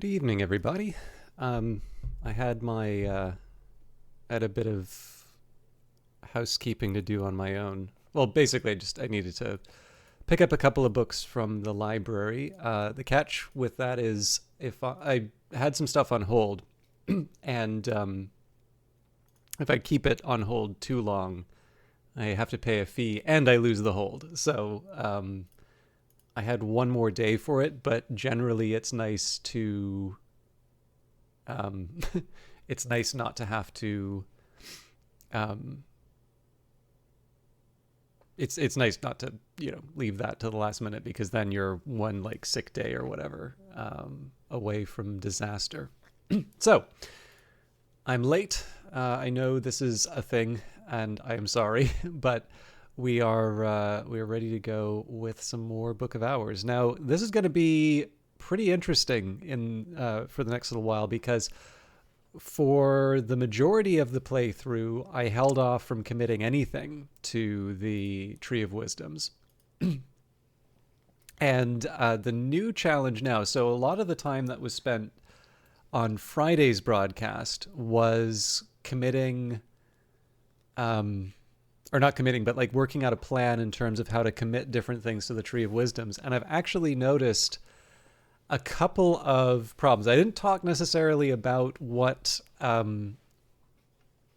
Good evening, everybody. I had had a bit of housekeeping to do on my own. Well, basically, I needed to pick up a couple of books from the library. The catch with that is if I had some stuff on hold, and if I keep it on hold too long, I have to pay a fee and I lose the hold. So I had one more day for it, but generally it's nice to um, it's nice not to have to um, it's nice not to leave that to the last minute, because then you're one like sick day or whatever away from disaster. So I'm late. I know this is a thing, and I am sorry, but we are ready to go with some more Book of Hours. Now, this is going to be pretty interesting in for the next little while, because for the majority of the playthrough, I held off from committing anything to the Tree of Wisdoms. And the new challenge now, so a lot of the time that was spent on Friday's broadcast was committing, or not committing, but like working out a plan in terms of how to commit different things to the Tree of Wisdoms. And I've actually noticed a couple of problems. I didn't talk necessarily about what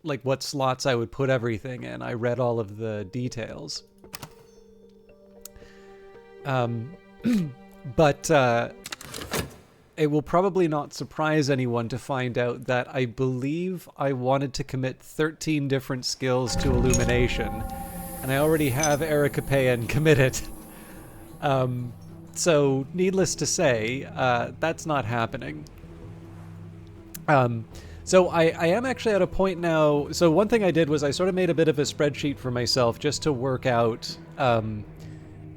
what slots I would put everything in. I read all of the details. But it will probably not surprise anyone to find out that I believe I wanted to commit 13 different skills to Illumination, and I already have Erica Payan committed. So, needless to say, that's not happening. So I am actually at a point now. So one thing I did was I sort of made a bit of a spreadsheet for myself just to work out,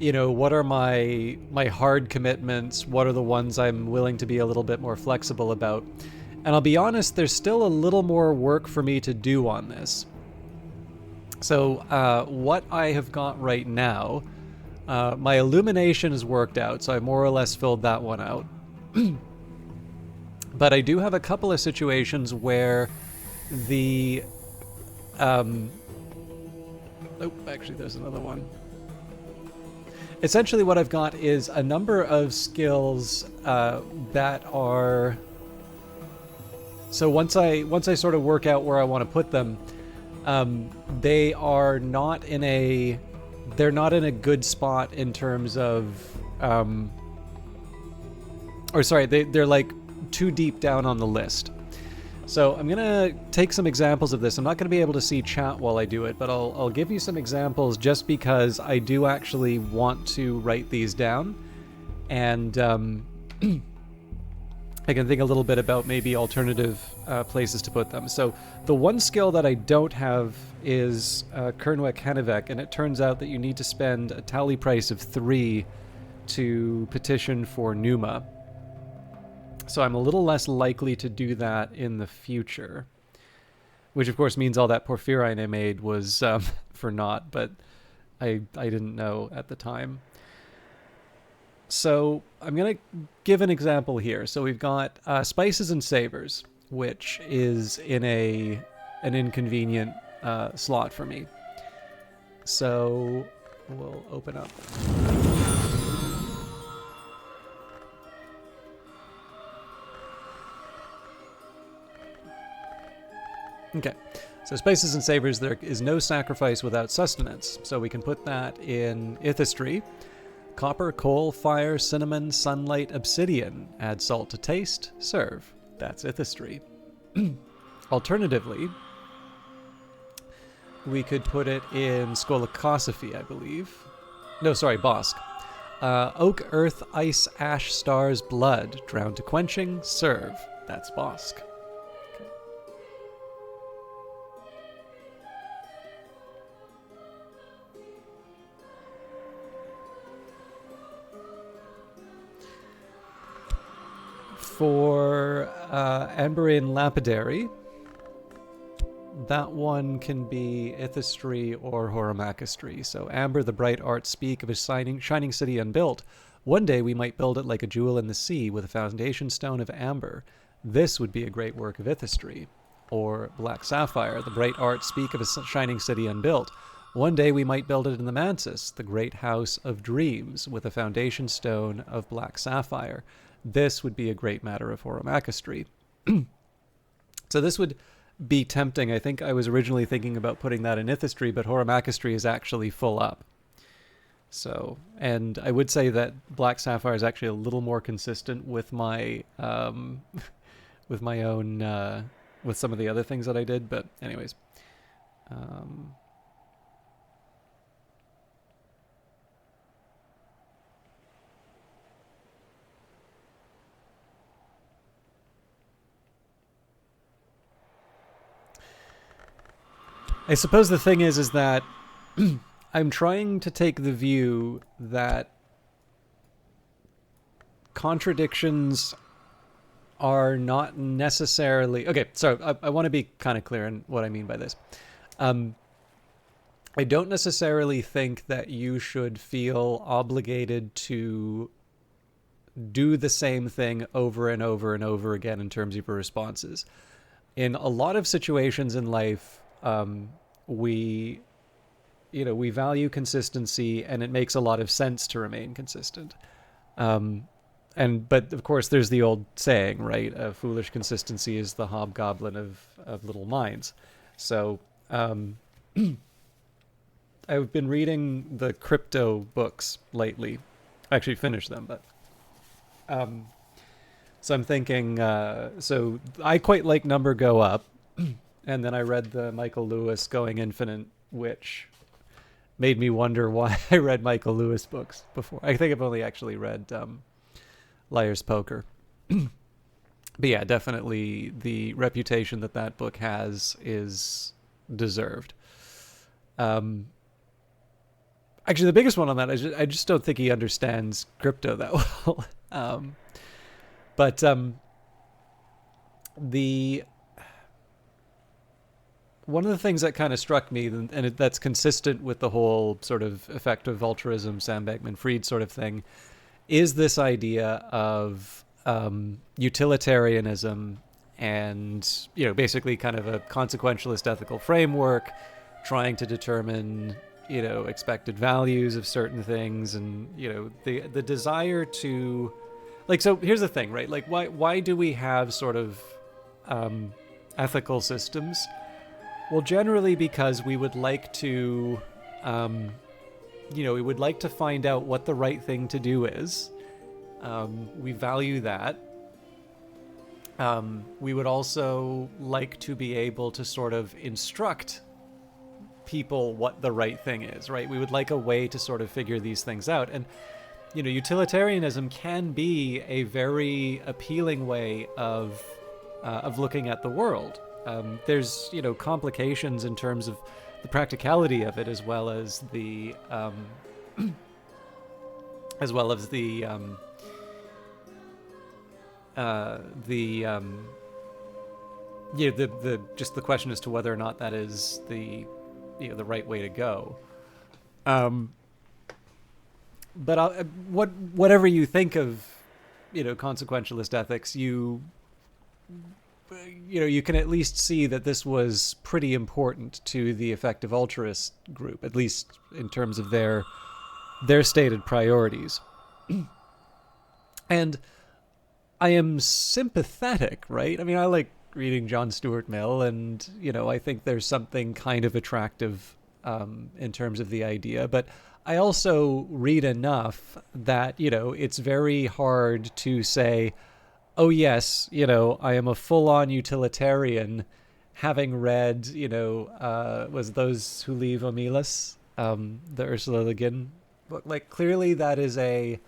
what are my hard commitments? What are the ones I'm willing to be a little bit more flexible about? And I'll be honest, there's still a little more work for me to do on this. So what I have got right now, my Illumination is worked out, so I more or less filled that one out. But I do have a couple of situations where the... oh, actually, there's another one. Essentially what I've got is a number of skills that are... So once I sort of work out where I want to put them, they are not in a... They're not in a good spot in terms of... they're like too deep down on the list. So I'm going to take some examples of this. I'm not going to be able to see chat while I do it, but I'll give you some examples just because I do actually want to write these down. And I can think a little bit about maybe alternative places to put them. So the one skill that I don't have is Kernwek Hanevek, and it turns out that you need to spend a tally price of 3 to petition for Numa. So I'm a little less likely to do that in the future, which of course means all that Porphyrine I made was for naught, but I didn't know at the time. So I'm going to give an example here. So we've got Spices and Savors, which is in an inconvenient slot for me. So we'll open up. Okay, so Spices and Savors, there is no sacrifice without sustenance. So we can put that in Ithistry. Copper, coal, fire, cinnamon, sunlight, obsidian. Add salt to taste. Serve. That's Ithistry. Alternatively, we could put it in Skolokosophy, I believe. No, sorry, Bosk. Oak, earth, ice, ash, stars, blood. Drown to quenching. Serve. That's Bosk. For Amberian Lapidary, that one can be Ithistry or Horamakistry. So Amber, the bright arts speak of a shining city unbuilt. One day we might build it like a jewel in the sea with a foundation stone of amber. This would be a great work of ithistry. Or black sapphire, the bright art speak of a shining city unbuilt. One day we might build it in the mantis, the great house of dreams, with a foundation stone of black sapphire. This would be a great matter of horomachistry. So this would be tempting. I think I was originally thinking about putting that in ithistry, but horomachistry is actually full up. So, and I would say that black sapphire is actually a little more consistent with my with my own with some of the other things that I did. But anyways, I suppose the thing is that I'm trying to take the view that contradictions are not necessarily okay. So I want to be kind of clear in what I mean by this. I don't necessarily think that you should feel obligated to do the same thing over and over and over again in terms of your responses. In a lot of situations in life, we value consistency, and it makes a lot of sense to remain consistent. But of course, there's the old saying, right? Foolish consistency is the hobgoblin of little minds. So I've been reading the crypto books lately. I actually finished them, but so I'm thinking. So I quite like Number Go Up, and then I read the Michael Lewis Going Infinite, which made me wonder why I read Michael Lewis books before. I think I've only actually read Liar's Poker. But yeah, definitely the reputation that book has is deserved. Actually, the biggest one on that, I just don't think he understands crypto that well. But one of the things that kind of struck me, and that's consistent with the whole sort of effective altruism, Sam Bankman-Fried sort of thing, is this idea of utilitarianism and, basically kind of a consequentialist ethical framework, trying to determine, expected values of certain things, and, the desire to, like, so here's the thing, right? Like, why do we have sort of ethical systems? Well, generally because we would like to, we would like to find out what the right thing to do is. We value that. We would also like to be able to sort of instruct people what the right thing is, right? We would like a way to sort of figure these things out. And, utilitarianism can be a very appealing way of looking at the world. There's, complications in terms of the practicality of it, as well as the just the question as to whether or not that is the right way to go. But whatever you think of, consequentialist ethics, you can at least see that this was pretty important to the effective altruist group, at least in terms of their stated priorities. And I am sympathetic, right? I mean, I like reading John Stuart Mill, and, I think there's something kind of attractive in terms of the idea. But I also read enough that, it's very hard to say, oh, yes, I am a full-on utilitarian, having read, was Those Who Leave Omelas, the Ursula Le Guin book. Like, clearly that is a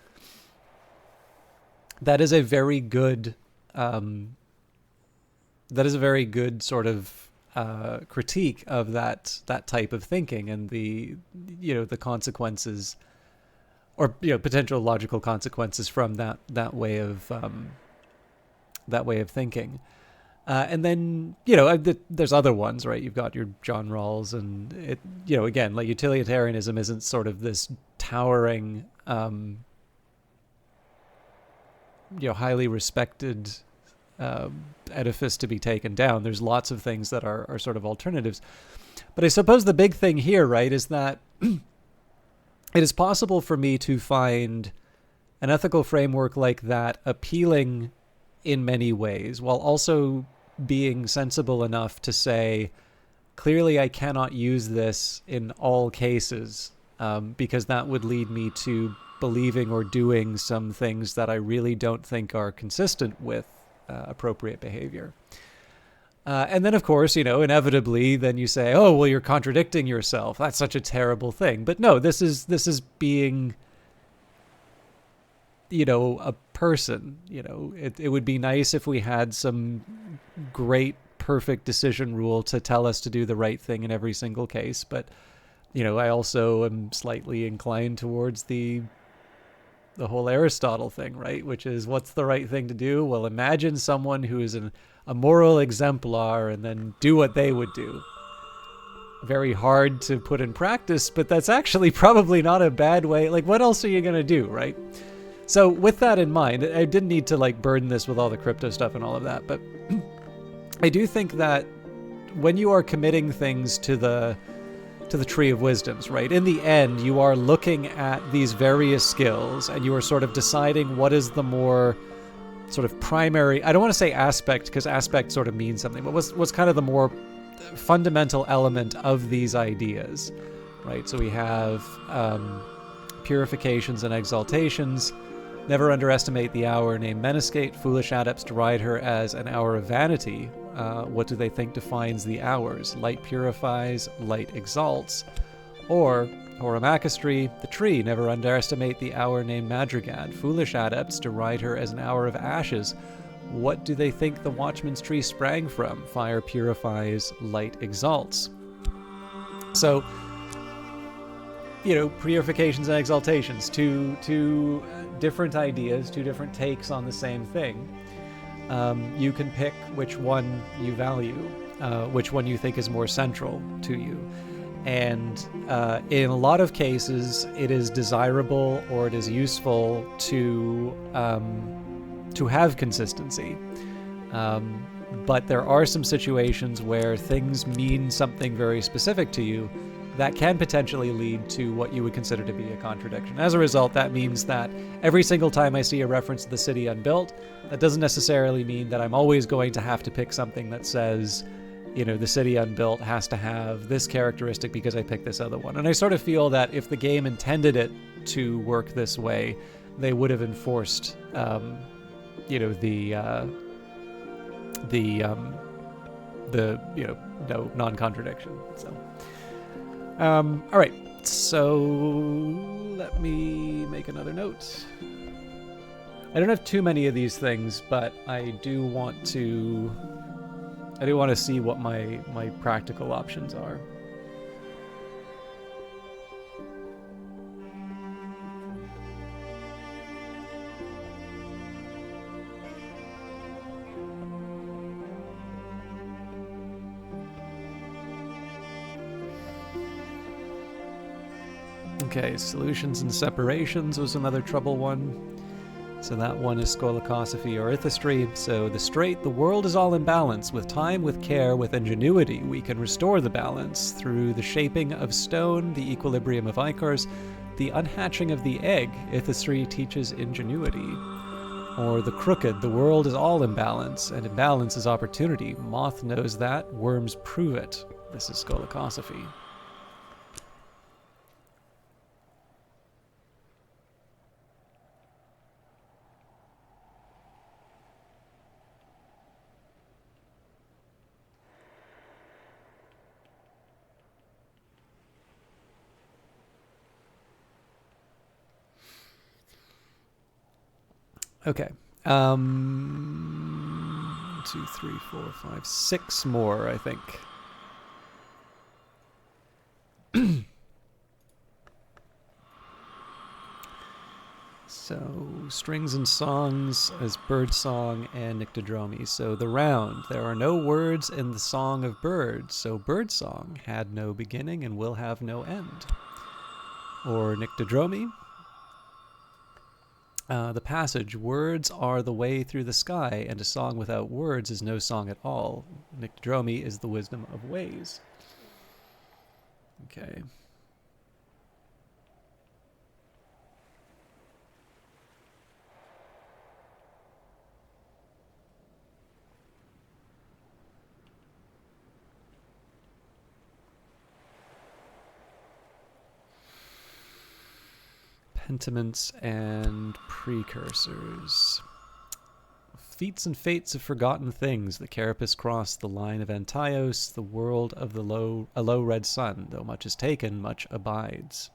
very good, sort of critique of that type of thinking, and the consequences, or potential logical consequences from that way of thinking. And then, there's other ones, right? You've got your John Rawls, and it, again, like, utilitarianism isn't sort of this towering highly respected edifice to be taken down. There's lots of things that are sort of alternatives. But I suppose the big thing here, right, is that it is possible for me to find an ethical framework like that appealing in many ways, while also being sensible enough to say, clearly I cannot use this in all cases, because that would lead me to believing or doing some things that I really don't think are consistent with appropriate behavior. And then, of course, inevitably, then you say, "Oh, well, you're contradicting yourself. That's such a terrible thing." But no, this is being, a person. It would be nice if we had some great, perfect decision rule to tell us to do the right thing in every single case. But, I also am slightly inclined towards the whole Aristotle thing, right? Which is, what's the right thing to do? Well, imagine someone who is a moral exemplar and then do what they would do. Very hard to put in practice, but that's actually probably not a bad way. Like, what else are you going to do, right? So with that in mind, I didn't need to burden this with all the crypto stuff and all of that, but I do think that when you are committing things to the Tree of Wisdoms, right? In the end, you are looking at these various skills and you are sort of deciding what is the more sort of primary, I don't want to say aspect, because aspect sort of means something, but what's kind of the more fundamental element of these ideas, right? So we have purifications and exaltations. Never underestimate the hour named Menescate. Foolish adepts deride her as an hour of vanity. What do they think defines the hours? Light purifies, light exalts. Or Horamachistry, the tree. Never underestimate the hour named Madrigad. Foolish adepts deride her as an hour of ashes. What do they think the watchman's tree sprang from? Fire purifies, light exalts. So, purifications and exaltations, two different ideas, two different takes on the same thing. You can pick which one you value, which one you think is more central to you. And in a lot of cases, it is desirable or it is useful to have consistency. But there are some situations where things mean something very specific to you that can potentially lead to what you would consider to be a contradiction. As a result, that means that every single time I see a reference to the city unbuilt, that doesn't necessarily mean that I'm always going to have to pick something that says, the city unbuilt has to have this characteristic because I picked this other one. And I sort of feel that if the game intended it to work this way, they would have enforced, no non-contradiction. So. All right, so let me make another note. I don't have too many of these things, but I do want to see what my practical options are. Okay, solutions and separations was another trouble one. So that one is Skolakosophy or Ithistry. So the straight, the world is all in balance. With time, with care, with ingenuity, we can restore the balance through the shaping of stone, the equilibrium of ichors, the unhatching of the egg. Ithistry teaches ingenuity. Or the crooked, the world is all in balance, and imbalance is opportunity. Moth knows that, worms prove it. This is Skolakosophy. Okay. 2, 3, 4, 5, 6 more, I think. So, strings and songs as birdsong and Nyctodromy. So, the round. There are no words in the song of birds, so birdsong had no beginning and will have no end. Or Nyctodromy. The passage, words are the way through the sky, and a song without words is no song at all. Nyctodromi is the wisdom of ways. Okay. Pentiments and precursors. Feats and fates of forgotten things. The carapace crossed the line of Antaios, the world of a low red sun. Though much is taken, much abides.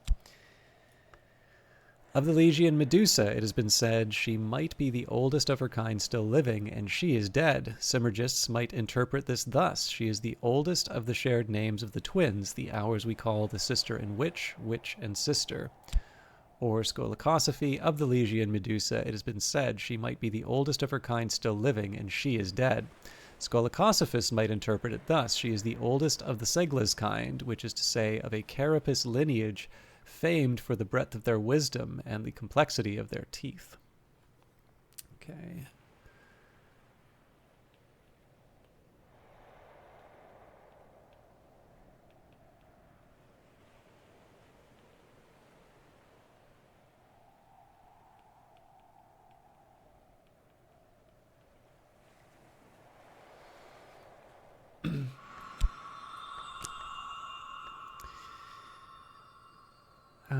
Of the Legian Medusa, it has been said she might be the oldest of her kind still living, and she is dead. Symergists might interpret this thus. She is the oldest of the shared names of the twins, the hours we call the sister and witch and sister. Or Skolakosophy, of the Legian Medusa, it has been said she might be the oldest of her kind still living, and she is dead. Skolakosophists might interpret it thus. She is the oldest of the Seglas kind, which is to say, of a carapace lineage famed for the breadth of their wisdom and the complexity of their teeth. Okay.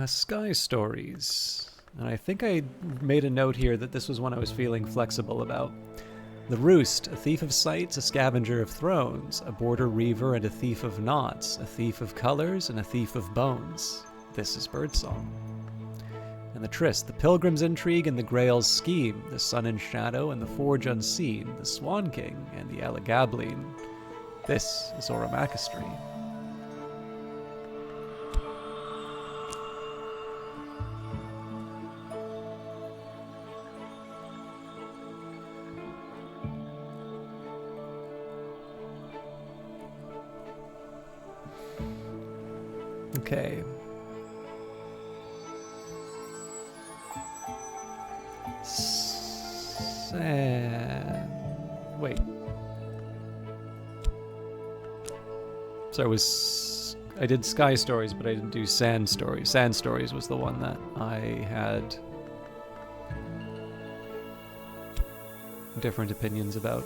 Sky Stories. And I think I made a note here that this was one I was feeling flexible about. The Roost, a thief of sights, a scavenger of thrones, a border reaver and a thief of knots, a thief of colors and a thief of bones. This is Birdsong. And the Tryst, the Pilgrim's Intrigue and the Grail's Scheme, the Sun and Shadow and the Forge Unseen, the Swan King and the Allegabline. This is Oromachistry. Okay. Wait. So I did Sky Stories, but I didn't do Sand Stories. Sand Stories was the one that I had different opinions about.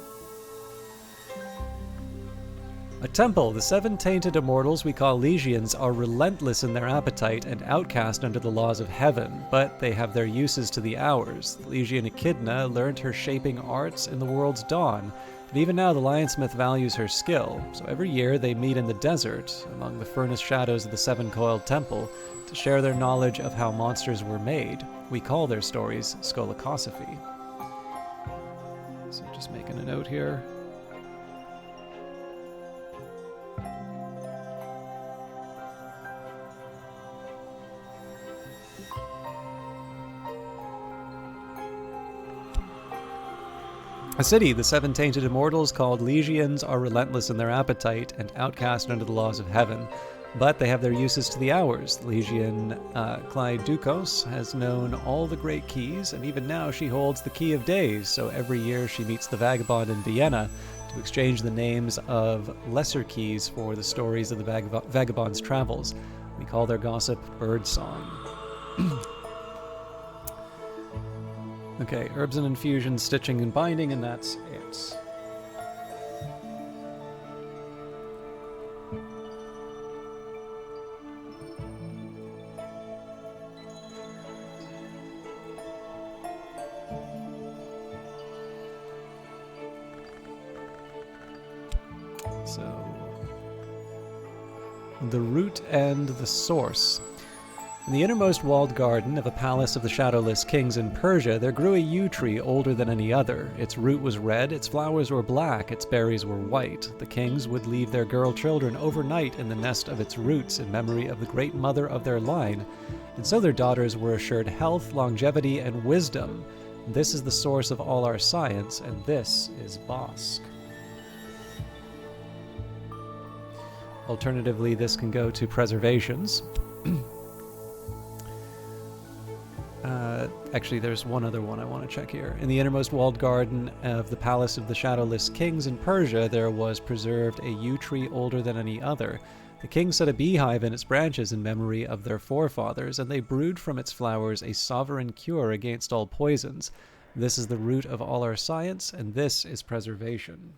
A temple. The 7 tainted immortals we call Legians are relentless in their appetite and outcast under the laws of heaven, but they have their uses to the hours. The Legian Echidna learned her shaping arts in the world's dawn, and even now the Lionsmith values her skill, so every year they meet in the desert, among the furnace shadows of the 7-coiled temple, to share their knowledge of how monsters were made. We call their stories Skolakosophy. So just making a note here. A city, the 7 tainted immortals called Legians are relentless in their appetite and outcast under the laws of heaven, but they have their uses to the hours. The Legian Kleidukos has known all the great keys, and even now she holds the key of days, so every year she meets the vagabond in Vienna to exchange the names of lesser keys for the stories of the vagabond's travels. We call their gossip Birdsong. Okay, herbs and infusions, stitching and binding, and that's it. So, the root and the source. In the innermost walled garden of a palace of the shadowless kings in Persia, there grew a yew tree older than any other. Its root was red, its flowers were black, its berries were white. The kings would leave their girl children overnight in the nest of its roots in memory of the great mother of their line, and so their daughters were assured health, longevity, and wisdom. This is the source of all our science, and this is Bosk. Alternatively, this can go to preservations. actually, there's one other one I want to check here. In the innermost walled garden of the palace of the shadowless kings in Persia, there was preserved a yew tree older than any other. The king set a beehive in its branches in memory of their forefathers, and they brewed from its flowers a sovereign cure against all poisons. This is the root of all our science, and this is preservation.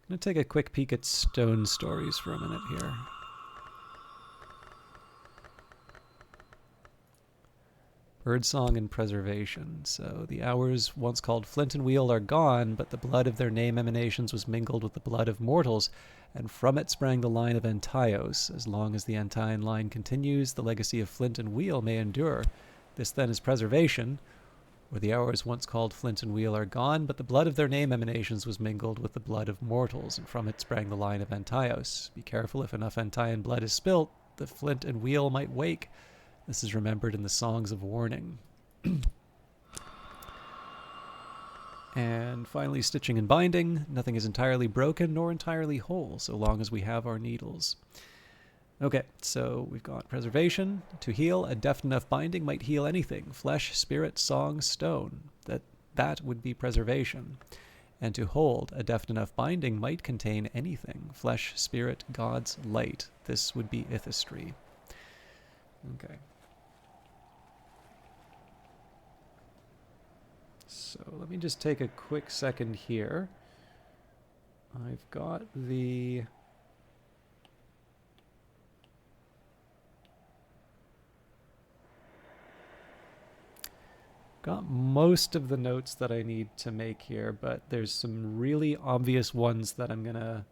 I'm going to take a quick peek at stone stories for a minute here. Birdsong and preservation. So the hours once called Flint and Wheel are gone, but the blood of their name emanations was mingled with the blood of mortals, and from it sprang the line of Antaios. As long as the Antaian line continues, the legacy of Flint and Wheel may endure. This then is preservation, where the hours once called Flint and Wheel are gone, but the blood of their name emanations was mingled with the blood of mortals, and from it sprang the line of Antaios. Be careful, if enough Antaian blood is spilt, the Flint and Wheel might wake. This is remembered in the Songs of Warning. And finally, stitching and binding. Nothing is entirely broken nor entirely whole, so long as we have our needles. Okay, so we've got preservation. To heal, a deft enough binding might heal anything. Flesh, spirit, song, stone. That would be preservation. And to hold, a deft enough binding might contain anything. Flesh, spirit, gods, light. This would be ithistry. Okay. So let me just take a quick second here. I've got most of the notes that I need to make here, but there's some really obvious ones that I'm gonna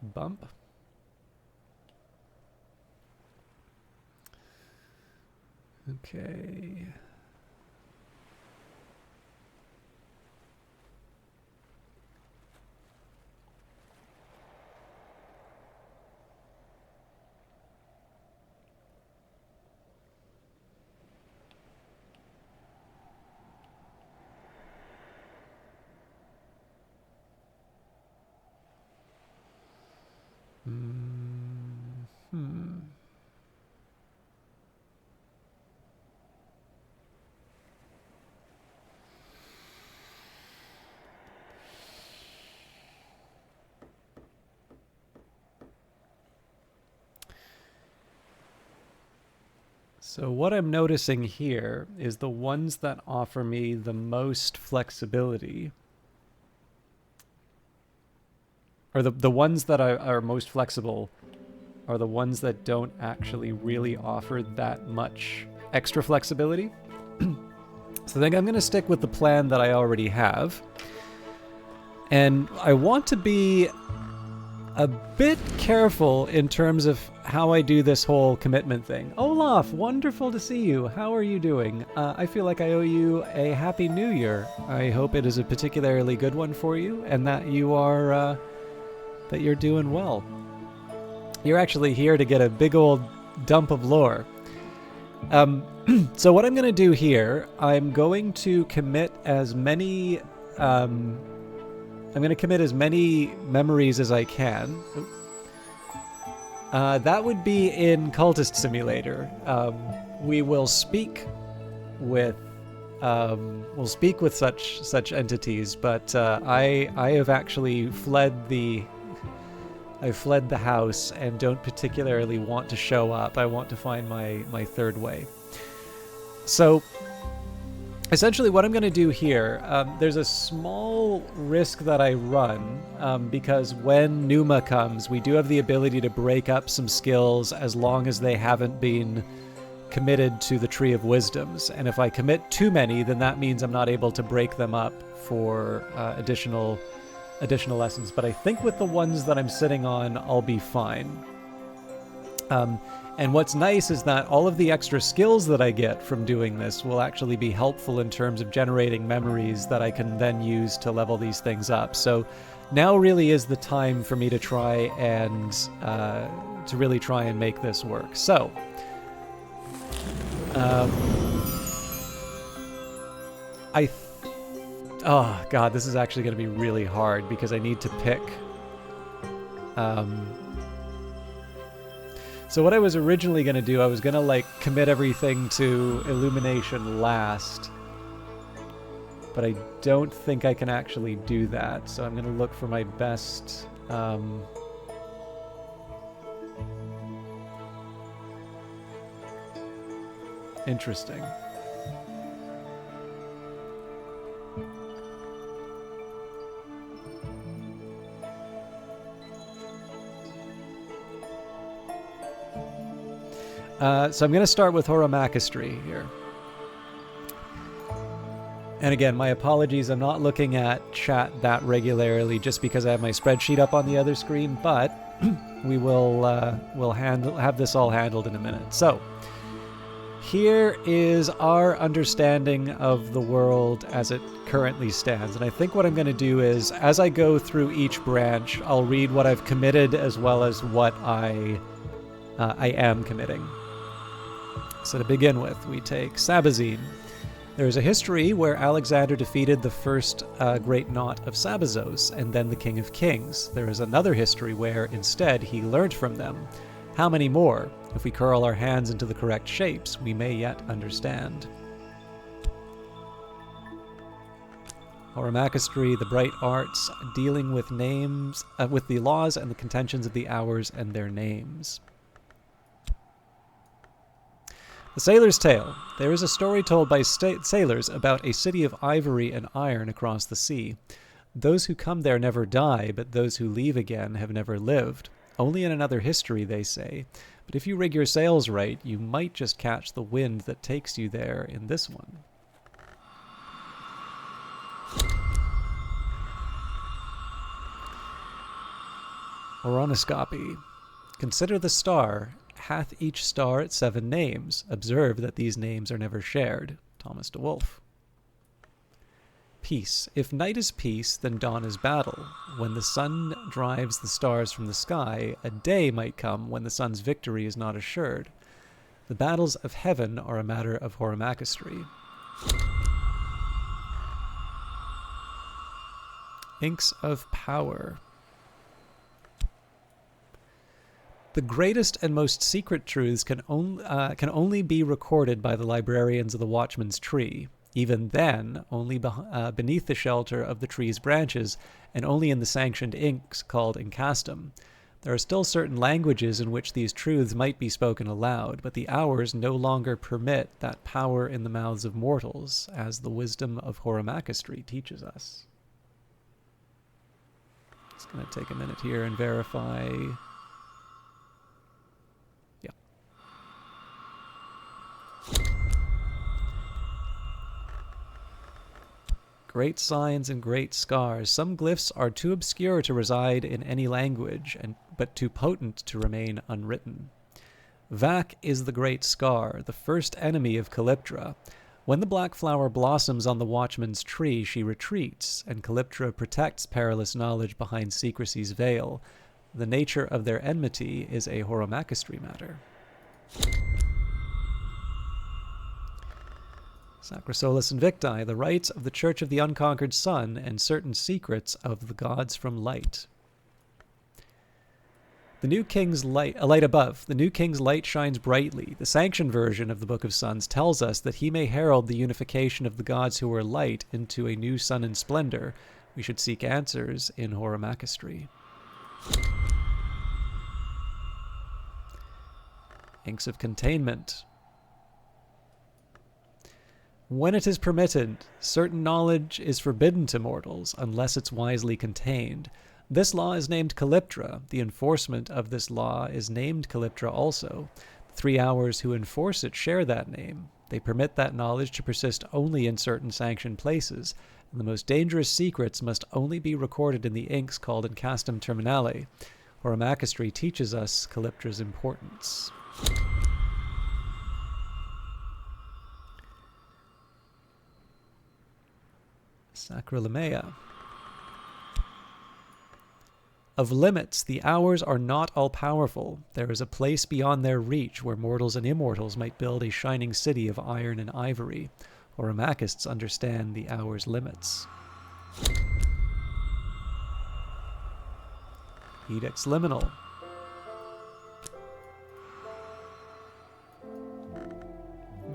bump. Okay. So what I'm noticing here is the ones that offer me the most flexibility, or the ones that are most flexible, are the ones that don't actually really offer that much extra flexibility. So I think I'm going to stick with the plan that I already have. And I want to be a bit careful in terms of how I do this whole commitment thing. Olaf, wonderful to see you. How are you doing? I feel like I owe you a Happy New Year. I hope it is a particularly good one for you, and that you are, that you're doing well. You're actually here to get a big old dump of lore. So what I'm going to do here, I'm going to commit as many... I'm going to commit as many memories as I can. That would be in Cultist Simulator. We will speak with such entities, but I have actually fled the house and don't particularly want to show up. I want to find my third way. So essentially what I'm going to do here, there's a small risk that I run, because when Numa comes, we do have the ability to break up some skills as long as they haven't been committed to the Tree of Wisdoms. And if I commit too many, then that means I'm not able to break them up for additional lessons. But I think with the ones that I'm sitting on, I'll be fine. And what's nice is that all of the extra skills that I get from doing this will actually be helpful in terms of generating memories that I can then use to level these things up. So now really is the time for me to try and make this work. So oh god, this is actually going to be really hard because I need to pick. So what I was originally going to do, I was going to like commit everything to illumination last. But I don't think I can actually do that. So I'm going to look for my best... Interesting. So I'm going to start with Horamakastri here. And again, my apologies, I'm not looking at chat that regularly just because I have my spreadsheet up on the other screen, but we will we'll have this all handled in a minute. So, here is our understanding of the world as it currently stands. And I think what I'm going to do is, as I go through each branch, I'll read what I've committed as well as what I am committing. So to begin with, we take Sabazine. There is a history where Alexander defeated the first great knot of Sabazos and then the King of Kings. There is another history where, instead, he learned from them. How many more? If we curl our hands into the correct shapes, we may yet understand. Horamakastri, the bright arts, dealing with names, with the laws and the contentions of the hours and their names. The Sailor's Tale. There is a story told by sailors about a city of ivory and iron across the sea. Those who come there never die, but those who leave again have never lived. Only in another history, they say. But if you rig your sails right, you might just catch the wind that takes you there in this one. Oronoscopy. Consider the star. Hath each star its 7 names. Observe that these names are never shared. Thomas de Wolfe. Peace. If night is peace, then dawn is battle. When the sun drives the stars from the sky, a day might come when the sun's victory is not assured. The battles of heaven are a matter of Horamakastri. Inks of Power. The greatest and most secret truths can only be recorded by the librarians of the Watchman's Tree. Even then, only beneath the shelter of the tree's branches, and only in the sanctioned inks called incastum. There are still certain languages in which these truths might be spoken aloud, but the hours no longer permit that power in the mouths of mortals, as the wisdom of Horamakastri teaches us. Just going to take a minute here and verify... Great signs and great scars. Some glyphs are too obscure to reside in any language, but too potent to remain unwritten. Vac is the great scar, the first enemy of Calyptra. When the black flower blossoms on the Watchman's Tree, she retreats, and Calyptra protects perilous knowledge behind secrecy's veil. The nature of their enmity is a Horamakastri matter. Sacrosolus Invicti, the rites of the Church of the Unconquered Sun, and certain secrets of the gods from light. The new king's light, a light above. The new king's light shines brightly. The sanctioned version of the Book of Suns tells us that he may herald the unification of the gods who were light into a new sun and splendor. We should seek answers in Horamakastri. Inks of Containment. When it is permitted, certain knowledge is forbidden to mortals unless it's wisely contained. This law is named Calyptra. The enforcement of this law is named Calyptra also. The 3 hours who enforce it share that name. They permit that knowledge to persist only in certain sanctioned places, and the most dangerous secrets must only be recorded in the inks called incastum terminale. Horamakastri teaches us Calyptra's importance. Sacrolemea. Of limits, the hours are not all-powerful. There is a place beyond their reach where mortals and immortals might build a shining city of iron and ivory. Horamakists understand the hour's limits. Edicts Liminal.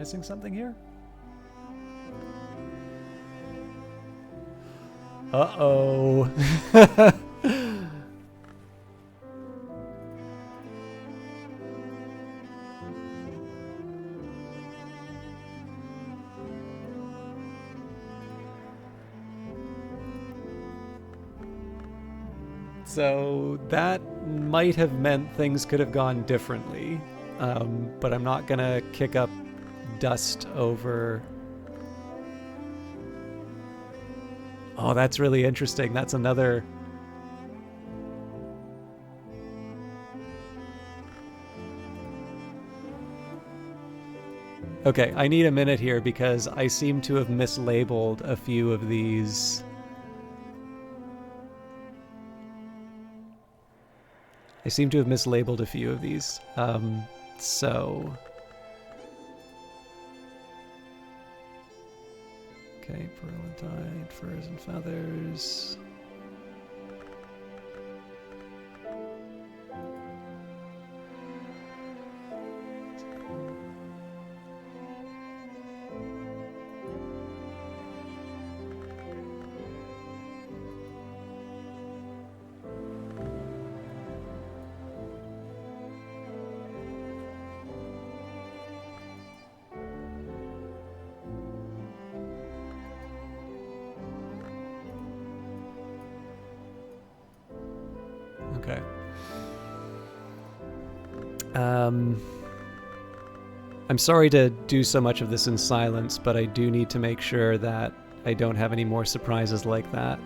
missing something here? Uh-oh. So that might have meant things could have gone differently. But I'm not gonna kick up dust over... Oh, that's really interesting. That's another... Okay, I need a minute here because I seem to have mislabeled a few of these. I seem to have mislabeled a few of these. So... Okay, Perlentine, Furs and Feathers... Okay. I'm sorry to do so much of this in silence, but I do need to make sure that I don't have any more surprises like that.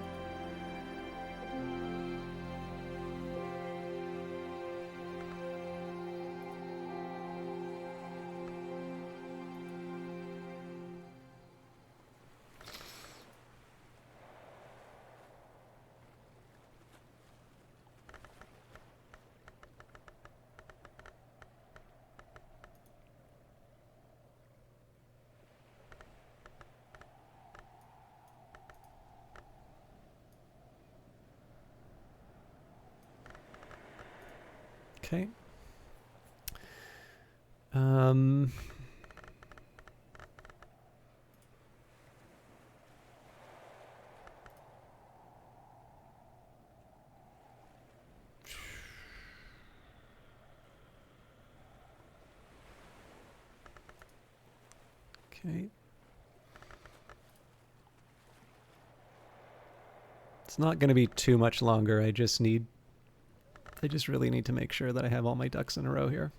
Okay. Okay. It's not going to be too much longer. I just really need to make sure that I have all my ducks in a row here.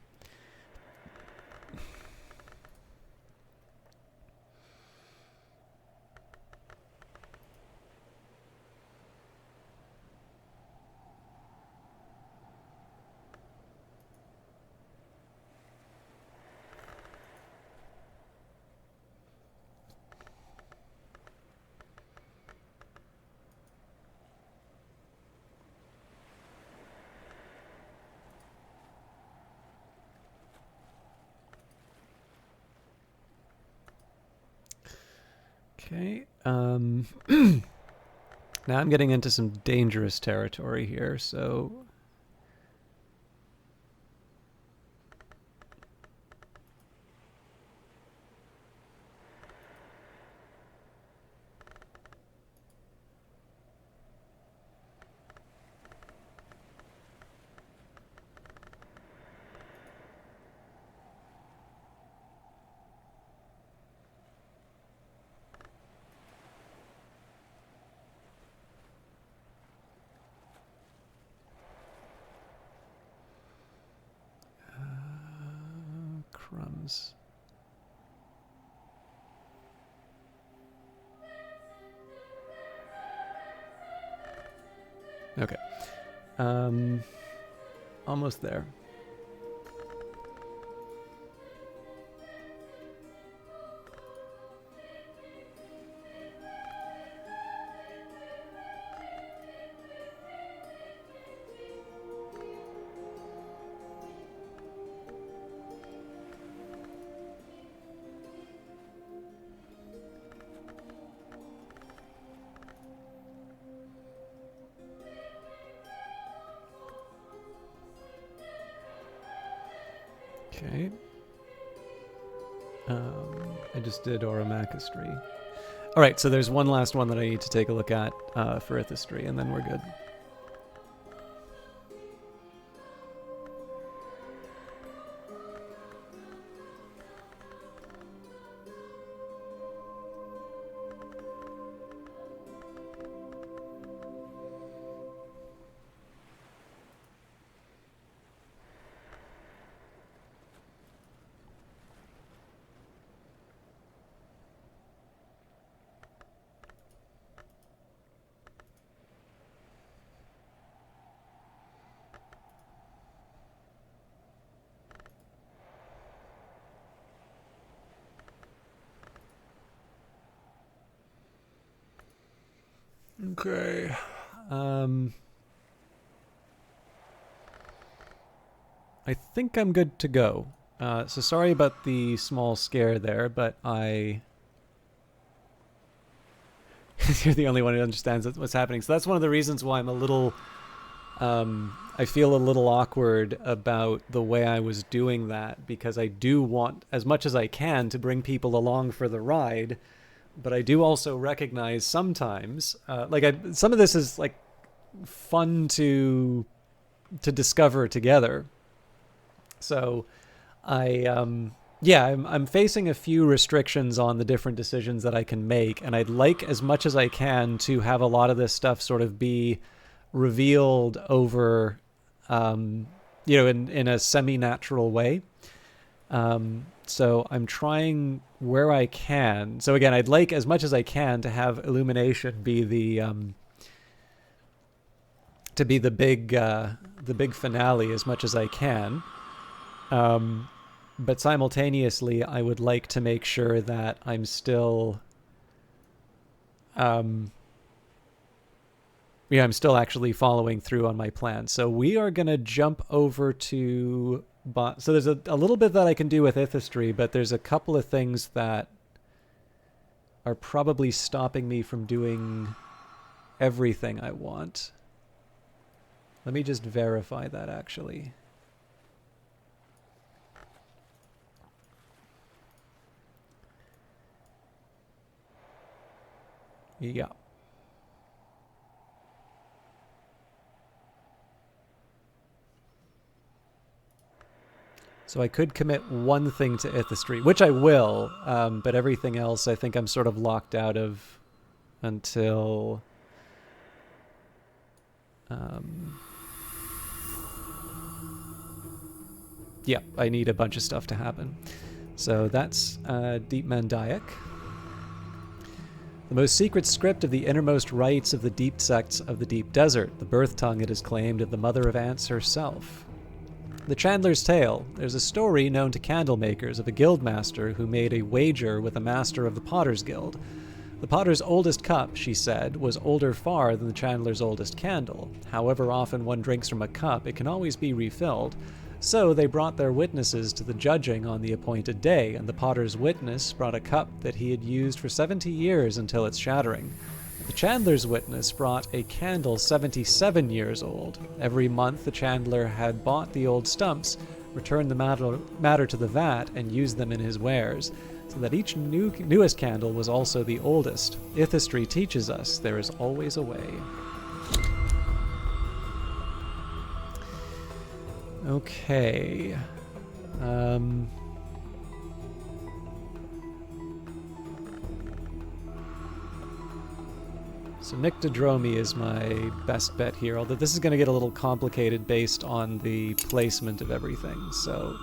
Okay. Now I'm getting into some dangerous territory here, so... crumbs. Okay. Almost there. Okay. I just did Oromachistry. All right, so there's one last one that I need to take a look at for Ithistry, and then we're good. Okay. I think I'm good to go. So sorry about the small scare there, but you're the only one who understands what's happening. So that's one of the reasons why I'm a little... I feel a little awkward about the way I was doing that, because I do want, as much as I can, to bring people along for the ride, but I do also recognize sometimes, some of this is like fun to discover together. So I'm facing a few restrictions on the different decisions that I can make, and I'd like, as much as I can, to have a lot of this stuff sort of be revealed over, in a semi-natural way. So I'm trying where I can. So again, I'd like, as much as I can, to have illumination be the big finale as much as I can. But simultaneously, I would like to make sure that I'm still, I'm still actually following through on my plan. So we are going to jump over to... So there's a little bit that I can do with Ithistry, but there's a couple of things that are probably stopping me from doing everything I want. Let me just verify that, actually. Yeah. So I could commit one thing to Ithistry, which I will, but everything else I think I'm sort of locked out of until... yeah, I need a bunch of stuff to happen. So that's Deep Mandayak. The most secret script of the innermost rites of the deep sects of the deep desert, the birth tongue, it is claimed, of the mother of ants herself. The Chandler's Tale. There's a story known to candle makers of a guild master who made a wager with a master of the Potter's Guild. The Potter's oldest cup, she said, was older far than the Chandler's oldest candle. However often one drinks from a cup, it can always be refilled. So they brought their witnesses to the judging on the appointed day, and the Potter's witness brought a cup that he had used for 70 years until its shattering. The Chandler's witness brought a candle 77 years old. Every month the Chandler had bought the old stumps, returned the matter to the vat, and used them in his wares, so that each newest candle was also the oldest. Ithistry teaches us there is always a way. Okay. So Nyctodromi is my best bet here, although this is going to get a little complicated based on the placement of everything, so...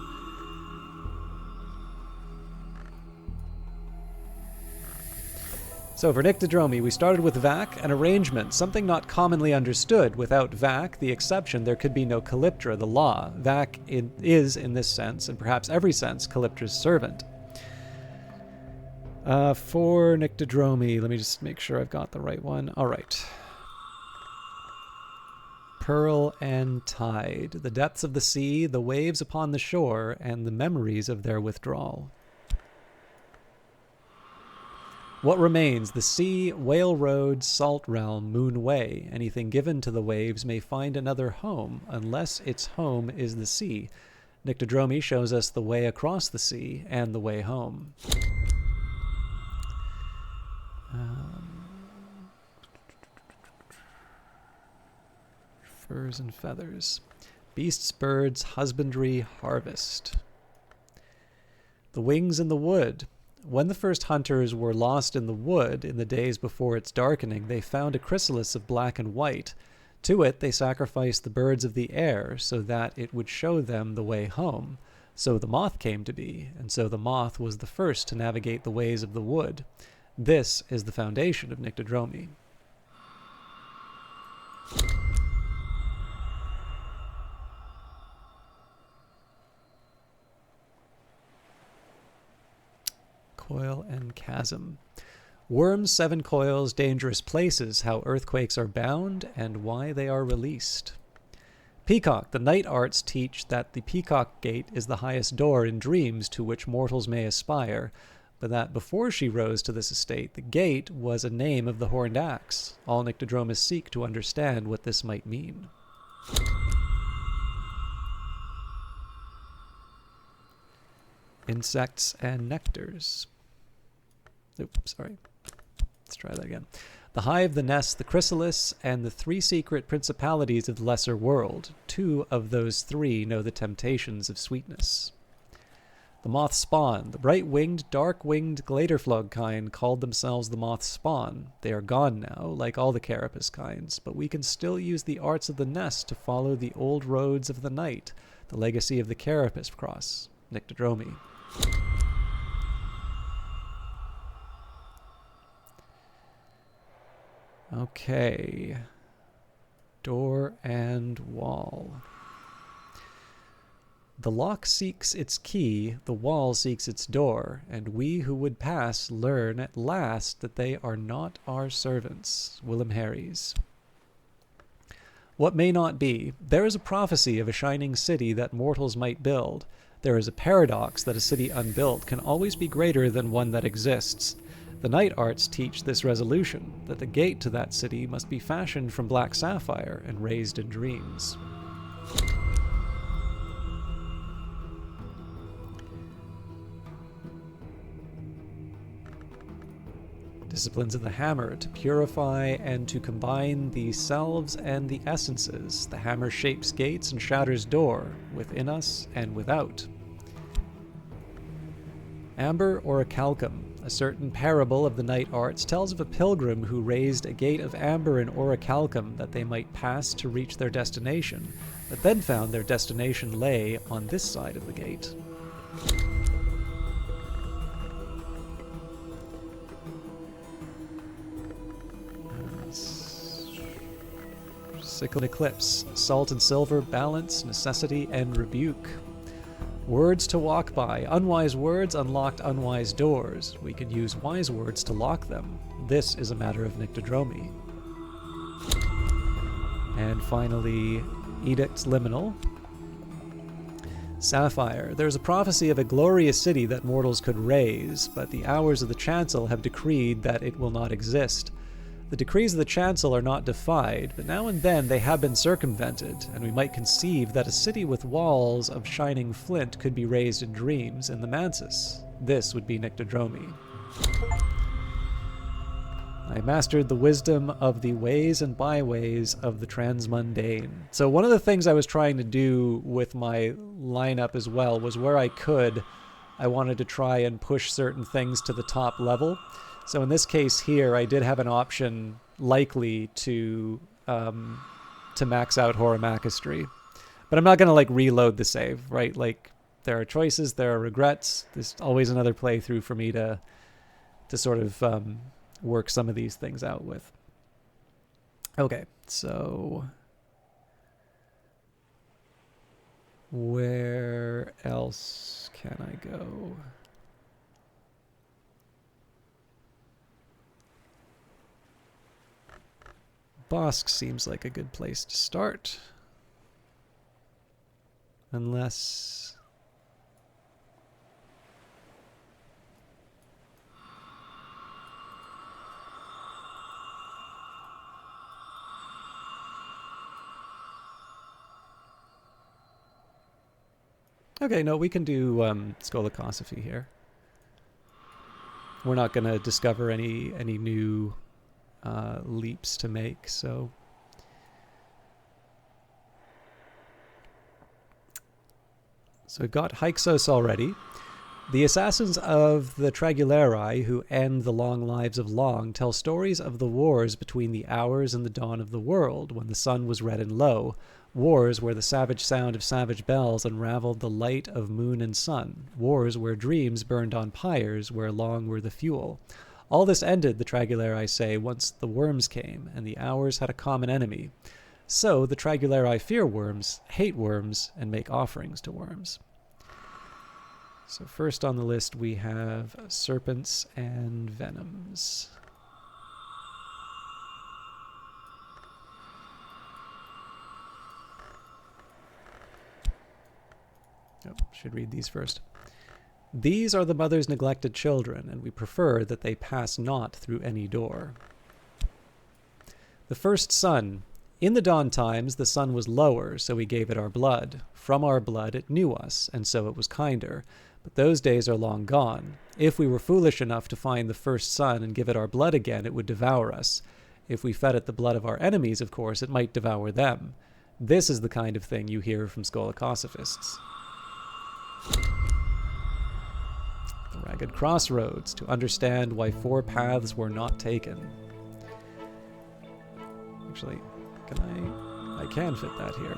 So for Nyctodromi, we started with Vac, an arrangement, something not commonly understood. Without Vac, the exception, there could be no Calyptra, the law. Vac is, in this sense, and perhaps every sense, Calyptra's servant. For Nyctodromi, let me just make sure I've got the right one. All right. Pearl and Tide, the depths of the sea, the waves upon the shore, and the memories of their withdrawal. What remains? The sea, Whale Road, Salt Realm, Moon Way. Anything given to the waves may find another home, unless its home is the sea. Nyctodromi shows us the way across the sea and the way home. Furs and feathers. Beasts, birds, husbandry, harvest. The wings in the wood. When the first hunters were lost in the wood in the days before its darkening, they found a chrysalis of black and white. To it they sacrificed the birds of the air so that it would show them the way home. So the moth came to be, and so the moth was the first to navigate the ways of the wood. This is the foundation of Nyctodromi. Coil and chasm. Worms, 7 coils, dangerous places, how earthquakes are bound, and why they are released. Peacock. The night arts teach that the Peacock Gate is the highest door in dreams to which mortals may aspire, but that before she rose to this estate, the gate was a name of the horned axe. All Nyctodromists seek to understand what this might mean. Insects and nectars. Oops, sorry. Let's try that again. The hive, the nest, the chrysalis, and the 3 secret principalities of the lesser world. 2 of those 3 know the temptations of sweetness. The moth spawn. The bright-winged, dark-winged Gladerflug kind called themselves the moth spawn. They are gone now, like all the carapace kinds, but we can still use the arts of the nest to follow the old roads of the night, the legacy of the carapace cross. Nyctodromi. Okay. Door and wall. The lock seeks its key, the wall seeks its door, and we who would pass learn at last that they are not our servants. Willem Harries. What may not be. There is a prophecy of a shining city that mortals might build. There is a paradox that a city unbuilt can always be greater than one that exists. The night arts teach this resolution, that the gate to that city must be fashioned from black sapphire and raised in dreams. Disciplines of the hammer, to purify and to combine the selves and the essences. The hammer shapes gates and shatters door, within us and without. Amber orichalcum. A certain parable of the night arts tells of a pilgrim who raised a gate of amber and orichalcum that they might pass to reach their destination, but then found their destination lay on this side of the gate. Cyclone eclipse. Salt and silver, balance, necessity, and rebuke. Words to walk by. Unwise words unlocked unwise doors. We can use wise words to lock them. This is a matter of Nyctodromi. And finally, Edicts Liminal. Sapphire. There's a prophecy of a glorious city that mortals could raise, but the hours of the chancel have decreed that it will not exist. The decrees of the chancel are not defied, but now and then they have been circumvented, and we might conceive that a city with walls of shining flint could be raised in dreams in the Mansis. This would be Nyctodromi. I mastered the wisdom of the ways and byways of the transmundane. So one of the things I was trying to do with my lineup as well was where I could, I wanted to try and push certain things to the top level. So in this case here, I did have an option likely to max out Horamakistry. But I'm not going to like reload the save, right? Like there are choices, there are regrets. There's always another playthrough for me to sort of work some of these things out with. Okay, so where else can I go? Bossk seems like a good place to start. Unless... Okay, no, we can do Skolakosophy here. We're not going to discover any new leaps to make, so So we've got Hyksos already. The assassins of the Traguleri, who end the long lives of Long, tell stories of the wars between the hours and the dawn of the world, when the sun was red and low, wars where the savage sound of savage bells unraveled the light of moon and sun, wars where dreams burned on pyres, where Long were the fuel. All this ended, the Traguleri say, once the worms came, and the hours had a common enemy. So the Traguleri fear worms, hate worms, and make offerings to worms. So first on the list we have serpents and venoms. Should read these first. These are the mother's neglected children, and we prefer that they pass not through any door. The first sun. In the dawn times the sun was lower, so we gave it our blood. From our blood it knew us, and so it was kinder. But those days are long gone. If we were foolish enough to find the first sun and give it our blood again, it would devour us. If we fed it the blood of our enemies, of course, it might devour them. This is the kind of thing you hear from scolocosophists. The ragged crossroads, to understand why 4 paths were not taken. Actually, I can fit that here.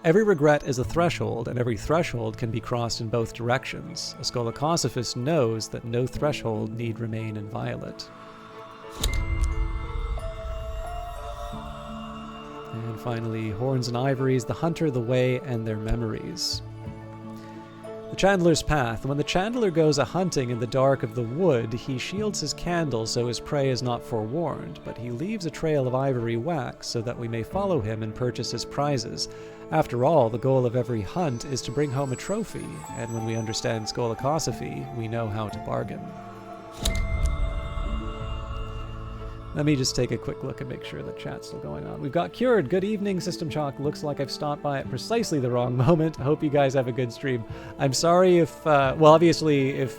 Every regret is a threshold, and every threshold can be crossed in both directions. A scolocosophist knows that no threshold need remain inviolate. And finally, horns and ivories, the hunter, the way, and their memories. The chandler's path. When the chandler goes a-hunting in the dark of the wood, he shields his candle so his prey is not forewarned, but he leaves a trail of ivory wax so that we may follow him and purchase his prizes. After all, the goal of every hunt is to bring home a trophy, and when we understand scolocosophy, we know how to bargain. Let me just take a quick look and make sure the chat's still going on. We've got Cured. Good evening, System Chalk. Looks like I've stopped by at precisely the wrong moment. I hope you guys have a good stream. I'm sorry if, well, obviously, if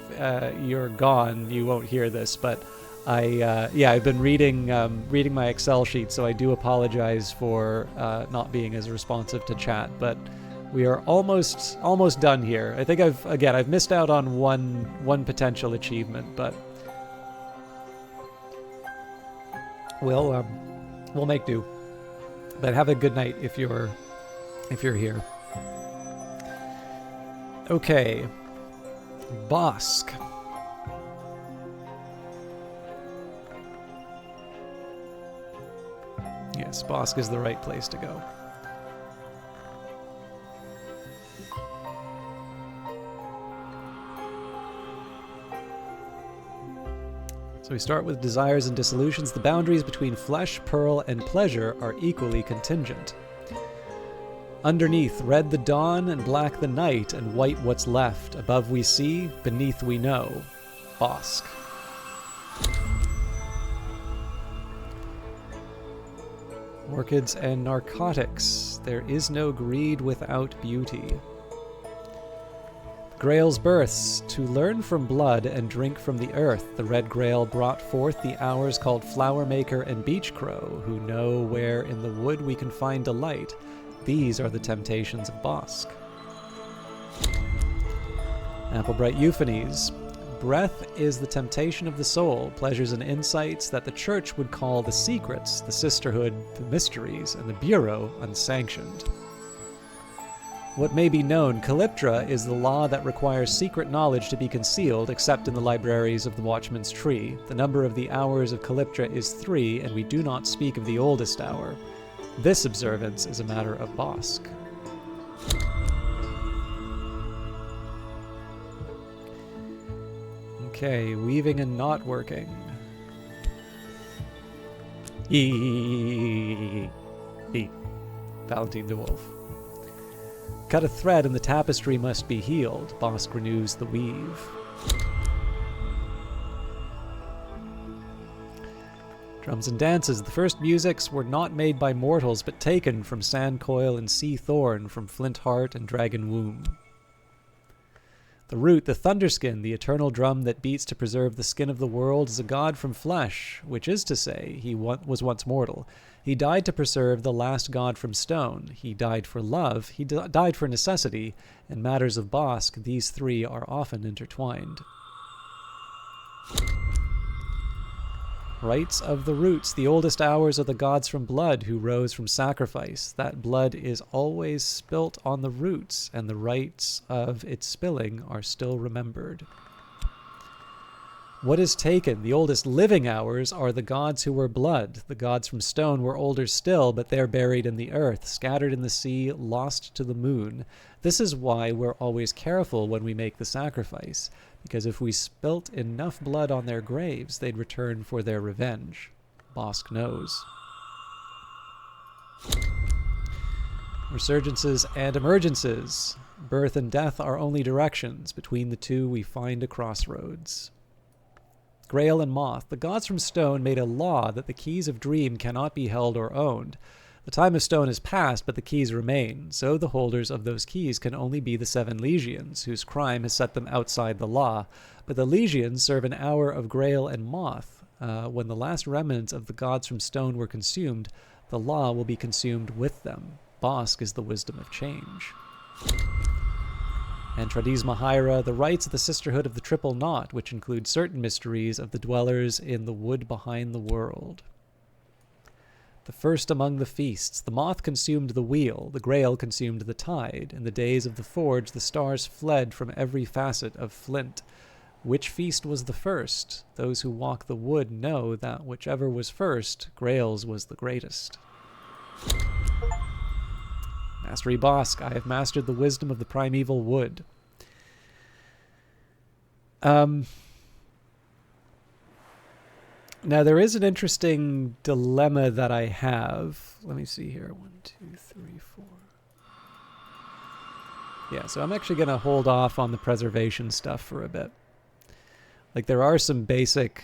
you're gone, you won't hear this, but I've been reading my Excel sheet, so I do apologize for not being as responsive to chat, but we are almost done here. I think I've missed out on one potential achievement, but we'll make do. But have a good night if you're here. Okay, Bossk. Yes, Bossk is the right place to go. So we start with desires and dissolutions. The boundaries between flesh, pearl, and pleasure are equally contingent. Underneath, red the dawn and black the night, and white what's left. Above we see, beneath we know. Bossk. Orchids and narcotics. There is no greed without beauty. Grail's births. To learn from blood and drink from the earth, the red Grail brought forth the hours called Flower Maker and Beach Crow, who know where in the wood we can find delight. These are the temptations of Bossk. Applebright Euphonies. Breath is the temptation of the soul, pleasures and insights that the church would call the secrets, the sisterhood, the mysteries, and the bureau unsanctioned. What may be known, Calyptra is the law that requires secret knowledge to be concealed except in the libraries of the Watchman's Tree. The number of the hours of Calyptra is 3, and we do not speak of the oldest hour. This observance is a matter of Bossk. Okay, weaving and not working. Valentine de Wolf. Cut a thread and the tapestry must be healed. Bossk renews the weave. Drums and dances. The first musics were not made by mortals, but taken from Sandcoil and Sea Thorn, from Flint Heart and Dragon Womb. The root, the thunderskin, the eternal drum that beats to preserve the skin of the world, is a god from flesh, which is to say, he was once mortal. He died to preserve the last god from stone. He died for love. He died for necessity. In matters of Bossk, these three are often intertwined. Rites of the roots. The oldest hours are the gods from blood who rose from sacrifice. That blood is always spilt on the roots, and the rites of its spilling are still remembered. What is taken? The oldest living hours are the gods who were blood. The gods from stone were older still, but they're buried in the earth, scattered in the sea, lost to the moon. This is why we're always careful when we make the sacrifice, because if we spilt enough blood on their graves, they'd return for their revenge. Bossk knows. Resurgences and emergences. Birth and death are only directions. Between the two, we find a crossroads. Grail and Moth. The gods from stone made a law that the keys of dream cannot be held or owned. The time of stone is past, but the keys remain, so the holders of those keys can only be the 7 Legions, whose crime has set them outside the law. But the Legions serve an hour of Grail and Moth. When the last remnants of the gods from stone were consumed, the law will be consumed with them. Bossk is the wisdom of change. And Tradisma Hyra, the rites of the Sisterhood of the Triple Knot, which include certain mysteries of the dwellers in the wood behind the world. The first among the feasts. The moth consumed the wheel, the grail consumed the tide. In the days of the forge, the stars fled from every facet of flint. Which feast was the first? Those who walk the wood know that whichever was first, Grail's was the greatest. Mastery Bossk. I have mastered the wisdom of the primeval wood. Now, there is an interesting dilemma that I have. Let me see here. 1, 2, 3, 4. Yeah, so I'm actually going to hold off on the preservation stuff for a bit. Like, there are some basic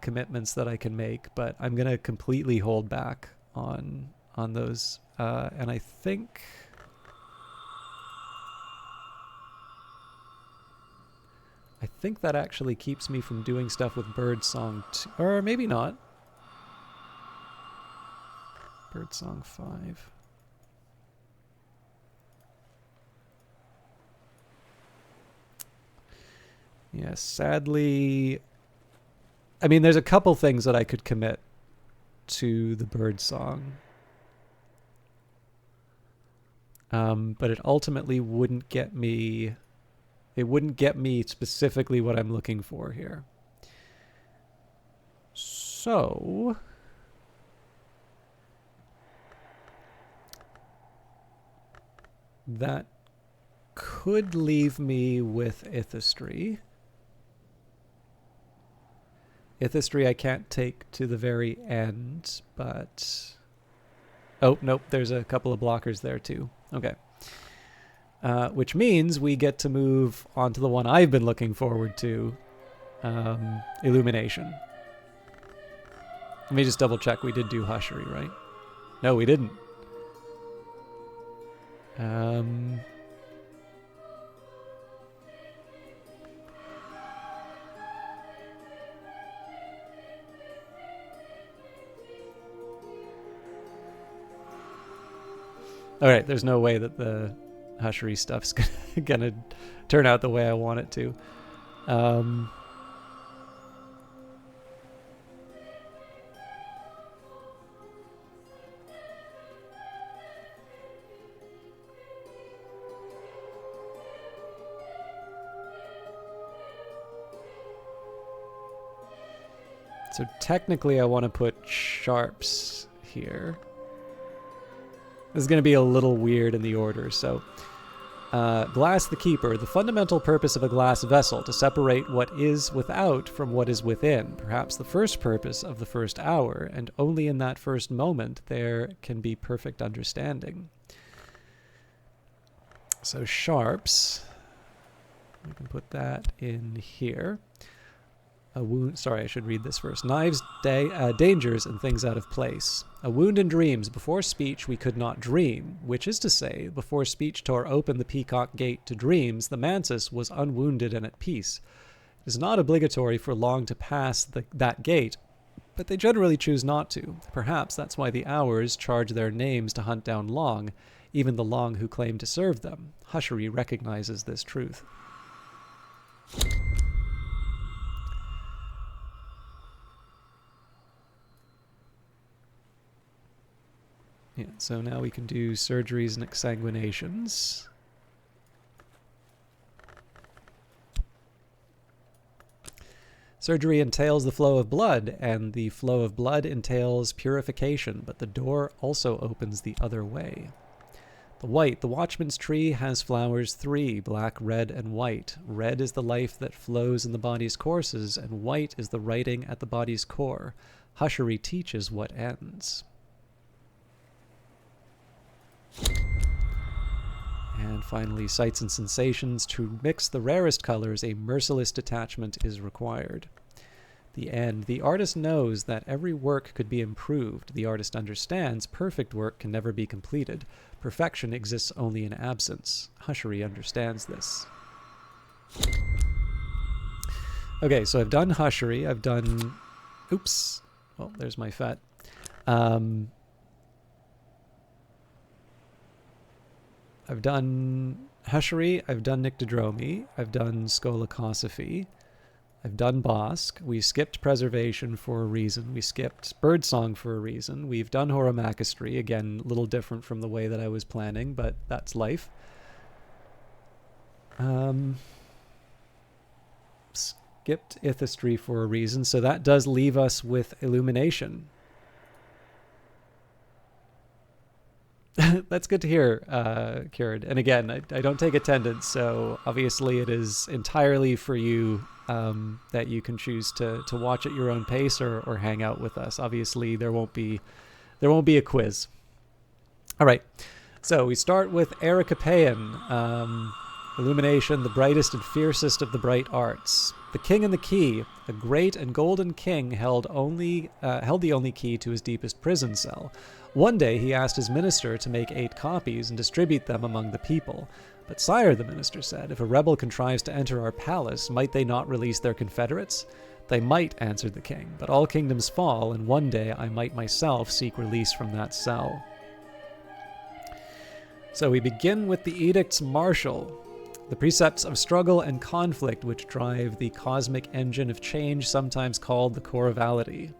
commitments that I can make, but I'm going to completely hold back on those. And I think that actually keeps me from doing stuff with Birdsong 2, or maybe not. Birdsong 5. Yes, sadly, I mean, there's a couple things that I could commit to the Birdsong. But it ultimately wouldn't get me... It wouldn't get me specifically what I'm looking for here. So... that could leave me with Ithistry. Ithistry I can't take to the very end, but... Oh, nope, there's a couple of blockers there too. Okay. Which means we get to move on to the one I've been looking forward to, Illumination. Let me just double check. We did do Hushery, right? No, we didn't. All right, there's no way that the Hushery stuff's gonna turn out the way I want it to. So technically I want to put Sharps here. This is going to be a little weird in the order, so... Glass the Keeper. The fundamental purpose of a glass vessel, to separate what is without from what is within. Perhaps the first purpose of the first hour, and only in that first moment there can be perfect understanding. So Sharps... we can put that in here. A wound. Sorry, I should read this first. Knives, dangers, and things out of place. A wound in dreams. Before speech, we could not dream, which is to say, before speech tore open the peacock gate to dreams, the mantis was unwounded and at peace. It is not obligatory for Long to pass that gate, but they generally choose not to. Perhaps that's why the Hours charge their names to hunt down Long, even the Long who claim to serve them. Hushery recognizes this truth. Yeah, so now we can do surgeries and exsanguinations. Surgery entails the flow of blood, and the flow of blood entails purification, but the door also opens the other way. The white, the watchman's tree has flowers 3, black, red, and white. Red is the life that flows in the body's courses, and white is the writing at the body's core. Hushery teaches what ends. And finally, sights and sensations. To mix the rarest colors, a merciless detachment is required. The end. The artist knows that every work could be improved. The artist understands perfect work can never be completed. Perfection exists only in absence. Hushery understands this. Okay, so I've done Hushery. I've done... Oops. Oh, there's my fat. I've done Hushery, I've done Nyctodromy, I've done Skolokosophy, I've done Bossk, we skipped Preservation for a reason, we skipped Birdsong for a reason, we've done Horomachistry, again, a little different from the way that I was planning, but that's life. Skipped Ithistry for a reason, so that does leave us with Illumination. That's good to hear, Kieran. And again, I don't take attendance, so obviously it is entirely for you that you can choose to watch at your own pace or hang out with us. Obviously, there won't be a quiz. All right, so we start with Ericapean, Illumination, the brightest and fiercest of the bright arts. The king and the key. A great and golden king held the only key to his deepest prison cell. One day he asked his minister to make 8 copies and distribute them among the people. But sire, the minister said, if a rebel contrives to enter our palace, might they not release their confederates? They might, answered the king, but all kingdoms fall, and one day I might myself seek release from that cell. So we begin with the Edicts Martial, the precepts of struggle and conflict which drive the cosmic engine of change, sometimes called the chorality.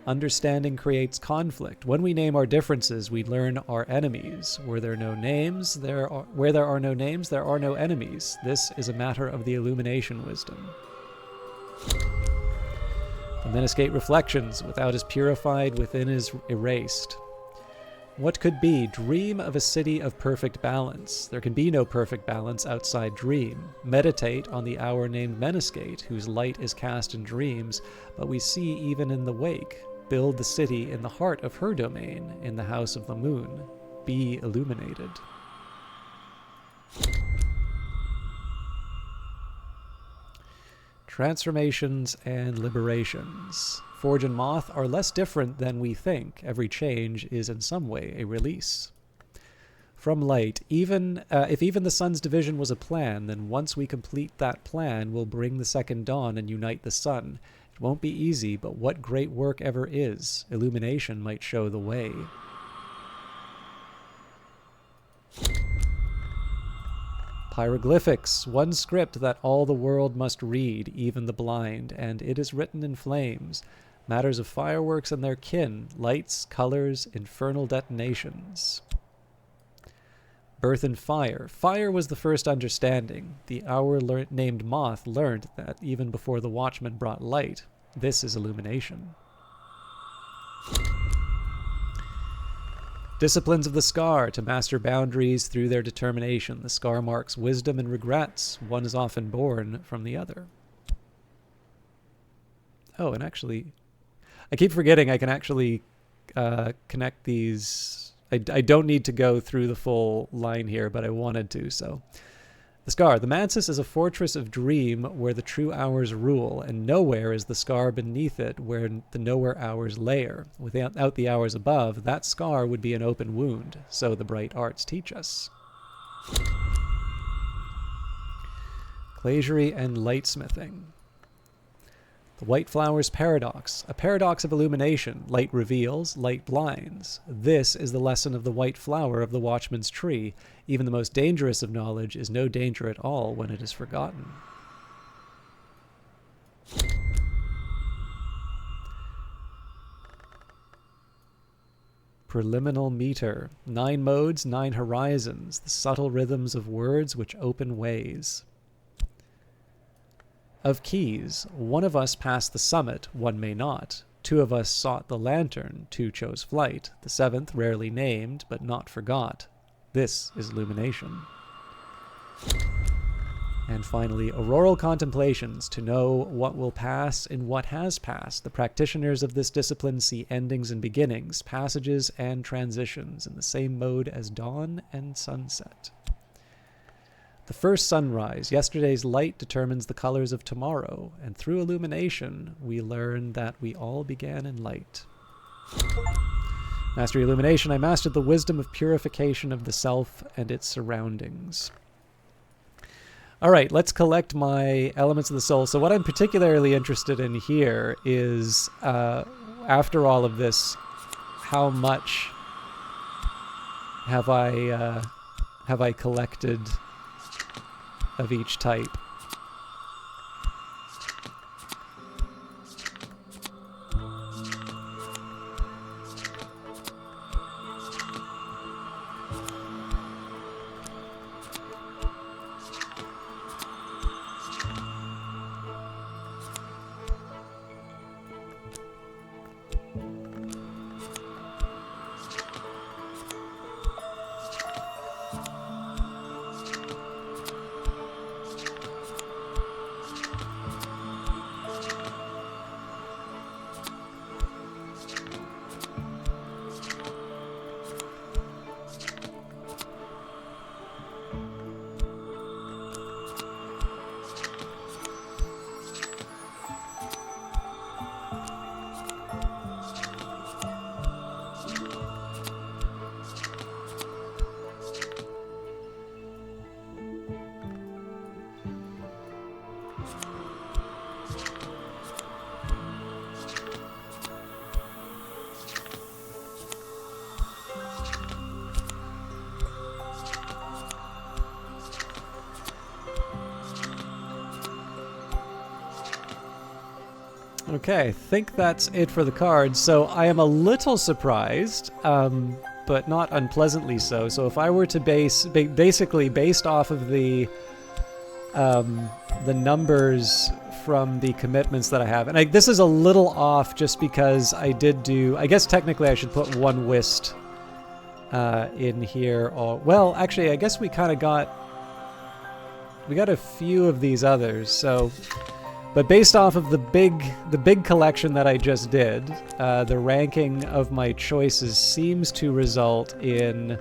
Understanding creates conflict. When we name our differences, we learn our enemies. Where there are no names, there are no enemies. This is a matter of the Illumination wisdom. The Menascate Reflections. Without is purified, within is erased. What could be? Dream of a city of perfect balance. There can be no perfect balance outside dream. Meditate on the hour named Menascate, whose light is cast in dreams, but we see even in the wake. Build the city in the heart of her domain, in the house of the moon. Be illuminated. Transformations and liberations. Forge and Moth are less different than we think. Every change is in some way a release. From light, if even the sun's division was a plan, then once we complete that plan, we'll bring the second dawn and unite the sun. It won't be easy, but what great work ever is? Illumination might show the way. Hieroglyphics, one script that all the world must read, even the blind, and it is written in flames. Matters of fireworks and their kin, lights, colors, infernal detonations. Birth and fire. Fire was the first understanding. The hour named Moth learned that even before the watchman brought light. This is illumination. Disciplines of the scar, to master boundaries through their determination. The scar marks wisdom and regrets. One is often born from the other. Oh, and actually, I keep forgetting I can actually connect these. I don't need to go through the full line here, but I wanted to, so The scar. The Mansis is a fortress of dream where the true hours rule, and nowhere is the scar beneath it where the nowhere hours lair. Without the hours above, that scar would be an open wound, so the bright arts teach us. Glazieri and lightsmithing. The White Flower's paradox. A paradox of illumination. Light reveals, light blinds. This is the lesson of the white flower of the watchman's tree. Even the most dangerous of knowledge is no danger at all when it is forgotten. Preliminal meter. 9 modes, 9 horizons. The subtle rhythms of words which open ways. Of keys, one of us passed the summit, one may not. 2 of us sought the lantern, 2 chose flight. The 7th rarely named, but not forgot. This is illumination. And finally, auroral contemplations, to know what will pass in what has passed. The practitioners of this discipline see endings and beginnings, passages and transitions in the same mode as dawn and sunset. The first sunrise, yesterday's light determines the colors of tomorrow, and through illumination, we learn that we all began in light. Mastery illumination, I mastered the wisdom of purification of the self and its surroundings. All right, let's collect my elements of the soul. So what I'm particularly interested in here is, after all of this, how much have I collected of each type. Okay, I think that's it for the cards. So I am a little surprised, but not unpleasantly so. So if I were to basically based off of the numbers from the commitments that I have, and this is a little off just because I did do. I guess technically I should put one whist in here. Well, actually, I guess we kind of got a few of these others. So. But based off of the big collection that I just did, the ranking of my choices seems to result in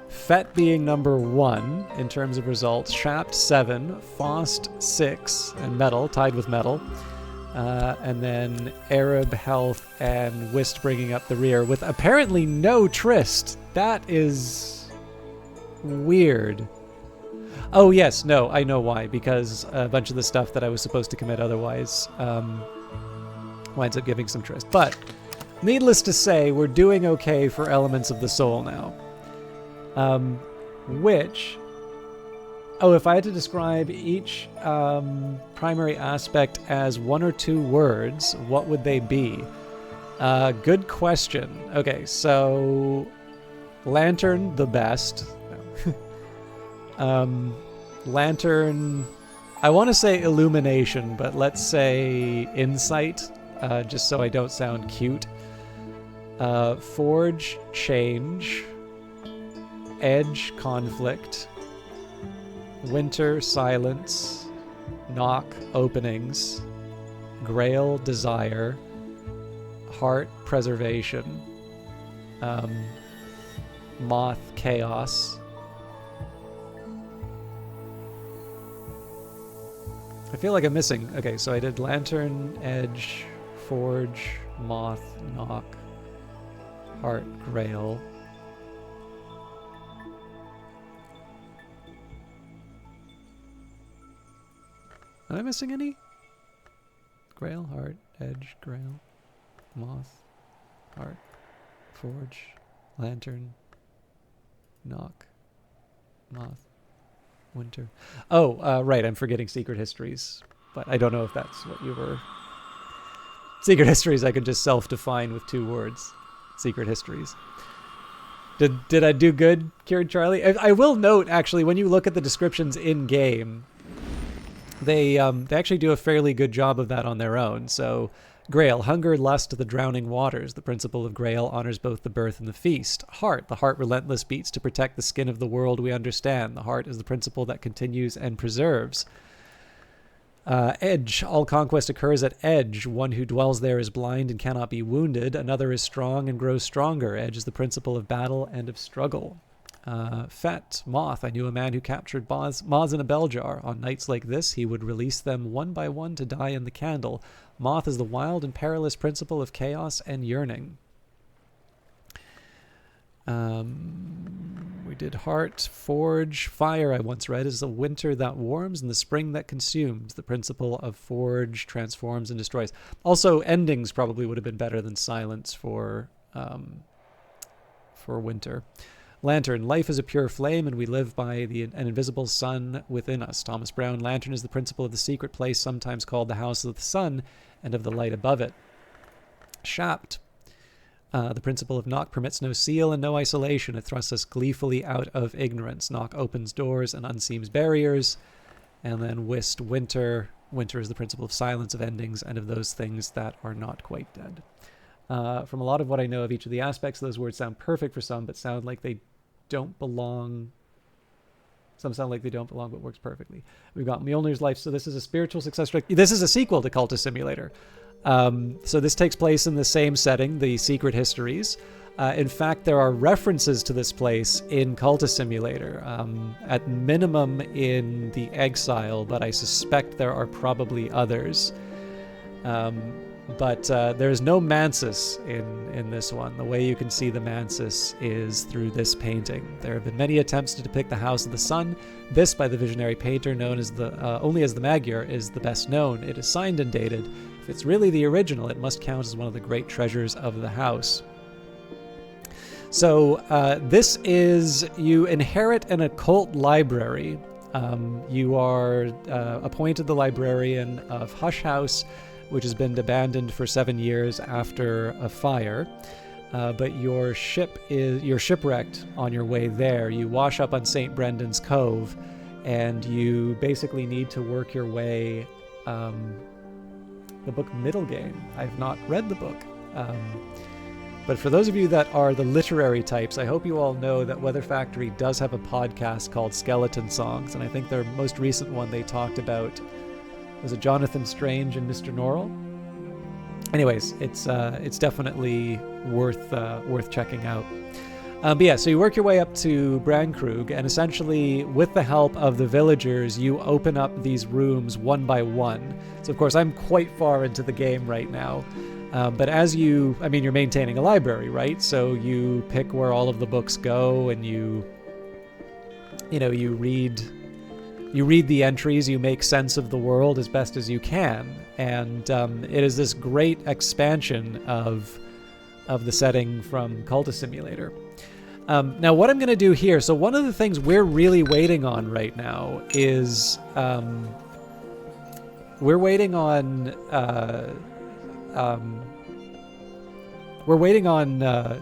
Fett being number 1 in terms of results, Shapt 7, Faust 6, and Metal, tied with Metal, and then Arab, Health, and Whist bringing up the rear, with apparently no Tryst. That is weird. Oh, yes, no, I know why, because a bunch of the stuff that I was supposed to commit otherwise winds up giving some Tryst. But, needless to say, we're doing okay for Elements of the Soul now. If I had to describe each primary aspect as 1 or 2 words, what would they be? Good question. Okay, so Lantern, the best. Lantern, I want to say illumination, but let's say insight, just so I don't sound cute. Forge, change. Edge, conflict. Winter, silence. Knock, openings. Grail, desire. Heart, preservation. Moth, chaos. I feel like I'm missing. Okay, so I did Lantern, Edge, Forge, Moth, Knock, Heart, Grail. Am I missing any? Grail, Heart, Edge, Grail, Moth, Heart, Forge, Lantern, Knock, Moth, Winter. Oh, right, I'm forgetting Secret Histories. But I don't know if that's what you were... Secret Histories I could just self-define with 2 words. Secret Histories. Did I do good, Kieran Charlie? I will note, actually, when you look at the descriptions in-game, they actually do a fairly good job of that on their own. So, Grail, hunger, lust, the drowning waters. The principle of Grail honors both the birth and the feast. Heart, the heart relentless beats to protect the skin of the world we understand. The heart is the principle that continues and preserves. Edge, all conquest occurs at edge. One who dwells there is blind and cannot be wounded. Another is strong and grows stronger. Edge is the principle of battle and of struggle. Fet, moth. I knew a man who captured moths in a bell jar. On nights like this, he would release them one by one to die in the candle. Moth is the wild and perilous principle of chaos and yearning. We did Heart, Forge. Fire, I once read, is the winter that warms and the spring that consumes. The principle of Forge transforms and destroys. Also, endings probably would have been better than silence for winter. Lantern, life is a pure flame and we live by an invisible sun within us. Thomas Brown, lantern is the principle of the secret place, sometimes called the house of the sun and of the light above it. Shapt, the principle of Knock permits no seal and no isolation. It thrusts us gleefully out of ignorance. Knock opens doors and unseams barriers. And then Whist, winter. Winter is the principle of silence, of endings, and of those things that are not quite dead. From a lot of what I know of each of the aspects, those words sound perfect for some, but sound like they don't belong. Some sound like they don't belong, but works perfectly. We've got Mjolnir's Life. So this is a spiritual success. This is a sequel to Cultist Simulator. So this takes place in the same setting, the Secret Histories. In fact, there are references to this place in Cultist Simulator, at minimum in the Exile, but I suspect there are probably others. But there's no Mansus in this one. The way you can see the Mansus is through this painting. There have been many attempts to depict the House of the Sun. This, by the visionary painter known as only as the Magyar, is the best known. It is signed and dated. If it's really the original, it must count as one of the great treasures of the house. So this is, you inherit an occult library. You are appointed the librarian of Hush House, which has been abandoned for 7 years after a fire. But you're shipwrecked on your way there. You wash up on St. Brendan's Cove, and you basically need to work your way. The book Middlegame. I've not read the book. But for those of you that are the literary types, I hope you all know that Weather Factory does have a podcast called Skeleton Songs, and I think their most recent one they talked about, was it Jonathan Strange and Mr. Norrell? Anyways, it's definitely worth checking out. But yeah, so you work your way up to Brandkrug, and essentially, with the help of the villagers, you open up these rooms one by one. So of course, I'm quite far into the game right now. But as you're maintaining a library, right? So you pick where all of the books go, and you read the entries, you make sense of the world as best as you can, and it is this great expansion of the setting from Cultist Simulator. Now, what I'm going to do here, so one of the things we're really waiting on right now is we're waiting on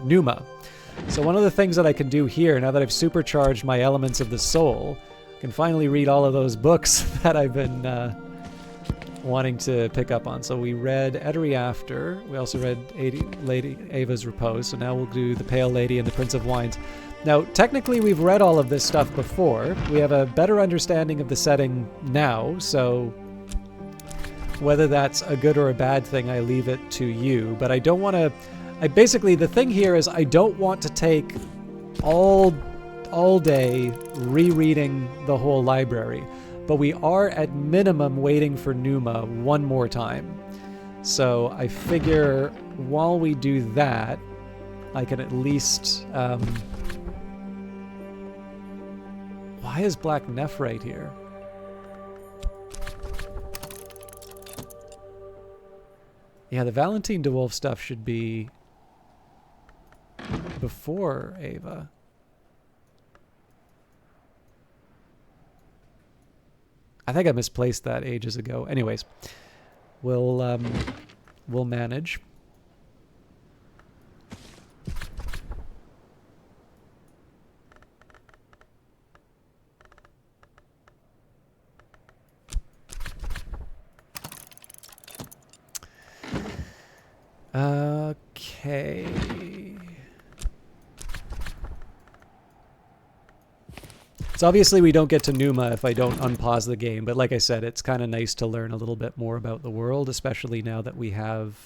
Numa. So one of the things that I can do here, now that I've supercharged my Elements of the Soul, I can finally read all of those books that I've been wanting to pick up on. So we read Etery After. We also read Lady Ava's Repose. So now we'll do The Pale Lady and The Prince of Wines. Now, technically, we've read all of this stuff before. We have a better understanding of the setting now. So whether that's a good or a bad thing, I leave it to you. But I don't want to... Basically, the thing here is I don't want to take all day rereading the whole library. but we are at minimum waiting for Numa one more time. So I figure while we do that, I can at least... why is Black Nephrite here? Yeah, the Valentine DeWolf stuff should be before Ava. I think I misplaced that ages ago. Anyways, we'll manage. Okay. So obviously we don't get to Numa if I don't unpause the game, but like I said, it's kind of nice to learn a little bit more about the world, especially now that we have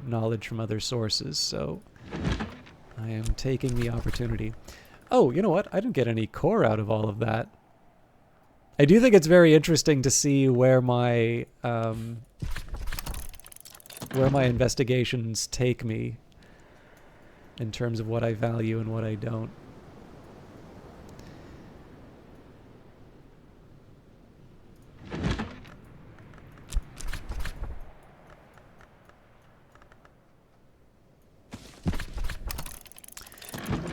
knowledge from other sources, so I am taking the opportunity. Oh, you know what? I didn't get any core out of all of that. I do think it's very interesting to see where my investigations take me in terms of what I value and what I don't.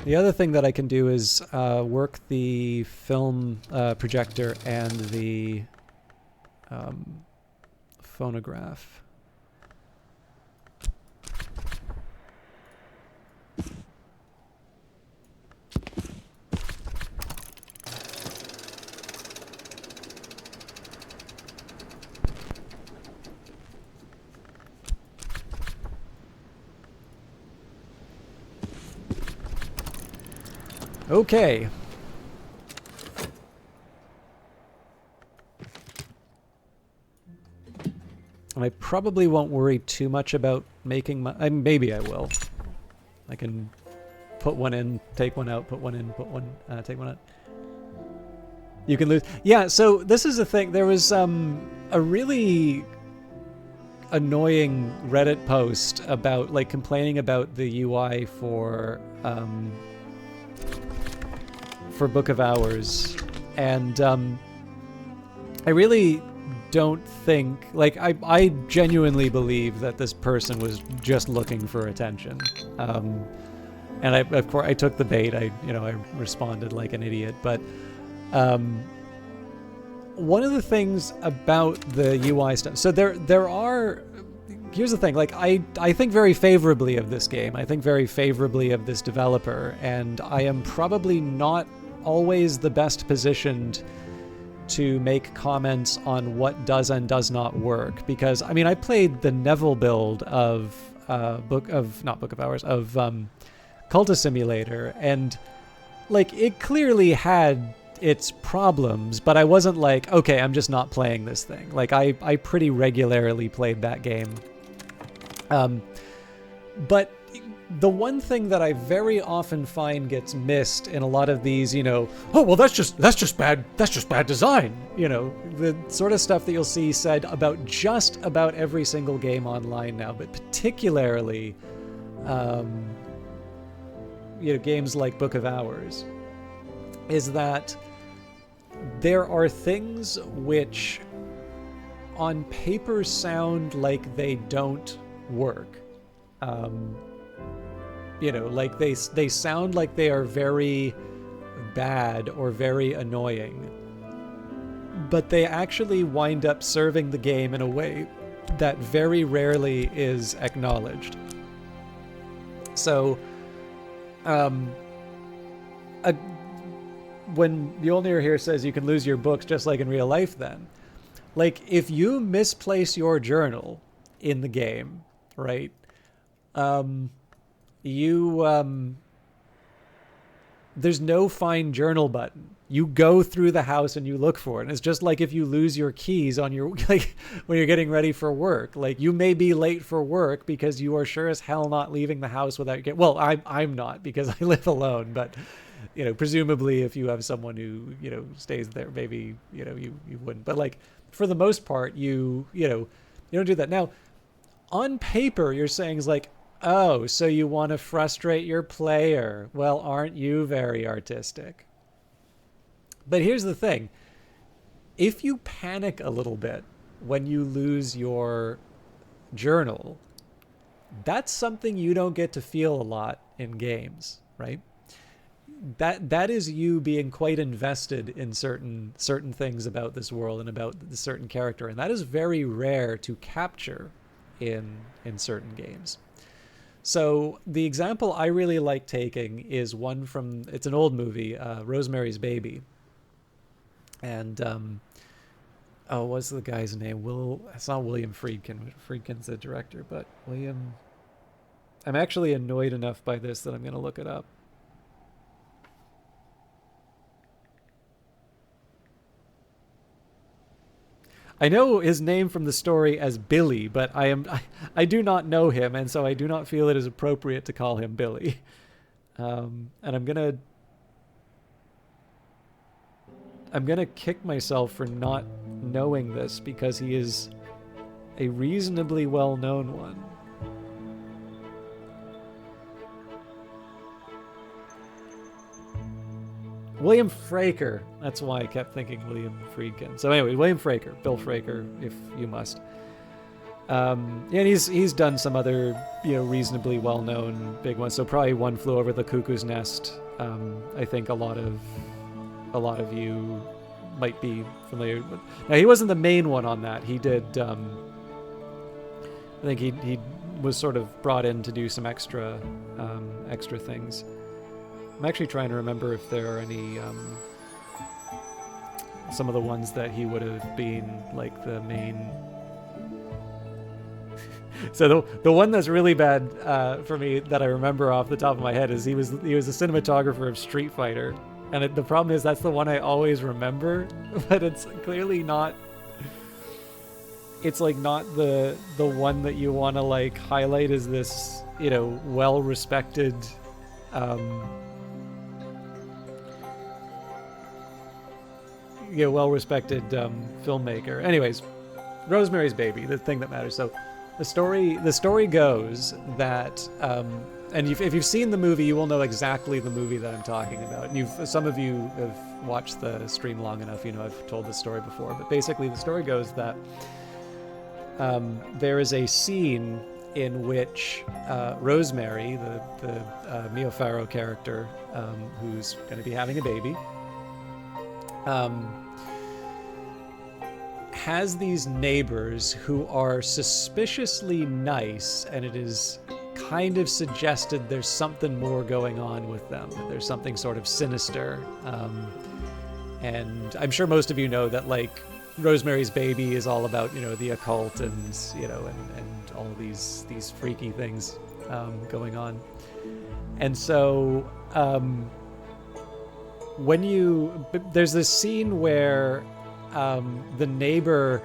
The other thing that I can do is work the film projector and the phonograph. Okay. And I probably won't worry too much about making my... maybe I will. I can put one in, take one out, put one in, put one... take one out. You can lose... Yeah, so this is the thing. There was a really annoying Reddit post about, like, complaining about the UI for Book of Hours, and I really don't think, like, I genuinely believe that this person was just looking for attention, and of course I took the bait. I responded like an idiot, but one of the things about the UI stuff, so there are, here's the thing, like, I think very favorably of this game. I think very favorably of this developer, and I am probably not always the best positioned to make comments on what does and does not work, because I mean, I played the Neville build of Cultist Simulator, and like, it clearly had its problems, but I wasn't like, okay, I'm just not playing this thing. Like, I pretty regularly played that game. But the one thing that I very often find gets missed in a lot of these, oh, well, that's just bad design, the sort of stuff that you'll see said about just about every single game online now, but particularly, games like Book of Hours, is that there are things which on paper sound like they don't work. Like they sound like they are very bad or very annoying, but they actually wind up serving the game in a way that very rarely is acknowledged. So, when Mjolnir here says you can lose your books just like in real life, then, like, if you misplace your journal in the game, right, there's no find journal button. You go through the house and you look for it. And it's just like if you lose your keys on your, like, when you're getting ready for work. Like, you may be late for work because you are sure as hell not leaving the house without your key. Well, I'm not, because I live alone, but presumably if you have someone who, stays there, maybe, you wouldn't. But like for the most part, you don't do that. Now, on paper, you're saying is like, oh, so you want to frustrate your player. Well, aren't you very artistic? But here's the thing. If you panic a little bit when you lose your journal, that's something you don't get to feel a lot in games, right? That is you being quite invested in certain things about this world and about the certain character, and that is very rare to capture in certain games. So the example I really like taking is one from, it's an old movie, Rosemary's Baby, and oh, what's the guy's name? It's not William Friedkin. Friedkin's the director, but William. I'm actually annoyed enough by this that I'm going to look it up. I know his name from the story as Billy, but I do not know him, and so I do not feel it is appropriate to call him Billy. And I'm gonna kick myself for not knowing this because he is a reasonably well-known one. William Fraker. That's why I kept thinking William Friedkin. So anyway, William Fraker, Bill Fraker, if you must. And he's done some other reasonably well-known big ones. So probably One Flew Over the Cuckoo's Nest. I think a lot of you might be familiar with. Now he wasn't the main one on that. He did. I think he was sort of brought in to do some extra things. I'm actually trying to remember if there are any some of the ones that he would have been like the main. So the one that's really bad for me that I remember off the top of my head is he was a cinematographer of Street Fighter, and the problem is that's the one I always remember, but it's clearly not. It's like not the one that you want to like highlight as this well respected. Well-respected filmmaker. Anyways, Rosemary's Baby, the thing that matters. So, the story goes that, and if you've seen the movie, you will know exactly the movie that I'm talking about. And some of you have watched the stream long enough. I've told this story before. But basically, the story goes that there is a scene in which Rosemary, the Mia Farrow character, who's going to be having a baby. Has these neighbors who are suspiciously nice, and it is kind of suggested there's something more going on with them. There's something sort of sinister. And I'm sure most of you know that like Rosemary's Baby is all about, the occult and, and all these freaky things going on. And so there's this scene where the neighbor,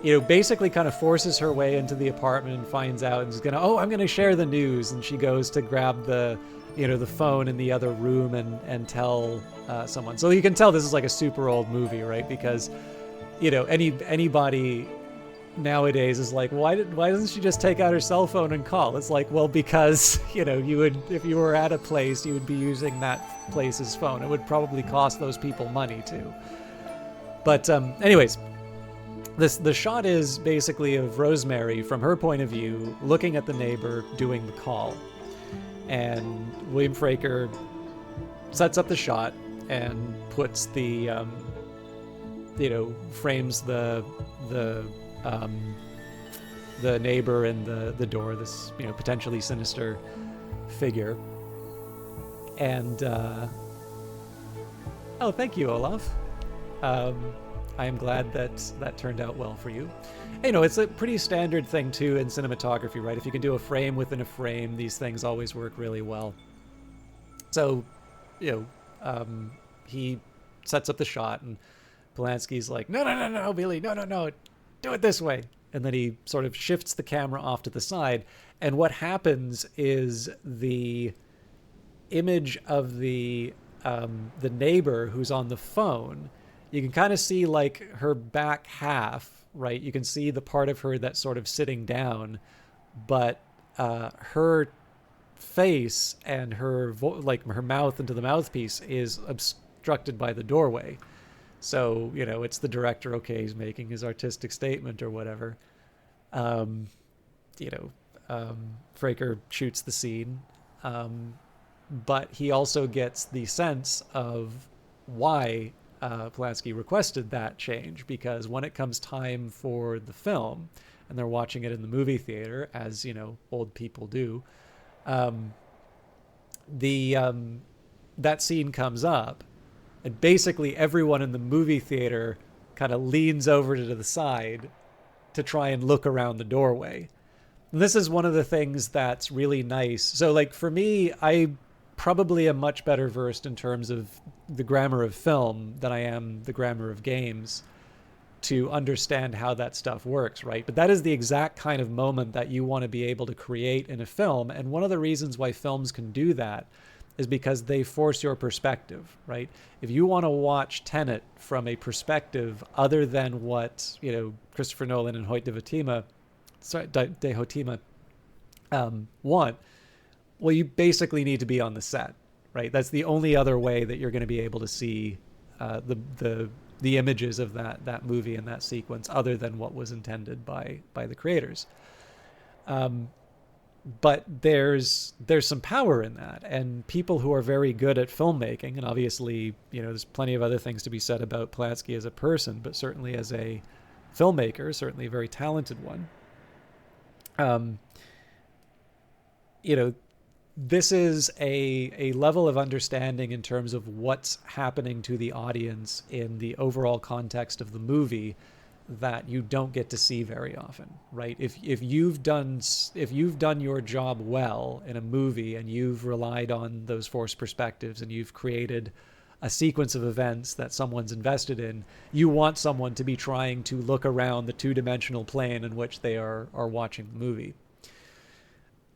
basically kind of forces her way into the apartment and finds out and is I'm gonna share the news, and she goes to grab the phone in the other room and tell someone. So you can tell this is like a super old movie, right? Because anybody nowadays is like, why doesn't she just take out her cell phone and call? It's like, well, because you would, if you were at a place, you would be using that place's phone. It would probably cost those people money too. But anyways, the shot is basically of Rosemary from her point of view, looking at the neighbor doing the call, and William Fraker sets up the shot and puts the frames the neighbor and the door, this potentially sinister figure. And oh, thank you, Olaf. I am glad that turned out well for you. It's a pretty standard thing too in cinematography, right? If you can do a frame within a frame, these things always work really well. So, he sets up the shot, and Polanski's like, no, Billy, no, do it this way. And then he sort of shifts the camera off to the side. And what happens is the image of the neighbor who's on the phone, you can kind of see like her back half, right? You can see the part of her that's sort of sitting down, but her face and like her mouth into the mouthpiece is obstructed by the doorway. So, it's the director, okay, he's making his artistic statement or whatever. Um, you know, Fraker shoots the scene, but he also gets the sense of why Polanski requested that change, because when it comes time for the film and they're watching it in the movie theater, as old people do, the that scene comes up, and basically everyone in the movie theater kind of leans over to the side to try and look around the doorway. And this is one of the things that's really nice. So, like, for me, I probably am much better versed in terms of the grammar of film than I am the grammar of games to understand how that stuff works, right? But that is the exact kind of moment that you want to be able to create in a film. And one of the reasons why films can do that is because they force your perspective, right? If you want to watch Tenet from a perspective other than what, Christopher Nolan and Hoyt de Hotima want, well, you basically need to be on the set, right? That's the only other way that you're going to be able to see the images of that movie and that sequence, other than what was intended by the creators. But there's some power in that, and people who are very good at filmmaking, and obviously, there's plenty of other things to be said about Polanski as a person, but certainly as a filmmaker, certainly a very talented one. This is a level of understanding in terms of what's happening to the audience in the overall context of the movie that you don't get to see very often, right? If you've done your job well in a movie, and you've relied on those forced perspectives, and you've created a sequence of events that someone's invested in, you want someone to be trying to look around the two-dimensional plane in which they are watching the movie.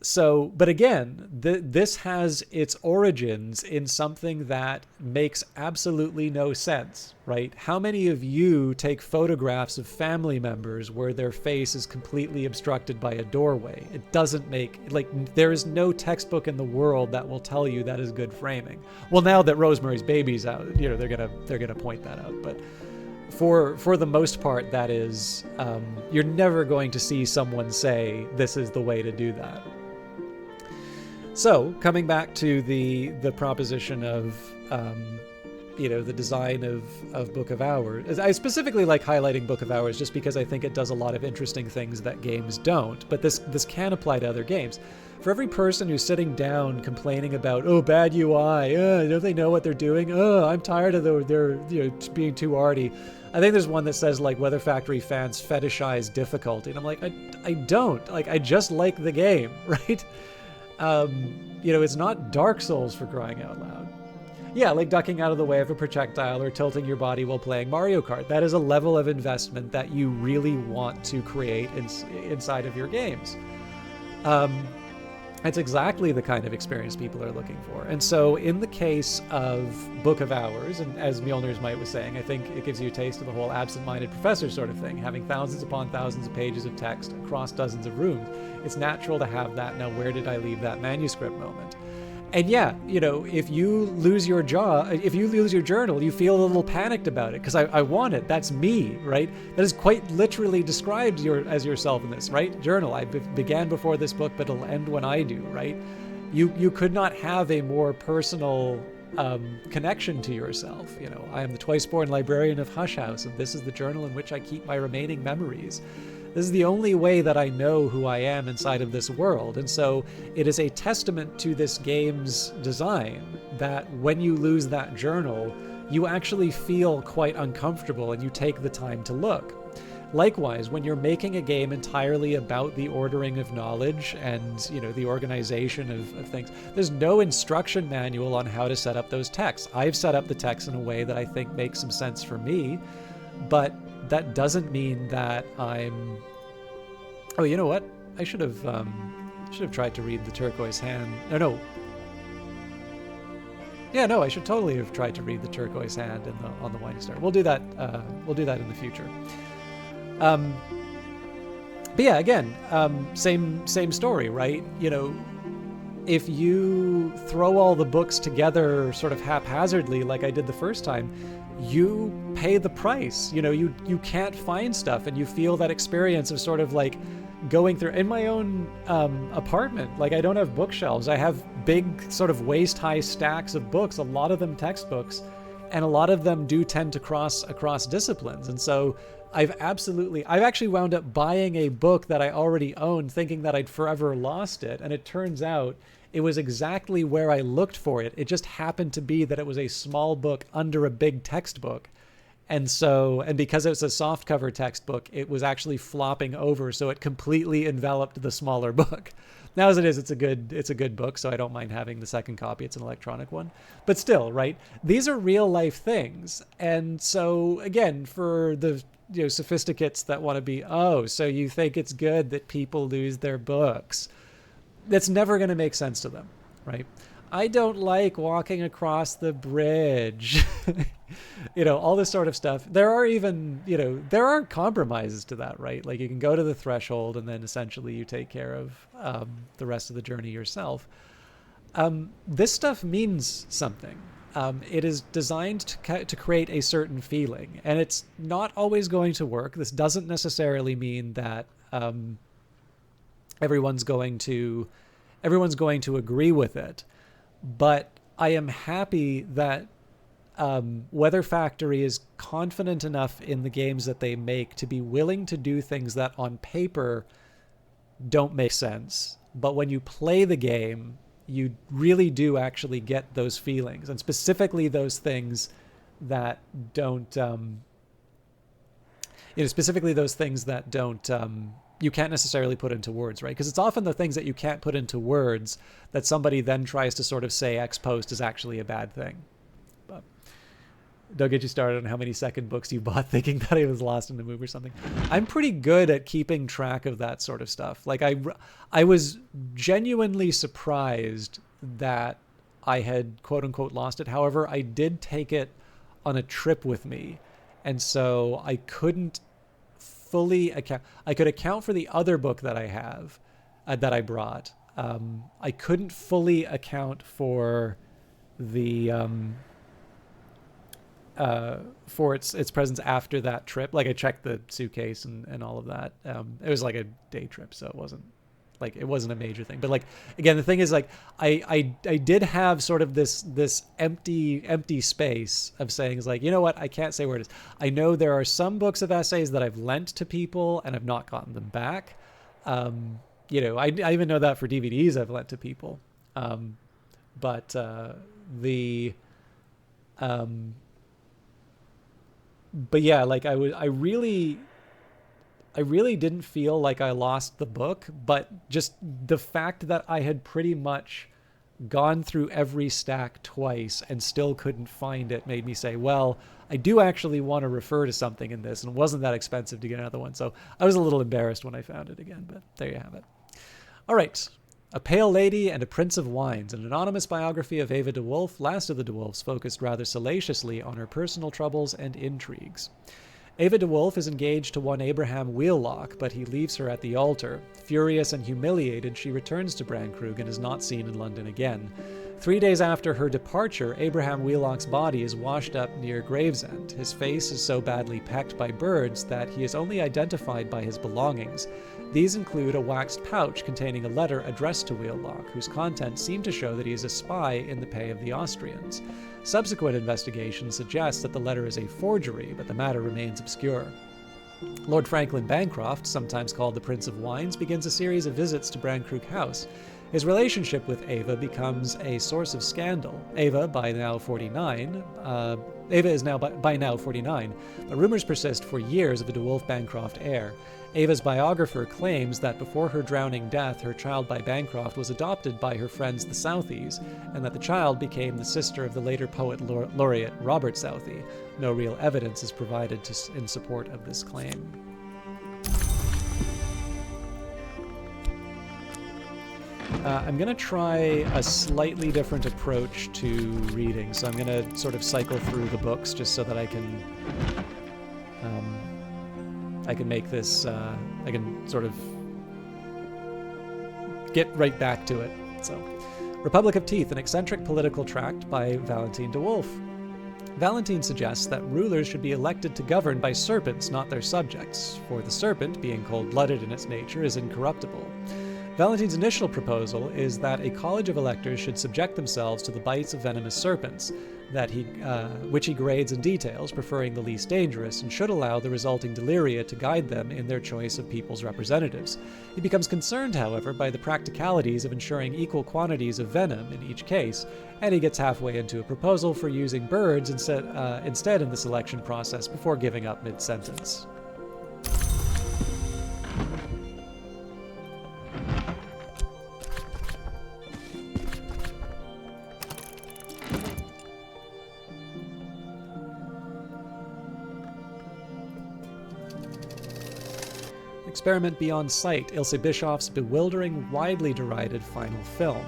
So, but again, this has its origins in something that makes absolutely no sense, right? How many of you take photographs of family members where their face is completely obstructed by a doorway? It doesn't there is no textbook in the world that will tell you that is good framing. Well, now that Rosemary's Baby's out, they're gonna point that out, but for the most part, that is, you're never going to see someone say this is the way to do that. So, coming back to the proposition of, the design of Book of Hours, I specifically like highlighting Book of Hours just because I think it does a lot of interesting things that games don't. But this can apply to other games. For every person who's sitting down complaining about, oh, bad UI, don't they know what they're doing? Oh, I'm tired of they're being too arty. I think there's one that says, like, Weather Factory fans fetishize difficulty. And I'm like, I don't. Like, I just like the game, right? It's not Dark Souls, for crying out loud. Yeah, like ducking out of the way of a projectile or tilting your body while playing Mario Kart. That is a level of investment that you really want to create inside of your games. It's exactly the kind of experience people are looking for. And so in the case of Book of Hours, and as Mjolnir's Might was saying, I think it gives you a taste of the whole absent-minded professor sort of thing, having thousands upon thousands of pages of text across dozens of rooms. It's natural to have that, now where did I leave that manuscript moment? And yeah, if you lose your journal, you feel a little panicked about it, because I want it. That's me, right? That is quite literally described as yourself in this, right? Journal. I began before this book, but it'll end when I do, right? You could not have a more personal connection to yourself. I am the twice-born librarian of Hush House, and this is the journal in which I keep my remaining memories. This is the only way that I know who I am inside of this world. And so it is a testament to this game's design that when you lose that journal, you actually feel quite uncomfortable and you take the time to look. Likewise, when you're making a game entirely about the ordering of knowledge and, the organization of things, there's no instruction manual on how to set up those texts. I've set up the text in a way that I think makes some sense for me, but that doesn't mean that I'm... Oh, you know what? I should have tried to read the Turquoise Hand. No. Yeah, no, I should totally have tried to read the Turquoise Hand and on the Winding Star. We'll do that. We'll do that in the future. But yeah, again, same story, right? You know, if you throw all the books together sort of haphazardly, like I did the first time, you pay the price. You know, you can't find stuff, and you feel that experience of sort of like going through. In my own apartment, like I don't have bookshelves. I have big sort of waist-high stacks of books, a lot of them textbooks, and a lot of them do tend to cross across disciplines. And so I've actually wound up buying a book that I already owned, thinking that I'd forever lost it. And it turns out it was exactly where I looked for it. It just happened to be that it was a small book under a big textbook. And because it was a softcover textbook, it was actually flopping over, so it completely enveloped the smaller book. Now, as it is, it's a good book, so I don't mind having the second copy. It's an electronic one. But still, right? These are real life things. And so, again, for the sophisticates that want to be, oh, so you think it's good that people lose their books? That's never going to make sense to them, right? I don't like walking across the bridge. All this sort of stuff. There are even, there are compromises to that, right? Like you can go to the threshold and then essentially you take care of the rest of the journey yourself. This stuff means something. It is designed to create a certain feeling, and it's not always going to work. This doesn't necessarily mean that everyone's going to agree with it. But I am happy that Weather Factory is confident enough in the games that they make to be willing to do things that on paper don't make sense. But when you play the game, you really do actually get those feelings, and specifically those things that don't, you can't necessarily put into words, right? Because it's often the things that you can't put into words that somebody then tries to sort of say ex post is actually a bad thing. But don't get you started on how many second books you bought thinking that it was lost in the move or something. I'm pretty good at keeping track of that sort of stuff. Like I was genuinely surprised that I had quote unquote lost it. However, I did take it on a trip with me. And so I couldn't fully account. I could account for the other book that I have, that I brought. I couldn't fully account for the for its presence after that trip. Like I checked the suitcase and all of that. It was like a day trip, so it wasn't a major thing. But like again, the thing is like I did have sort of this empty space of saying is like, you know what, I can't say where it is. I know there are some books of essays that I've lent to people and I've not gotten them back. I even know that for DVDs I've lent to people. But yeah, like I really didn't feel like I lost the book, but just the fact that I had pretty much gone through every stack twice and still couldn't find it made me say, well, I do actually want to refer to something in this, and it wasn't that expensive to get another one. So I was a little embarrassed when I found it again, but there you have it. All right. A Pale Lady and a Prince of Wines, an anonymous biography of Ava de Wolf. Last of the de Wolfs focused rather salaciously on her personal troubles and intrigues. Ava de Wolf is engaged to one Abraham Wheelock, but he leaves her at the altar. Furious and humiliated, she returns to Brankrug and is not seen in London again. 3 days after her departure, Abraham Wheelock's body is washed up near Gravesend. His face is so badly pecked by birds that he is only identified by his belongings. These include a waxed pouch containing a letter addressed to Wheelock, whose contents seem to show that he is a spy in the pay of the Austrians. Subsequent investigation suggests that the letter is a forgery, but the matter remains obscure. Lord Franklin Bancroft, sometimes called the Prince of Wines, begins a series of visits to Brankrug House. His relationship with Ava becomes a source of scandal. Ava is now 49, but rumors persist for years of a de Wolf Bancroft heir. Ava's biographer claims that before her drowning death, her child by Bancroft was adopted by her friends the Southies, and that the child became the sister of the later poet laureate Robert Southey. No real evidence is provided in support of this claim. I'm going to try a slightly different approach to reading. So I'm going to sort of cycle through the books just so that I can make this, I can sort of get right back to it. So, Republic of Teeth, an eccentric political tract by Valentine de Wolff. Valentine suggests that rulers should be elected to govern by serpents, not their subjects, for the serpent, being cold-blooded in its nature, is incorruptible. Valentine's initial proposal is that a college of electors should subject themselves to the bites of venomous serpents, which he grades and details, preferring the least dangerous, and should allow the resulting deliria to guide them in their choice of people's representatives. He becomes concerned, however, by the practicalities of ensuring equal quantities of venom in each case, and he gets halfway into a proposal for using birds instead in the selection process before giving up mid-sentence. Experiment Beyond Sight, Ilse Bischoff's bewildering, widely derided final film.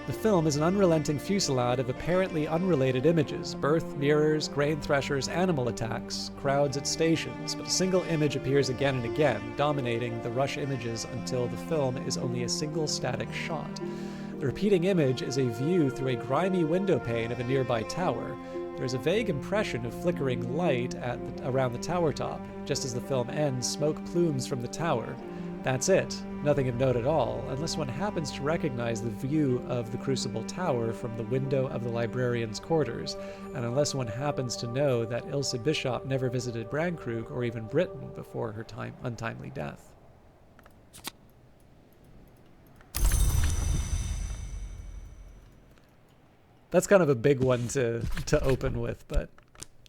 The film is an unrelenting fusillade of apparently unrelated images: birth, mirrors, grain threshers, animal attacks, crowds at stations, but a single image appears again and again, dominating the rush images until the film is only a single static shot. The repeating image is a view through a grimy window pane of a nearby tower. There is a vague impression of flickering light around the tower top. Just as the film ends, smoke plumes from the tower. That's it. Nothing of note at all, unless one happens to recognize the view of the Crucible Tower from the window of the librarian's quarters, and unless one happens to know that Ilse Bischoff never visited Brandkrug or even Britain before her untimely death. That's kind of a big one to open with, but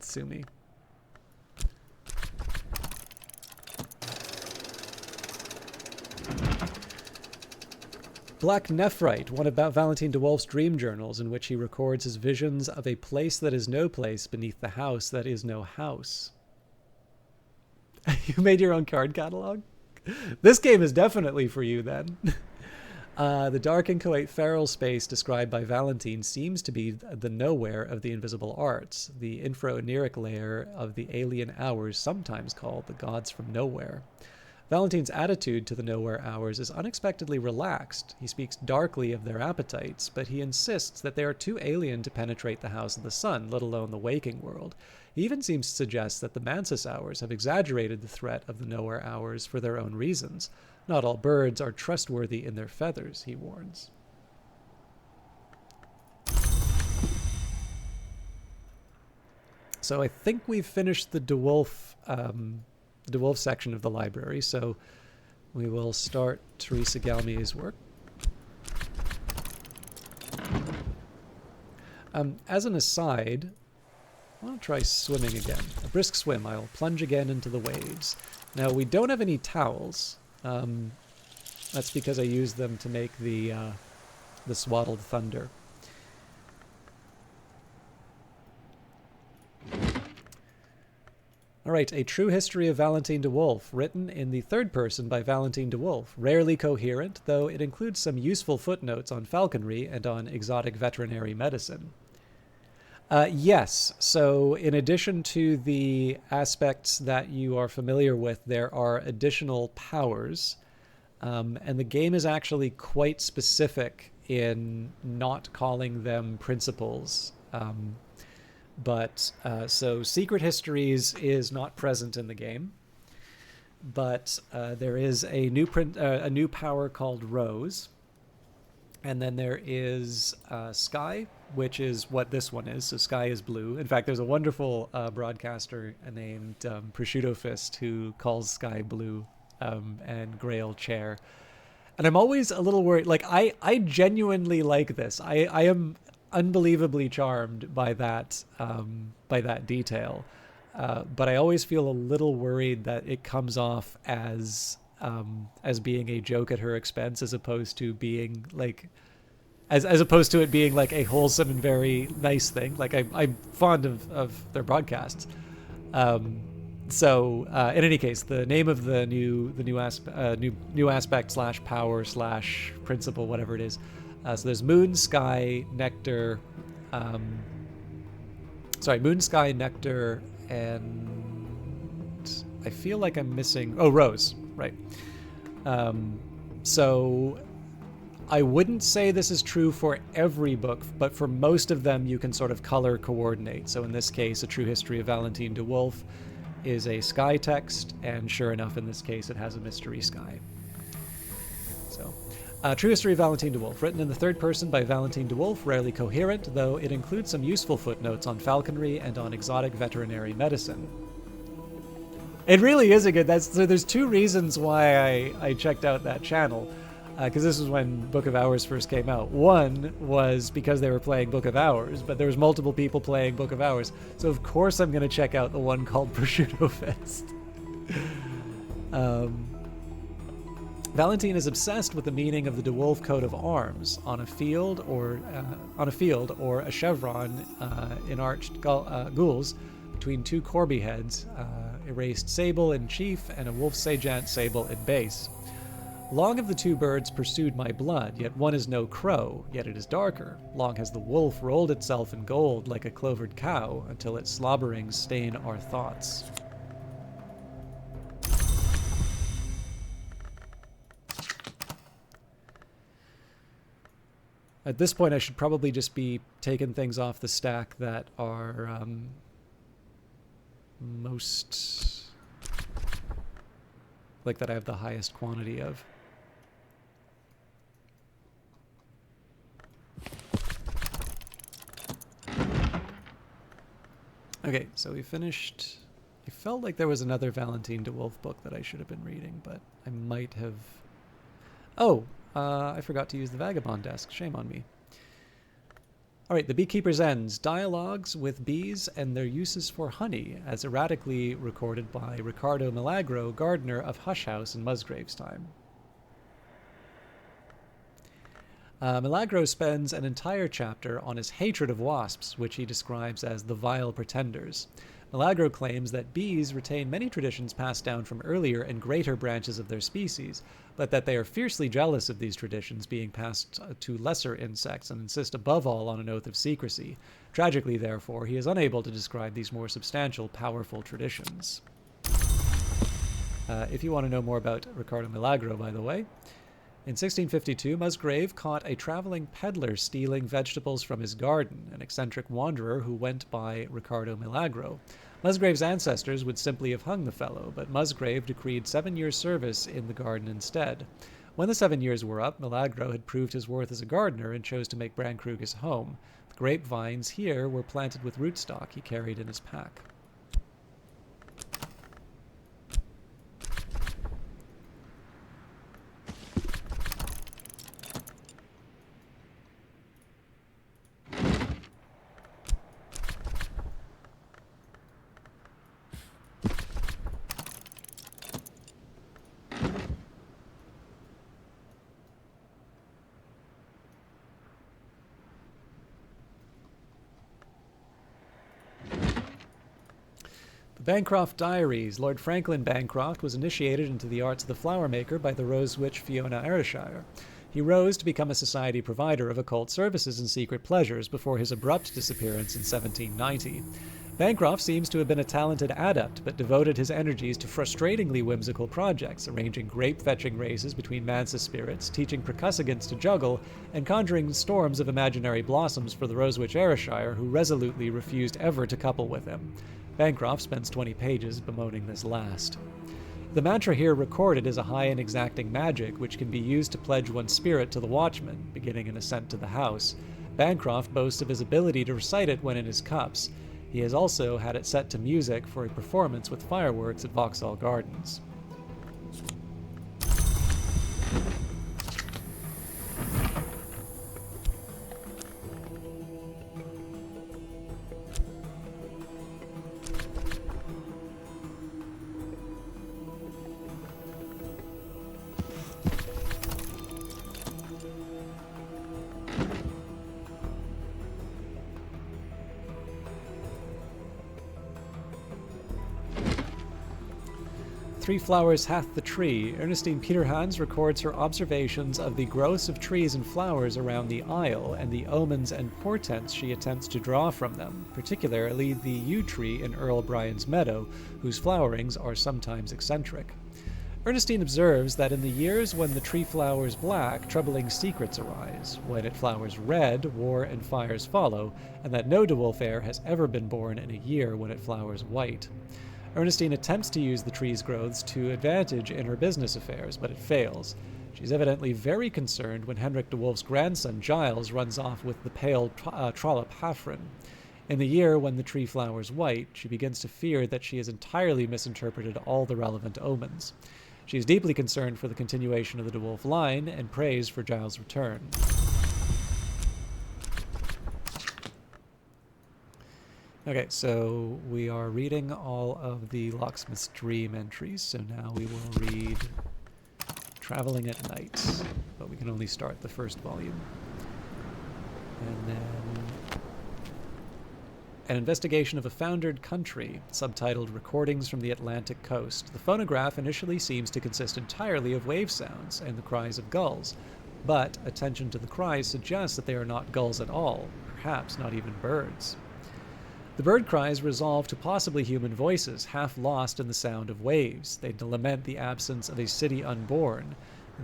sue me. Black Nephrite, one of Valentine de Wolff's dream journals, in which he records his visions of a place that is no place beneath the house that is no house. You made your own card catalog? This game is definitely for you, then. The dark inchoate feral space described by Valentine seems to be the nowhere of the invisible arts, the infra-oniric layer of the alien hours, sometimes called the gods from nowhere. Valentine's attitude to the nowhere hours is unexpectedly relaxed. He speaks darkly of their appetites, but he insists that they are too alien to penetrate the house of the sun, let alone the waking world. He even seems to suggest that the Mansus hours have exaggerated the threat of the nowhere hours for their own reasons. Not all birds are trustworthy in their feathers, he warns. So I think we've finished the de Wolff section of the library, so we will start Teresa Galmier's work. As an aside, I want to try swimming again. A brisk swim. I'll plunge again into the waves. Now, we don't have any towels. That's because I used them to make the swaddled thunder. All right, A True History of Valentine de Wolff, written in the third person by Valentine de Wolff. Rarely coherent, though it includes some useful footnotes on falconry and on exotic veterinary medicine. Yes, so in addition to the aspects that you are familiar with, there are additional powers, and the game is actually quite specific in not calling them principles. So Secret Histories is not present in the game, but there is a new power called Rose, and then there is Sky, which is what this one is. So Sky is blue. In fact, there's a wonderful broadcaster named Prosciutto Fist who calls Sky blue, and Grail chair. And I'm always a little worried. Like, I genuinely like this. I am unbelievably charmed by that detail, but I always feel a little worried that it comes off as being a joke at her expense, as opposed to being like, as opposed to it being like a wholesome and very nice thing. Like I'm fond of their broadcasts, So in any case, the name of the new aspect slash power slash principle, whatever it is. So there's moon, sky, nectar. Moon, sky, nectar, and I feel like I'm missing. Oh, rose, right? So I wouldn't say this is true for every book, but for most of them, you can sort of color coordinate. So in this case, A True History of Valentine de Wolf is a sky text, and sure enough, in this case, it has a mystery sky. So, True History of Valentine de Wolf, written in the third person by Valentine de Wolf, rarely coherent, though it includes some useful footnotes on falconry and on exotic veterinary medicine. It really is a good. So there's two reasons why I checked out that channel, because this was when Book of Hours first came out. One was because they were playing Book of Hours, but there was multiple people playing Book of Hours, so of course I'm going to check out the one called Prosciutto Fest. Valentine is obsessed with the meaning of the De Wolf coat of arms on a field or a chevron in arched gules between two corby heads, erased sable in chief and a wolf sajant sable in base. Long have the two birds pursued my blood, yet one is no crow, yet it is darker. Long has the wolf rolled itself in gold like a clovered cow, until its slobberings stain our thoughts. At this point, I should probably just be taking things off the stack that are most... like that I have the highest quantity of. Okay, so we finished... I felt like there was another Valentine de Wolf book that I should have been reading, but I might have... Oh! I forgot to use the Vagabond desk. Shame on me. All right, The Beekeeper's Ends. Dialogues with bees and their uses for honey, as erratically recorded by Ricardo Milagro, gardener of Hush House in Musgrave's time. Milagro spends an entire chapter on his hatred of wasps, which he describes as the vile pretenders. Milagro claims that bees retain many traditions passed down from earlier and greater branches of their species, but that they are fiercely jealous of these traditions being passed to lesser insects and insist above all on an oath of secrecy. Tragically, therefore, he is unable to describe these more substantial, powerful traditions. If you want to know more about Ricardo Milagro, by the way, in 1652, Musgrave caught a traveling peddler stealing vegetables from his garden, an eccentric wanderer who went by Ricardo Milagro. Musgrave's ancestors would simply have hung the fellow, but Musgrave decreed 7 years' service in the garden instead. When the 7 years were up, Milagro had proved his worth as a gardener and chose to make Brankrug his home. The grapevines here were planted with rootstock he carried in his pack. Bancroft Diaries. Lord Franklin Bancroft was initiated into the arts of the flower maker by the rose witch Fiona Ayrshire. He rose to become a society provider of occult services and secret pleasures before his abrupt disappearance in 1790. Bancroft seems to have been a talented adept, but devoted his energies to frustratingly whimsical projects, arranging grape-fetching races between Mansa spirits, teaching percussagants to juggle, and conjuring storms of imaginary blossoms for the rose witch Ayrshire, who resolutely refused ever to couple with him. Bancroft spends 20 pages bemoaning this last. The mantra here recorded is a high and exacting magic which can be used to pledge one's spirit to the watchman, beginning an ascent to the house. Bancroft boasts of his ability to recite it when in his cups. He has also had it set to music for a performance with fireworks at Vauxhall Gardens. Three Flowers Hath the Tree, Ernestine Peterhans records her observations of the growths of trees and flowers around the Isle and the omens and portents she attempts to draw from them, particularly the yew tree in Earl Brian's meadow, whose flowerings are sometimes eccentric. Ernestine observes that in the years when the tree flowers black, troubling secrets arise. When it flowers red, war and fires follow, and that no de Wolf heir has ever been born in a year when it flowers white. Ernestine attempts to use the tree's growths to advantage in her business affairs, but it fails. She's evidently very concerned when Henrik de Wolf's grandson, Giles, runs off with the pale Trollop Hafren. In the year when the tree flowers white, she begins to fear that she has entirely misinterpreted all the relevant omens. She is deeply concerned for the continuation of the de Wolf line and prays for Giles' return. Okay, so we are reading all of the Locksmith's Dream entries, so now we will read Traveling at Night, but we can only start the first volume. And then an investigation of a foundered country, subtitled Recordings from the Atlantic Coast. The phonograph initially seems to consist entirely of wave sounds and the cries of gulls, but attention to the cries suggests that they are not gulls at all, perhaps not even birds. The bird cries resolve to possibly human voices, half lost in the sound of waves. They lament the absence of a city unborn.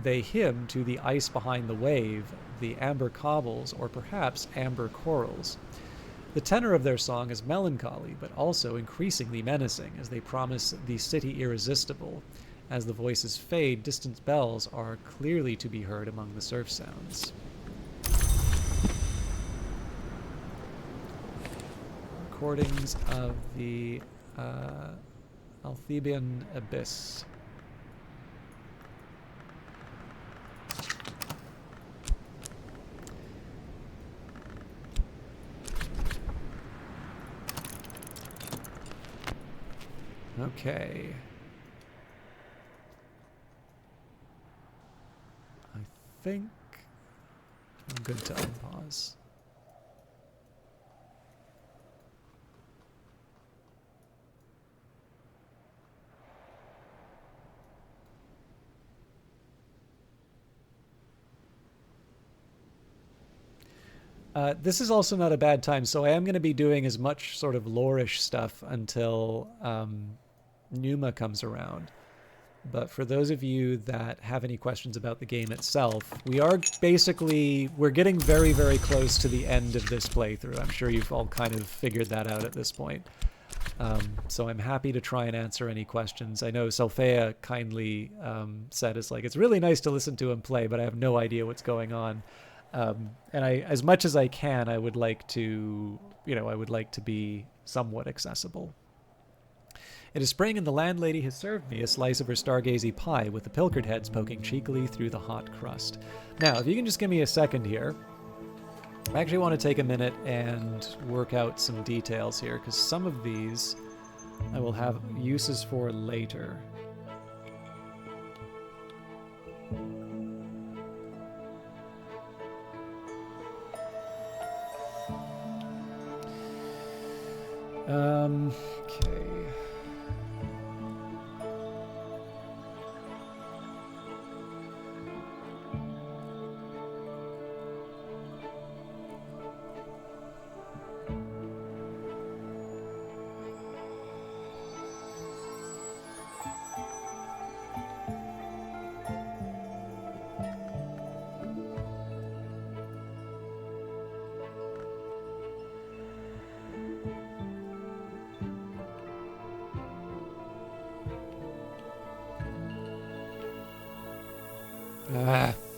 They hymn to the ice behind the wave, the amber cobbles, or perhaps amber corals. The tenor of their song is melancholy, but also increasingly menacing, as they promise the city irresistible. As the voices fade, distant bells are clearly to be heard among the surf sounds. Recordings of the Althebian Abyss. Okay. I think I'm good to unpause. This is also not a bad time, so I am going to be doing as much sort of lore-ish stuff until Numa comes around. But for those of you that have any questions about the game itself, we're getting very, very close to the end of this playthrough. I'm sure you've all kind of figured that out at this point. So I'm happy to try and answer any questions. I know Solfea kindly said it's really nice to listen to him play, but I have no idea what's going on. And as much as I can, I would like to be somewhat accessible. It is spring, and the landlady has served me a slice of her stargazy pie with the pilchard heads poking cheekily through the hot crust. Now, if you can just give me a second here, I actually want to take a minute and work out some details here, because some of these I will have uses for later. Okay.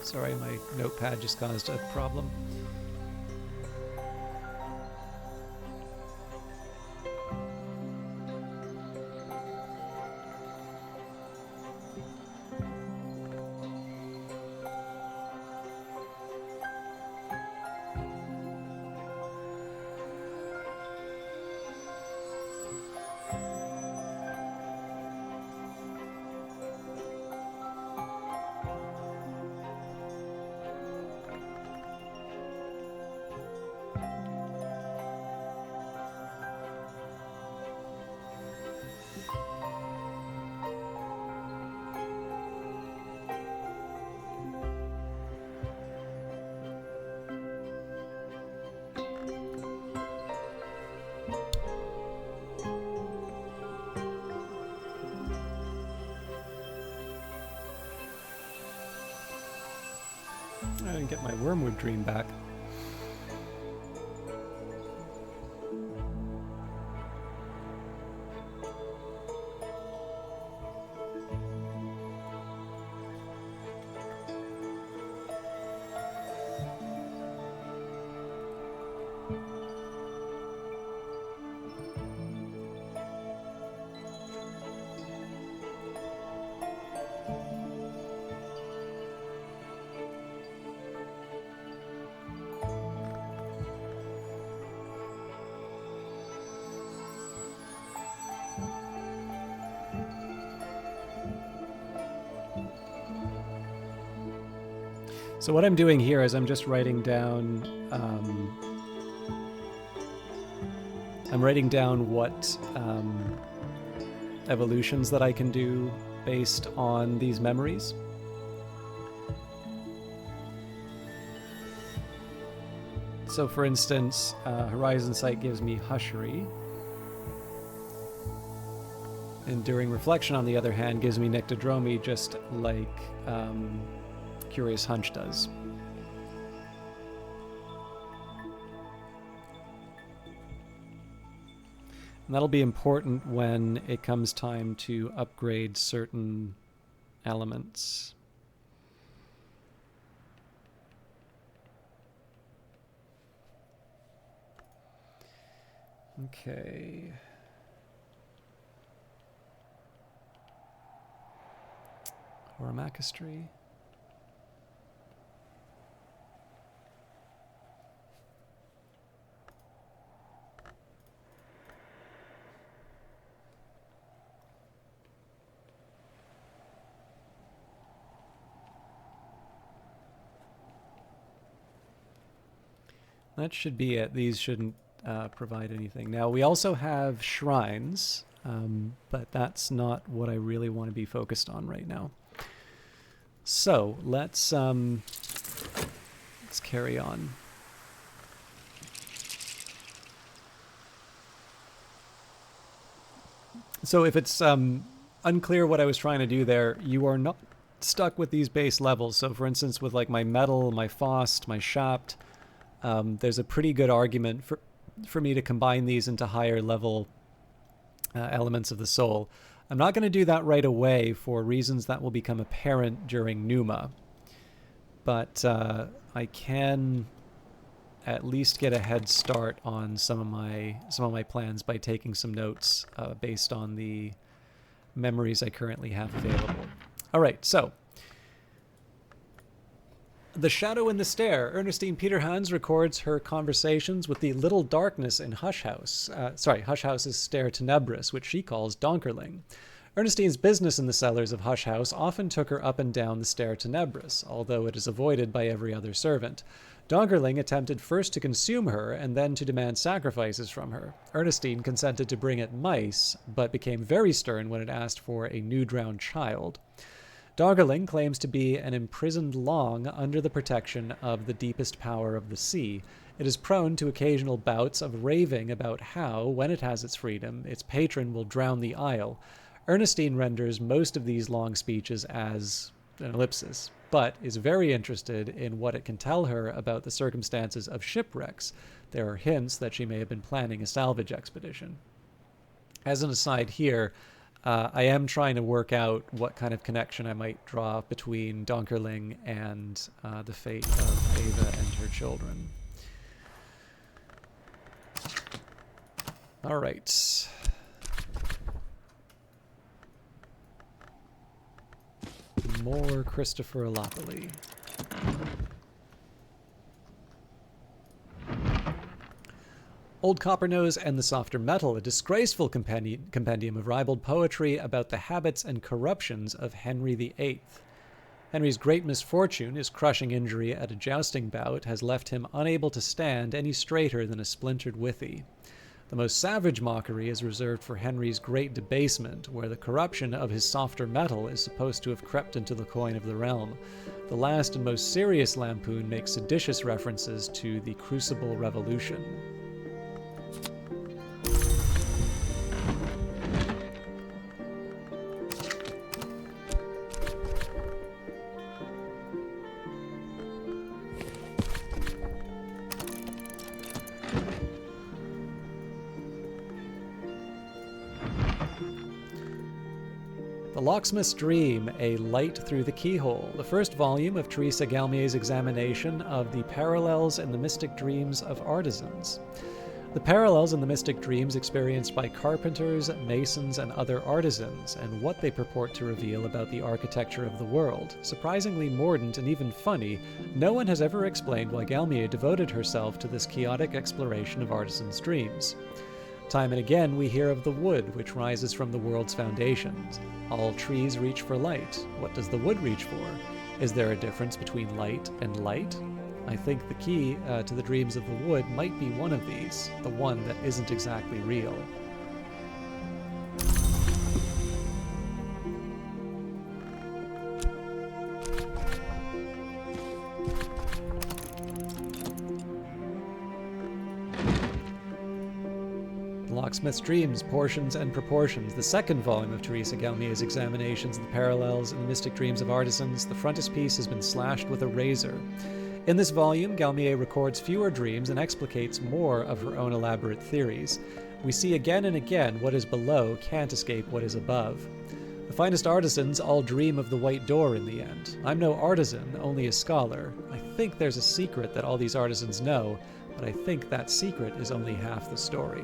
Sorry, my notepad just caused a problem. I didn't get my Wormwood Dream back. So what I'm doing here is I'm just writing down what evolutions that I can do based on these memories. So for instance, Horizon Sight gives me Hushery. Enduring Reflection, on the other hand, gives me Nyctodromy, just like Curious Hunch does. And that'll be important when it comes time to upgrade certain elements. Okay. Horamachistry. That should be it. These shouldn't provide anything. Now, we also have shrines, but that's not what I really want to be focused on right now. So, let's carry on. So if it's unclear what I was trying to do there, you are not stuck with these base levels. So for instance, with like my metal, my Faust, my Shapt, there's a pretty good argument for me to combine these into higher level elements of the soul. I'm not going to do that right away for reasons that will become apparent during Numa, but I can at least get a head start on some of my plans by taking some notes based on the memories I currently have available. All right, so The Shadow in the Stair. Ernestine Peterhans records her conversations with the Little Darkness in Hush House. Hush House's Stair Tenebris, which she calls Donkerling. Ernestine's business in the cellars of Hush House often took her up and down the Stair Tenebris, although it is avoided by every other servant. Donkerling attempted first to consume her and then to demand sacrifices from her. Ernestine consented to bring it mice, but became very stern when it asked for a new drowned child. Donkerling claims to be an imprisoned long under the protection of the deepest power of the sea. It is prone to occasional bouts of raving about how, when it has its freedom, its patron will drown the isle. Ernestine renders most of these long speeches as an ellipsis, but is very interested in what it can tell her about the circumstances of shipwrecks. There are hints that she may have been planning a salvage expedition. As an aside here, I am trying to work out what kind of connection I might draw between Donkerling and the fate of Ava and her children. All right. More Christopher Alopoli. Old Copper-Nose and the Softer Metal, a disgraceful compendium of ribald poetry about the habits and corruptions of Henry VIII. Henry's great misfortune, his crushing injury at a jousting bout, has left him unable to stand any straighter than a splintered withy. The most savage mockery is reserved for Henry's great debasement, where the corruption of his softer metal is supposed to have crept into the coin of the realm. The last and most serious lampoon makes seditious references to the Crucible Revolution. Locksmith's Dream, A Light Through the Keyhole, the first volume of Teresa Galmier's examination of the parallels in the mystic dreams of artisans. The parallels in the mystic dreams experienced by carpenters, masons, and other artisans, and what they purport to reveal about the architecture of the world. Surprisingly mordant and even funny, no one has ever explained why Galmier devoted herself to this chaotic exploration of artisans' dreams. Time and again we hear of the wood which rises from the world's foundations. All trees reach for light. What does the wood reach for? Is there a difference between light and light? I think the key to the dreams of the wood might be one of these, the one that isn't exactly real. Locksmith's Dreams, Portions and Proportions, the second volume of Teresa Galmier's examinations of the parallels in the mystic dreams of artisans. The frontispiece has been slashed with a razor. In this volume, Galmier records fewer dreams and explicates more of her own elaborate theories. We see again and again what is below can't escape what is above. The finest artisans all dream of the white door in the end. I'm no artisan, only a scholar. I think there's a secret that all these artisans know, but I think that secret is only half the story.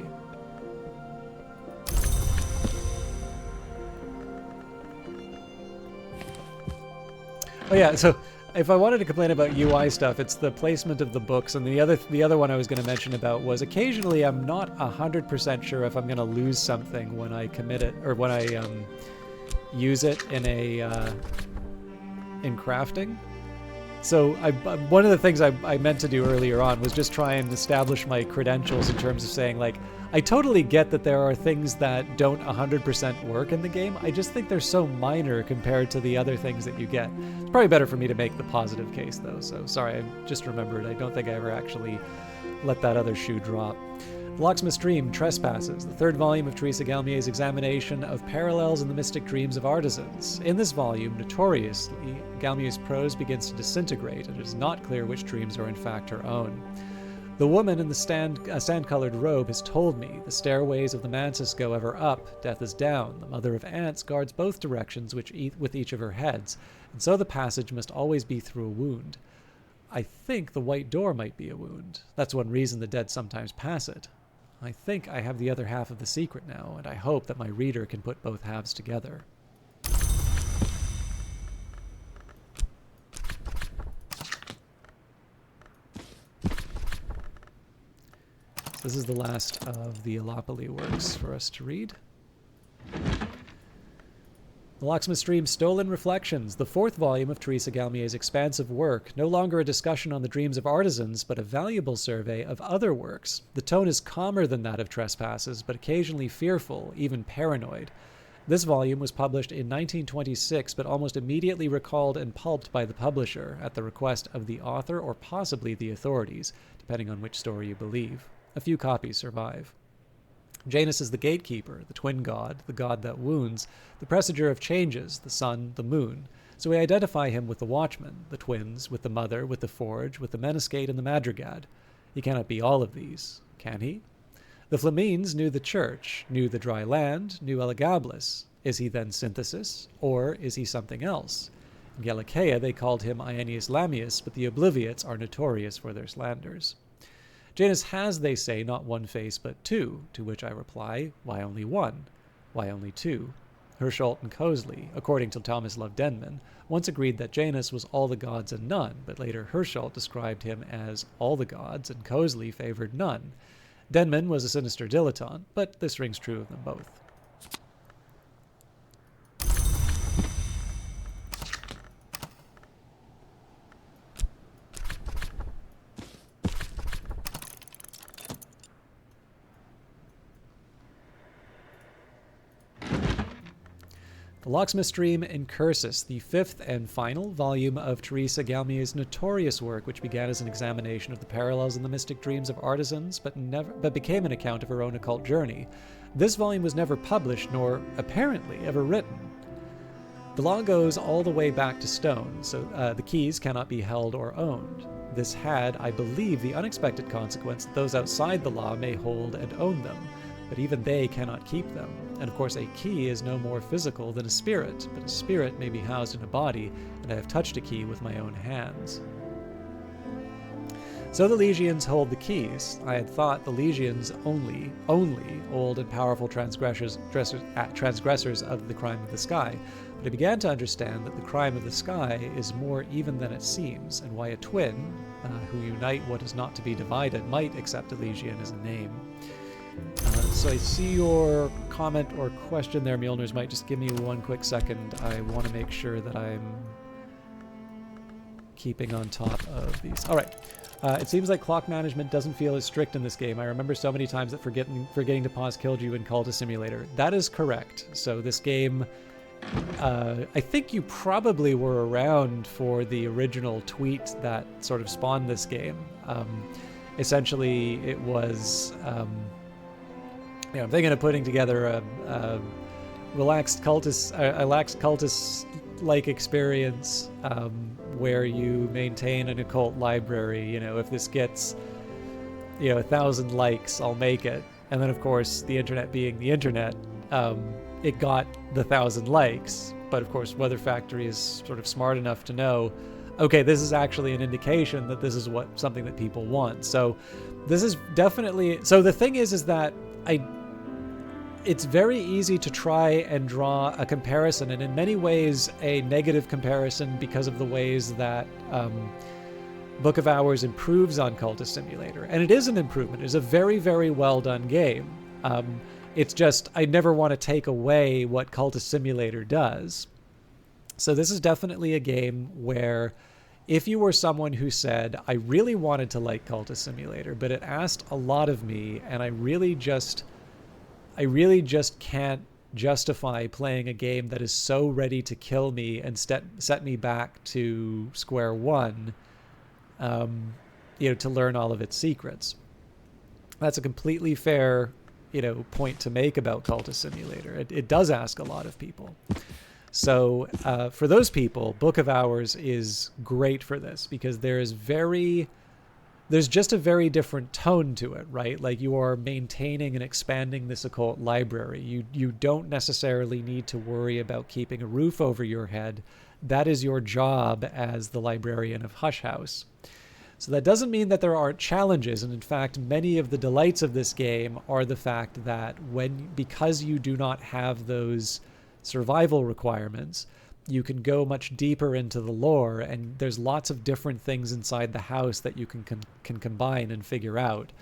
Oh yeah, so if I wanted to complain about UI stuff, it's the placement of the books, and the other one I was going to mention about was occasionally I'm not 100% sure if I'm going to lose something when I commit it, or when I use it in crafting. So one of the things I meant to do earlier on was just try and establish my credentials in terms of saying, like, I totally get that there are things that don't 100% work in the game. I just think they're so minor compared to the other things that you get. It's probably better for me to make the positive case, though. So sorry, I just remembered. I don't think I ever actually let that other shoe drop. The Locksmith's Dream, Trespasses, the third volume of Teresa Galmier's examination of parallels in the mystic dreams of artisans. In this volume, notoriously, Galmier's prose begins to disintegrate, and it is not clear which dreams are in fact her own. The woman in the sand-colored robe has told me, the stairways of the mantis go ever up, death is down, the mother of ants guards both directions with each of her heads, and so the passage must always be through a wound. I think the white door might be a wound. That's one reason the dead sometimes pass it. I think I have the other half of the secret now, and I hope that my reader can put both halves together. This is the last of the Alopoli works for us to read. The Locksmith's Dream, Stolen Reflections, the fourth volume of Teresa Galmier's expansive work, no longer a discussion on the dreams of artisans, but a valuable survey of other works. The tone is calmer than that of Trespasses, but occasionally fearful, even paranoid. This volume was published in 1926, but almost immediately recalled and pulped by the publisher, at the request of the author or possibly the authorities, depending on which story you believe. A few copies survive. Janus is the gatekeeper, the twin god, the god that wounds, the presager of changes, the sun, the moon. So we identify him with the watchman, the twins, with the mother, with the forge, with the meniscate and the madrigad. He cannot be all of these, can he? The Flamines knew the church, knew the dry land, knew Elagabalus. Is he then synthesis, or is he something else? In Galatea they called him Aeneas Lamius, but the Obliviots are notorious for their slanders. Janus has, they say, not one face but two, to which I reply, why only one? Why only two? Hirschholt and Coseley, according to Thomas Love Denman, once agreed that Janus was all the gods and none, but later Hirschholt described him as all the gods and Coseley favored none. Denman was a sinister dilettante, but this rings true of them both. The Locksmith's Dream, Incursus, the fifth and final volume of Teresa Galmier's notorious work, which began as an examination of the parallels in the mystic dreams of artisans, but became an account of her own occult journey. This volume was never published, nor, apparently, ever written. The law goes all the way back to stone, so the keys cannot be held or owned. This had, I believe, the unexpected consequence that those outside the law may hold and own them, but even they cannot keep them. And of course, a key is no more physical than a spirit, but a spirit may be housed in a body, and I have touched a key with my own hands. So the Legions hold the keys. I had thought the Legions only old and powerful transgressors of the crime of the sky, but I began to understand that the crime of the sky is more even than it seems, and why a twin, who unite what is not to be divided, might accept a Legion as a name. So I see your comment or question there, Mjolnir's. Might just give me one quick second. I want to make sure that I'm keeping on top of these. All right. It seems like clock management doesn't feel as strict in this game. I remember so many times that forgetting to pause killed you in Cultist Simulator. That is correct. So this game, I think you probably were around for the original tweet that sort of spawned this game. Essentially, it was, I'm thinking of putting together a relaxed cultist-like experience where you maintain an occult library. If this gets 1,000 likes, I'll make it. And then of course, the internet being the internet, it got the 1,000 likes. But of course, Weather Factory is sort of smart enough to know, okay, this is actually an indication that this is something that people want. So this is definitely, so the thing is that it's very easy to try and draw a comparison, and in many ways a negative comparison, because of the ways that Book of Hours improves on Cultist Simulator. And it is an improvement. It's a very, very well done game. It's just, I never want to take away what Cultist Simulator does. So this is definitely a game where if you were someone who said, I really wanted to like Cultist Simulator, but it asked a lot of me, and I really just can't justify playing a game that is so ready to kill me and set me back to square one, to learn all of its secrets. That's a completely fair, point to make about Cultist Simulator. It does ask a lot of people. So for those people, Book of Hours is great for this, because there's just a very different tone to it, right? Like, you are maintaining and expanding this occult library. You don't necessarily need to worry about keeping a roof over your head. That is your job as the librarian of Hush House. So that doesn't mean that there aren't challenges. And in fact, many of the delights of this game are the fact that because you do not have those survival requirements, you can go much deeper into the lore, and there's lots of different things inside the house that you can combine and figure out.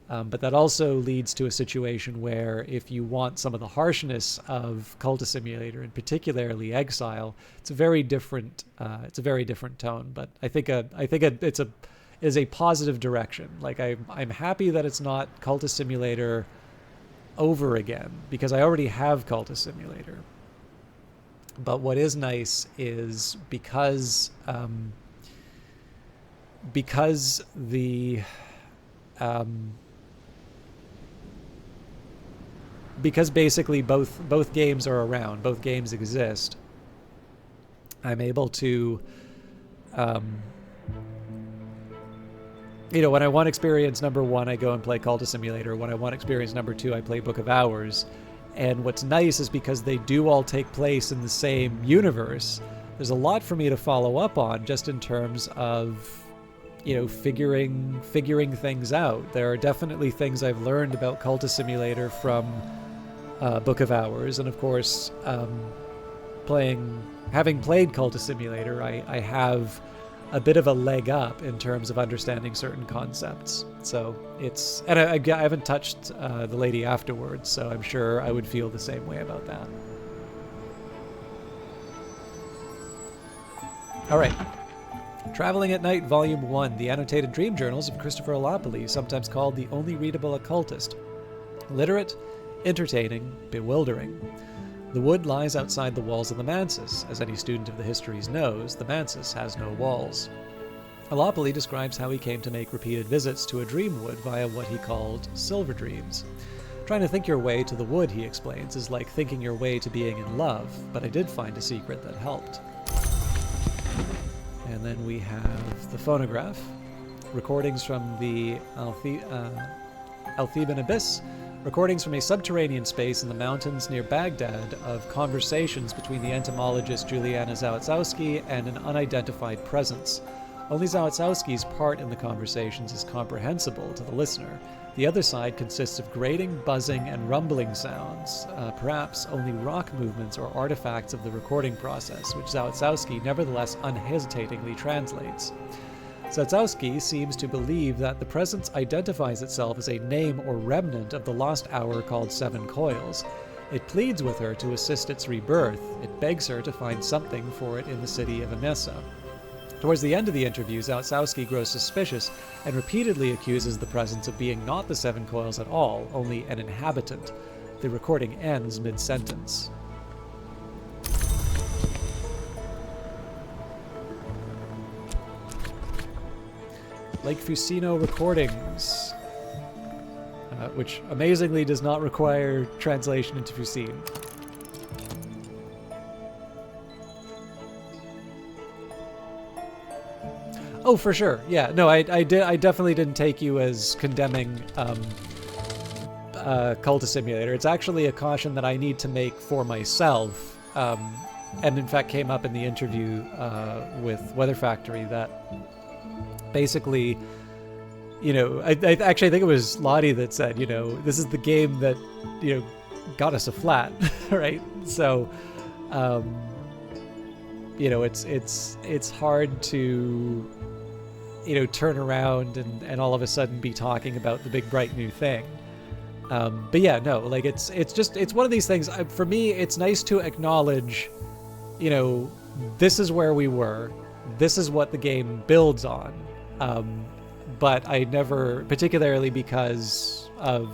But that also leads to a situation where if you want some of the harshness of Cultist Simulator, and particularly Exile, it's a very different tone. But I think it is a positive direction. Like, I'm happy that it's not Cultist Simulator over again, because I already have Cultist Simulator. But what is nice is because basically both games are around, both games exist, I'm able to when I want experience number 1, I go and play Cultist Simulator. When I want experience number 2, I play Book of Hours. And what's nice is because they do all take place in the same universe, there's a lot for me to follow up on, just in terms of, figuring things out. There are definitely things I've learned about Cultist Simulator from Book of Hours. And of course, having played Cultist Simulator, I have a bit of a leg up in terms of understanding certain concepts. So and I haven't touched the lady afterwards, so I'm sure I would feel the same way about that. All right. Traveling at Night, Volume 1, The Annotated Dream Journals of Christopher Alapoli, sometimes called the only readable occultist. Literate, entertaining, bewildering. The wood lies outside the walls of the Mansus. As any student of the histories knows, the Mansus has no walls. Alapoli describes how he came to make repeated visits to a dream wood via what he called silver dreams. Trying to think your way to the wood, he explains, is like thinking your way to being in love, but I did find a secret that helped. And then we have the phonograph, recordings from the Altheban Abyss, recordings from a subterranean space in the mountains near Baghdad of conversations between the entomologist Juliana Zawadzowski and an unidentified presence. Only Zawadzowski's part in the conversations is comprehensible to the listener. The other side consists of grating, buzzing, and rumbling sounds, perhaps only rock movements or artifacts of the recording process, which Zawadzowski nevertheless unhesitatingly translates. Zawadzowski seems to believe that the presence identifies itself as a name or remnant of the lost hour called Seven Coils. It pleads with her to assist its rebirth. It begs her to find something for it in the city of Emesa. Towards the end of the interview, Zawadzowski grows suspicious and repeatedly accuses the presence of being not the Seven Coils at all, only an inhabitant. The recording ends mid-sentence. Lake Fusino Recordings, which amazingly does not require translation into Fusine. Oh, for sure. Yeah. No, I definitely didn't take you as condemning Cultist Simulator. It's actually a caution that I need to make for myself, and in fact came up in the interview with Weather Factory that basically, I actually think it was Lottie that said, this is the game that, got us a flat, right? So, it's hard to, turn around and all of a sudden be talking about the big bright new thing. But yeah, no, like it's one of these things. For me, it's nice to acknowledge, this is where we were, this is what the game builds on. But I never, particularly because of,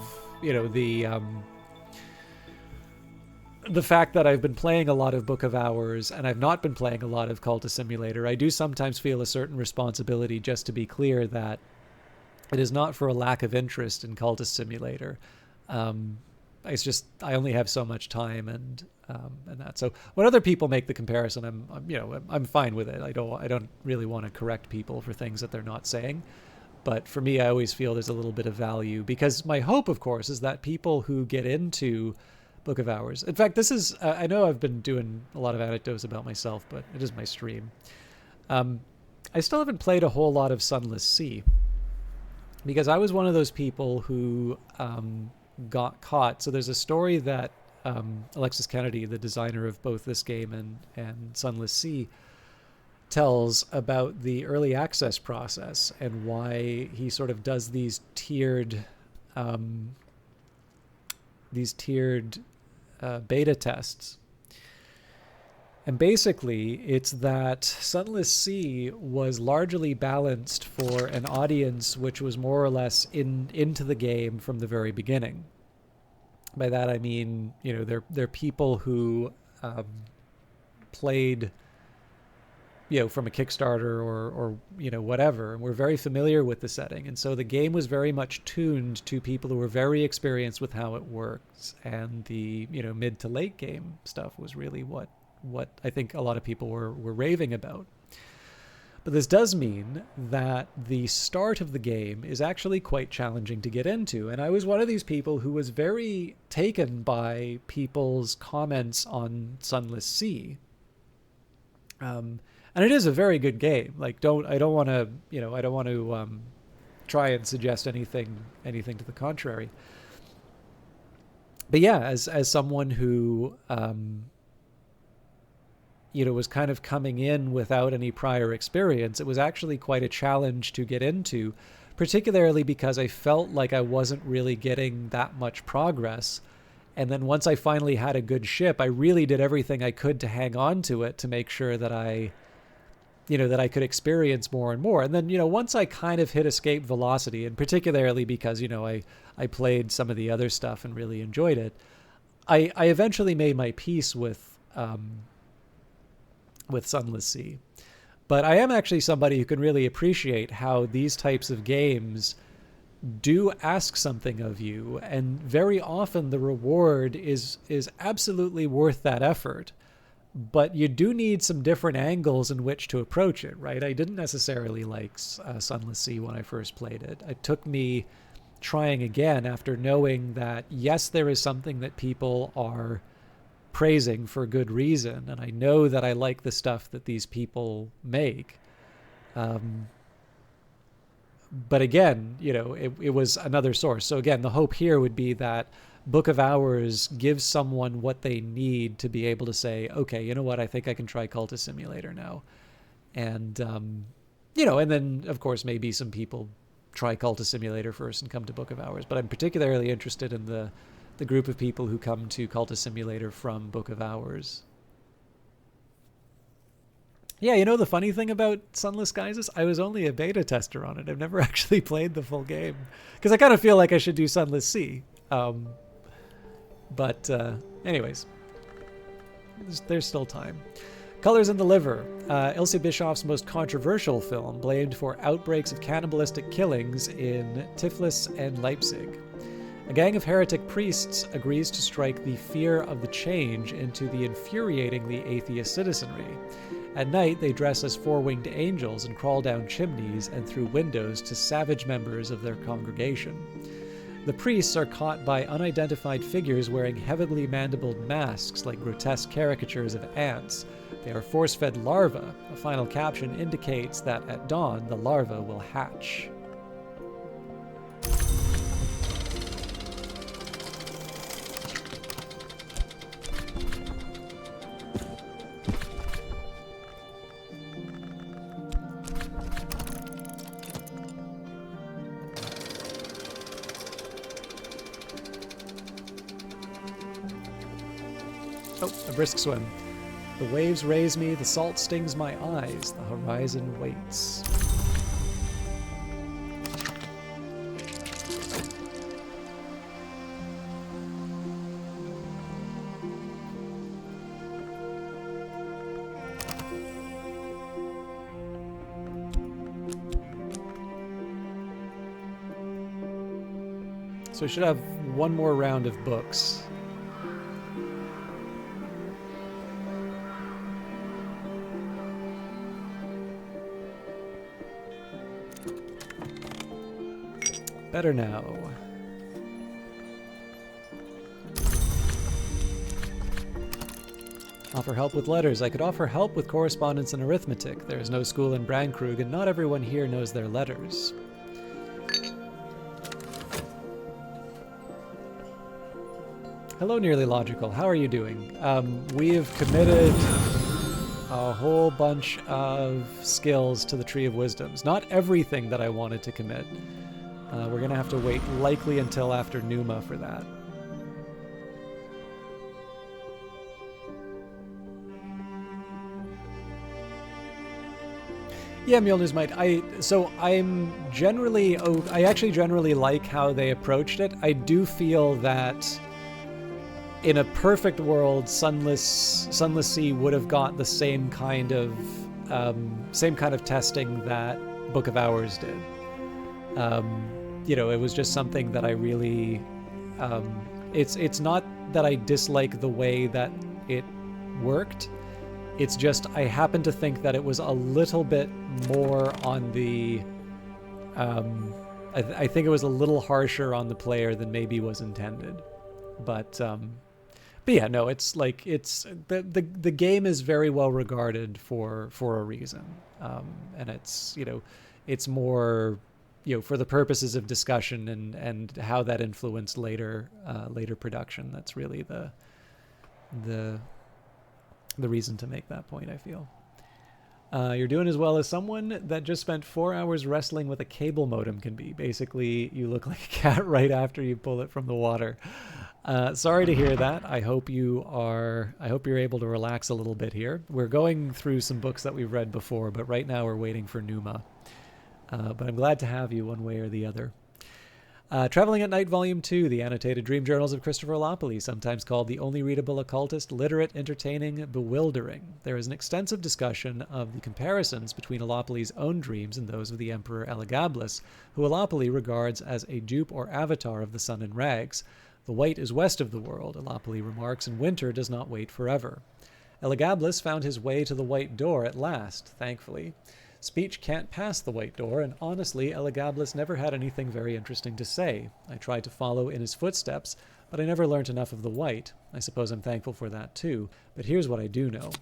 the fact that I've been playing a lot of Book of Hours and I've not been playing a lot of Cultist Simulator, I do sometimes feel a certain responsibility just to be clear that it is not for a lack of interest in Cultist Simulator. It's just I only have so much time and that. So when other people make the comparison, I'm fine with it. I don't really want to correct people for things that they're not saying. But for me, I always feel there's a little bit of value because my hope, of course, is that people who get into Book of Hours. In fact, this is, I know I've been doing a lot of anecdotes about myself, but it is my stream. I still haven't played a whole lot of Sunless Sea because I was one of those people who got caught. So there's a story that Alexis Kennedy, the designer of both this game and Sunless Sea, tells about the early access process and why he sort of does these tiered beta tests. And basically, it's that Sunless Sea was largely balanced for an audience which was more or less into the game from the very beginning. By that I mean, they're people who played, from a Kickstarter or whatever, and we're very familiar with the setting. And so the game was very much tuned to people who were very experienced with how it works. And the, mid to late game stuff was really what I think a lot of people were raving about. But this does mean that the start of the game is actually quite challenging to get into. And I was one of these people who was very taken by people's comments on Sunless Sea. And it is a very good game. Like, I don't want to try and suggest anything to the contrary. But yeah, as someone who, was kind of coming in without any prior experience, it was actually quite a challenge to get into, particularly because I felt like I wasn't really getting that much progress. And then once I finally had a good ship, I really did everything I could to hang on to it to make sure that I could experience more and more. And then, once I kind of hit escape velocity, and particularly because, I played some of the other stuff and really enjoyed it, I eventually made my peace with Sunless Sea. But I am actually somebody who can really appreciate how these types of games do ask something of you, and very often the reward is absolutely worth that effort. But you do need some different angles in which to approach it, right? I didn't necessarily like Sunless Sea when I first played it. It took me trying again after knowing that, yes, there is something that people are praising for good reason, and I know that I like the stuff that these people make. But again, it was another source. So again, the hope here would be that Book of Hours gives someone what they need to be able to say, okay, you know what, I think I can try Cultist Simulator now. And, and then, of course, maybe some people try Cultist Simulator first and come to Book of Hours. But I'm particularly interested in the group of people who come to Cultist Simulator from Book of Hours. Yeah, the funny thing about Sunless Skies is I was only a beta tester on it. I've never actually played the full game. Because I kind of feel like I should do Sunless Sea. But anyways, there's still time. Colors in the Liver, Ilse Bischof's most controversial film, blamed for outbreaks of cannibalistic killings in Tiflis and Leipzig. A gang of heretic priests agrees to strike the fear of the change into the infuriatingly atheist citizenry. At night, they dress as four-winged angels and crawl down chimneys and through windows to savage members of their congregation. The priests are caught by unidentified figures wearing heavily mandibled masks like grotesque caricatures of ants. They are force-fed larvae. A final caption indicates that at dawn, the larvae will hatch. A brisk swim. The waves raise me, the salt stings my eyes, the horizon waits. So we should have one more round of books. Better now. Offer help with letters. I could offer help with correspondence and arithmetic. There is no school in Brandkrug, and not everyone here knows their letters. Hello, Nearly Logical. How are you doing? We have committed a whole bunch of skills to the Tree of Wisdoms. Not everything that I wanted to commit. We're going to have to wait likely until after Numa for that. Yeah, Mjolnir's Might. I actually generally like how they approached it. I do feel that in a perfect world, Sunless Sea would have got the same kind of testing that Book of Hours did. It was just something that I really, it's not that I dislike the way that it worked. It's just I happen to think that it was a little bit more on the, I think it was a little harsher on the player than maybe was intended. But yeah, no, it's like, the game is very well regarded for a reason. And it's, it's more, for the purposes of discussion and how that influenced later production. That's really the reason to make that point, I feel. You're doing as well as someone that just spent 4 hours wrestling with a cable modem can be. Basically, you look like a cat right after you pull it from the water. Sorry to hear that. I hope you're able to relax a little bit here. We're going through some books that we've read before, but right now we're waiting for Numa. But I'm glad to have you one way or the other. Traveling at Night, Volume 2, the annotated dream journals of Christopher Lopoli, sometimes called the only readable occultist, literate, entertaining, bewildering. There is an extensive discussion of the comparisons between Alopoli's own dreams and those of the Emperor Elagabalus, who Alopoli regards as a dupe or avatar of the sun in rags. The white is west of the world, Alopoli remarks, and winter does not wait forever. Elagabalus found his way to the white door at last, thankfully. Speech can't pass the white door, and honestly, Elagabalus never had anything very interesting to say. I tried to follow in his footsteps, but I never learnt enough of the white. I suppose I'm thankful for that too, but here's what I do know.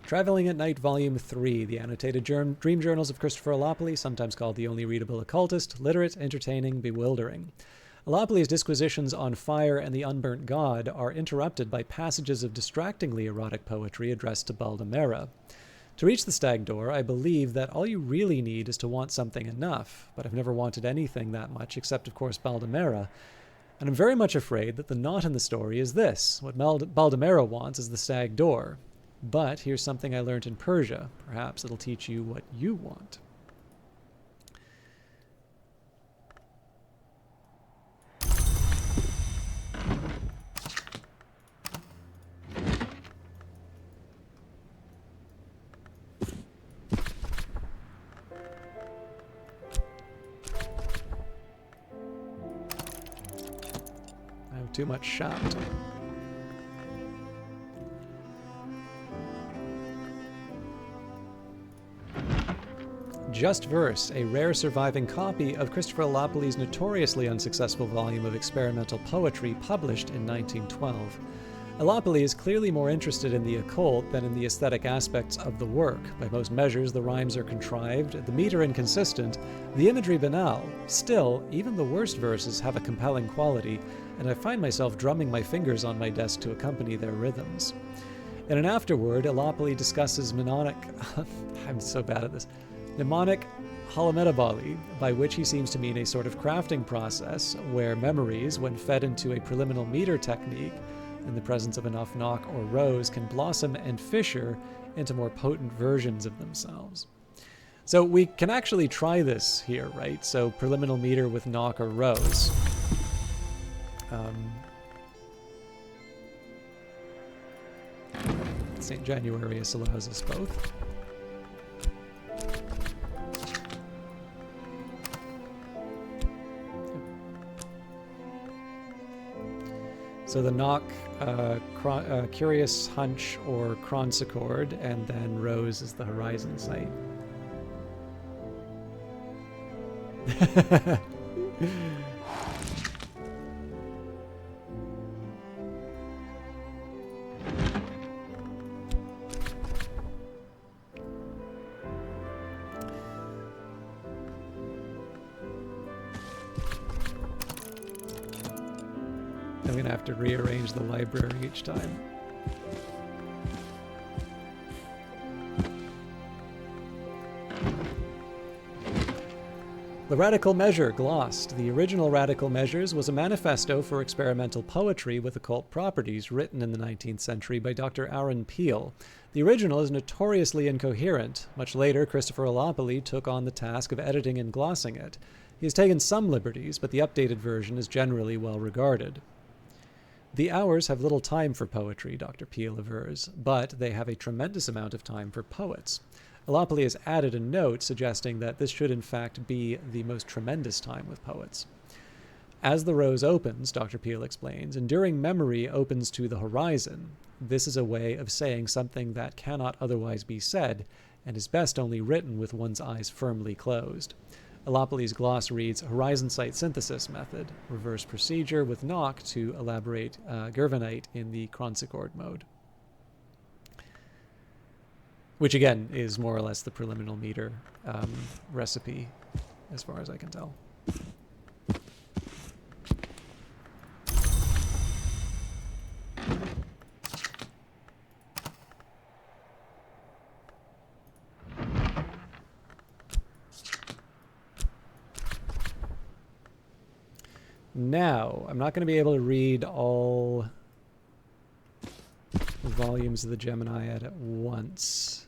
Traveling at Night, Volume 3, the annotated dream journals of Christopher Allopoly, sometimes called the only readable occultist, literate, entertaining, bewildering. Allopoly's disquisitions on fire and the unburnt god are interrupted by passages of distractingly erotic poetry addressed to Baldamera. To reach the stag door, I believe that all you really need is to want something enough, but I've never wanted anything that much except, of course, Baldamera, and I'm very much afraid that the knot in the story is this. What Baldamera wants is the stag door. But here's something I learned in Persia. Perhaps it'll teach you what you want. I have too much shot. Just Verse, a rare surviving copy of Christopher Allopoly's notoriously unsuccessful volume of experimental poetry published in 1912. Allopoly is clearly more interested in the occult than in the aesthetic aspects of the work. By most measures, the rhymes are contrived, the meter inconsistent, the imagery banal. Still, even the worst verses have a compelling quality, and I find myself drumming my fingers on my desk to accompany their rhythms. In an afterword, Allopoly discusses mnemonic... I'm so bad at this. Mnemonic holometabole, by which he seems to mean a sort of crafting process where memories, when fed into a preliminal meter technique, in the presence of enough knock or rose, can blossom and fissure into more potent versions of themselves. So we can actually try this here, right? So preliminal meter with knock or rose. St. Januarius allows us both. So the knock, curious hunch or chronsichord, and then rose is the horizon sight. I'm going to have to rearrange the library each time. The Radical Measure, glossed. The original Radical Measures was a manifesto for experimental poetry with occult properties written in the 19th century by Dr. Aaron Peel. The original is notoriously incoherent. Much later, Christopher Allopoly took on the task of editing and glossing it. He has taken some liberties, but the updated version is generally well regarded. The hours have little time for poetry, Dr. Peel avers, but they have a tremendous amount of time for poets. Allopoly has added a note suggesting that this should in fact be the most tremendous time with poets. As the rose opens, Dr. Peel explains, enduring memory opens to the horizon. This is a way of saying something that cannot otherwise be said, and is best only written with one's eyes firmly closed. Allopoly's gloss reads, horizon sight synthesis method, reverse procedure with knock to elaborate Gervinite in the chronsichord mode. Which again is more or less the preliminal meter recipe, as far as I can tell. Now, I'm not going to be able to read all volumes of the Geminiad at once.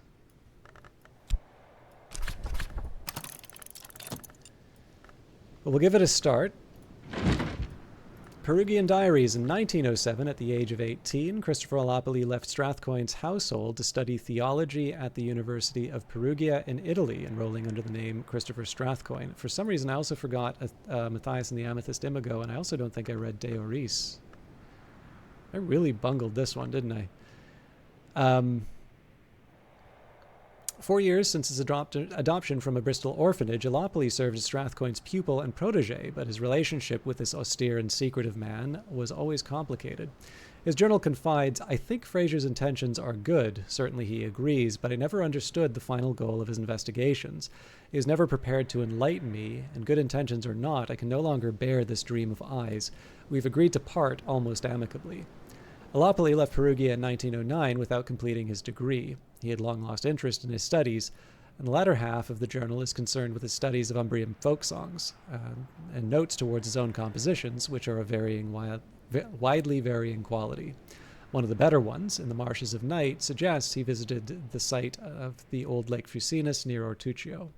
But we'll give it a start. Perugian Diaries. In 1907, at the age of 18, Christopher Alapoli left Strathcoyne's household to study theology at the University of Perugia in Italy, enrolling under the name Christopher Strathcoyne. For some reason, I also forgot Matthias and the Amethyst Imago, and I also don't think I read De Oris. I really bungled this one, didn't I? 4 years since his adoption from a Bristol orphanage, Alapoli served as Strathcoyne's pupil and protege, but his relationship with this austere and secretive man was always complicated. His journal confides, "I think Fraser's intentions are good, certainly he agrees, but I never understood the final goal of his investigations. He is never prepared to enlighten me, and good intentions or not, I can no longer bear this dream of eyes. We've agreed to part almost amicably." Alapoli left Perugia in 1909 without completing his degree. He had long lost interest in his studies, and the latter half of the journal is concerned with his studies of Umbrian folk songs and notes towards his own compositions, which are of widely varying quality. One of the better ones, In the Marshes of Night, suggests he visited the site of the old Lake Fucinus near Ortuccio.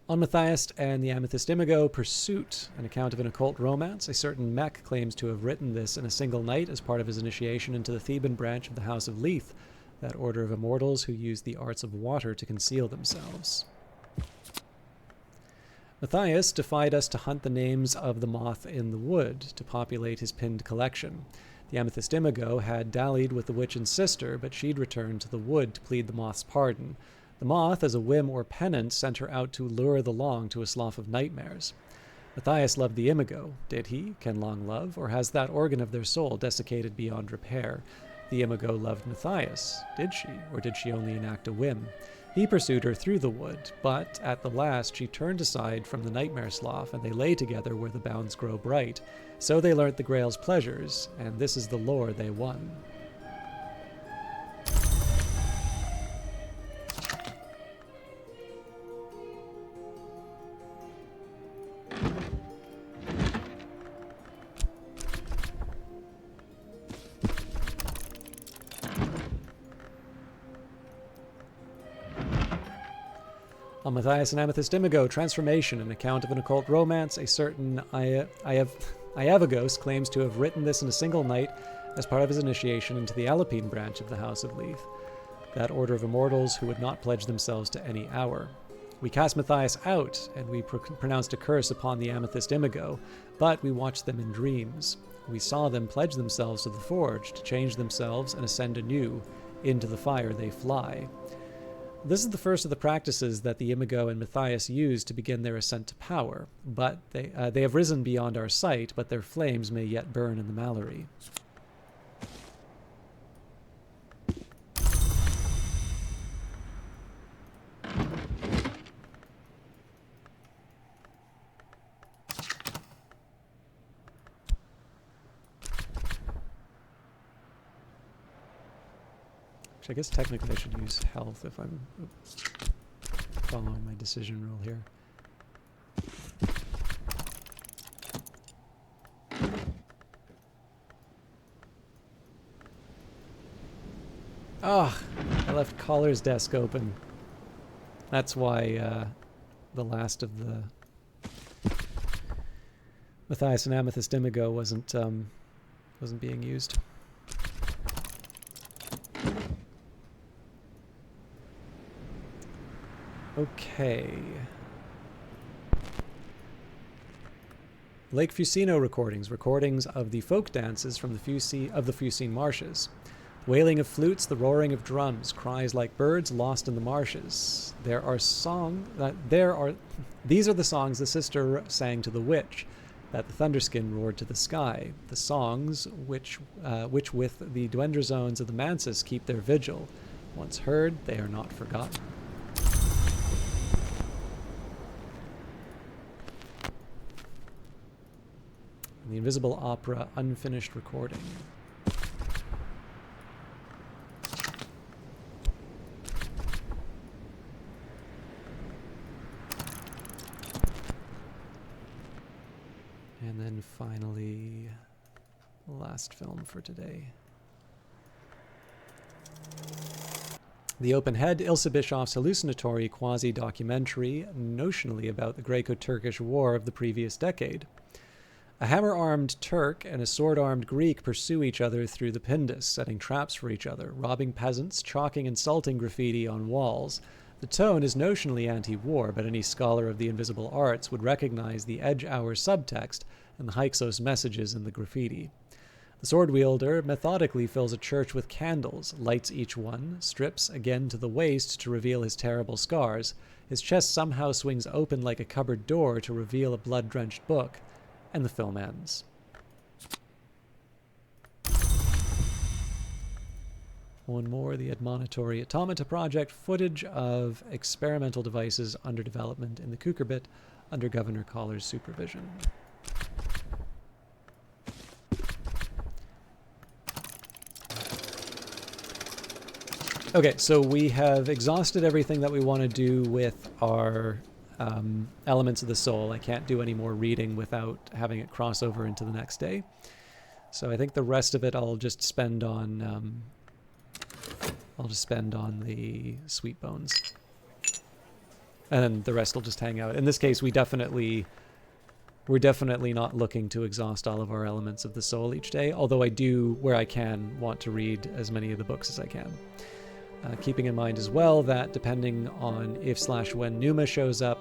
On Matthias and the Amethyst Imago, Pursuit, an account of an occult romance. A certain Mech claims to have written this in a single night as part of his initiation into the Theban branch of the House of Leith, that order of immortals who use the arts of water to conceal themselves. Matthias defied us to hunt the names of the moth in the wood to populate his pinned collection. The Amethyst Imago had dallied with the witch and sister, but she'd returned to the wood to plead the moth's pardon. The moth, as a whim or penance, sent her out to lure the long to a slough of nightmares. Matthias loved the Imago. Did he? Can long love? Or has that organ of their soul desiccated beyond repair? The Imago loved Matthias. Did she? Or did she only enact a whim? He pursued her through the wood, but at the last she turned aside from the nightmare slough, and they lay together where the bounds grow bright. So they learnt the Grail's pleasures, and this is the lore they won. On Matthias and Amethyst Imago, Transformation, an account of an occult romance. A certain Iavagos claims to have written this in a single night as part of his initiation into the Alpine branch of the House of Leith, that order of immortals who would not pledge themselves to any hour. We cast Matthias out, and we pronounced a curse upon the Amethyst Imago, but we watched them in dreams. We saw them pledge themselves to the forge, to change themselves and ascend anew. Into the fire they fly. This is the first of the practices that the Imago and Matthias use to begin their ascent to power, but they have risen beyond our sight, but their flames may yet burn in the Mallory. I guess technically I should use health if I'm following my decision rule here. Oh, I left Collar's desk open. That's why the last of the Matthias and Amethyst Imago wasn't being used. Okay. Lake Fucino recordings of the folk dances from the Fucine marshes. Wailing of flutes, the roaring of drums, cries like birds lost in the marshes. These are the songs the sister sang to the witch, that the Thunderskin roared to the sky. The songs which with the Duendrazones of the Mansus keep their vigil. Once heard, they are not forgotten. The Invisible Opera unfinished recording. And then then finally, last film for today. The Open Head, Ilse Bischoff's hallucinatory quasi-documentary, notionally about the Greco-Turkish War of the previous decade. A hammer-armed Turk and a sword-armed Greek pursue each other through the Pindus, setting traps for each other, robbing peasants, chalking insulting graffiti on walls. The tone is notionally anti-war, but any scholar of the invisible arts would recognize the Edge Hour subtext and the Hyksos messages in the graffiti. The sword wielder methodically fills a church with candles, lights each one, strips again to the waist to reveal his terrible scars. His chest somehow swings open like a cupboard door to reveal a blood-drenched book, and the film ends. One more, the admonitory Automata Project, footage of experimental devices under development in the Kukurbit under Governor Collar's supervision. Okay, so we have exhausted everything that we want to do with our Elements of the Soul. I can't do any more reading without having it cross over into the next day. So I think the rest of it I'll just spend on the Sweet Bones, and then the rest will just hang out. In this case, we're definitely not looking to exhaust all of our Elements of the Soul each day. Although I do, where I can, want to read as many of the books as I can. Keeping in mind as well that depending on if/when Numa shows up,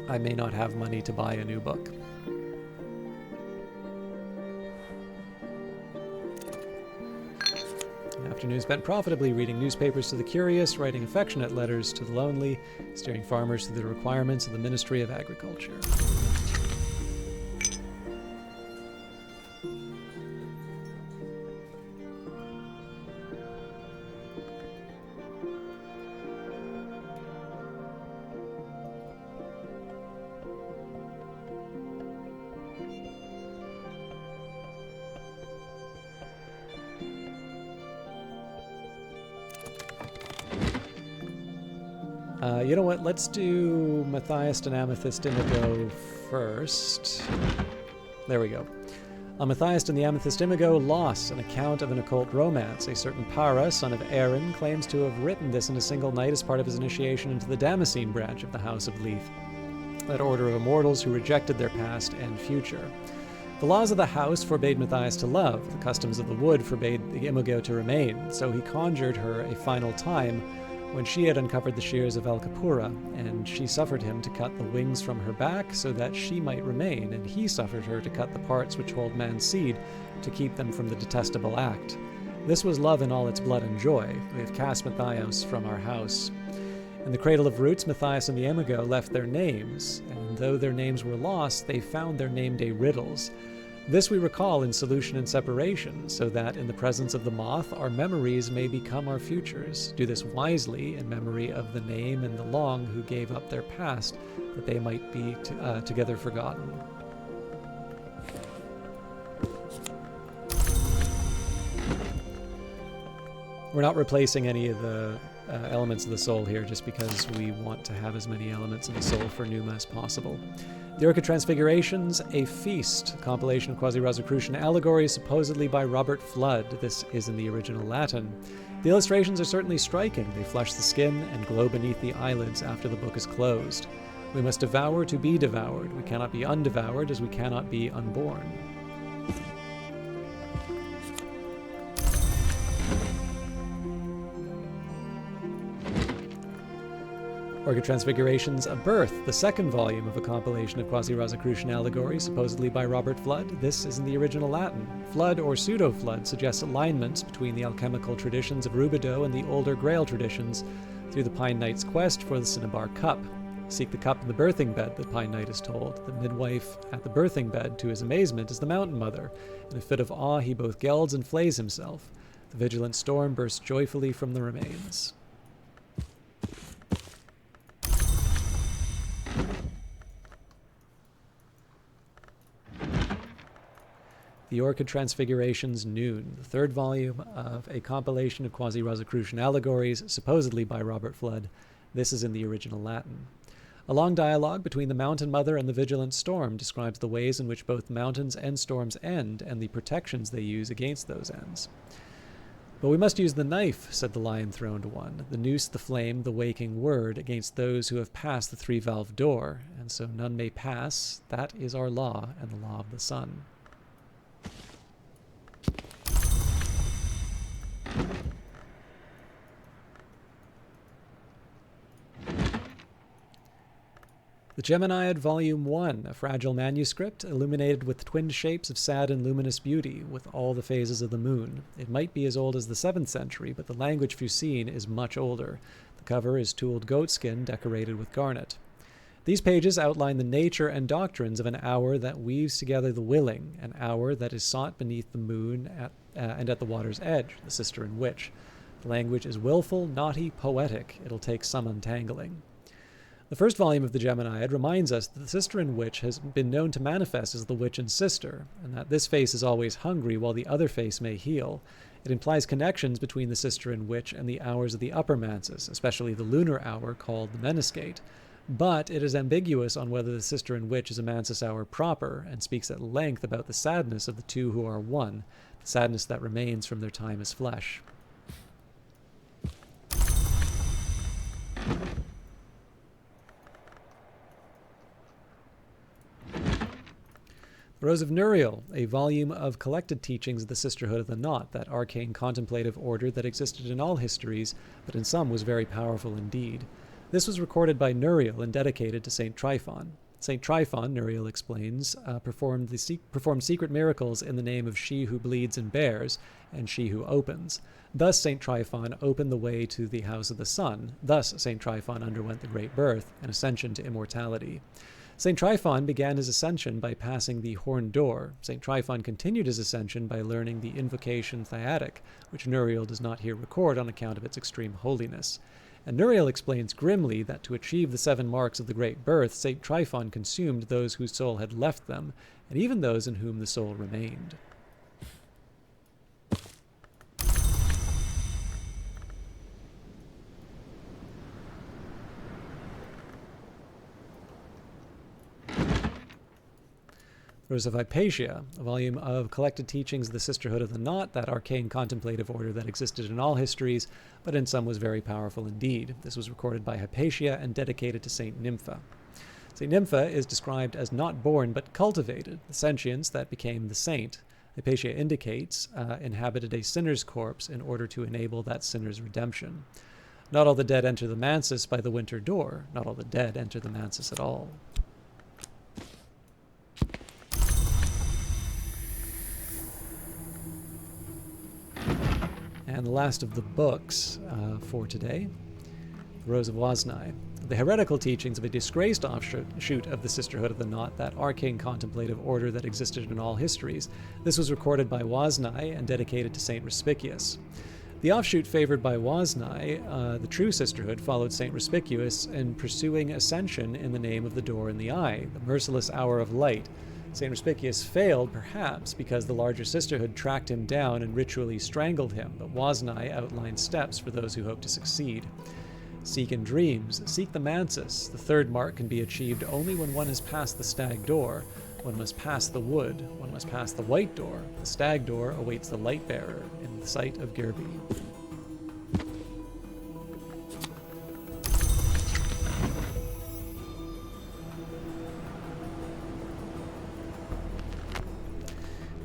I may not have money to buy a new book. An afternoon spent profitably reading newspapers to the curious, writing affectionate letters to the lonely, steering farmers through the requirements of the Ministry of Agriculture. You know what? Let's do Matthias and Amethyst Indigo first. There we go. On Matthias and the Amethyst Indigo, Loss, an account of an occult romance. A certain Para, son of Aaron, claims to have written this in a single night as part of his initiation into the Damascene branch of the House of Leith, that order of immortals who rejected their past and future. The laws of the house forbade Matthias to love. The customs of the wood forbade the Imago to remain. So he conjured her a final time when she had uncovered the shears of El Kapura, and she suffered him to cut the wings from her back so that she might remain, and he suffered her to cut the parts which hold man's seed to keep them from the detestable act. This was love in all its blood and joy. We have cast Matthias from our house. In the Cradle of Roots, Matthias and the Imago left their names, and though their names were lost, they found their name-day riddles. This we recall in Solution and Separation, so that in the presence of the moth, our memories may become our futures. Do this wisely in memory of the name and the long who gave up their past, that they might be together forgotten. We're not replacing any of the elements of the soul here just because we want to have as many elements of the soul for Numa as possible. The Orchid Transfigurations, a feast, a compilation of quasi-Rosicrucian allegories supposedly by Robert Flood. This is in the original Latin. The illustrations are certainly striking. They flush the skin and glow beneath the eyelids after the book is closed. We must devour to be devoured. We cannot be undevoured as we cannot be unborn. Orchid Transfigurations, A Birth, the second volume of a compilation of quasi-Rosicrucian allegories, supposedly by Robert Flood. This is in the original Latin. Flood, or pseudo-Flood, suggests alignments between the alchemical traditions of Rubidoux and the older Grail traditions through the Pine Knight's quest for the Cinnabar Cup. Seek the cup in the birthing bed, the Pine Knight is told. The midwife at the birthing bed, to his amazement, is the Mountain Mother. In a fit of awe, he both gelds and flays himself. The vigilant storm bursts joyfully from the remains. The Orchid Transfigurations, Noon, the third volume of a compilation of quasi-Rosicrucian allegories, supposedly by Robert Flood. This is in the original Latin. A long dialogue between the Mountain Mother and the Vigilant Storm describes the ways in which both mountains and storms end and the protections they use against those ends. But we must use the knife, said the lion-throned one, the noose, the flame, the waking word, against those who have passed the three-valve door, and so none may pass. That is our law, and the law of the sun. The Geminiad Volume 1, a fragile manuscript, illuminated with twinned shapes of sad and luminous beauty, with all the phases of the moon. It might be as old as the 7th century, but the language Fusine is much older. The cover is tooled goatskin decorated with garnet. These pages outline the nature and doctrines of an hour that weaves together the willing, an hour that is sought beneath the moon and at the water's edge, the sister and witch. The language is willful, naughty, poetic. It'll take some untangling. The first volume of the Geminiad reminds us that the sister and witch has been known to manifest as the witch and sister, and that this face is always hungry while the other face may heal. It implies connections between the sister and witch and the hours of the upper mansis, especially the lunar hour called the Menascate. But it is ambiguous on whether the sister and witch is a mansis hour proper, and speaks at length about the sadness of the two who are one, the sadness that remains from their time as flesh. The Rose of Nuriel, a volume of collected teachings of the Sisterhood of the Knot, that arcane contemplative order that existed in all histories, but in some was very powerful indeed. This was recorded by Nuriel and dedicated to St. Tryphon. St. Tryphon, Nuriel explains, performed secret miracles in the name of she who bleeds and bears, and she who opens. Thus St. Tryphon opened the way to the house of the sun. Thus St. Tryphon underwent the great birth, and ascension to immortality. St. Tryphon began his ascension by passing the horned door. St. Tryphon continued his ascension by learning the invocation Thyattic, which Nuriel does not here record on account of its extreme holiness. And Nuriel explains grimly that to achieve the 7 marks of the great birth, St. Tryphon consumed those whose soul had left them, and even those in whom the soul remained. Rose of Hypatia, a volume of collected teachings of the Sisterhood of the Knot, that arcane contemplative order that existed in all histories, but in some was very powerful indeed. This was recorded by Hypatia and dedicated to Saint Nympha. Saint Nympha is described as not born but cultivated, the sentience that became the saint. Hypatia indicates inhabited a sinner's corpse in order to enable that sinner's redemption. Not all the dead enter the mansis by the winter door. Not all the dead enter the mansis at all. And the last of the books for today, The Rose of Woznai. The heretical teachings of a disgraced offshoot of the Sisterhood of the Knot, that arcane contemplative order that existed in all histories. This was recorded by Woznai and dedicated to Saint Respicuous. The offshoot favored by Woznai, the true sisterhood, followed Saint Respicuous in pursuing ascension in the name of the door in the eye, the merciless hour of light. St. Respicuous failed, perhaps, because the larger sisterhood tracked him down and ritually strangled him, but Woznai outlined steps for those who hope to succeed. Seek in dreams, seek the mansis. The 3rd mark can be achieved only when one has passed the stag door. One must pass the wood. One must pass the white door. The stag door awaits the light bearer in the sight of Girby.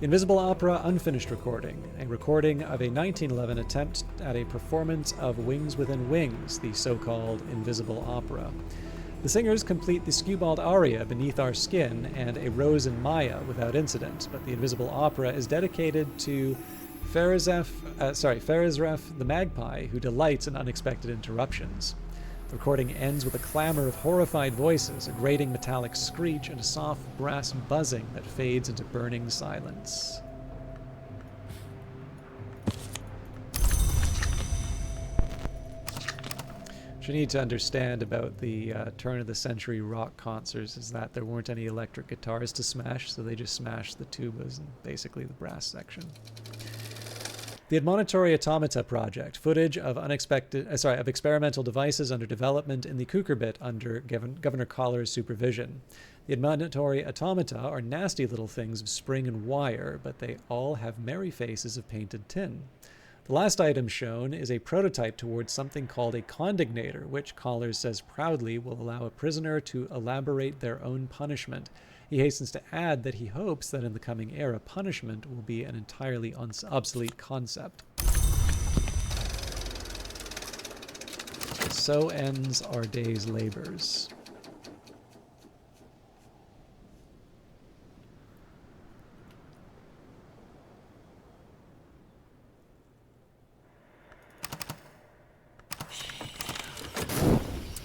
Invisible Opera Unfinished Recording, a recording of a 1911 attempt at a performance of Wings Within Wings, the so-called Invisible Opera. The singers complete the Skewbald aria Beneath Our Skin and A Rose in Maya without incident, but the Invisible Opera is dedicated to Pharazref the Magpie, who delights in unexpected interruptions. The recording ends with a clamor of horrified voices, a grating metallic screech, and a soft brass buzzing that fades into burning silence. What you need to understand about the turn-of-the-century rock concerts is that there weren't any electric guitars to smash, so they just smashed the tubas and basically the brass section. The Admonitory Automata Project, footage of of experimental devices under development in the Kukurbit under Governor Collar's supervision. The admonitory automata are nasty little things of spring and wire, but they all have merry faces of painted tin. The last item shown is a prototype towards something called a condignator, which Collars says proudly will allow a prisoner to elaborate their own punishment. He hastens to add that he hopes that in the coming era, punishment will be an entirely obsolete concept. So ends our day's labors.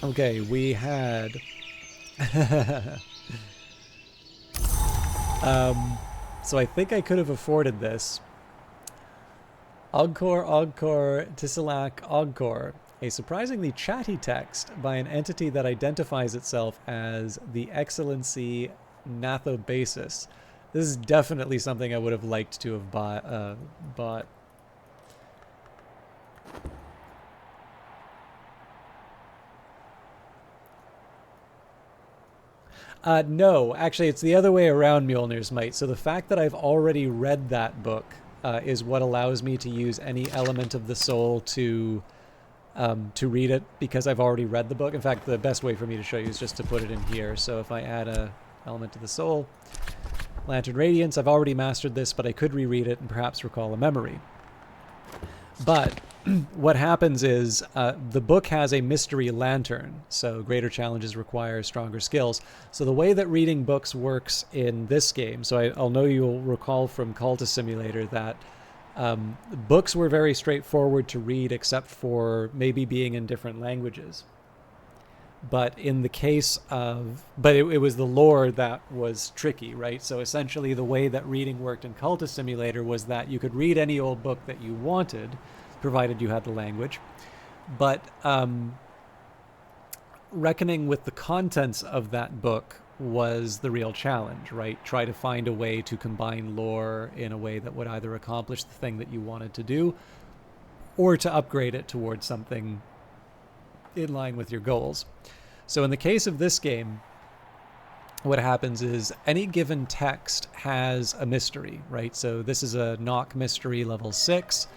Okay, we had... so I think I could have afforded this. Ogkor, Tisalak, Ogkor. A surprisingly chatty text by an entity that identifies itself as the Excellency Nathobasis. This is definitely something I would have liked to have bought. No, actually, it's the other way around, Mjolnir's Might. So the fact that I've already read that book is what allows me to use any element of the soul to read it, because I've already read the book. In fact, the best way for me to show you is just to put it in here. So if I add a element to the soul, Lantern Radiance, I've already mastered this, but I could reread it and perhaps recall a memory. But what happens is the book has a mystery lantern, so greater challenges require stronger skills. So the way that reading books works in this game, so I'll know you'll recall from Cultist Simulator that books were very straightforward to read except for maybe being in different languages. But in the case of... But it was the lore that was tricky, right? So essentially the way that reading worked in Cultist Simulator was that you could read any old book that you wanted, provided you had the language. But reckoning with the contents of that book was the real challenge, right? Try to find a way to combine lore in a way that would either accomplish the thing that you wanted to do or to upgrade it towards something in line with your goals. So in the case of this game, what happens is any given text has a mystery, right? So this is a Nock mystery level 6.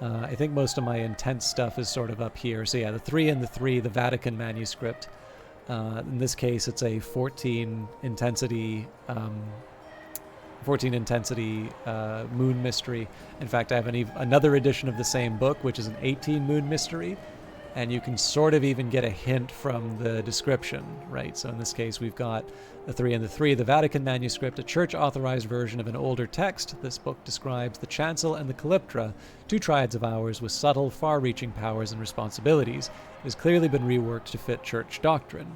I think most of my intense stuff is sort of up here. So yeah, the 3 and the 3, the Vatican manuscript. In this case, it's a 14 intensity moon mystery. In fact, I have another edition of the same book, which is an 18 moon mystery. And you can sort of even get a hint from the description, right? So in this case, we've got the 3 and the 3, the Vatican manuscript, a church-authorized version of an older text. This book describes the Chancel and the Calyptra, 2 triads of ours with subtle, far-reaching powers and responsibilities. It has clearly been reworked to fit church doctrine.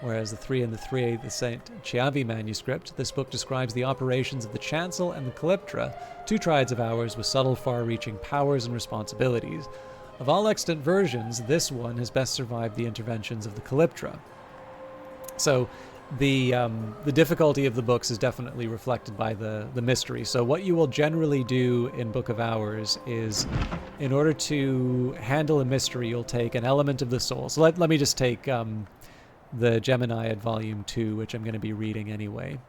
Whereas the 3 and the 3, the St. Chiavi manuscript, this book describes the operations of the Chancel and the Calyptra, 2 triads of ours with subtle, far-reaching powers and responsibilities. Of all extant versions, this one has best survived the interventions of the Calyptra. So the difficulty of the books is definitely reflected by the mystery. So what you will generally do in Book of Hours is, in order to handle a mystery, you'll take an element of the soul. So let me just take the Geminiad Volume 2, which I'm going to be reading anyway.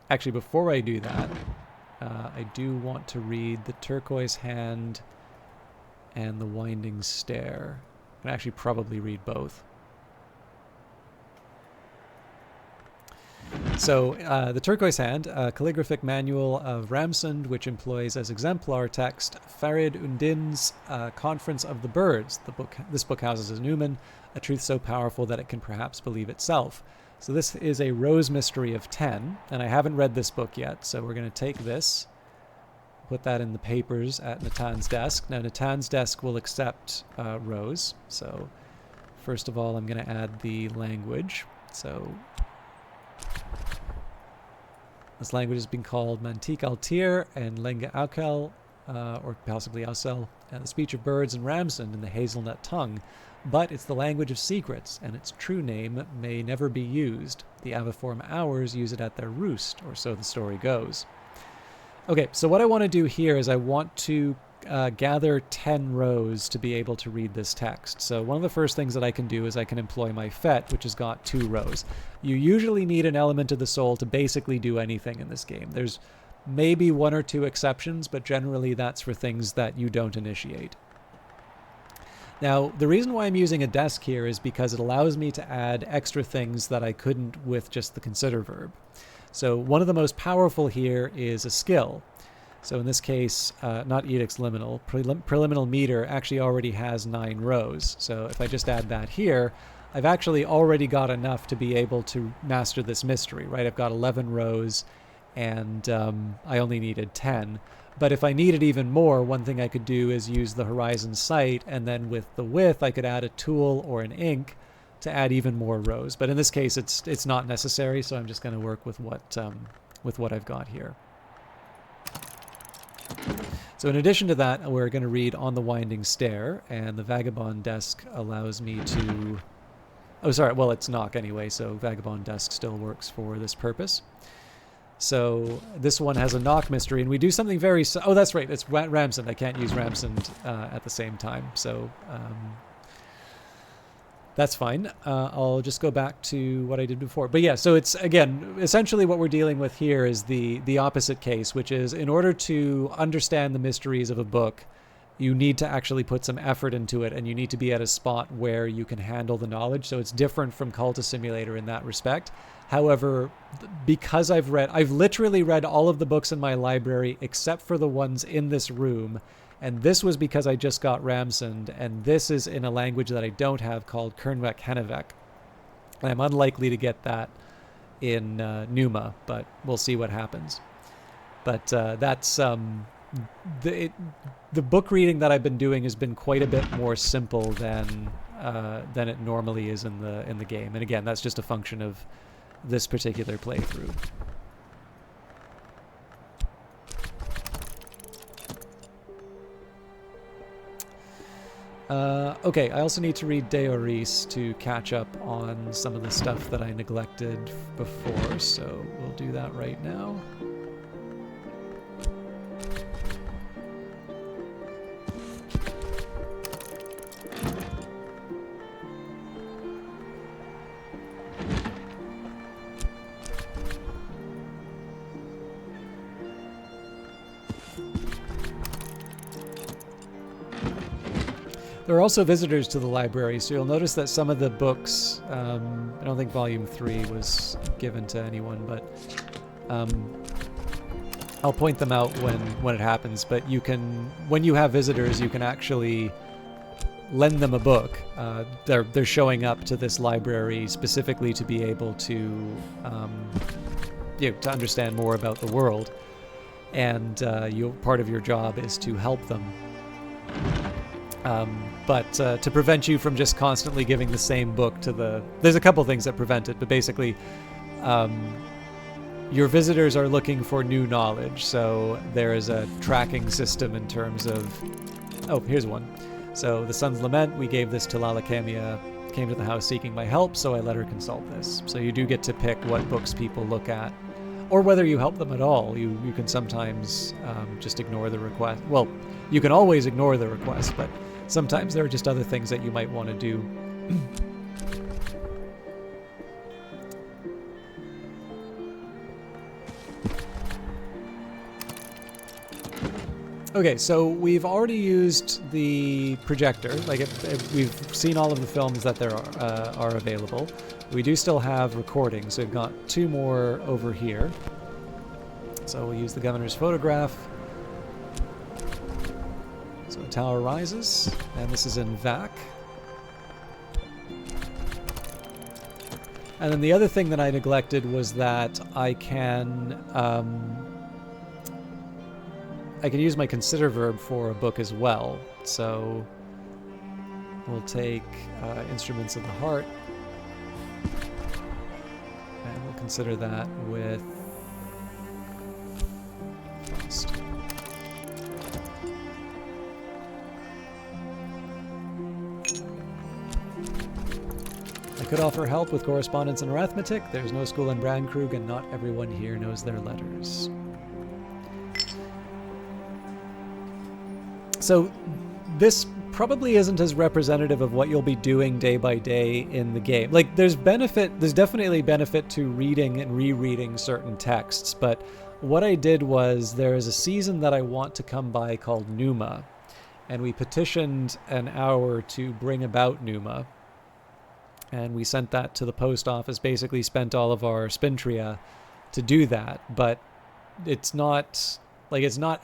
Actually, before I do that, I do want to read the Turquoise Hand and the Winding Stair. I can actually probably read both. So, the Turquoise Hand, a calligraphic manual of Ramsund, which employs as exemplar text Farid Undin's Conference of the Birds. This book houses a Newman, a truth so powerful that it can perhaps believe itself. So this is a Rose Mystery of 10, and I haven't read this book yet, so we're going to take this, put that in the papers at Natan's desk. Now, Natan's desk will accept Rose. So, first of all, I'm going to add the language. So, this language has been called Mantik Altir and Lenga Aukel, or possibly Ausel, and the speech of birds and Ramsund in the hazelnut tongue. But it's the language of secrets, and its true name may never be used. The aviform Hours use it at their roost, or so the story goes. Okay, so what I want to do here is I want to gather 10 rows to be able to read this text. So one of the first things that I can do is I can employ my FET, which has got 2 rows. You usually need an element of the soul to basically do anything in this game. There's maybe 1 or 2 exceptions, but generally that's for things that you don't initiate. Now, the reason why I'm using a desk here is because it allows me to add extra things that I couldn't with just the consider verb. So one of the most powerful here is a skill. So in this case, not edicts liminal, preliminal meter actually already has 9 rows. So if I just add that here, I've actually already got enough to be able to master this mystery, right? I've got 11 rows, and I only needed 10. But if I needed even more, one thing I could do is use the Horizon Sight, and then with the width, I could add a tool or an ink to add even more rows. But in this case, it's not necessary, so I'm just going to work with what I've got here. So in addition to that, we're going to read On the Winding Stair, and the Vagabond Desk allows me to... Oh, sorry, well, it's knock anyway, so Vagabond Desk still works for this purpose. So this one has a knock mystery, and we do something very... Oh, that's right, it's Ramsund. I can't use Ramsund at the same time, so that's fine. I'll just go back to what I did before. But yeah, so it's, again, essentially what we're dealing with here is the opposite case, which is in order to understand the mysteries of a book, you need to actually put some effort into it, and you need to be at a spot where you can handle the knowledge. So it's different from Cultist Simulator in that respect. However, because I've literally read all of the books in my library except for the ones in this room, and this was because I just got Ramsund, and this is in a language that I don't have called Kernvek Henevek. And I'm unlikely to get that in Numa, but we'll see what happens. But that's the book reading that I've been doing has been quite a bit more simple than it normally is in the game. And again, that's just a function of this particular playthrough. Okay, I also need to read Deoris to catch up on some of the stuff that I neglected before, so we'll do that right now. There are also visitors to the library, so you'll notice that some of the books, I don't think Volume 3 was given to anyone, but I'll point them out when it happens. But you can, when you have visitors, you can actually lend them a book. They're showing up to this library specifically to be able to, to understand more about the world, and part of your job is to help them. But to prevent you from just constantly giving the same book to the... There's a couple things that prevent it, but basically your visitors are looking for new knowledge, so there is a tracking system in terms of... Oh, here's one. So the Sun's Lament, we gave this to Lalakemia, came to the house seeking my help, so I let her consult this. So you do get to pick what books people look at, or whether you help them at all. You can sometimes just ignore the request. Well, you can always ignore the request, but sometimes there are just other things that you might want to do. Okay, so we've already used the projector. We've seen all of the films that there are available. We do still have recordings, so we've got 2 more over here. So we'll use the governor's photograph. So Tower Rises, and this is in VAC. And then the other thing that I neglected was that I can use my consider verb for a book as well. So we'll take Instruments of the Heart, and we'll consider that with Frost. I could offer help with correspondence and arithmetic. There's no school in Brandkrug, and not everyone here knows their letters. So this probably isn't as representative of what you'll be doing day by day in the game. Like, there's definitely benefit to reading and rereading certain texts, but what I did was, there is a season that I want to come by called Numa, and we petitioned an hour to bring about Numa, and we sent that to the post office, basically spent all of our Spintria to do that, but it's not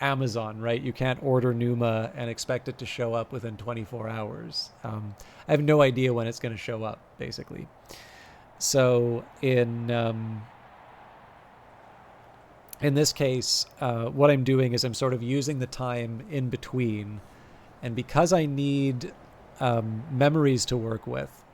Amazon, right? You can't order Numa and expect it to show up within 24 hours. I have no idea when it's going to show up, basically. So in this case, what I'm doing is I'm sort of using the time in between, and because I need memories to work with,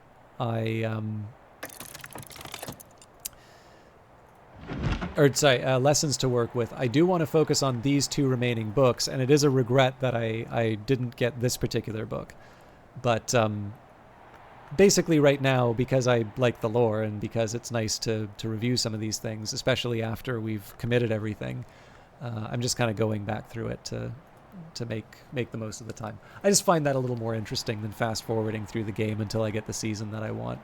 lessons to work with, I do want to focus on these 2 remaining books, and it is a regret that I didn't get this particular book. But basically right now, because I like the lore and because it's nice to review some of these things, especially after we've committed everything, I'm just kind of going back through it to make the most of the time. I just find that a little more interesting than fast forwarding through the game until I get the season that I want.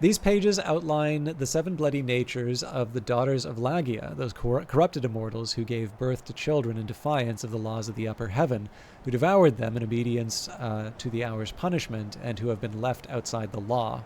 These pages outline the 7 bloody natures of the daughters of Lagia, those corrupted immortals who gave birth to children in defiance of the laws of the upper heaven, who devoured them in obedience to the hour's punishment, and who have been left outside the law.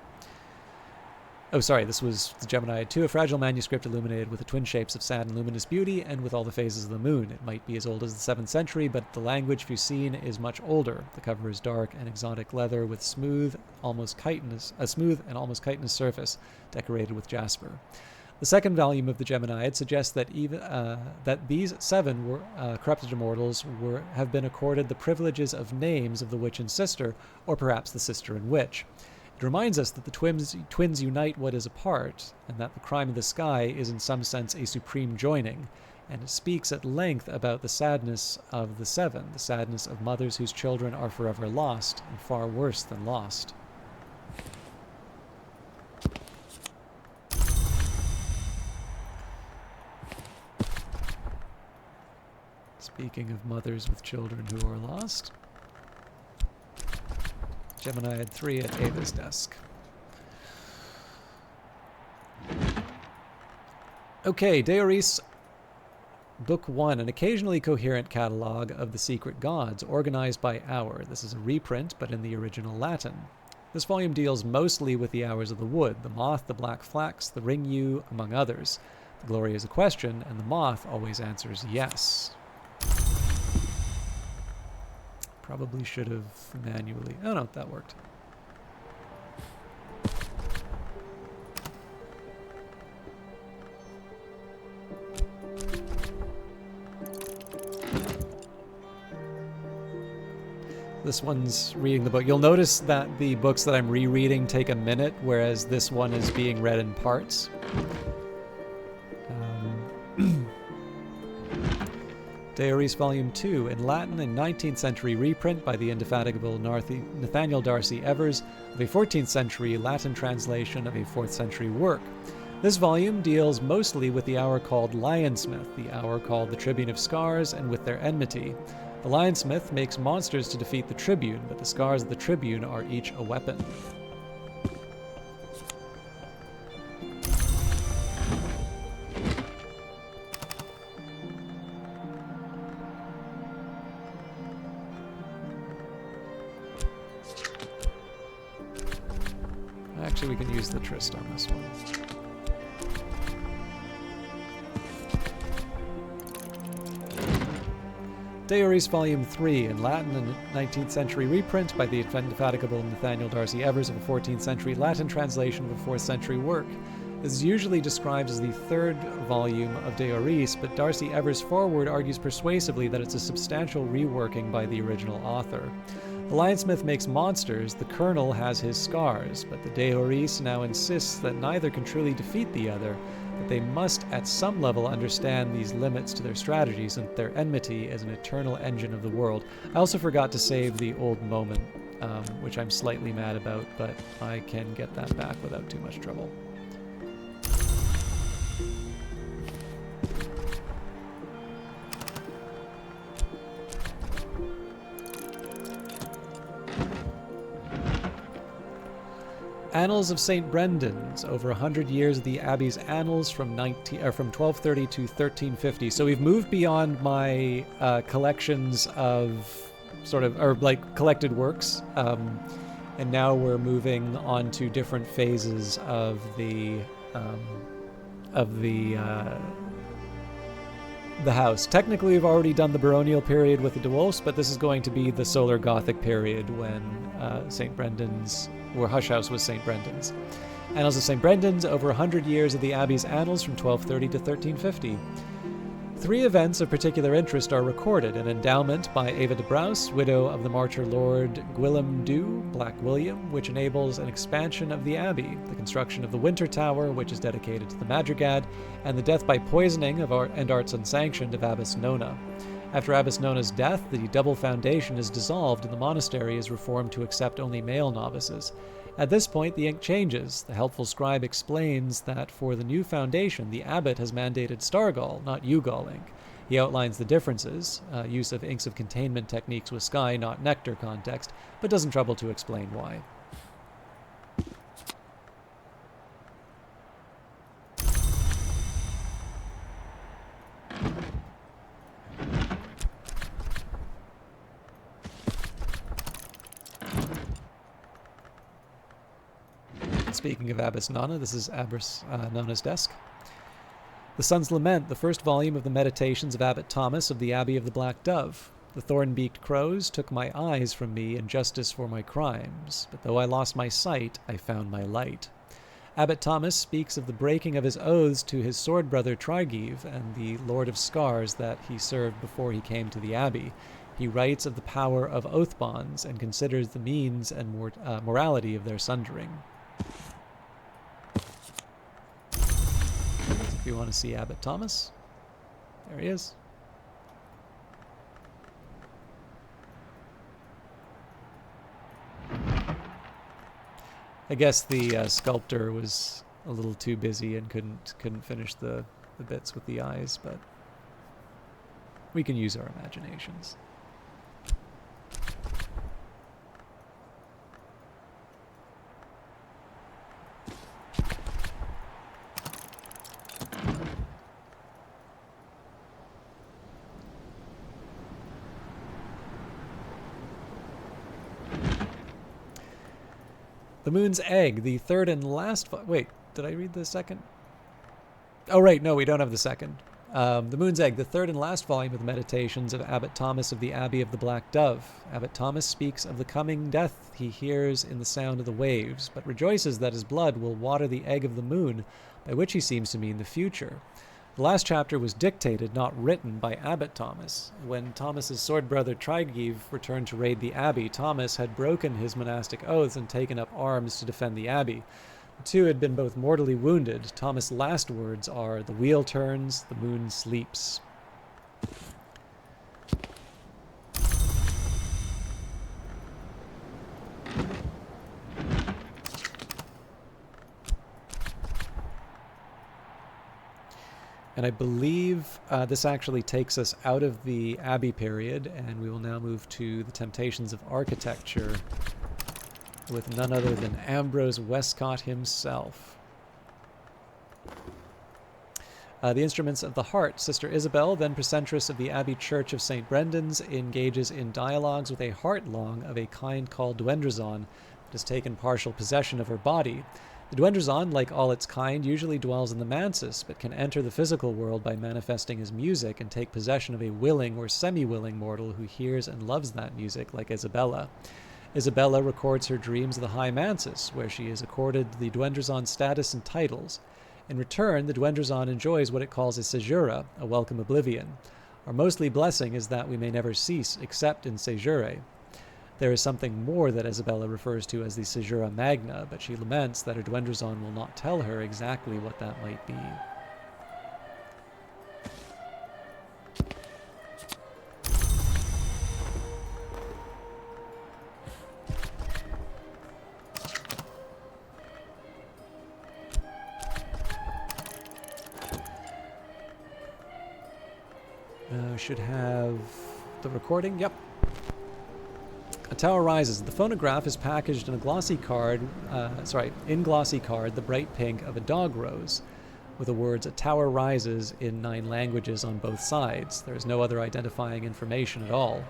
Oh, sorry, this was the Geminiad 2, a fragile manuscript illuminated with the twin shapes of sad and luminous beauty, and with all the phases of the moon. It might be as old as the 7th century, but the language Fusine is much older. The cover is dark and exotic leather with a smooth and almost chitinous surface, decorated with jasper. The second volume of the Geminiad suggests that that these 7 corrupted immortals have been accorded the privileges of names of the witch and sister, or perhaps the sister and witch. It reminds us that the twins unite what is apart, and that the crime of the sky is in some sense a supreme joining, and it speaks at length about the sadness of the 7, the sadness of mothers whose children are forever lost, and far worse than lost. Speaking of mothers with children who are lost, Geminiad 3 at Ava's desk. Okay, Deoris, Book 1, an occasionally coherent catalog of the secret gods, organized by hour. This is a reprint, but in the original Latin. This volume deals mostly with the hours of the wood, the moth, the black flax, the ring yew, among others. The glory is a question, and the moth always answers yes. Probably should have manually... Oh no, that worked. This one's reading the book. You'll notice that the books that I'm rereading take a minute, whereas this one is being read in parts. Deoris Volume 2, in Latin, a 19th century reprint by the indefatigable Nathaniel Darcy Evers of a 14th century Latin translation of a 4th century work. This volume deals mostly with the hour called Lionsmith, the hour called the Tribune of Scars, and with their enmity. The Lionsmith makes monsters to defeat the Tribune, but the scars of the Tribune are each a weapon. Actually, we can use the Trist on this one. Deoris Volume 3, in Latin, a 19th century reprint by the indefatigable Nathaniel Darcy Evers of a 14th century Latin translation of a 4th century work. This is usually described as the 3rd volume of Deoris, but Darcy Evers' foreword argues persuasively that it's a substantial reworking by the original author. The Lionsmith makes monsters, the Colonel has his scars, but the Deoris now insists that neither can truly defeat the other, that they must at some level understand these limits to their strategies and their enmity as an eternal engine of the world. I also forgot to save the old moment, which I'm slightly mad about, but I can get that back without too much trouble. Annals of St. Brendan's, over 100 years of the Abbey's annals from 1230 to 1350. So we've moved beyond my collections of collected works, and now we're moving on to different phases of the house. Technically, we've already done the baronial period with the De Wolfs, but this is going to be the Solar Gothic period when St. Brendan's, where Hush House was St. Brendan's. Annals of St. Brendan's, over 100 years of the Abbey's annals from 1230 to 1350. 3 events of particular interest are recorded: an endowment by Eva de Braus, widow of the martyr Lord Gwillem Du, Black William, which enables an expansion of the abbey, the construction of the Winter Tower, which is dedicated to the Madrigad, and the death by poisoning of and arts unsanctioned of Abbess Nona. After Abbess Nona's death, the double foundation is dissolved and the monastery is reformed to accept only male novices. At this point, the ink changes. The helpful scribe explains that for the new foundation, the abbot has mandated Stargall, not Ugal ink. He outlines the differences, use of inks of containment techniques with sky, not nectar context, but doesn't trouble to explain why. Speaking of Abbess Nona, this is Abbess Nona's desk. The Sun's Lament, the first volume of the Meditations of Abbot Thomas of the Abbey of the Black Dove. The thorn-beaked crows took my eyes from me in justice for my crimes, but though I lost my sight, I found my light. Abbot Thomas speaks of the breaking of his oaths to his sword brother Trygive and the Lord of Scars that he served before he came to the abbey. He writes of the power of oath bonds and considers the means and morality of their sundering. If you want to see Abbot Thomas, there he is. I guess the sculptor was a little too busy and couldn't finish the bits with the eyes, but we can use our imaginations. The Moon's Egg, the third and last... Wait, did I read the second? Oh, right, no, we don't have the second. The Moon's Egg, the third and last volume of the Meditations of Abbot Thomas of the Abbey of the Black Dove. Abbot Thomas speaks of the coming death he hears in the sound of the waves, but rejoices that his blood will water the egg of the moon, by which he seems to mean the future. The last chapter was dictated, not written, by Abbot Thomas. When Thomas's sword brother Trygive returned to raid the abbey, Thomas had broken his monastic oaths and taken up arms to defend the abbey. The two had been both mortally wounded. Thomas' last words are, "The wheel turns, the moon sleeps." And I believe this actually takes us out of the Abbey period, and we will now move to the Temptations of Architecture with none other than Ambrose Westcott himself. The Instruments of the Heart. Sister Isabel, then precentress of the Abbey Church of St. Brendan's, engages in dialogues with a heart-long of a kind called Duendrazon that has taken partial possession of her body. The Duendrazon, like all its kind, usually dwells in the mansis, but can enter the physical world by manifesting as music and take possession of a willing or semi-willing mortal who hears and loves that music, like Isabella. Isabella records her dreams of the High Mansis, where she is accorded the Duendrazon status and titles. In return, the Duendrazon enjoys what it calls a caesura, a welcome oblivion. Our mostly blessing is that we may never cease, except in caesurae. There is something more that Isabella refers to as the caesura magna, but she laments that her Duendrazon will not tell her exactly what that might be. Should have the recording. Yep. A tower rises. The phonograph is packaged in a glossy card, the bright pink of a dog rose, with the words "A tower rises" in 9 languages on both sides. There is no other identifying information at all.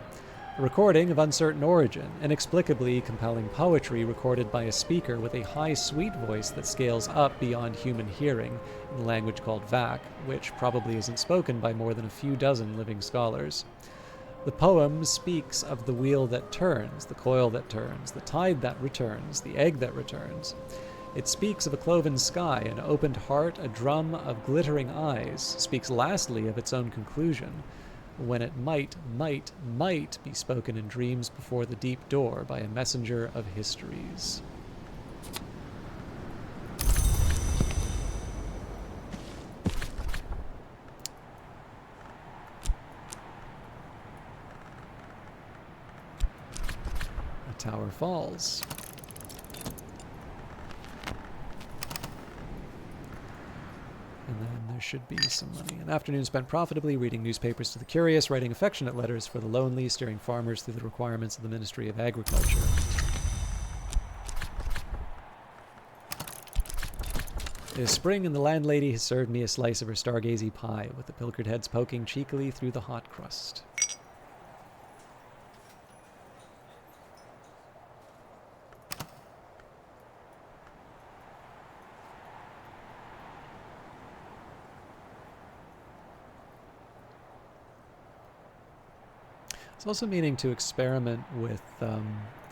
A recording of uncertain origin, inexplicably compelling poetry recorded by a speaker with a high, sweet voice that scales up beyond human hearing in a language called Vak, which probably isn't spoken by more than a few dozen living scholars. The poem speaks of the wheel that turns, the coil that turns, the tide that returns, the egg that returns. It speaks of a cloven sky, an opened heart, a drum of glittering eyes, speaks lastly of its own conclusion, when it might be spoken in dreams before the deep door by a messenger of histories. A tower falls. And then there should be some money. An afternoon spent profitably reading newspapers to the curious, writing affectionate letters for the lonely, steering farmers through the requirements of the Ministry of Agriculture. It is spring, and the landlady has served me a slice of her stargazy pie, with the pilchard heads poking cheekily through the hot crust. It's also meaning to experiment with the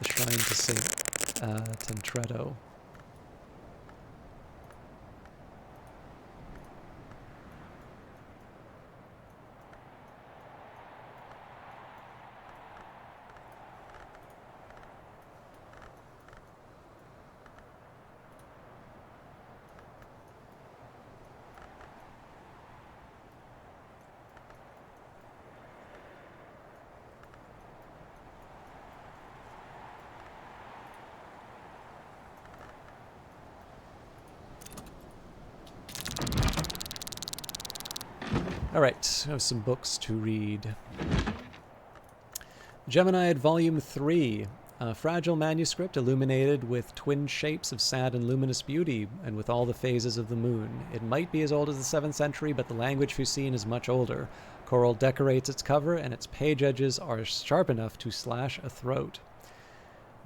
shrine to Saint Tentretto. Alright, I have some books to read. Geminiad Volume 3. A fragile manuscript illuminated with twin shapes of sad and luminous beauty, and with all the phases of the moon. It might be as old as the 7th century, but the language Fusine is much older. Coral decorates its cover, and its page edges are sharp enough to slash a throat.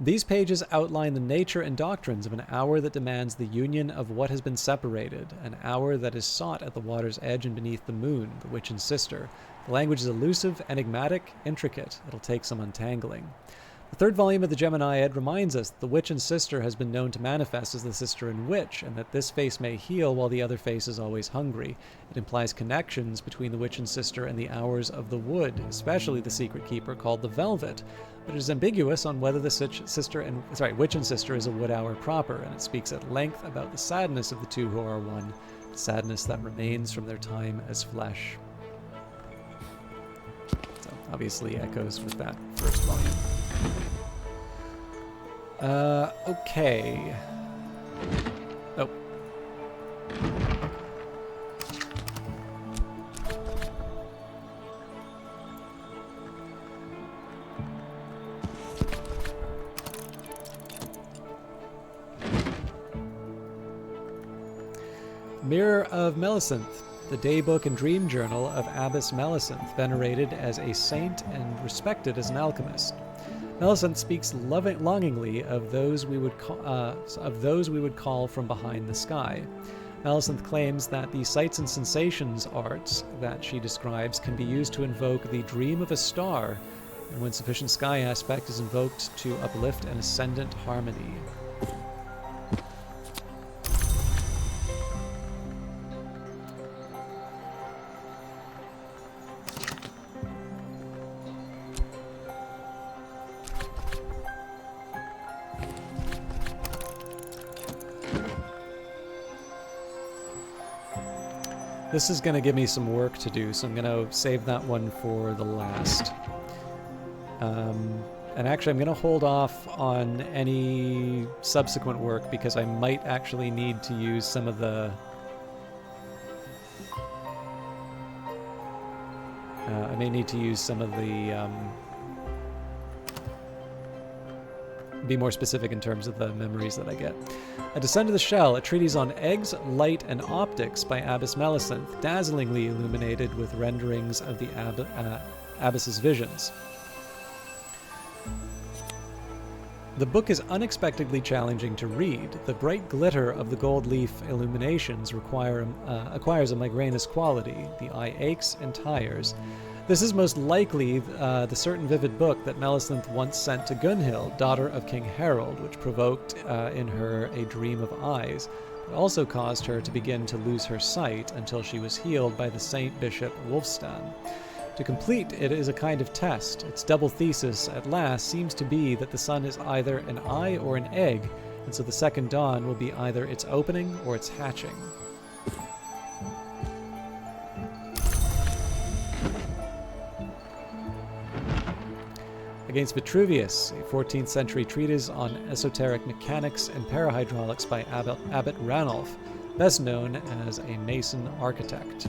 These pages outline the nature and doctrines of an hour that demands the union of what has been separated, an hour that is sought at the water's edge and beneath the moon, the witch and sister. The language is elusive, enigmatic, intricate. It'll take some untangling. The 3rd volume of the Geminiad reminds us that the witch and sister has been known to manifest as the sister and witch, and that this face may heal while the other face is always hungry. It implies connections between the witch and sister and the hours of the wood, especially the secret keeper called the Velvet. But it is ambiguous on whether the witch and sister is a wood hour proper, and it speaks at length about the sadness of the two who are one, the sadness that remains from their time as flesh. So obviously echoes with that 1st volume. Okay. Oh. Mirror of Melissenth, the daybook and dream journal of Abbess Melissenth, venerated as a saint and respected as an alchemist. Melissenth speaks longingly of those we would call from behind the sky. Melissenth claims that the sights and sensations arts that she describes can be used to invoke the dream of a star, and when sufficient sky aspect is invoked to uplift an ascendant harmony. This is going to give me some work to do, so I'm going to save that one for the last. And actually, I'm going to hold off on any subsequent work because I might actually need to use some of the... I may need to use some of the be more specific in terms of the memories that I get. A Descent of the Shell, a treatise on eggs, light, and optics by Abbess Melissenth, dazzlingly illuminated with renderings of the Abbess's visions. The book is unexpectedly challenging to read. The bright glitter of the gold leaf illuminations acquires a migrainous quality. The eye aches and tires. This is most likely the certain vivid book that Melissenth once sent to Gunhild, daughter of King Harold, which provoked in her a dream of eyes, but also caused her to begin to lose her sight until she was healed by the Saint Bishop Wulfstan. To complete, it is a kind of test. Its double thesis, at last, seems to be that the sun is either an eye or an egg, and so the second dawn will be either its opening or its hatching. Against Vitruvius, a 14th century treatise on esoteric mechanics and parahydraulics by Abbot Ranulf, best known as a Mason architect.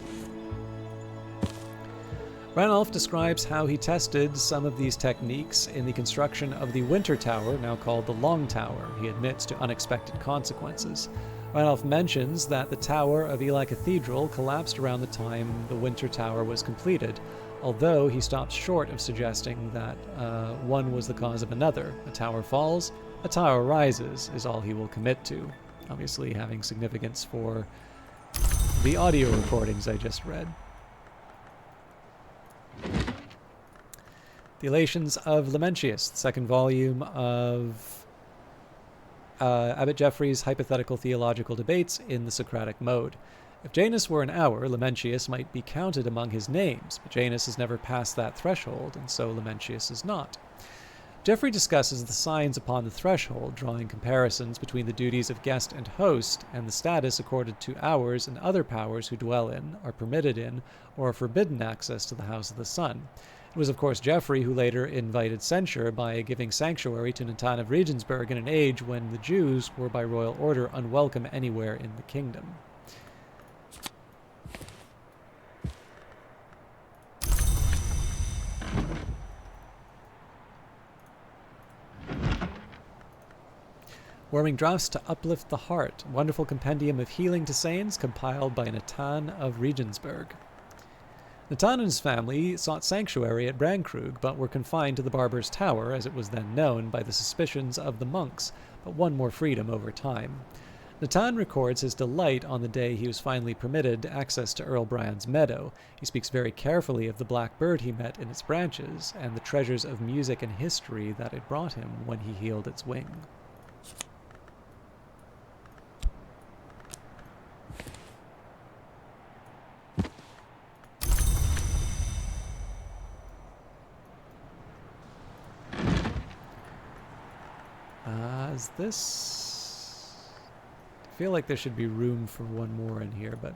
Ranulf describes how he tested some of these techniques in the construction of the Winter Tower, now called the Long Tower. He admits to unexpected consequences. Ranulf mentions that the tower of Ely Cathedral collapsed around the time the Winter Tower was completed, although he stops short of suggesting that one was the cause of another. A tower falls, a tower rises, is all he will commit to, obviously having significance for the audio recordings I just read. The Elations of Lamentius, the second volume of Abbot Geoffrey's Hypothetical Theological Debates in the Socratic Mode. If Janus were an hour, Lamentius might be counted among his names, but Janus has never passed that threshold, and so Lamentius is not. Geoffrey discusses the signs upon the threshold, drawing comparisons between the duties of guest and host and the status accorded to hours and other powers who dwell in, are permitted in, or are forbidden access to the House of the Sun. It was, of course, Geoffrey who later invited censure by giving sanctuary to Natan of Regensburg in an age when the Jews were by royal order unwelcome anywhere in the kingdom. Warming Draughts to Uplift the Heart, wonderful compendium of healing to saints compiled by Natan of Regensburg. Natan and his family sought sanctuary at Brandkrug, but were confined to the Barber's Tower, as it was then known, by the suspicions of the monks, but won more freedom over time. Natan records his delight on the day he was finally permitted access to Earl Brian's meadow. He speaks very carefully of the black bird he met in its branches, and the treasures of music and history that it brought him when he healed its wing. Is this... I feel like there should be room for one more in here, but...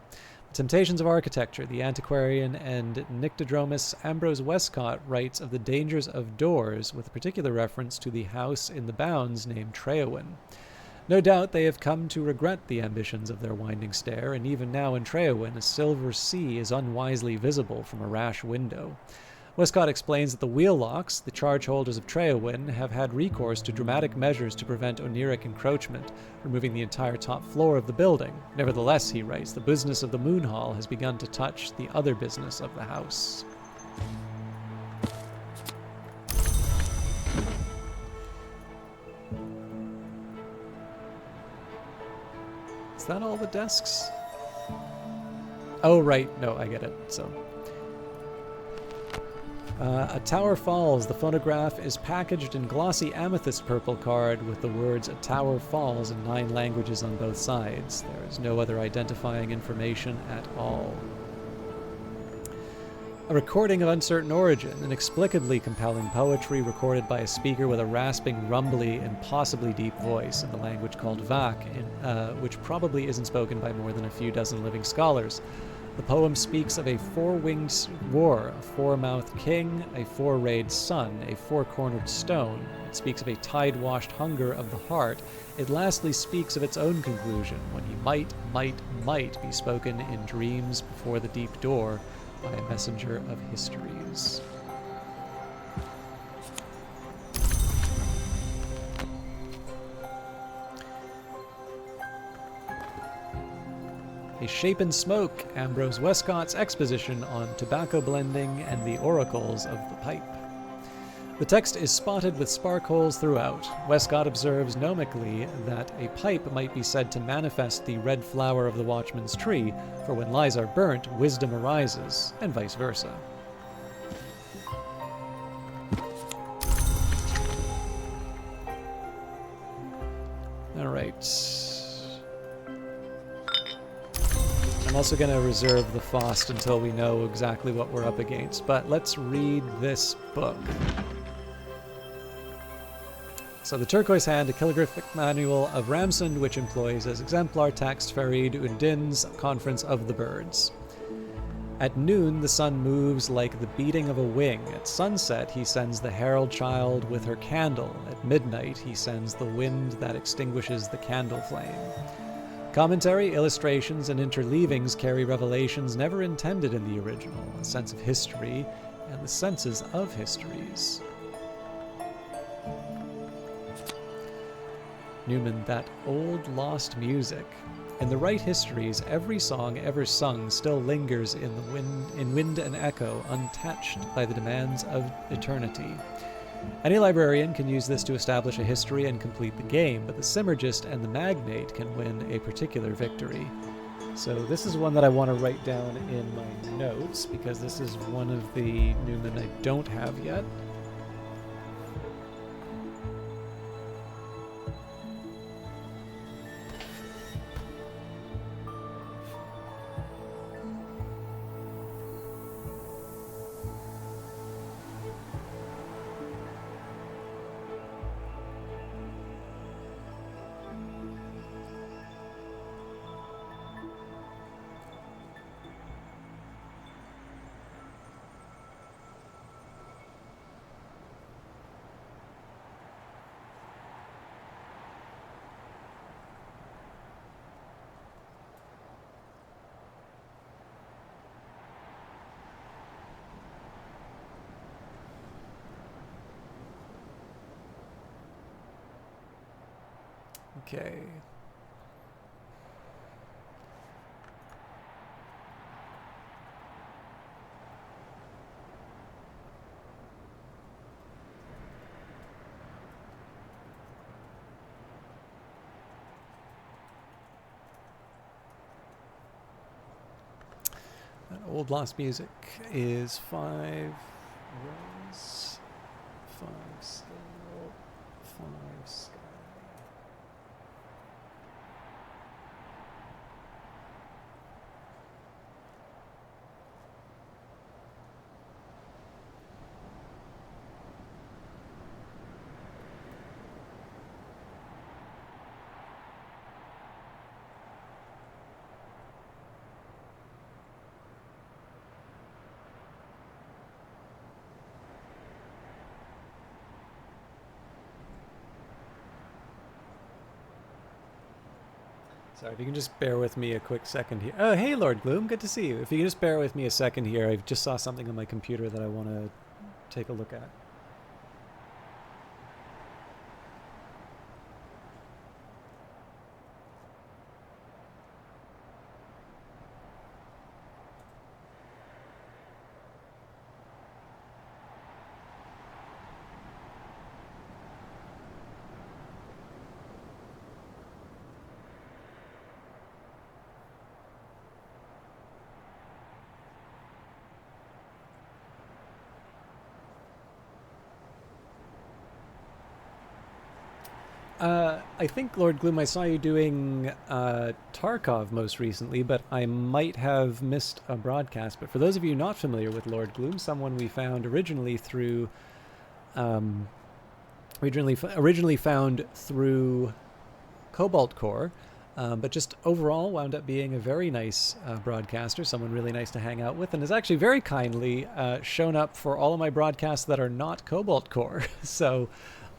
Temptations of Architecture, the antiquarian and Nyctodromus Ambrose Westcott writes of the dangers of doors, with a particular reference to the house in the bounds named Treowin. No doubt they have come to regret the ambitions of their winding stair, and even now in Treowin a silver sea is unwisely visible from a rash window. Westcott explains that the wheel locks, the charge holders of Treowin, have had recourse to dramatic measures to prevent Oniric encroachment, removing the entire top floor of the building. Nevertheless, he writes, the business of the Moon Hall has begun to touch the other business of the house. Is that all the desks? Oh, right. No, I get it. So... A Tower Falls. The phonograph is packaged in glossy amethyst purple card with the words "A Tower Falls" in 9 languages on both sides. There is no other identifying information at all. A recording of uncertain origin, inexplicably compelling poetry recorded by a speaker with a rasping, rumbly, impossibly deep voice in the language called Vak, which probably isn't spoken by more than a few dozen living scholars. The poem speaks of a 4-winged war, a 4-mouthed king, a 4-rayed sun, a 4-cornered stone. It speaks of a tide-washed hunger of the heart. It lastly speaks of its own conclusion, when he might be spoken in dreams before the deep door by a messenger of histories. A Shape in Smoke, Ambrose Westcott's exposition on tobacco blending and the oracles of the pipe. The text is spotted with spark holes throughout. Westcott observes gnomically that a pipe might be said to manifest the red flower of the watchman's tree, for when lies are burnt, wisdom arises, and vice versa. All right. I'm also going to reserve the Faust until we know exactly what we're up against, but let's read this book. So the Turquoise Hand, a calligraphic manual of Ramsund, which employs as exemplar text Farid Undin's Conference of the Birds. At noon, the sun moves like the beating of a wing. At sunset, he sends the herald child with her candle. At midnight, he sends the wind that extinguishes the candle flame. Commentary, illustrations, and interleavings carry revelations never intended in the original, a sense of history and the senses of histories. Newman, that old lost music. In the right histories, every song ever sung still lingers in wind and echo, untouched by the demands of eternity. Any librarian can use this to establish a history and complete the game, but the Symergist and the Magnate can win a particular victory. So this is one that I want to write down in my notes, because this is one of the Newman I don't have yet. Okay. That old lost music is 5 rose, 5 scale, 5 sky. Sorry, if you can just bear with me a quick second here. Oh, hey, Lord Gloom, good to see you. If you can just bear with me a second here, I just saw something on my computer that I want to take a look at. I think, Lord Gloom, I saw you doing Tarkov most recently, but I might have missed a broadcast. But for those of you not familiar with Lord Gloom, someone we found originally through, originally found through Cobalt Core, but just overall wound up being a very nice broadcaster, someone really nice to hang out with, and has actually very kindly shown up for all of my broadcasts that are not Cobalt Core. So.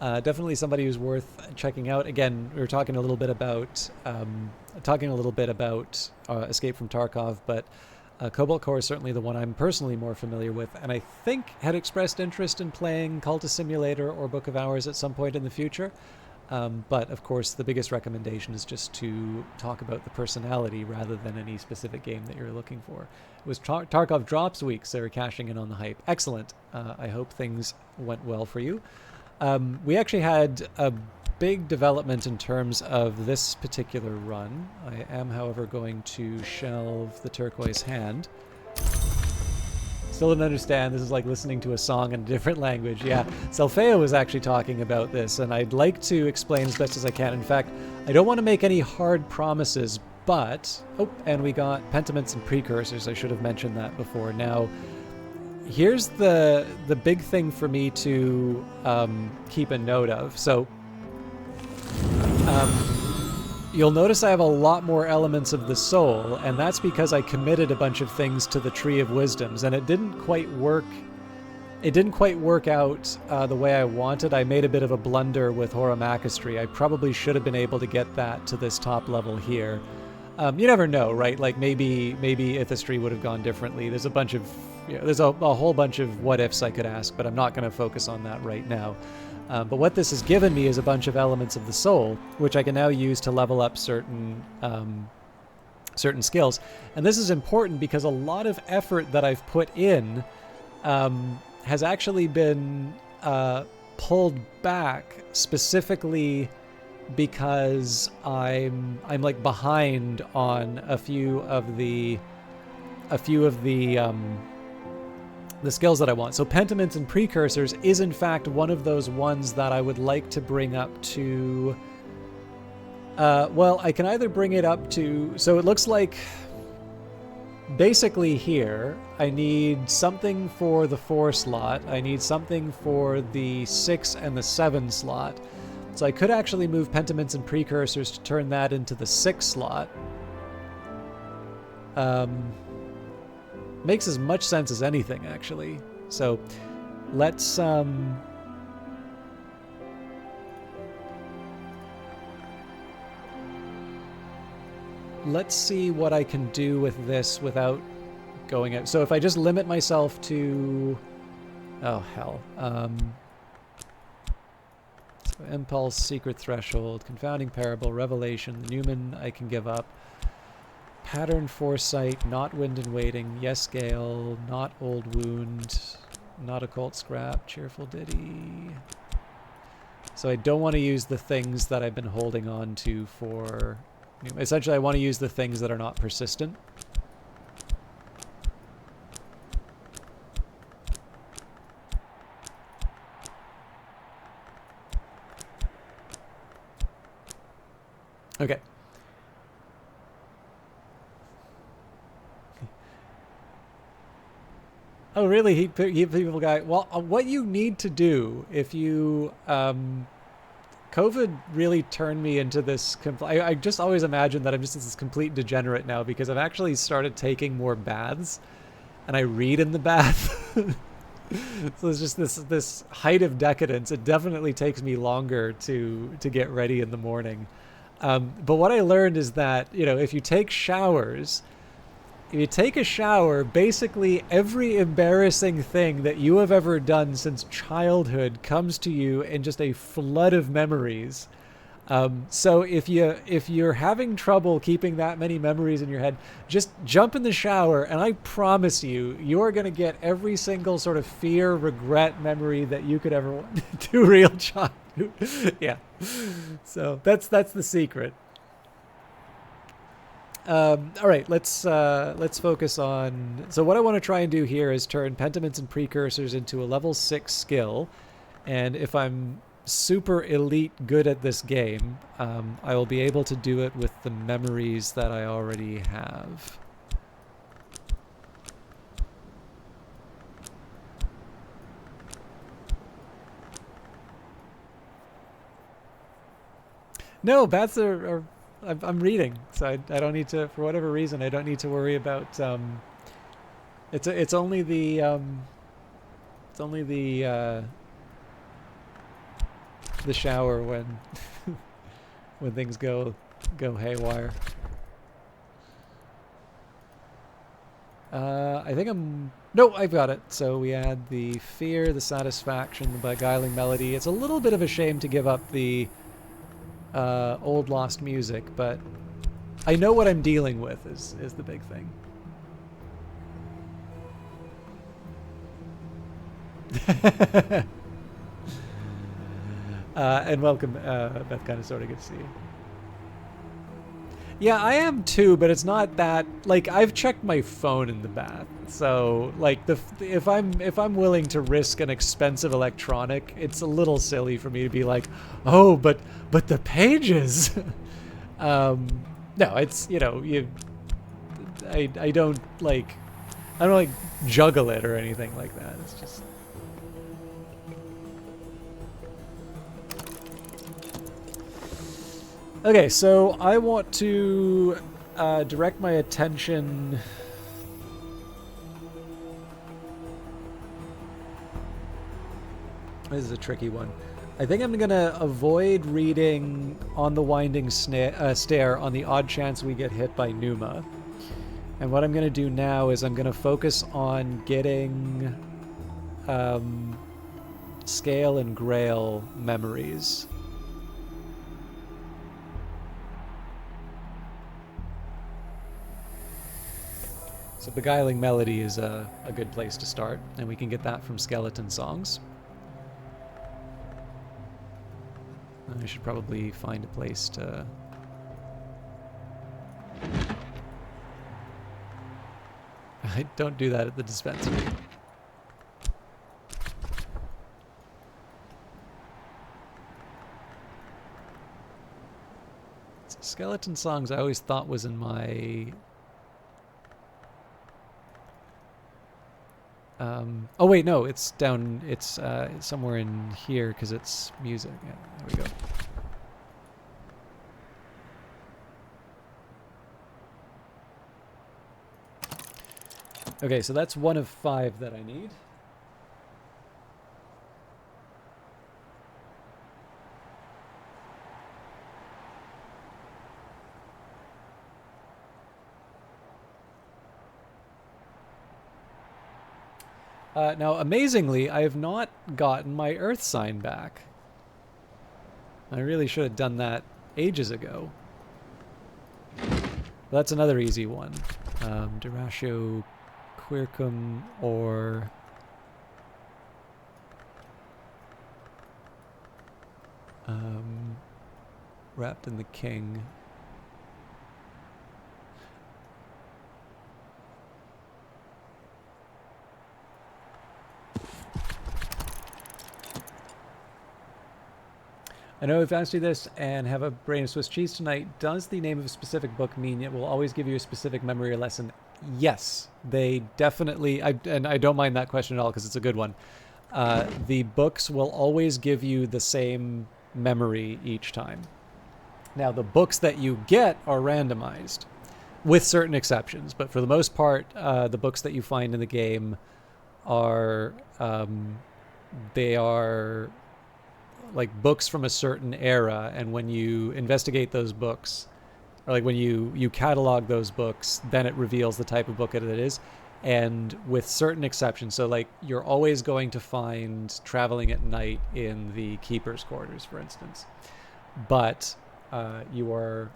Definitely somebody who's worth checking out. Again, we were talking a little bit about Escape from Tarkov, but Cobalt Core is certainly the one I'm personally more familiar with, and I think had expressed interest in playing Cultist Simulator or Book of Hours at some point in the future. But of course, the biggest recommendation is just to talk about the personality rather than any specific game that you're looking for. It was Tarkov Drops week, so we're cashing in on the hype. Excellent. I hope things went well for you. We actually had a big development in terms of this particular run. I am, however, going to shelve the Turquoise Hand. Still don't understand. This is like listening to a song in a different language. Yeah, Selfeo was actually talking about this, and I'd like to explain as best as I can. In fact, I don't want to make any hard promises, but... Oh, and we got Pentiments and Precursors. I should have mentioned that before. Now, here's the big thing for me to keep a note of. So, you'll notice I have a lot more elements of the soul, and that's because I committed a bunch of things to the Tree of Wisdoms, and it didn't quite work. It didn't quite work out the way I wanted. I made a bit of a blunder with Horamakistry. I probably should have been able to get that to this top level here. You never know, right? Like maybe Ithistry would have gone differently. There's a bunch of, there's a whole bunch of what ifs I could ask, but I'm not going to focus on that right now. But what this has given me is a bunch of elements of the soul, which I can now use to level up certain skills. And this is important because a lot of effort that I've put in has actually been pulled back specifically because I'm like behind on a few of the skills that I want. So Pentiments and Precursors is in fact one of those ones that I would like to bring up to... well, I can either bring it up to... So it looks like basically here I need something for the 4 slot. I need something for the 6 and the 7 slot. So I could actually move Pentiments and Precursors to turn that into the 6 slot. Makes as much sense as anything, actually. So let's see what I can do with this without going out. So if I just limit myself to, oh hell, so Impulse, Secret Threshold, Confounding Parable, Revelation, Newman I can give up. Pattern Foresight, not Wind and Waiting, Yes Gale, not Old Wound, not Occult Scrap, Cheerful Ditty. So I don't want to use the things that I've been holding on to for... Essentially, I want to use the things that are not persistent. Okay. Oh, really? People guy. Well, what you need to do if you, COVID really turned me into this. I just always imagine that I'm just this complete degenerate now because I've actually started taking more baths, and I read in the bath. So it's just this height of decadence. It definitely takes me longer to get ready in the morning. But what I learned is that if you take showers. If you take a shower, basically every embarrassing thing that you have ever done since childhood comes to you in just a flood of memories. So if you're having trouble keeping that many memories in your head, just jump in the shower, and I promise you are going to get every single sort of fear, regret memory that you could ever want to real child. Yeah. So that's the secret. All right, let's focus on... So what I want to try and do here is turn Pentiments and Precursors into a level 6 skill. And if I'm super elite good at this game, I will be able to do it with the memories that I already have. No, bats are I'm reading, so I don't need to, for whatever reason, I don't need to worry about. It's only the shower when when things go haywire. I think no, I've got it. So we add the fear, the satisfaction, the beguiling melody. It's a little bit of a shame to give up the old lost music, but I know what I'm dealing with is the big thing. And welcome, Beth. Kind of sort of good to see you. Yeah, I am too, but it's not that. Like, I've checked my phone in the bath, so like if I'm willing to risk an expensive electronic, it's a little silly for me to be like, oh, but the pages. No, it's I don't like juggle it or anything like that. It's just. Okay, so I want to direct my attention. This is a tricky one. I think I'm going to avoid reading On the Winding Stair on the odd chance we get hit by Numa. And what I'm going to do now is I'm going to focus on getting Scale and Grail memories. So Beguiling Melody is a good place to start, and we can get that from Skeleton Songs. I should probably find a place to... Don't do that at the dispensary. Skeleton Songs I always thought was in my... oh wait, no, it's down, it's somewhere in here because it's music. Yeah, there we go. Okay, so that's one of 5 that I need. Now, amazingly, I have not gotten my Earth sign back. I really should have done that ages ago. That's another easy one. Duratio Quircum or... Wrapped in the King. I know I've asked you this and have a brain of Swiss cheese tonight. Does the name of a specific book mean it will always give you a specific memory or lesson? Yes, they definitely, and I don't mind that question at all because it's a good one. The books will always give you the same memory each time. Now, the books that you get are randomized, with certain exceptions, but for the most part, the books that you find in the game are, they are like books from a certain era, and when you investigate those books, or like when you catalog those books, then it reveals the type of book it is, and with certain exceptions. So like you're always going to find Traveling at Night in the Keeper's Quarters, for instance, but you are...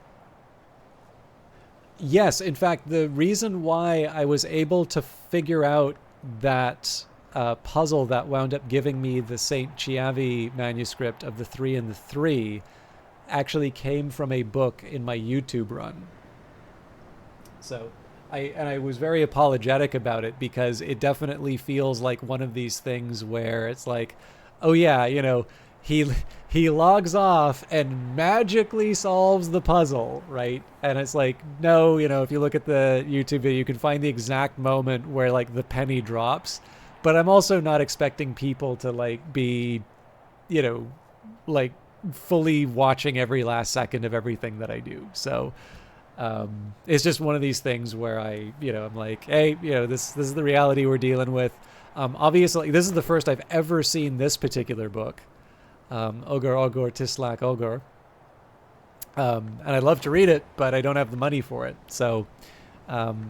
Yes, in fact, the reason why I was able to figure out that puzzle that wound up giving me the St. Chiavi manuscript of the 3 and the 3 actually came from a book in my YouTube run. So I was very apologetic about it because it definitely feels like one of these things where it's like, oh yeah, you know, he logs off and magically solves the puzzle, right? And it's like, no, you know, if you look at the YouTube video, you can find the exact moment where like the penny drops. But I'm also not expecting people to like be, you know, like fully watching every last second of everything that I do. So it's just one of these things where I'm like, hey, you know, this is the reality we're dealing with. Obviously, this is the first I've ever seen this particular book, Ogre Tislak Ogre. And I'd love to read it, but I don't have the money for it. So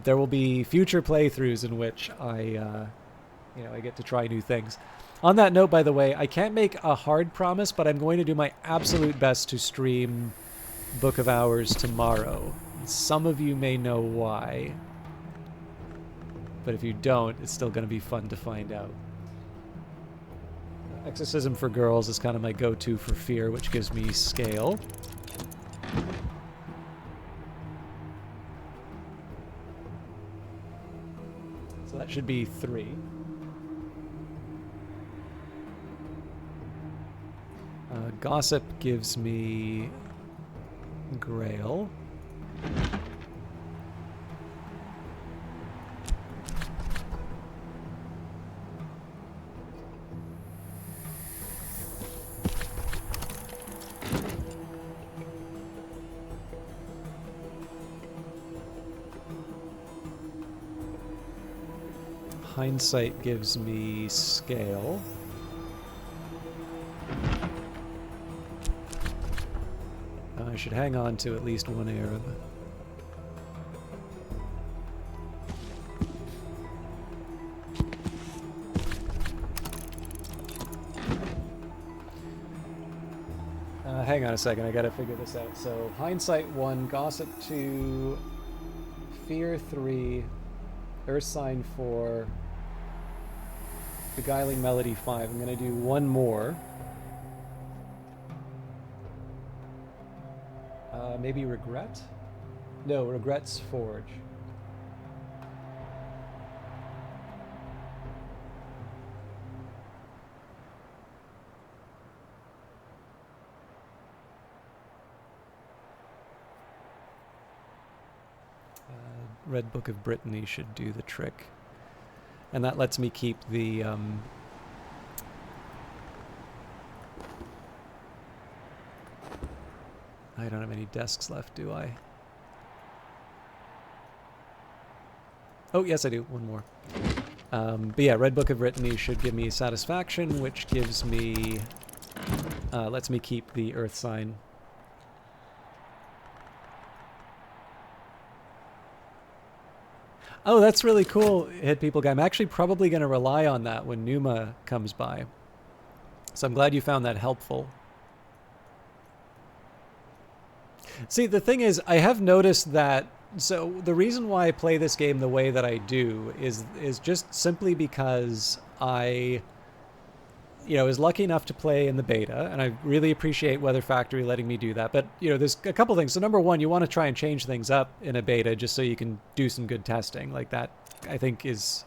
there will be future playthroughs in which I get to try new things. On that note, by the way, I can't make a hard promise, but I'm going to do my absolute best to stream Book of Hours tomorrow. Some of you may know why, but if you don't, it's still going to be fun to find out. Exorcism for Girls is kind of my go-to for fear, which gives me scale. So that should be 3. Gossip gives me Grail. Hindsight gives me Scale. I should hang on to at least one Arab. Hang on a second, I gotta figure this out. So, Hindsight 1, Gossip 2, Fear 3, Earth Sign 4, Beguiling Melody 5. I'm gonna do one more. Maybe Regret? No, Regret's Forge. Red Book of Brittany should do the trick. And that lets me keep the... I don't have any desks left, do I? Oh, yes, I do. One more. But yeah, Red Book of Brittany should give me Satisfaction, which gives me... lets me keep the Earth Sign. Oh, that's really cool, Hit People Guy. I'm actually probably going to rely on that when Numa comes by. So I'm glad you found that helpful. See, the thing is, I have noticed that, so the reason why I play this game the way that I do is just simply because I, was lucky enough to play in the beta, and I really appreciate Weather Factory letting me do that. But, there's a couple things. So number one, you want to try and change things up in a beta just so you can do some good testing. Like that, I think, is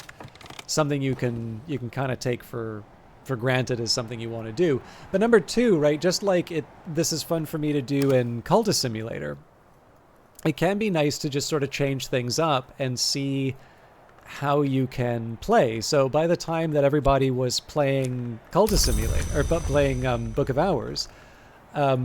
something you can kind of take for granted as something you want to do. But number two, right, just like this is fun for me to do in Cultist Simulator, it can be nice to just sort of change things up and see how you can play. So by the time that everybody was playing Cultist Simulator, or playing Book of Hours, I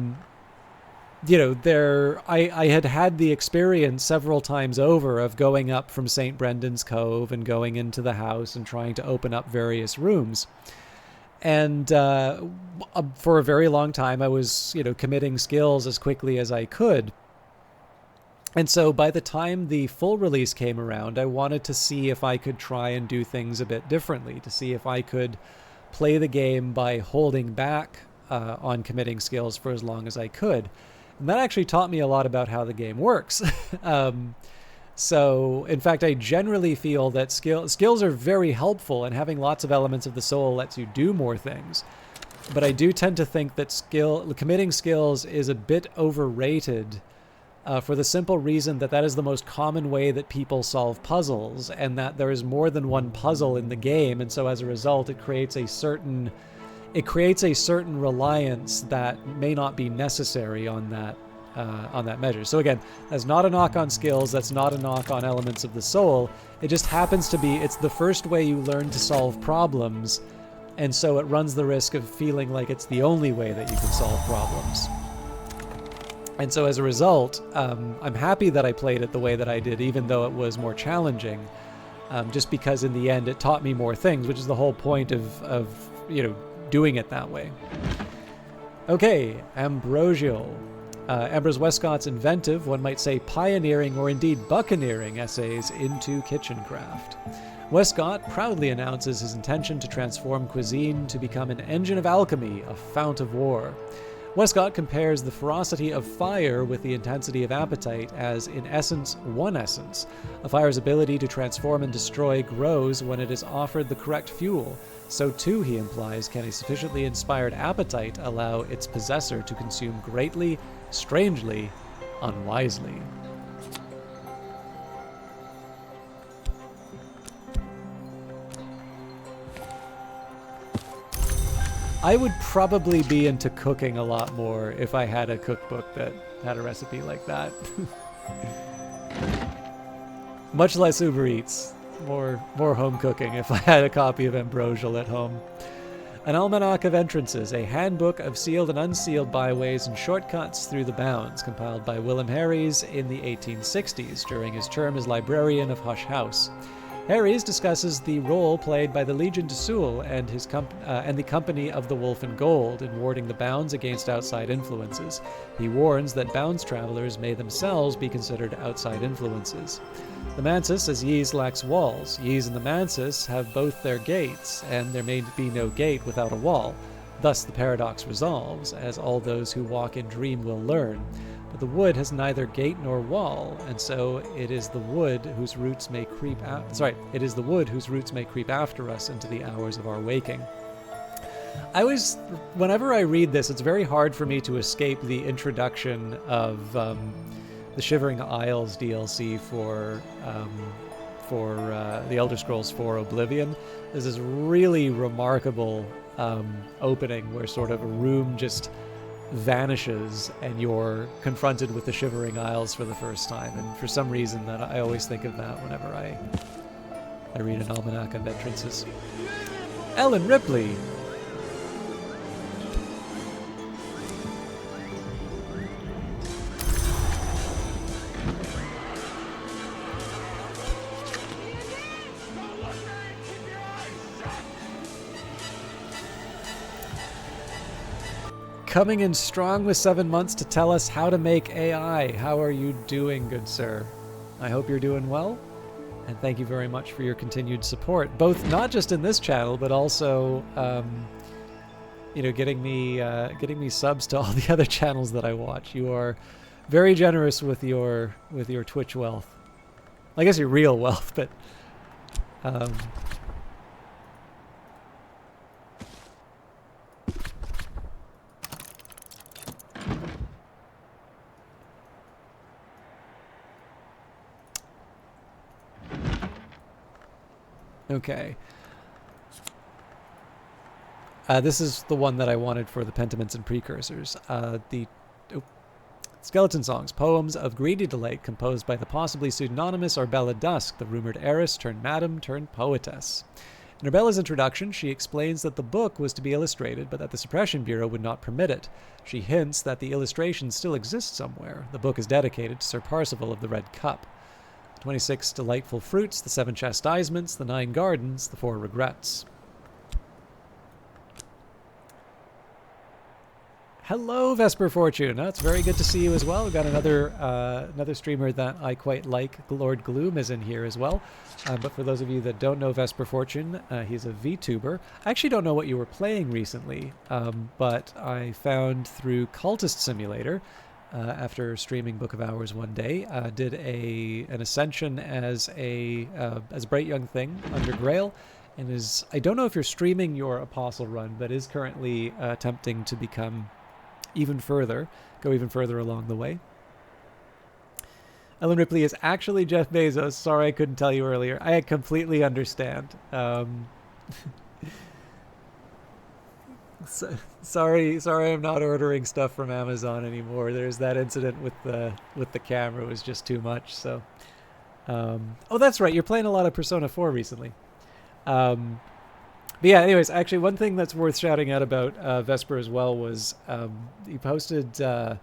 had the experience several times over of going up from St. Brendan's Cove and going into the house and trying to open up various rooms. And for a very long time, I was, committing skills as quickly as I could. And so by the time the full release came around, I wanted to see if I could try and do things a bit differently, to see if I could play the game by holding back on committing skills for as long as I could. And that actually taught me a lot about how the game works. So, in fact, I generally feel that skills are very helpful, and having lots of elements of the soul lets you do more things. But I do tend to think that committing skills is a bit overrated for the simple reason that is the most common way that people solve puzzles, and that there is more than one puzzle in the game, and so as a result, it creates a certain reliance that may not be necessary on that measure. So again, that's not a knock on skills, that's not a knock on elements of the soul. It just happens to be, it's the first way you learn to solve problems, and so it runs the risk of feeling like it's the only way that you can solve problems. And so as a result, I'm happy that I played it the way that I did, even though it was more challenging, just because in the end it taught me more things, which is the whole point of doing it that way. Okay, Ambrosial. Ambrose Westcott's inventive, one might say pioneering or indeed buccaneering essays into kitchencraft. Westcott proudly announces his intention to transform cuisine to become an engine of alchemy, a fount of war. Westcott compares the ferocity of fire with the intensity of appetite as, in essence, one essence. A fire's ability to transform and destroy grows when it is offered the correct fuel. So too, he implies, can a sufficiently inspired appetite allow its possessor to consume greatly, strangely, unwisely. I would probably be into cooking a lot more if I had a cookbook that had a recipe like that. Much less Uber Eats. More home cooking if I had a copy of Ambrosial at home. An Almanac of Entrances, a handbook of sealed and unsealed byways and shortcuts through the bounds, compiled by Willem Harries in the 1860s during his term as librarian of Hush House. Harries discusses the role played by the Legion de Soule and the Company of the Wolf and Gold in warding the bounds against outside influences. He warns that bounds travelers may themselves be considered outside influences. The Mansis, as Ys, lacks walls. Ys and the Mansis have both their gates, and there may be no gate without a wall. Thus the paradox resolves, as all those who walk in dream will learn. But the wood has neither gate nor wall, and so it is the wood whose roots may creep it is the wood whose roots may creep after us into the hours of our waking. Whenever I read this, it's very hard for me to escape the introduction of the Shivering Isles DLC for the Elder Scrolls IV Oblivion. There's this really remarkable opening where sort of a room just vanishes and you're confronted with the Shivering Isles for the first time. And for some reason, that I always think of that whenever I read an Almanac of Entrances. Ellen Ripley. Coming in strong with 7 months to tell us how to make AI. How are you doing, good sir? I hope you're doing well, and thank you very much for your continued support, both not just in this channel, but also, getting me subs to all the other channels that I watch. You are very generous with your Twitch wealth. I guess your real wealth, but. Okay. This is the one that I wanted for the Pentiments and Precursors. Skeleton Songs, poems of greedy delight composed by the possibly pseudonymous Arbella Dusk, the rumored heiress turned madam turned poetess. In Arbella's introduction, she explains that the book was to be illustrated, but that the Suppression Bureau would not permit it. She hints that the illustration still exists somewhere. The book is dedicated to Sir Parzival of the Red Cup. 26 delightful fruits, the 7 chastisements, the 9 gardens, the 4 regrets. Hello, Vesper Fortune. That's very good to see you as well. We've got another streamer that I quite like. Lord Gloom is in here as well. But for those of you that don't know Vesper Fortune, he's a VTuber. I actually don't know what you were playing recently, but I found through Cultist Simulator, after streaming Book of Hours one day, did an ascension as a bright young thing under Grail, and I don't know if you're streaming your Apostle run, but is currently attempting to become go even further along the way. Ellen Ripley is actually Jeff Bezos. Sorry I couldn't tell you earlier. I completely understand. Sorry I'm not ordering stuff from Amazon anymore. There's that incident with the camera. It was just too much. So oh, that's right, you're playing a lot of Persona 4 recently. But yeah, anyways, actually one thing that's worth shouting out about Vesper as well was he posted the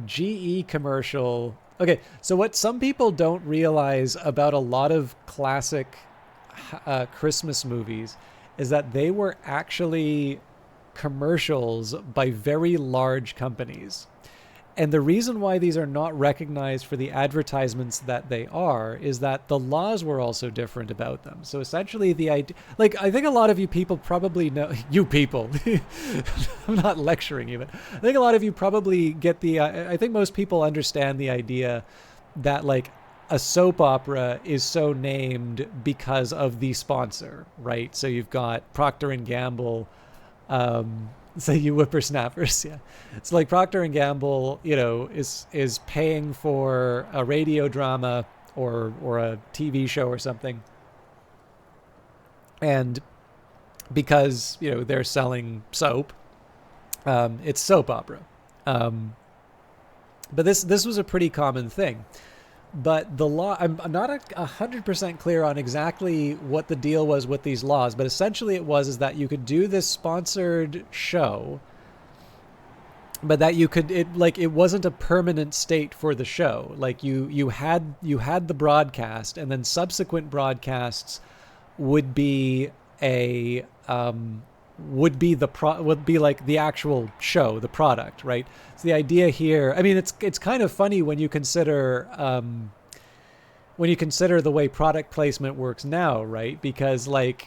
GE commercial. Okay, so what some people don't realize about a lot of classic Christmas movies is that they were actually commercials by very large companies. And the reason why these are not recognized for the advertisements that they are is that the laws were also different about them. So essentially the idea, like, I think a lot of you people probably know, you people, I'm not lecturing you, but I think a lot of you probably get the, I think most people understand the idea that like a soap opera is so named because of the sponsor, right? So you've got Procter and Gamble, so you whippersnappers, yeah. It's like Procter and Gamble, is paying for a radio drama or a TV show or something, and because they're selling soap, it's soap opera. But this was a pretty common thing. But the law, I'm not 100% clear on exactly what the deal was with these laws, but essentially it was that you could do this sponsored show, but that it wasn't a permanent state for the show. Like you had the broadcast, and then subsequent broadcasts would be would be like the actual show, the product, right? So the idea here, I mean, it's kind of funny when you consider the way product placement works now, right? Because not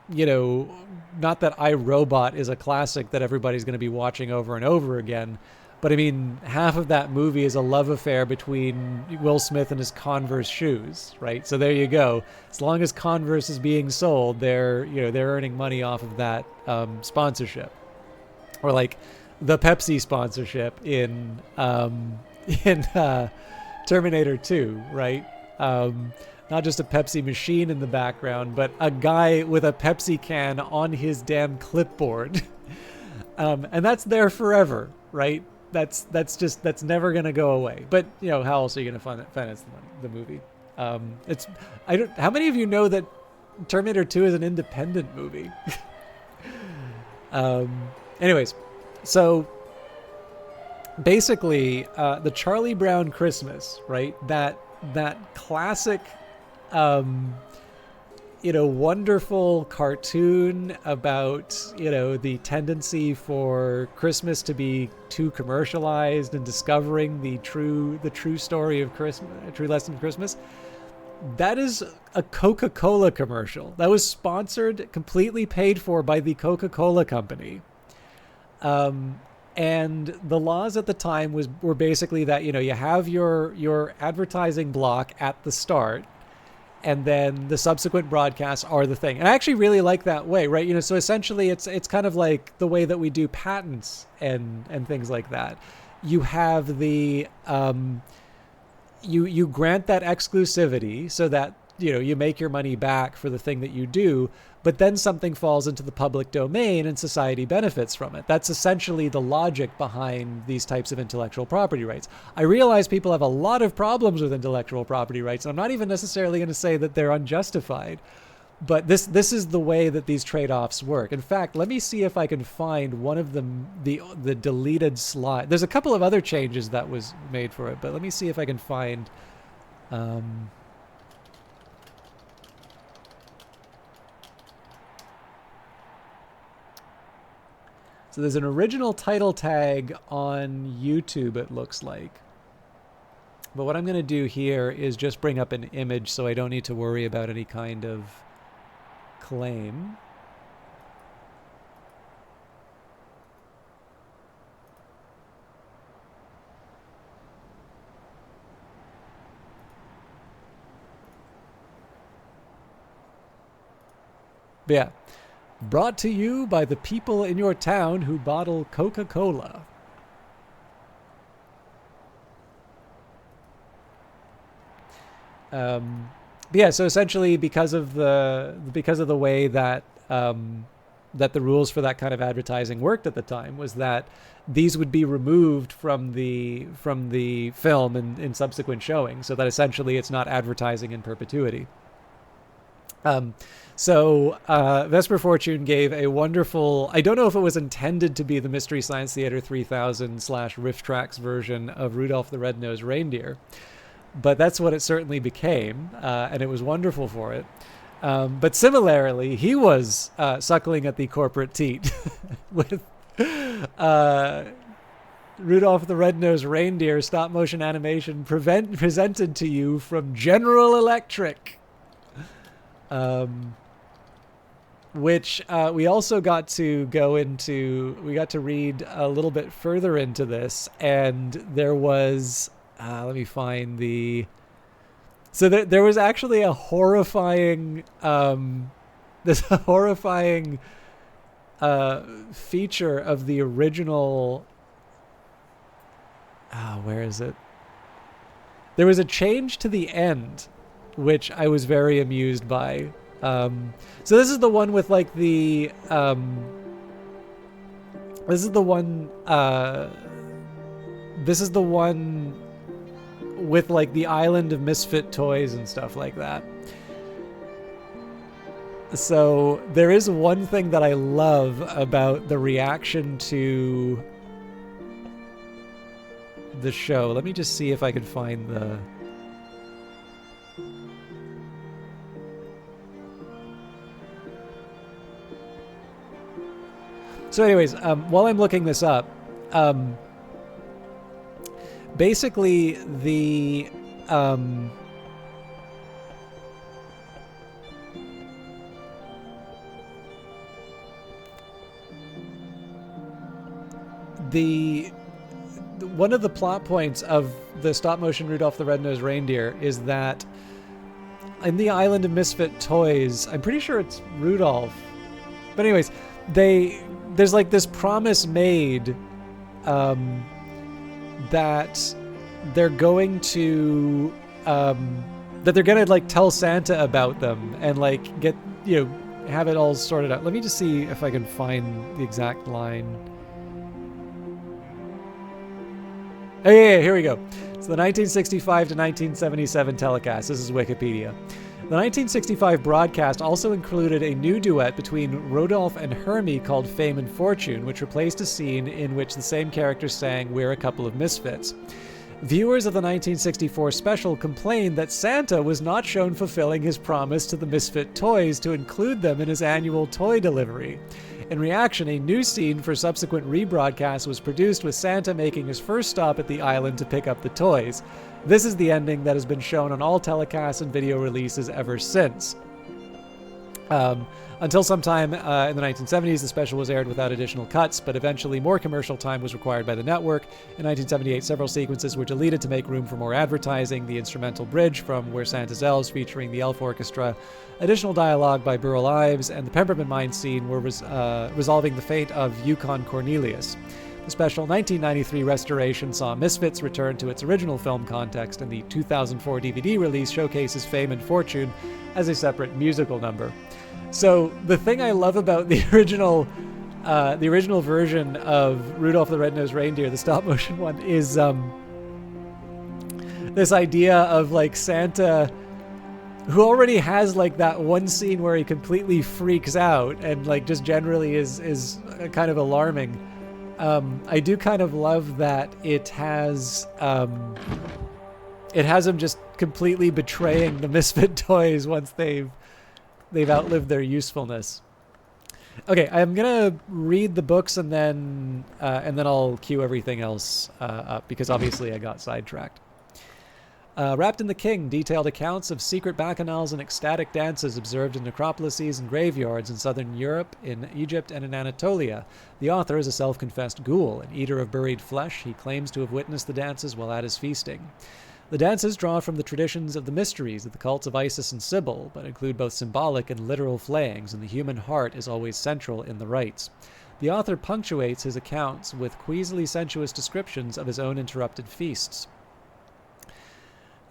that iRobot is a classic that everybody's going to be watching over and over again, but I mean, half of that movie is a love affair between Will Smith and his Converse shoes, right? So there you go. As long as Converse is being sold, they're earning money off of that sponsorship, or like the Pepsi sponsorship in Terminator 2, right? Not just a Pepsi machine in the background, but a guy with a Pepsi can on his damn clipboard, and that's there forever, right? That's never gonna go away. But how else are you gonna finance the movie? How many of you know that Terminator 2 is an independent movie? Anyways, so basically, the Charlie Brown Christmas, right? That classic, wonderful cartoon about, the tendency for Christmas to be too commercialized and discovering the true story of Christmas, a true lesson of Christmas. That is a Coca-Cola commercial. That was sponsored, completely paid for by the Coca-Cola company. And the laws at the time were basically that, you have your advertising block at the start, and then the subsequent broadcasts are the thing. And I actually really like that way, right? So essentially it's kind of like the way that we do patents and things like that. You have the you grant that exclusivity so that you make your money back for the thing that you do, but then something falls into the public domain and society benefits from it. That's essentially the logic behind these types of intellectual property rights. I realize people have a lot of problems with intellectual property rights, and I'm not even necessarily going to say that they're unjustified, but this is the way that these trade-offs work. In fact, let me see if I can find one of the deleted slide. There's a couple of other changes that was made for it, but let me see if I can find so there's an original title tag on YouTube, it looks like. But what I'm going to do here is just bring up an image so I don't need to worry about any kind of claim. But yeah. Brought to you by the people in your town who bottle Coca-Cola. Yeah, so essentially because of the way that that the rules for that kind of advertising worked at the time was that these would be removed from the film in subsequent showings, so that essentially it's not advertising in perpetuity. So Vesper Fortune gave a wonderful, I don't know if it was intended to be the Mystery Science Theater 3000 / RiffTrax version of Rudolph the Red-Nosed Reindeer, but that's what it certainly became, and it was wonderful for it. But similarly, he was suckling at the corporate teat with Rudolph the Red-Nosed Reindeer stop motion animation presented to you from General Electric. Which we also got to go into, we got to read a little bit further into this, and there was, let me find the, so there was actually a horrifying, this horrifying feature of the original, where is it? There was a change to the end, which I was very amused by. So this is the one with like the, this is the one with like the island of misfit toys and stuff like that. So there is one thing that I love about the reaction to the show. Let me just see if I can find the... So anyways, while I'm looking this up, basically the one of the plot points of the stop-motion Rudolph the Red-Nosed Reindeer is that in the Island of Misfit Toys, I'm pretty sure it's Rudolph, but anyways, there's like this promise made that they're going to like tell Santa about them and like get, you know, have it all sorted out. Let me just see if I can find the exact line. Oh, yeah, here we go. It's the 1965 to 1977 telecast. This is Wikipedia. The 1965 broadcast also included a new duet between Rodolphe and Hermie called Fame and Fortune, which replaced a scene in which the same characters sang We're a Couple of Misfits. Viewers of the 1964 special complained that Santa was not shown fulfilling his promise to the Misfit toys to include them in his annual toy delivery. In reaction, a new scene for subsequent rebroadcasts was produced with Santa making his first stop at the island to pick up the toys. This is the ending that has been shown on all telecasts and video releases ever since. Until sometime in the 1970s, the special was aired without additional cuts, but eventually more commercial time was required by the network. In 1978, several sequences were deleted to make room for more advertising. The instrumental bridge from Where Santa's Elves featuring the Elf Orchestra, additional dialogue by Burl Ives, and the Peppermint Mine scene were resolving the fate of Yukon Cornelius. The special 1993 restoration saw Misfits return to its original film context, and the 2004 DVD release showcases Fame and Fortune as a separate musical number. So the thing I love about the original version of Rudolph the Red-Nosed Reindeer, the stop-motion one, is this idea of like Santa, who already has like that one scene where he completely freaks out and like just generally is kind of alarming. I do kind of love that it has him just completely betraying the Misfit toys once they've outlived their usefulness. Okay, I'm gonna read the books and then I'll cue everything else up because obviously I got sidetracked. Wrapped in the King, detailed accounts of secret bacchanals and ecstatic dances observed in necropolises and graveyards in southern Europe, in Egypt, and in Anatolia. The author is a self-confessed ghoul, an eater of buried flesh. He claims to have witnessed the dances while at his feasting. The dances draw from the traditions of the mysteries of the cults of Isis and Sybil, but include both symbolic and literal flayings, and the human heart is always central in the rites. The author punctuates his accounts with queasily sensuous descriptions of his own interrupted feasts.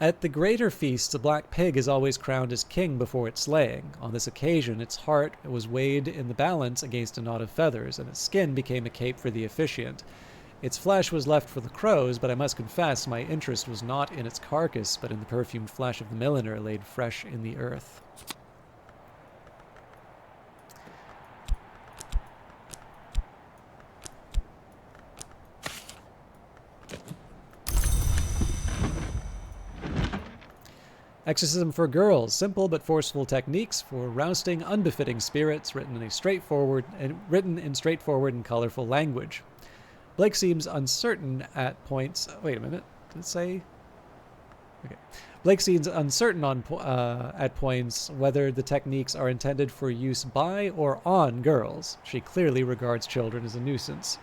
At the greater feasts, a black pig is always crowned as king before its slaying. On this occasion, its heart was weighed in the balance against a knot of feathers, and its skin became a cape for the officiant. Its flesh was left for the crows, but I must confess my interest was not in its carcass, but in the perfumed flesh of the milliner laid fresh in the earth. Exorcism for Girls, simple but forceful techniques for rousting unbefitting spirits, written in straightforward and colorful language. Blake seems uncertain at points. Wait a minute. Did it say? Okay. Blake seems uncertain at points whether the techniques are intended for use by or on girls. She clearly regards children as a nuisance.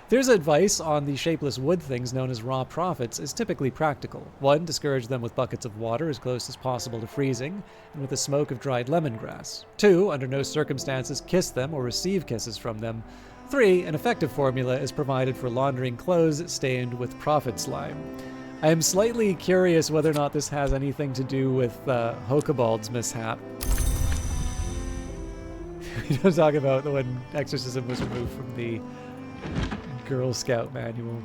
There's advice on the shapeless wood things known as raw prophets is typically practical. 1. Discourage them with buckets of water as close as possible to freezing, and with the smoke of dried lemongrass. 2. Under no circumstances kiss them or receive kisses from them. 3. An effective formula is provided for laundering clothes stained with prophet slime. I am slightly curious whether or not this has anything to do with Hokabald's mishap. We don't talk about when exorcism was removed from the Girl Scout manual.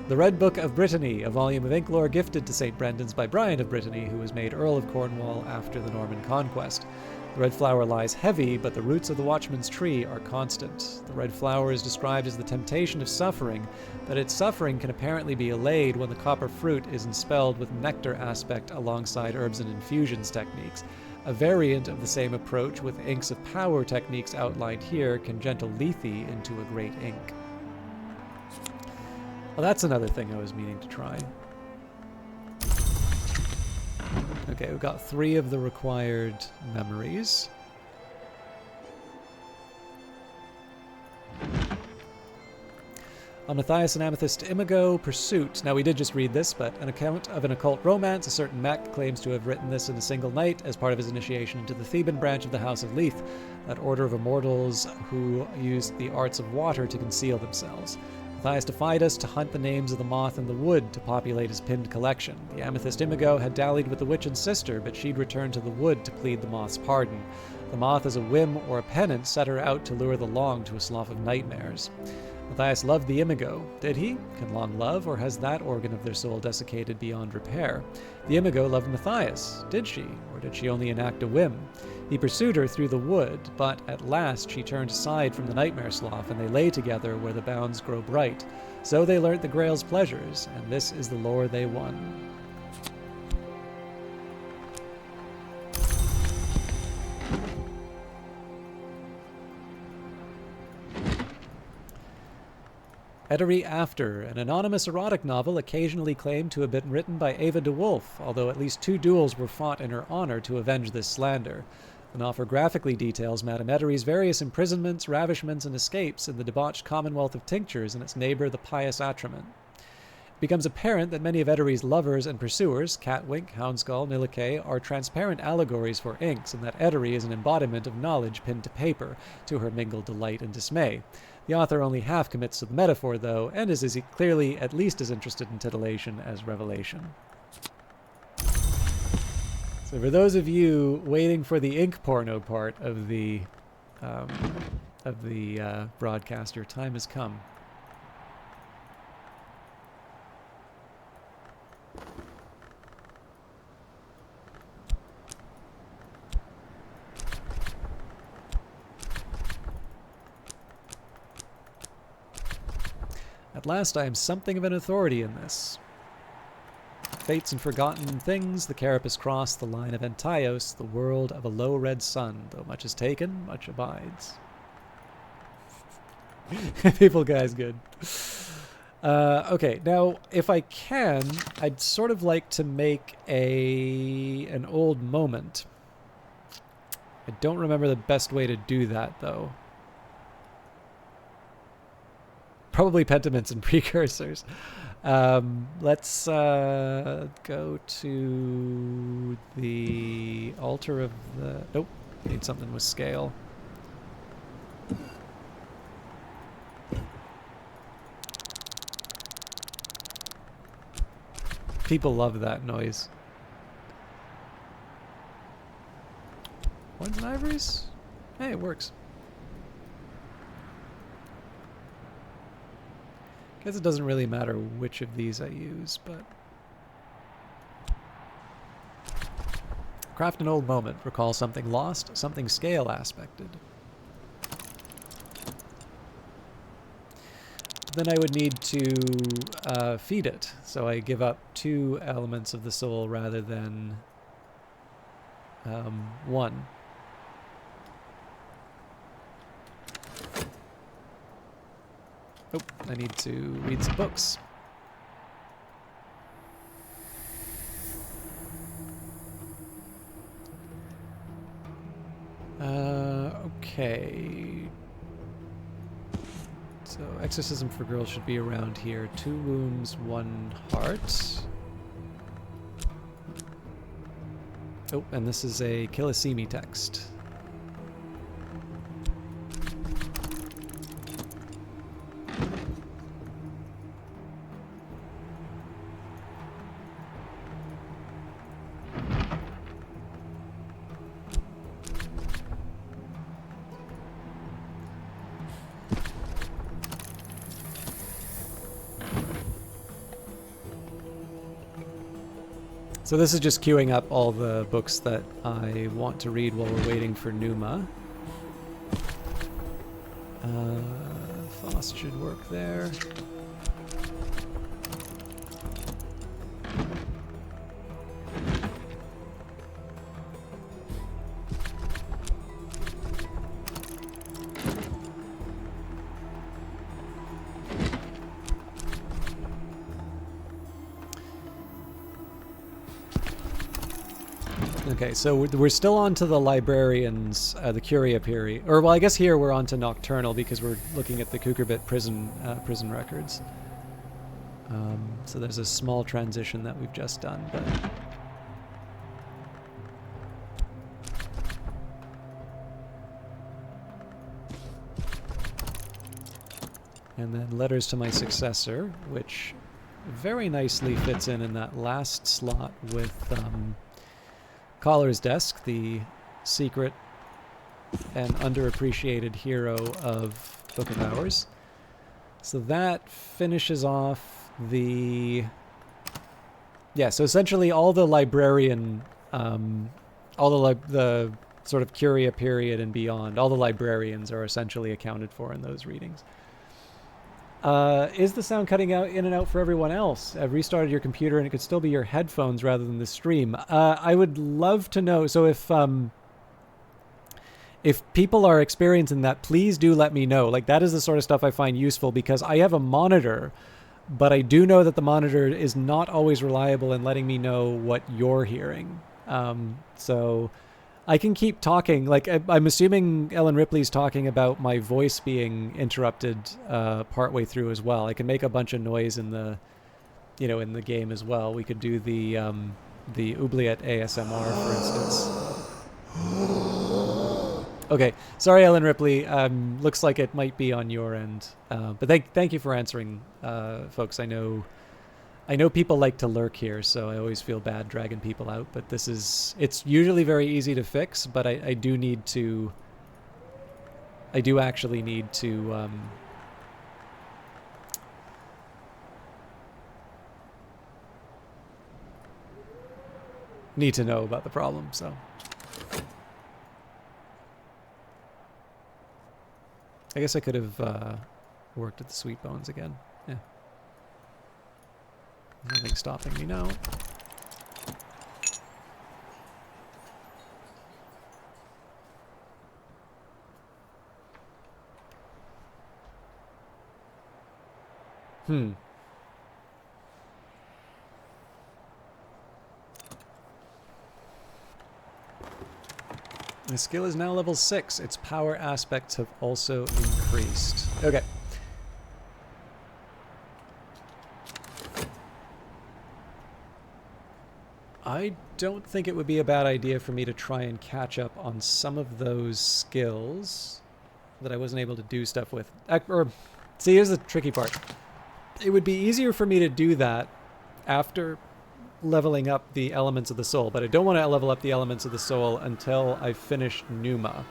The Red Book of Brittany, a volume of ink lore gifted to St. Brendan's by Brian of Brittany, who was made Earl of Cornwall after the Norman conquest. The red flower lies heavy, but the roots of the watchman's tree are constant. The red flower is described as the temptation of suffering, but its suffering can apparently be allayed when the copper fruit is enspelled with nectar aspect alongside herbs and infusions techniques. A variant of the same approach with inks of power techniques outlined here can gentle lethe into a great ink. Well, that's another thing I was meaning to try. Okay, we've got 3 of the required memories. On Matthias and Amethyst Imago, Pursuit. Now, we did just read this, but an account of an occult romance. A certain mech claims to have written this in a single night as part of his initiation into the Theban branch of the House of Leith, that order of immortals who used the arts of water to conceal themselves. Matthias defied us to hunt the names of the moth in the wood to populate his pinned collection. The Amethyst Imago had dallied with the witch and sister, but she'd returned to the wood to plead the moth's pardon. The moth, as a whim or a penance, set her out to lure the Long to a slough of nightmares. Matthias loved the Imago. Did he? Can Long love, or has that organ of their soul desiccated beyond repair? The Imago loved Matthias. Did she? Or did she only enact a whim? He pursued her through the wood, but at last she turned aside from the nightmare slough, and they lay together where the bounds grow bright. So they learnt the Grail's pleasures, and this is the lore they won. Etery After, an anonymous erotic novel occasionally claimed to have been written by Ava de Wolf, although at least 2 duels were fought in her honor to avenge this slander. The novel graphically details Madame Etery's various imprisonments, ravishments, and escapes in the debauched Commonwealth of Tinctures and its neighbor, the Pious Atraman. It becomes apparent that many of Etery's lovers and pursuers, Catwink, Houndskull, Nilike, are transparent allegories for inks, and that Etery is an embodiment of knowledge pinned to paper, to her mingled delight and dismay. The author only half commits to the metaphor, though, and is clearly at least as interested in titillation as revelation. So for those of you waiting for the ink porno part of the broadcast, your time has come. At last I am something of an authority in this. Fates and forgotten things, the Carapace cross, the line of Antaios, the world of a low red sun. Though much is taken, much abides. People guys good. Okay, now if I can, I'd sort of like to make an old moment. I don't remember the best way to do that, though. Probably pentaments and precursors. Let's go to the altar of the... Nope, need something with scale. People love that noise. Coins and ivories? Hey, it works. Guess it doesn't really matter which of these I use, but... Craft an old moment. Recall something lost, something scale aspected. Then I would need to feed it, so I give up 2 elements of the soul rather than 1. Oh, I need to read some books. Okay. So, Exorcism for Girls should be around here. 2 wounds, 1 heart. Oh, and this is a Kilisimi text. So this is just queuing up all the books that I want to read while we're waiting for Numa. Faust should work there. Okay, so we're still on to the librarians, the Curia period. Or, well, I guess here we're on to Nocturnal because we're looking at the Kukurbit prison records. So there's a small transition that we've just done, but... And then Letters to My Successor, which very nicely fits in that last slot with... Collar's Desk, the secret and underappreciated hero of Book of Hours. So that finishes off the... Yeah, so essentially all the librarian, all the sort of Curia period and beyond, all the librarians are essentially accounted for in those readings. Is the sound cutting out in and out for everyone else? I've restarted your computer and it could still be your headphones rather than the stream. I would love to know. So if people are experiencing that, please do let me know. Like, that is the sort of stuff I find useful because I have a monitor, but I do know that the monitor is not always reliable in letting me know what you're hearing. So I can keep talking. Like, I'm assuming Ellen Ripley's talking about my voice being interrupted partway through as well. I can make a bunch of noise in the, in the game as well. We could do the Oubliette ASMR, for instance. Okay, sorry, Ellen Ripley. Looks like it might be on your end, but thank you for answering, folks. I know people like to lurk here, so I always feel bad dragging people out, but it's usually very easy to fix, but I do actually need to, know about the problem, so. I guess I could have, worked at the Sweet Bones again, yeah. Nothing stopping me now. The skill is now level 6. Its power aspects have also increased. Okay. I don't think it would be a bad idea for me to try and catch up on some of those skills that I wasn't able to do stuff with. See, here's the tricky part. It would be easier for me to do that after leveling up the elements of the soul, but I don't want to level up the elements of the soul until I finish Numa.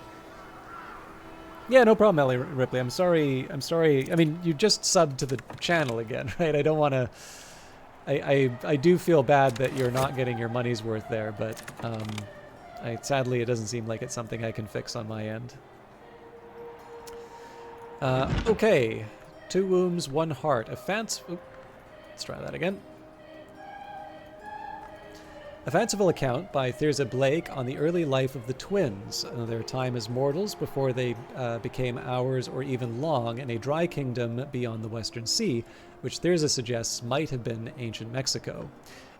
Yeah, no problem, Ellie Ripley. I'm sorry. I mean, you just subbed to the channel again, right? I don't want to... I do feel bad that you're not getting your money's worth there, but sadly it doesn't seem like it's something I can fix on my end. Okay. 2 wounds, 1 heart. Let's try that again. A fanciful account by Thirza Blake on the early life of the twins, their time as mortals before they became hours or even long in a dry kingdom beyond the Western Sea, which Thirza suggests might have been ancient Mexico.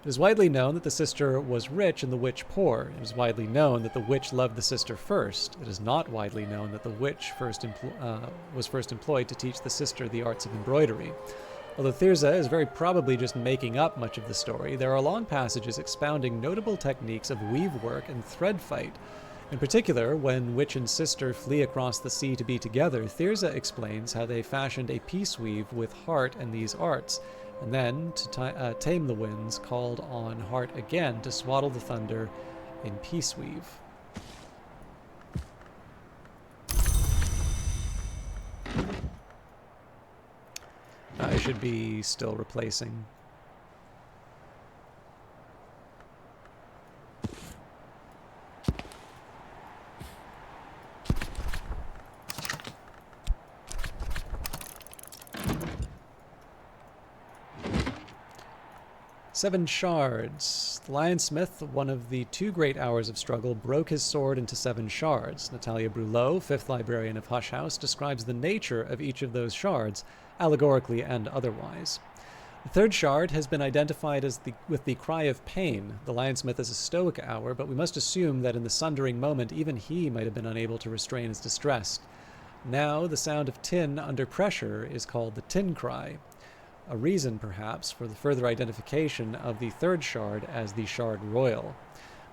It is widely known that the sister was rich and the witch poor. It is widely known that the witch loved the sister first. It is not widely known that the witch was first employed to teach the sister the arts of embroidery. Although Thirza is very probably just making up much of the story, there are long passages expounding notable techniques of weave work and thread fight. In particular, when witch and sister flee across the sea to be together, Thirza explains how they fashioned a peace weave with heart and these arts, and then, to tame the winds, called on heart again to swaddle the thunder in peace weave. I should be still replacing. Seven shards. The Lionsmith, one of the two great hours of struggle, broke his sword into 7 shards. Natalia Brulot, 5th librarian of Hush House, describes the nature of each of those shards, allegorically and otherwise. The 3rd shard has been identified as with the cry of pain. The Lionsmith is a stoic hour, but we must assume that in the sundering moment even he might have been unable to restrain his distress. Now the sound of tin under pressure is called the tin cry. A reason, perhaps, for the further identification of the 3rd shard as the Shard Royal.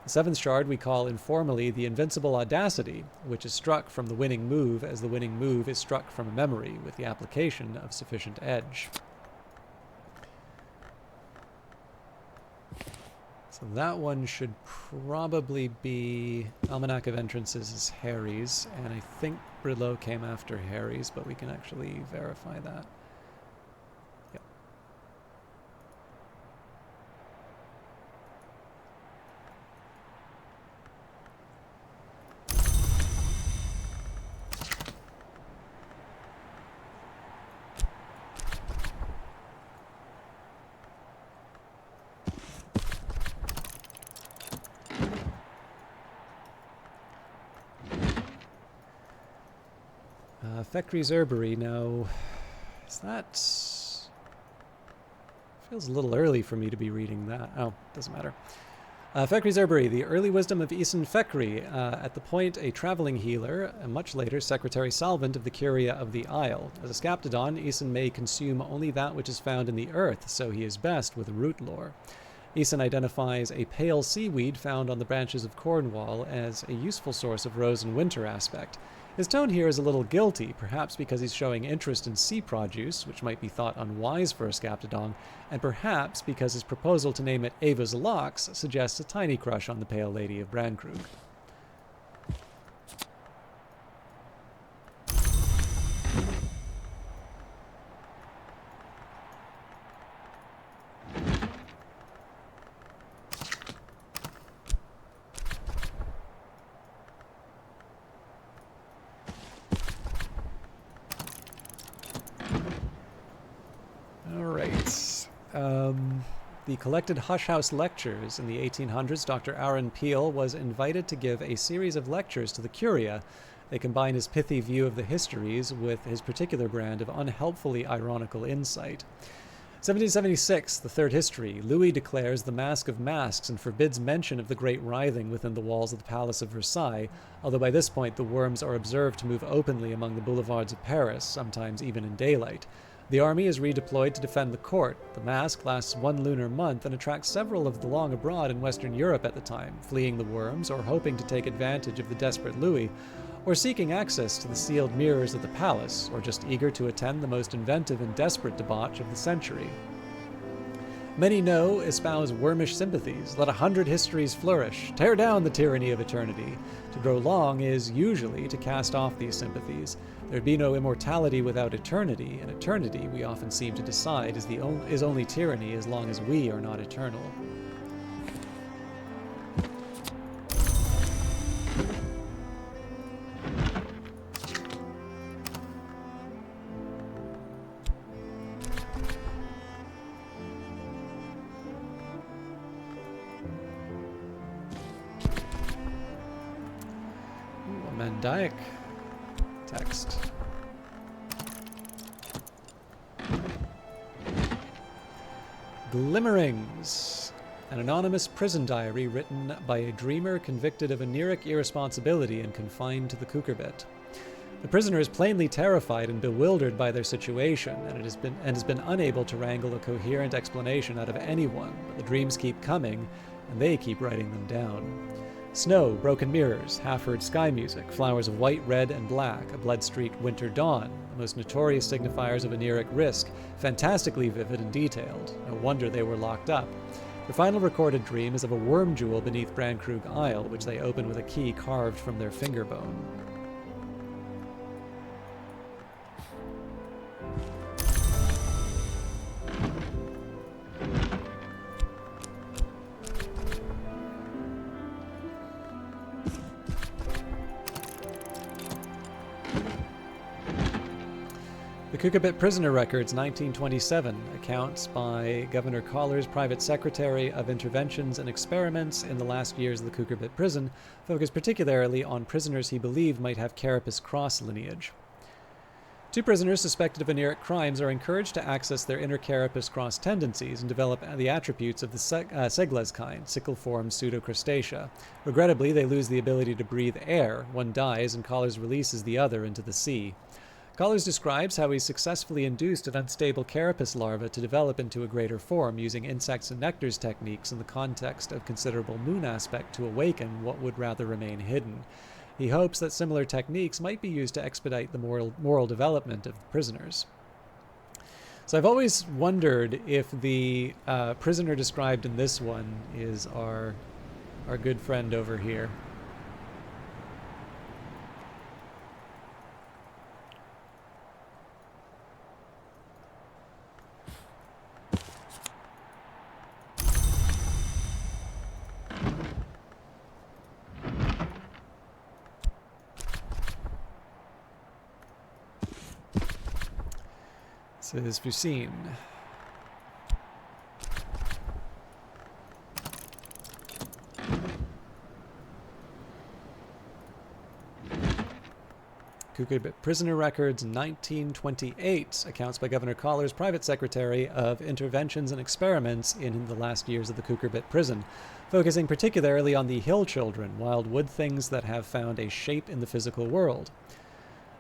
The 7th shard we call informally the Invincible Audacity, which is struck from the winning move as the winning move is struck from a memory with the application of sufficient edge. So that one should probably be Almanac of Entrances is Harry's, and I think Brulot came after Harry's, but we can actually verify that. Fekri's Herbery, now, is that... Feels a little early for me to be reading that. Oh, doesn't matter. Fekri's Herbery, the early wisdom of Isin Fekri, at the point a traveling healer, and much later secretary salvant of the Curia of the Isle. As a Scaptodon, Isin may consume only that which is found in the earth, so he is best with root lore. Isin identifies a pale seaweed found on the branches of Cornwall as a useful source of rose and winter aspect. His tone here is a little guilty, perhaps because he's showing interest in sea produce, which might be thought unwise for a Scaptodon, and perhaps because his proposal to name it Ava's Locks suggests a tiny crush on the Pale Lady of Brankrug. The collected Hush House lectures in the 1800s, Dr. Aaron Peel was invited to give a series of lectures to the Curia. They combine his pithy view of the histories with his particular brand of unhelpfully ironical insight. 1776, the third history. Louis declares the Mask of Masks and forbids mention of the great writhing within the walls of the Palace of Versailles, although by this point the worms are observed to move openly among the boulevards of Paris, sometimes even in daylight. The army is redeployed to defend the court. The mask lasts 1 lunar month and attracts several of the long abroad in Western Europe at the time, fleeing the worms or hoping to take advantage of the desperate Louis, or seeking access to the sealed mirrors of the palace, or just eager to attend the most inventive and desperate debauch of the century. Many know, espouse wormish sympathies. Let 100 histories flourish. Tear down the tyranny of eternity. To grow long is usually to cast off these sympathies. There'd be no immortality without eternity, and eternity, we often seem to decide, is only tyranny as long as we are not eternal. Mandaic text. Glimmerings. An anonymous prison diary written by a dreamer convicted of Aniric irresponsibility and confined to the Kukurbit. The prisoner is plainly terrified and bewildered by their situation, and has been unable to wrangle a coherent explanation out of anyone. But the dreams keep coming, and they keep writing them down. Snow, broken mirrors, half-heard sky music, flowers of white, red, and black, a blood-streaked winter dawn, the most notorious signifiers of Aniric risk, fantastically vivid and detailed. No wonder they were locked up. The final recorded dream is of a worm jewel beneath Brandkrug Isle, which they open with a key carved from their finger bone. The Kukurbit Prisoner Records, 1927, accounts by Governor Collar's private secretary of interventions and experiments in the last years of the Kukurbit prison, focused particularly on prisoners he believed might have Carapace Cross lineage. 2 prisoners suspected of Aniric crimes are encouraged to access their inner Carapace Cross tendencies and develop the attributes of the Segles kind, sickle-formed pseudocrustacea. Regrettably, they lose the ability to breathe air. One dies, and Collars releases the other into the sea. Collars describes how he successfully induced an unstable carapace larva to develop into a greater form using insects and nectars techniques in the context of considerable moon aspect to awaken what would rather remain hidden. He hopes that similar techniques might be used to expedite the moral development of the prisoners. So I've always wondered if the prisoner described in this one is our good friend over here. This is Fusine. Kukurbit Prisoner Records, 1928, accounts by Governor Collar's private secretary of interventions and experiments in the last years of the Kukurbit prison, focusing particularly on the hill children, wild wood things that have found a shape in the physical world.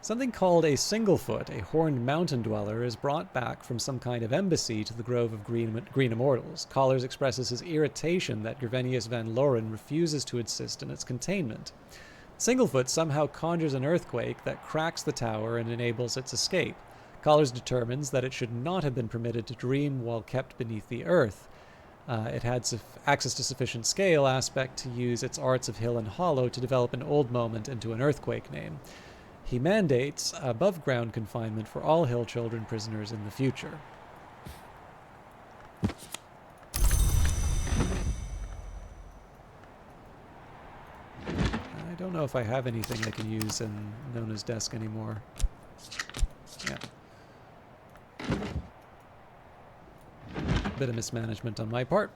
Something called a Singlefoot, a horned mountain dweller, is brought back from some kind of embassy to the Grove of Green Immortals. Collars expresses his irritation that Gervenius Van Loren refuses to assist in its containment. Singlefoot somehow conjures an earthquake that cracks the tower and enables its escape. Collars determines that it should not have been permitted to dream while kept beneath the earth. It had access to sufficient scale aspect to use its arts of hill and hollow to develop an old moment into an earthquake name. He mandates above-ground confinement for all hill children prisoners in the future. I don't know if I have anything I can use in Nona's desk anymore. Yeah. Bit of mismanagement on my part.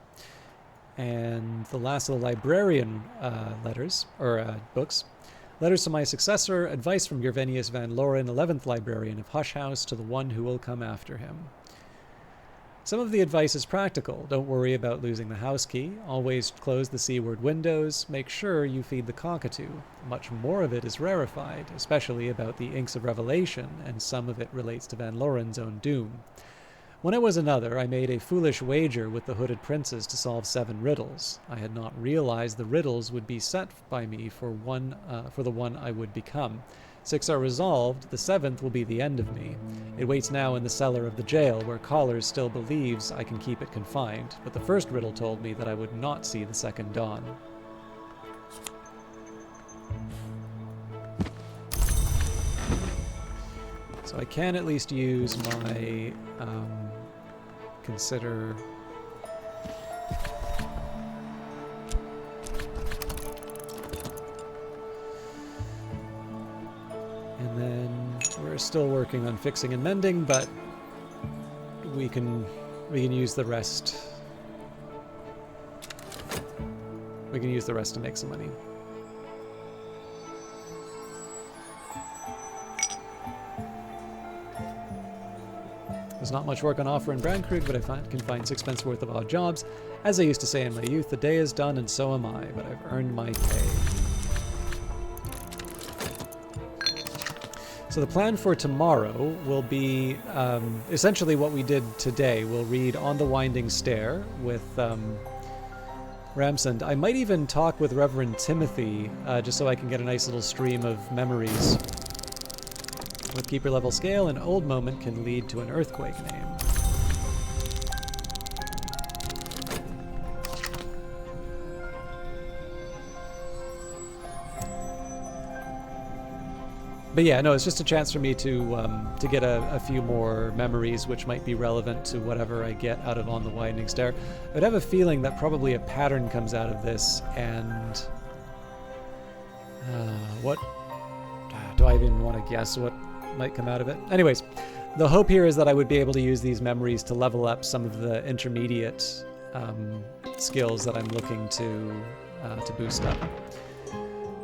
And the last of the librarian letters, or books. Letters to my successor, advice from Gervenius Van Loren, 11th librarian of Hush House, to the one who will come after him. Some of the advice is practical. Don't worry about losing the house key. Always close the seaward windows. Make sure you feed the cockatoo. Much more of it is rarefied, especially about the Inks of Revelation, and some of it relates to Van Loren's own doom. When I was another, I made a foolish wager with the hooded princes to solve 7 riddles. I had not realized the riddles would be set by me for the one I would become. 6 are resolved, the 7th will be the end of me. It waits now in the cellar of the jail, where Collars still believes I can keep it confined, but the first riddle told me that I would not see the second dawn. So I can at least use my consider and then we're still working on fixing and mending, but we can use the rest. We can use the rest to make some money. There's not much work on offer in Brandkrug, but can find sixpence worth of odd jobs. As I used to say in my youth, the day is done and so am I, but I've earned my pay. So the plan for tomorrow will be essentially what we did today. We'll read On the Winding Stair with Ramsund. I might even talk with Reverend Timothy, just so I can get a nice little stream of memories. With Keeper level scale, an old moment can lead to an earthquake name. But yeah, no, it's just a chance for me to get a few more memories which might be relevant to whatever I get out of On the Winding Stair. I would have a feeling that probably a pattern comes out of this, and what do I even want to guess what might come out of it? Anyways, the hope here is that I would be able to use these memories to level up some of the intermediate skills that I'm looking to boost up.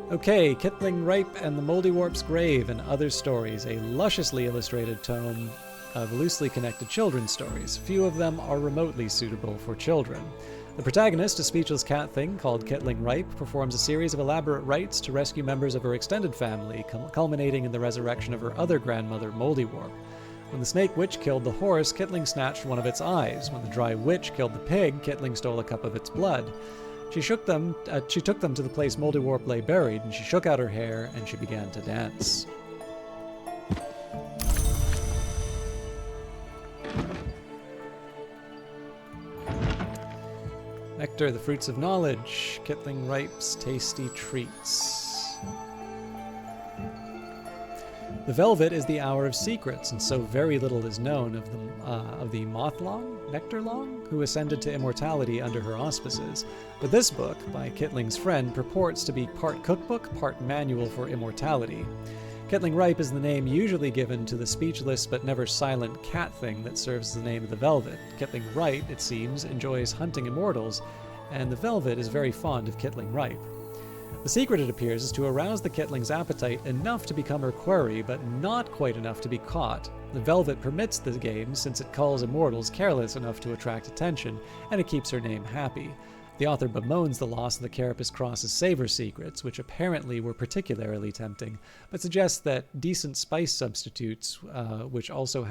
Okay, Kitling Ripe and the Moldywarp's Grave and Other Stories, a lusciously illustrated tome of loosely connected children's stories. Few of them are remotely suitable for children. The protagonist, a speechless cat thing called Kitling Ripe, performs a series of elaborate rites to rescue members of her extended family, culminating in the resurrection of her other grandmother, Moldywarp. When the Snake Witch killed the horse, Kitling snatched one of its eyes. When the Dry Witch killed the pig, Kitling stole a cup of its blood. She took them to the place Moldywarp lay buried, and she shook out her hair, and she began to dance. Nectar, the fruits of knowledge. Kitling Ripe's tasty treats. The Velvet is the hour of secrets, and so very little is known of the Mothlong, Nectarlong, who ascended to immortality under her auspices. But this book, by Kitling's friend, purports to be part cookbook, part manual for immortality. Kitling Ripe is the name usually given to the speechless but never silent cat thing that serves as the name of the Velvet. Kitling Ripe, it seems, enjoys hunting immortals, and the Velvet is very fond of Kitling Ripe. The secret, it appears, is to arouse the Kitling's appetite enough to become her quarry, but not quite enough to be caught. The Velvet permits the game since it calls immortals careless enough to attract attention, and it keeps her name happy. The author bemoans the loss of the Carapace Cross's savor secrets, which apparently were particularly tempting, but suggests that decent spice substitutes, which also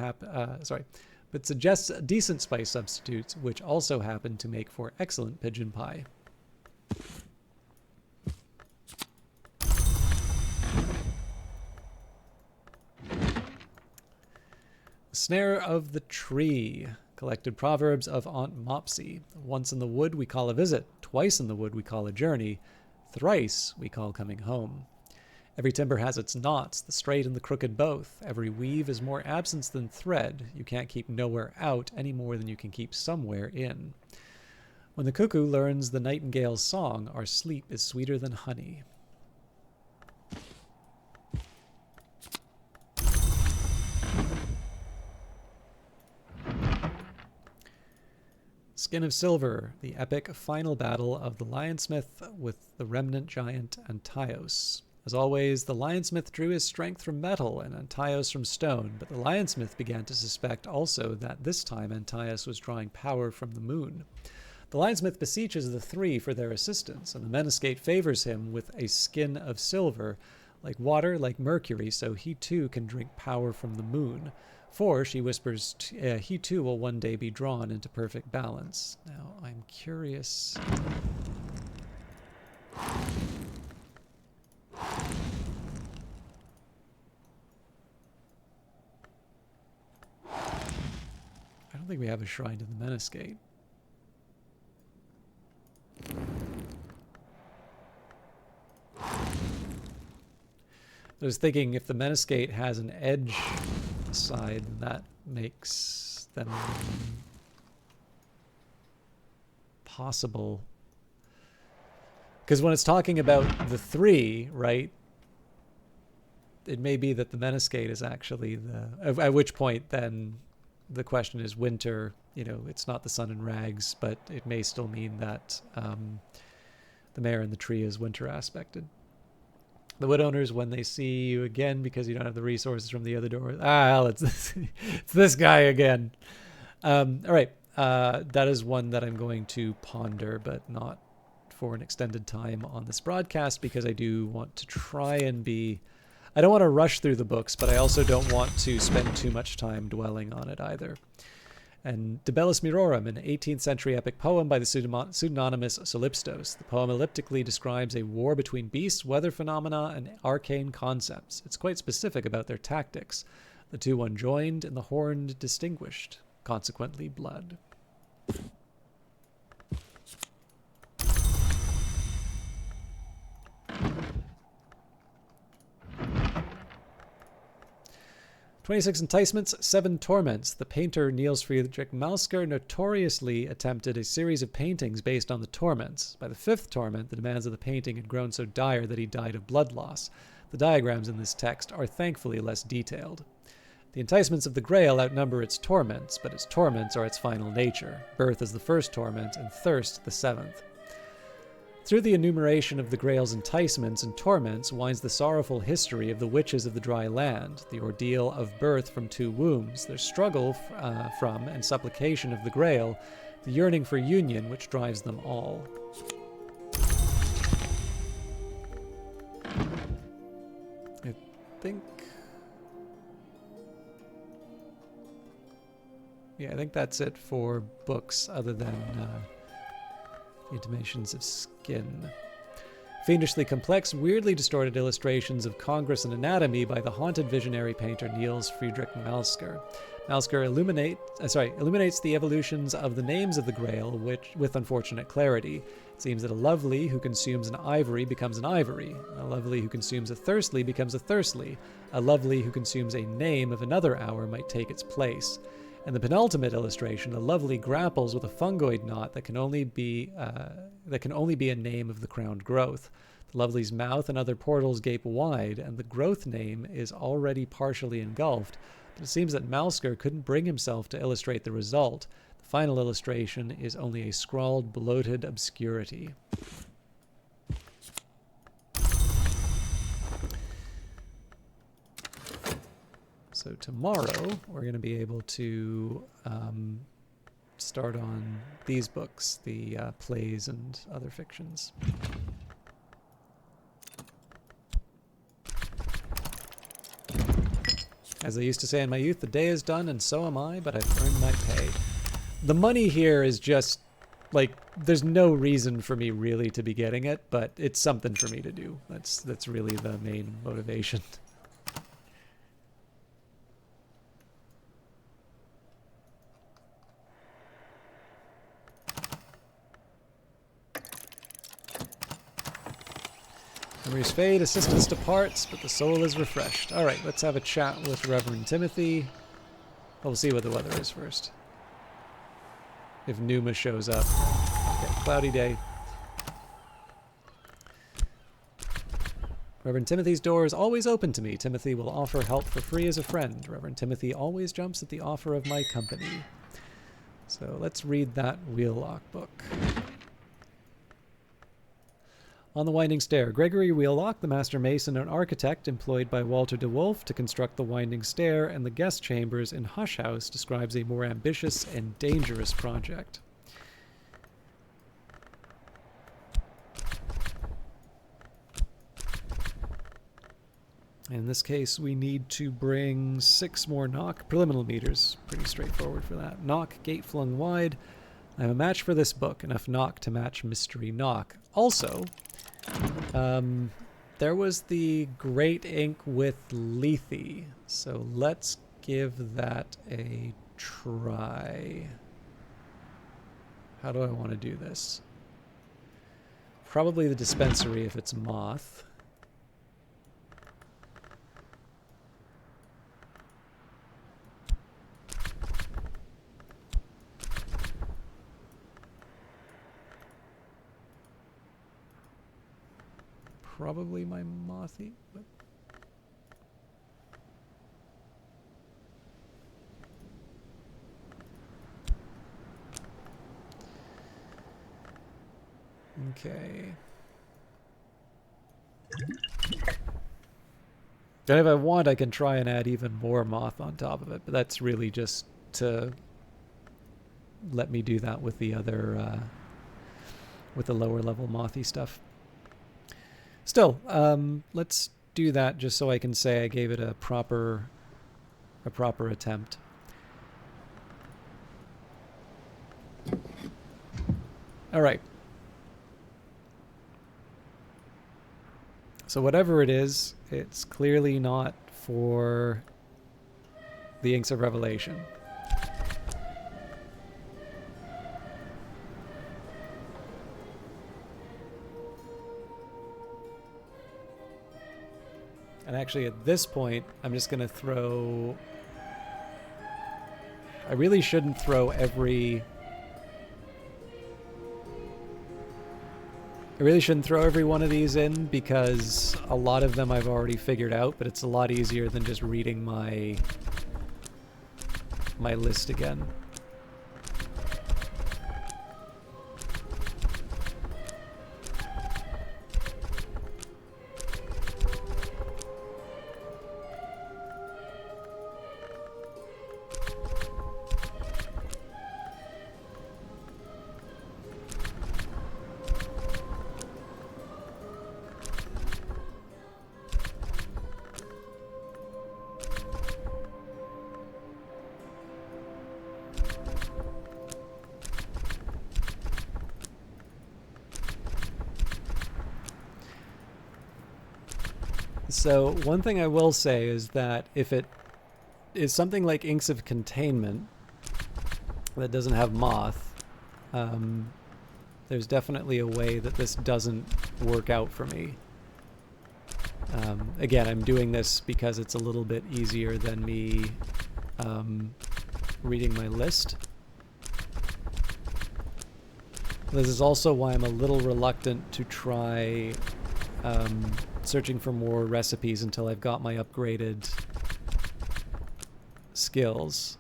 happen to make for excellent pigeon pie. Snare of the Tree. Collected proverbs of Aunt Mopsy. Once in the wood we call a visit. Twice in the wood we call a journey. Thrice we call coming home. Every timber has its knots, the straight and the crooked both. Every weave is more absence than thread. You can't keep nowhere out any more than you can keep somewhere in. When the cuckoo learns the nightingale's song, our sleep is sweeter than honey. Skin of Silver, the epic final battle of the Lionsmith with the remnant giant Antaios. As always, the Lionsmith drew his strength from metal and Antaios from stone, but the Lionsmith began to suspect also that this time Antaios was drawing power from the moon. The Lionsmith beseeches the three for their assistance, and the Menescate favors him with a skin of silver, like water, like mercury, so he too can drink power from the moon. For, she whispers, he too will one day be drawn into perfect balance. Now, I'm curious. I don't think we have a shrine to the Menescate. I was thinking if the Menescate has an edge side, that makes them possible. Because when it's talking about the three, right, it may be that the Menescate is actually the... At which point, then, the question is winter. You know, it's not the sun and rags, but it may still mean that the mare and the tree is winter aspected. The wood owners, when they see you again because you don't have the resources from the other door. Well, it's it's this guy again. All right. That is one that I'm going to ponder, but not for an extended time on this broadcast, because I do want to try and be... I don't want to rush through the books, but I also don't want to spend too much time dwelling on it either. And De Bellis Mirorum, an 18th century epic poem by the pseudonymous Solipstos. The poem elliptically describes a war between beasts, weather phenomena, and arcane concepts. It's quite specific about their tactics. The two one joined, and the horned distinguished. Consequently, blood. "26 Enticements, 7 Torments." The painter Niels Friedrich Malsker notoriously attempted a series of paintings based on the torments. By the 5th torment, the demands of the painting had grown so dire that he died of blood loss. The diagrams in this text are thankfully less detailed. The enticements of the Grail outnumber its torments, but its torments are its final nature. Birth is the 1st torment, and thirst the 7th. Through the enumeration of the Grail's enticements and torments winds the sorrowful history of the witches of the dry land, the ordeal of birth from 2 wombs, their struggle from and supplication of the Grail, the yearning for union which drives them all. I think... Yeah, I think that's it for books other than... Intimations of Skin. Fiendishly complex, weirdly distorted illustrations of Congress and anatomy by the haunted visionary painter Niels Friedrich Malsker. Malsker illuminates the evolutions of the names of the Grail with unfortunate clarity. It seems that a lovely who consumes an ivory becomes an ivory. A lovely who consumes a thirstly becomes a thirstly. A lovely who consumes a name of another hour might take its place. In the penultimate illustration, a lovely grapples with a fungoid knot that can only be a name of the crowned growth. The lovely's mouth and other portals gape wide, and the growth name is already partially engulfed. But it seems that Malsker couldn't bring himself to illustrate the result. The final illustration is only a scrawled, bloated obscurity. So tomorrow, we're going to be able to start on these books, the plays and other fictions. As I used to say in my youth, the day is done and so am I, but I've earned my pay. The money here is just, like, there's no reason for me really to be getting it, but it's something for me to do. That's really the main motivation. Memories fade, assistance departs, but the soul is refreshed. Alright, let's have a chat with Reverend Timothy. Well, we'll see what the weather is first. If Numa shows up. Okay, cloudy day. Reverend Timothy's door is always open to me. Timothy will offer help for free as a friend. Reverend Timothy always jumps at the offer of my company. So let's read that Wheellock book. On the Winding Stair, Gregory Wheellock, the master mason and architect employed by Walter de Wolf to construct the Winding Stair and the guest chambers in Hush House, describes a more ambitious and dangerous project. In this case, we need to bring 6 more knock preliminal meters. Pretty straightforward for that. Knock, gate flung wide. I have a match for this book, enough knock to match mystery knock. Also, there was the Great Ink with Lethe, so let's give that a try. How do I want to do this? Probably the dispensary if it's Moth. Probably my Mothy, but... Okay. And if I want, I can try and add even more moth on top of it, but that's really just to let me do that with the other, with the lower level mothy stuff. Still, let's do that just so I can say I gave it a proper attempt. All right. So whatever it is, it's clearly not for the Inks of Revelation. And actually at this point, I'm just going to throw... I really shouldn't throw every... I really shouldn't throw every one of these in because a lot of them I've already figured out, but it's a lot easier than just reading my list again. So one thing I will say is that if it is something like Inks of Containment that doesn't have moth, there's definitely a way that this doesn't work out for me. Again, I'm doing this because it's a little bit easier than me reading my list. This is also why I'm a little reluctant to try searching for more recipes until I've got my upgraded skills.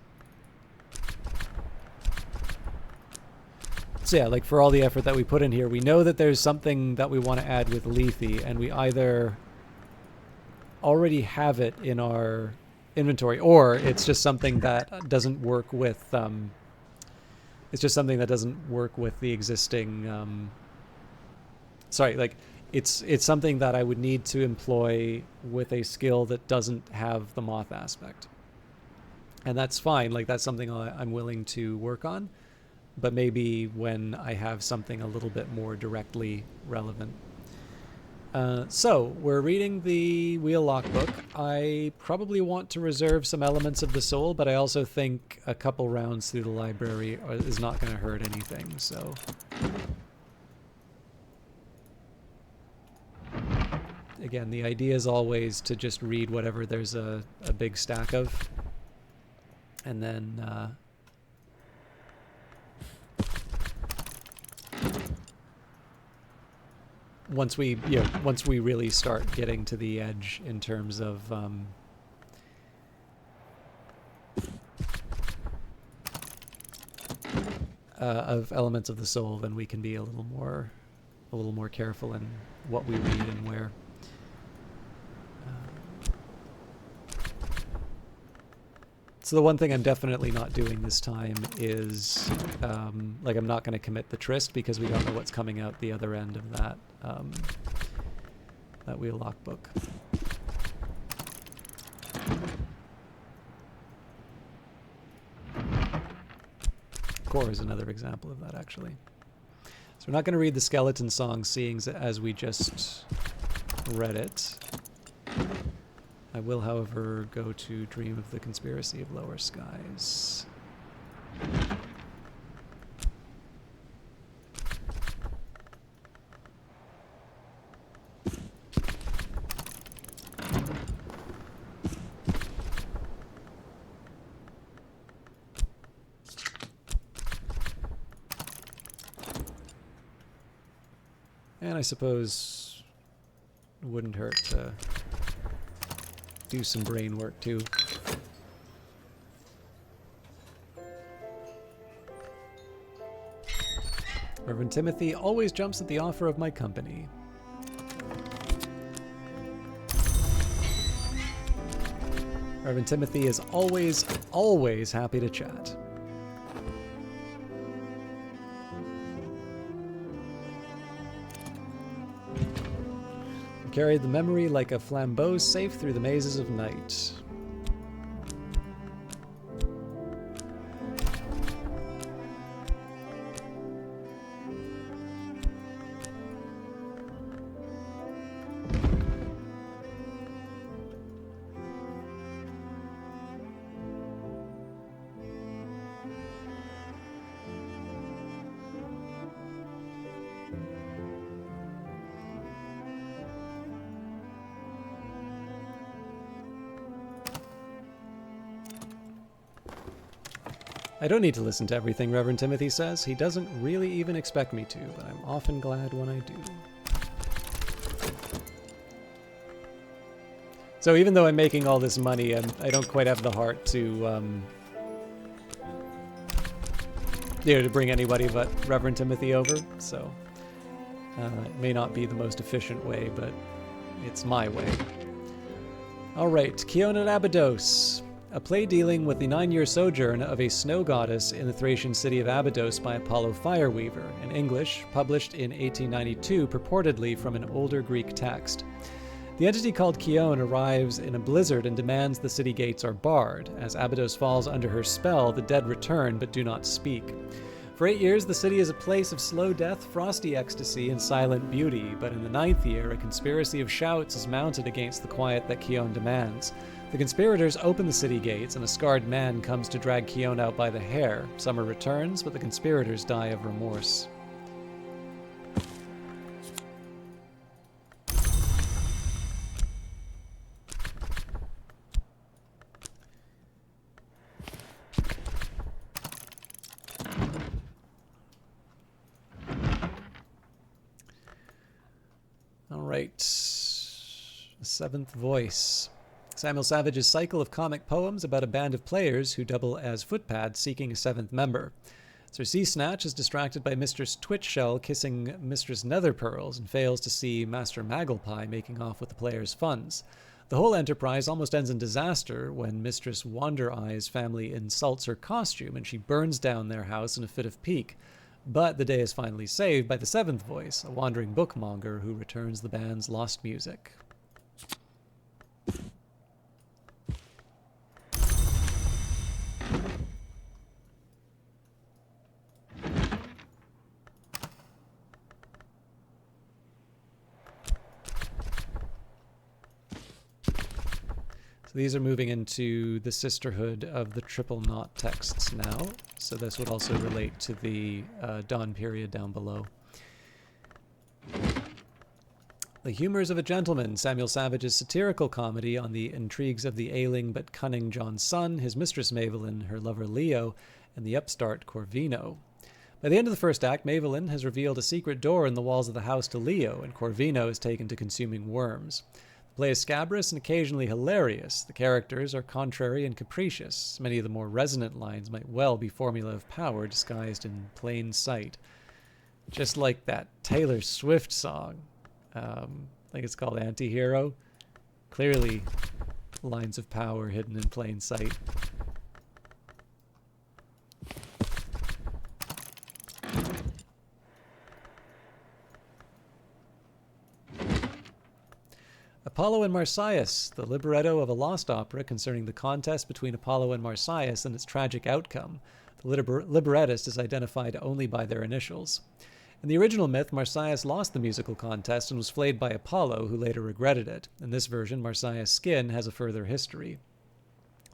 So yeah, like for all the effort that we put in here, we know that there's something that we want to add with Lethe, and we either already have it in our inventory, or it's just something that doesn't work with it's just something that doesn't work with the existing it's something that I would need to employ with a skill that doesn't have the moth aspect. And that's fine, like that's something I'm willing to work on, but maybe when I have something a little bit more directly relevant. So, we're reading the Wheel Lock book. I probably want to reserve some elements of the soul, but I also think a couple rounds through the library is not going to hurt anything, so... Again, the idea is always to just read whatever there's a big stack of. And then... once we really start getting to the edge in terms of elements of the soul, then we can be a little more careful in what we read and where. So the one thing I'm definitely not doing this time is, like, I'm not going to commit the Tryst because we don't know what's coming out the other end of that, that Wheel Lock book. Core is another example of that, actually. So we're not going to read the Skeleton Song, seeing as we just read it. I will, however, go to Dream of the Conspiracy of Lower Skies. And I suppose it wouldn't hurt to do some brain work too. Reverend Timothy always jumps at the offer of my company. Reverend Timothy is always, always happy to chat. Carried the memory like a flambeau safe through the mazes of night. I don't need to listen to everything Reverend Timothy says. He doesn't really even expect me to, but I'm often glad when I do. So even though I'm making all this money, I don't quite have the heart to, to bring anybody but Reverend Timothy over. So it may not be the most efficient way, but it's my way. All right, Kiona and Abydos. A play dealing with the 9-year sojourn of a snow goddess in the Thracian city of Abydos by Apollo Fireweaver, in English, published in 1892, purportedly from an older Greek text. The entity called Kione arrives in a blizzard and demands the city gates are barred. As Abydos falls under her spell, the dead return but do not speak. For 8 years, the city is a place of slow death, frosty ecstasy, and silent beauty, but in the 9th year, a conspiracy of shouts is mounted against the quiet that Kione demands. The conspirators open the city gates, and a scarred man comes to drag Kione out by the hair. Summer returns, but the conspirators die of remorse. All right. The Seventh Voice. Samuel Savage's cycle of comic poems about a band of players who double as footpads seeking a 7th member. Sir Sea Snatch is distracted by Mistress Twitchshell kissing Mistress Netherpearls and fails to see Master Magglepie making off with the players' funds. The whole enterprise almost ends in disaster when Mistress Wandereye's family insults her costume and she burns down their house in a fit of pique. But the day is finally saved by the 7th Voice, a wandering bookmonger who returns the band's lost music. These are moving into the Sisterhood of the Triple Knot texts now, so this would also relate to the Dawn period down below. The Humors of a Gentleman, Samuel Savage's satirical comedy on the intrigues of the ailing but cunning John's son, his mistress Mavelyn, her lover Leo, and the upstart Corvino. By the end of the first act, Mavelyn has revealed a secret door in the walls of the house to Leo, and Corvino is taken to consuming worms. The play is scabrous and occasionally hilarious. The characters are contrary and capricious. Many of the more resonant lines might well be formula of power disguised in plain sight. Just like that Taylor Swift song. I think it's called Anti-Hero. Clearly, lines of power hidden in plain sight. Apollo and Marsyas, the libretto of a lost opera concerning the contest between Apollo and Marsyas and its tragic outcome. The librettist is identified only by their initials. In the original myth, Marsyas lost the musical contest and was flayed by Apollo, who later regretted it. In this version, Marsyas' skin has a further history.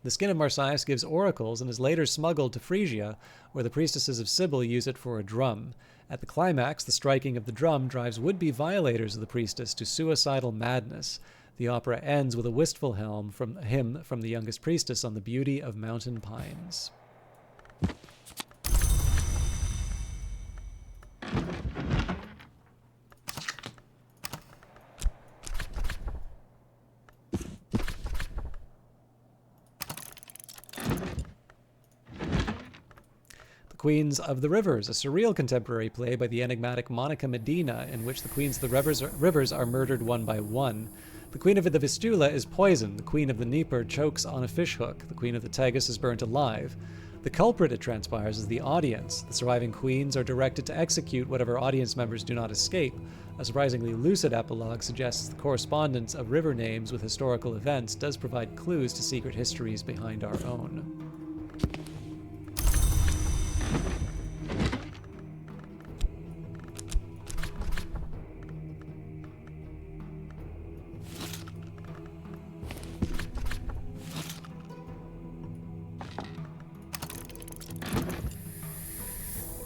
The skin of Marsyas gives oracles and is later smuggled to Phrygia, where the priestesses of Cybele use it for a drum. At the climax, the striking of the drum drives would-be violators of the priestess to suicidal madness. The opera ends with a wistful hymn from the youngest priestess on the beauty of mountain pines. Queens of the Rivers, a surreal contemporary play by the enigmatic Monica Medina, in which the queens of the rivers are murdered one by one. The queen of the Vistula is poisoned. The queen of the Dnieper chokes on a fishhook. The queen of the Tagus is burnt alive. The culprit, it transpires, is the audience. The surviving queens are directed to execute whatever audience members do not escape. A surprisingly lucid epilogue suggests the correspondence of river names with historical events does provide clues to secret histories behind our own.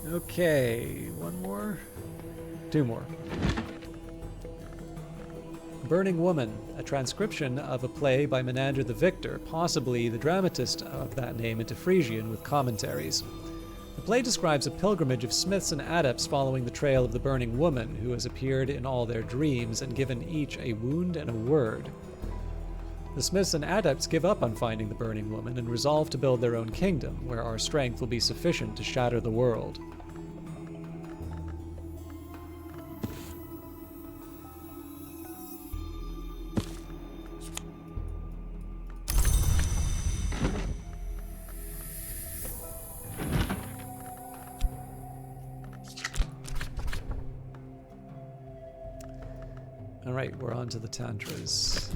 Okay, one more? Two more. Burning Woman, a transcription of a play by Menander the Victor, possibly the dramatist of that name into Frisian with commentaries. The play describes a pilgrimage of smiths and adepts following the trail of the Burning Woman, who has appeared in all their dreams and given each a wound and a word. The smiths and adepts give up on finding the Burning Woman and resolve to build their own kingdom, where our strength will be sufficient to shatter the world. Alright, we're on to the Tantras.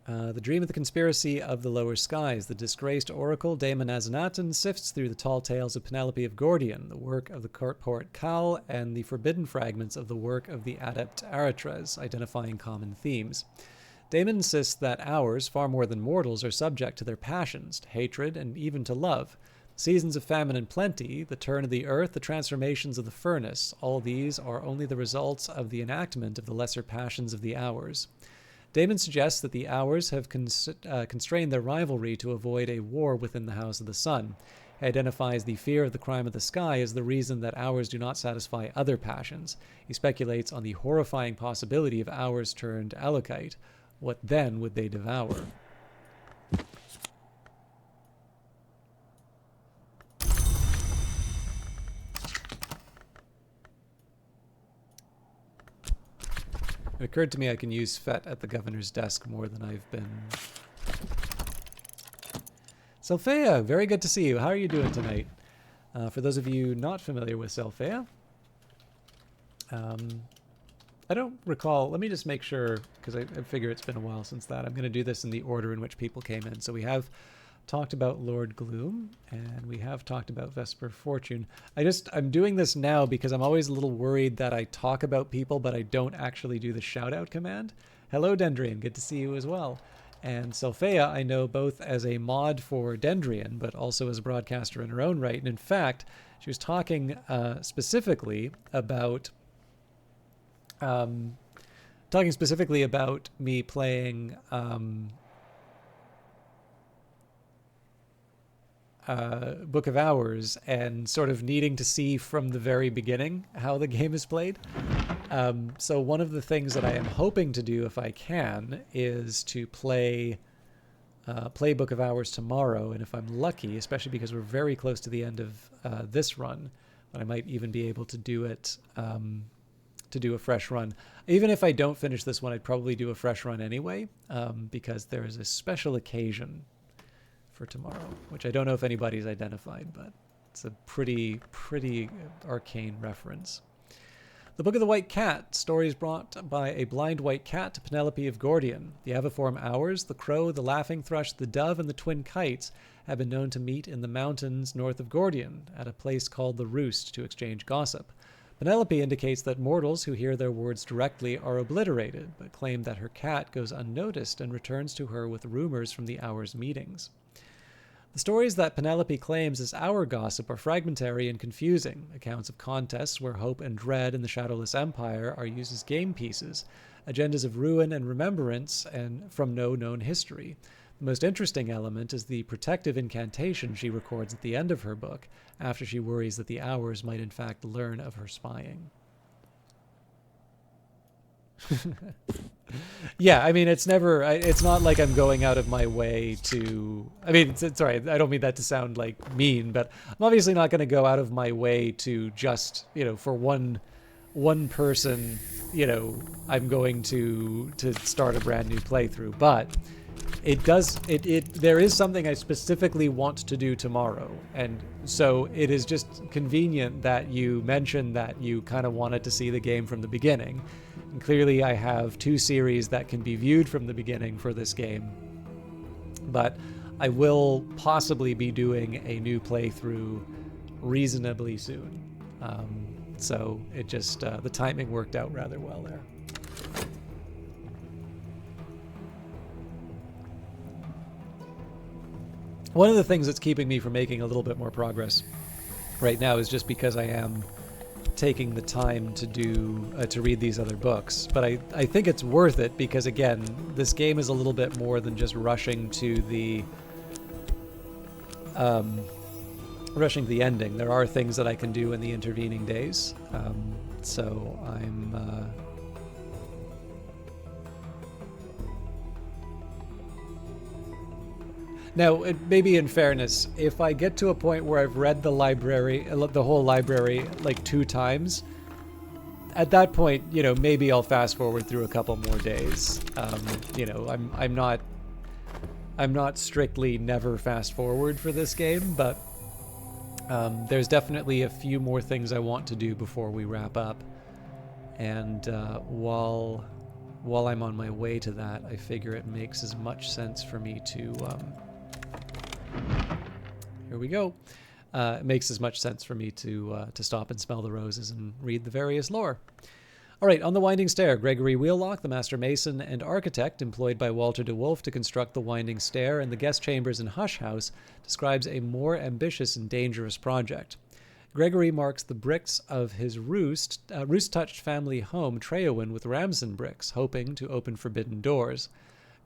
The dream of the conspiracy of the lower skies. The disgraced oracle Daemon Azenaton sifts through the tall tales of Penelope of Gordian, the work of the court poet Cal, and the forbidden fragments of the work of the adept Aratres, identifying common themes. Daemon insists that ours, far more than mortals, are subject to their passions, to hatred, and even to love. Seasons of famine and plenty, the turn of the earth, the transformations of the furnace, all these are only the results of the enactment of the lesser passions of the hours. Daemon suggests that the hours have constrained their rivalry to avoid a war within the House of the Sun. He identifies the fear of the crime of the sky as the reason that hours do not satisfy other passions. He speculates on the horrifying possibility of hours turned Alucite. What then would they devour? It occurred to me I can use FET at the governor's desk more than I've been. Selphea, very good to see you. How are you doing tonight? For those of you not familiar with Selphea, I don't recall. Let me just make sure, because I figure it's been a while since that. I'm going to do this in the order in which people came in. So we have talked about Lord Gloom, and we have talked about Vesper Fortune. I'm doing this now because I'm always a little worried that I talk about people, but I don't actually do the shout-out command. Hello, Dendrian. Good to see you as well. And Selphea, I know both as a mod for Dendrian, but also as a broadcaster in her own right. And in fact, she was talking specifically about me playing Book of Hours and sort of needing to see from the very beginning how the game is played. So one of the things that I am hoping to do, if I can, is to play Book of Hours tomorrow, and if I'm lucky, especially because we're very close to the end of this run, I might even be able to do it, to do a fresh run. Even if I don't finish this one, I'd probably do a fresh run anyway, because there is a special occasion for tomorrow, which I don't know if anybody's identified, but it's a pretty arcane reference. The Book of the White Cat, stories brought by a blind white cat to Penelope of Gordian. The aviform owls, the crow, the laughing thrush, the dove, and the twin kites have been known to meet in the mountains north of Gordian at a place called the Roost to exchange gossip. Penelope indicates that mortals who hear their words directly are obliterated, but claim that her cat goes unnoticed and returns to her with rumors from the hour's meetings. The stories that Penelope claims as our gossip are fragmentary and confusing, accounts of contests where hope and dread in the Shadowless Empire are used as game pieces, agendas of ruin and remembrance and from no known history. The most interesting element is the protective incantation she records at the end of her book, after she worries that the hours might in fact learn of her spying. Yeah, I mean, it's never. It's not like I'm going out of my way to. I mean, sorry, I don't mean that to sound like mean, but I'm obviously not going to go out of my way to just, for one person, I'm going to start a brand new playthrough. But it does it there is something I specifically want to do tomorrow, and so it is just convenient that you mentioned that you kind of wanted to see the game from the beginning. And clearly I have two series that can be viewed from the beginning for this game, but I will possibly be doing a new playthrough reasonably soon. So it just the timing worked out rather well there. One of the things that's keeping me from making a little bit more progress right now is just because I am taking the time to to read these other books. But I think it's worth it because, again, this game is a little bit more than just rushing to the ending. There are things that I can do in the intervening days. So I'm now, maybe in fairness, if I get to a point where I've read the whole library, like 2 times, at that point, maybe I'll fast forward through a couple more days. I'm not strictly never fast forward for this game, but there's definitely a few more things I want to do before we wrap up. And while I'm on my way to that, I figure it makes as much sense for me to here we go. It makes as much sense for me to stop and smell the roses and read the various lore. All right, on the Winding Stair, Gregory Wheelock, the master mason and architect employed by Walter de Wolf to construct the Winding Stair and the guest chambers in Hush House, describes a more ambitious and dangerous project. Gregory marks the bricks of his roost-touched family home, Treowin, with Ramson bricks, hoping to open forbidden doors.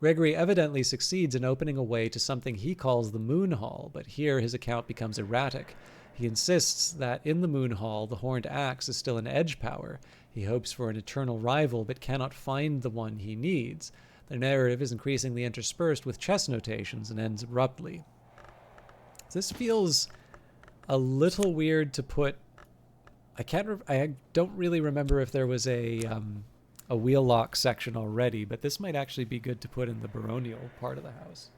Gregory evidently succeeds in opening a way to something he calls the Moon Hall, but here his account becomes erratic. He insists that in the Moon Hall, the Horned Axe is still an edge power. He hopes for an eternal rival, but cannot find the one he needs. The narrative is increasingly interspersed with chess notations and ends abruptly. This feels a little weird to put. I don't really remember if there was a Wheelock section already, but this might actually be good to put in the baronial part of the house.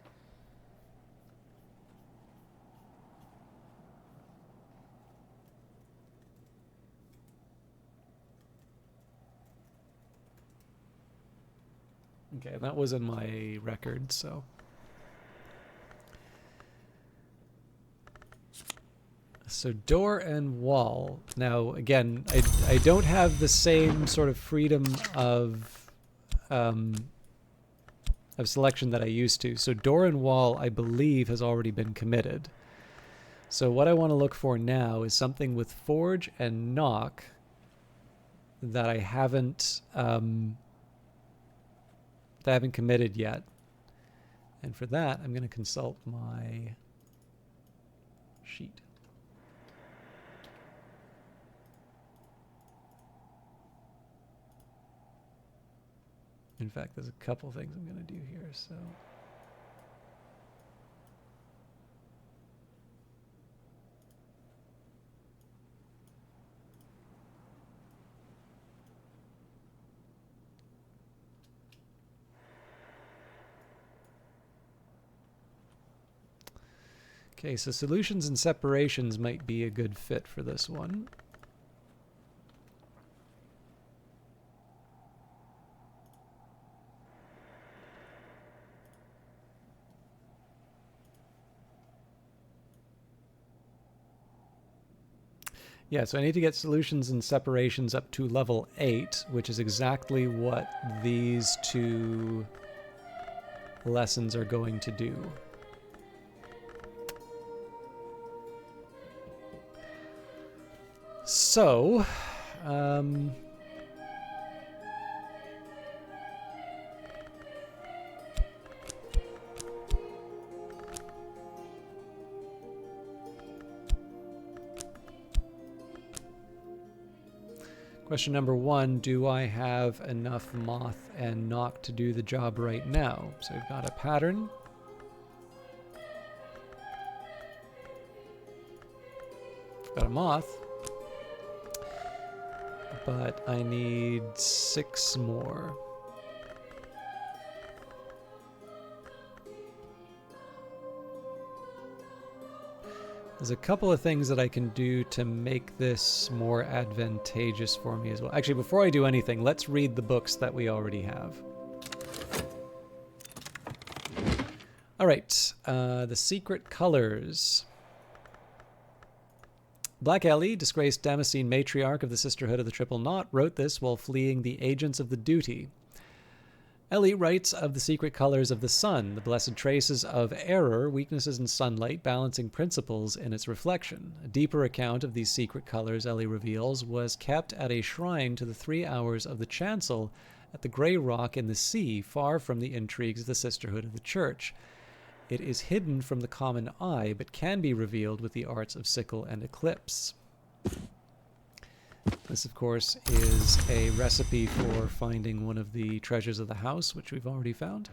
Okay, that was in my record, so. So door and wall. Now, again, I don't have the same sort of freedom of selection that I used to. So door and wall, I believe, has already been committed. So what I want to look for now is something with forge and knock that I haven't committed yet. And for that, I'm going to consult my sheet. In fact, there's a couple things I'm going to do here, so. Okay, so solutions and separations might be a good fit for this one. Yeah, so I need to get solutions and separations up to level 8, which is exactly what these 2 lessons are going to do. So, Question number 1, do I have enough moth and knock to do the job right now? So we've got a pattern. We've got a moth. But I need 6 more. There's a couple of things that I can do to make this more advantageous for me as well. Actually, before I do anything, let's read the books that we already have. All right, The Secret Colors. Black Ellie, disgraced Damascene matriarch of the Sisterhood of the Triple Knot, wrote this while fleeing the agents of the Duty. Ellie writes of the secret colors of the sun, the blessed traces of error, weaknesses in sunlight, balancing principles in its reflection. A deeper account of these secret colors, Ellie reveals, was kept at a shrine to the 3 hours of the chancel at the Grey Rock in the sea, far from the intrigues of the Sisterhood of the Church. It is hidden from the common eye, but can be revealed with the arts of sickle and eclipse. This, of course, is a recipe for finding one of the treasures of the house, which we've already found.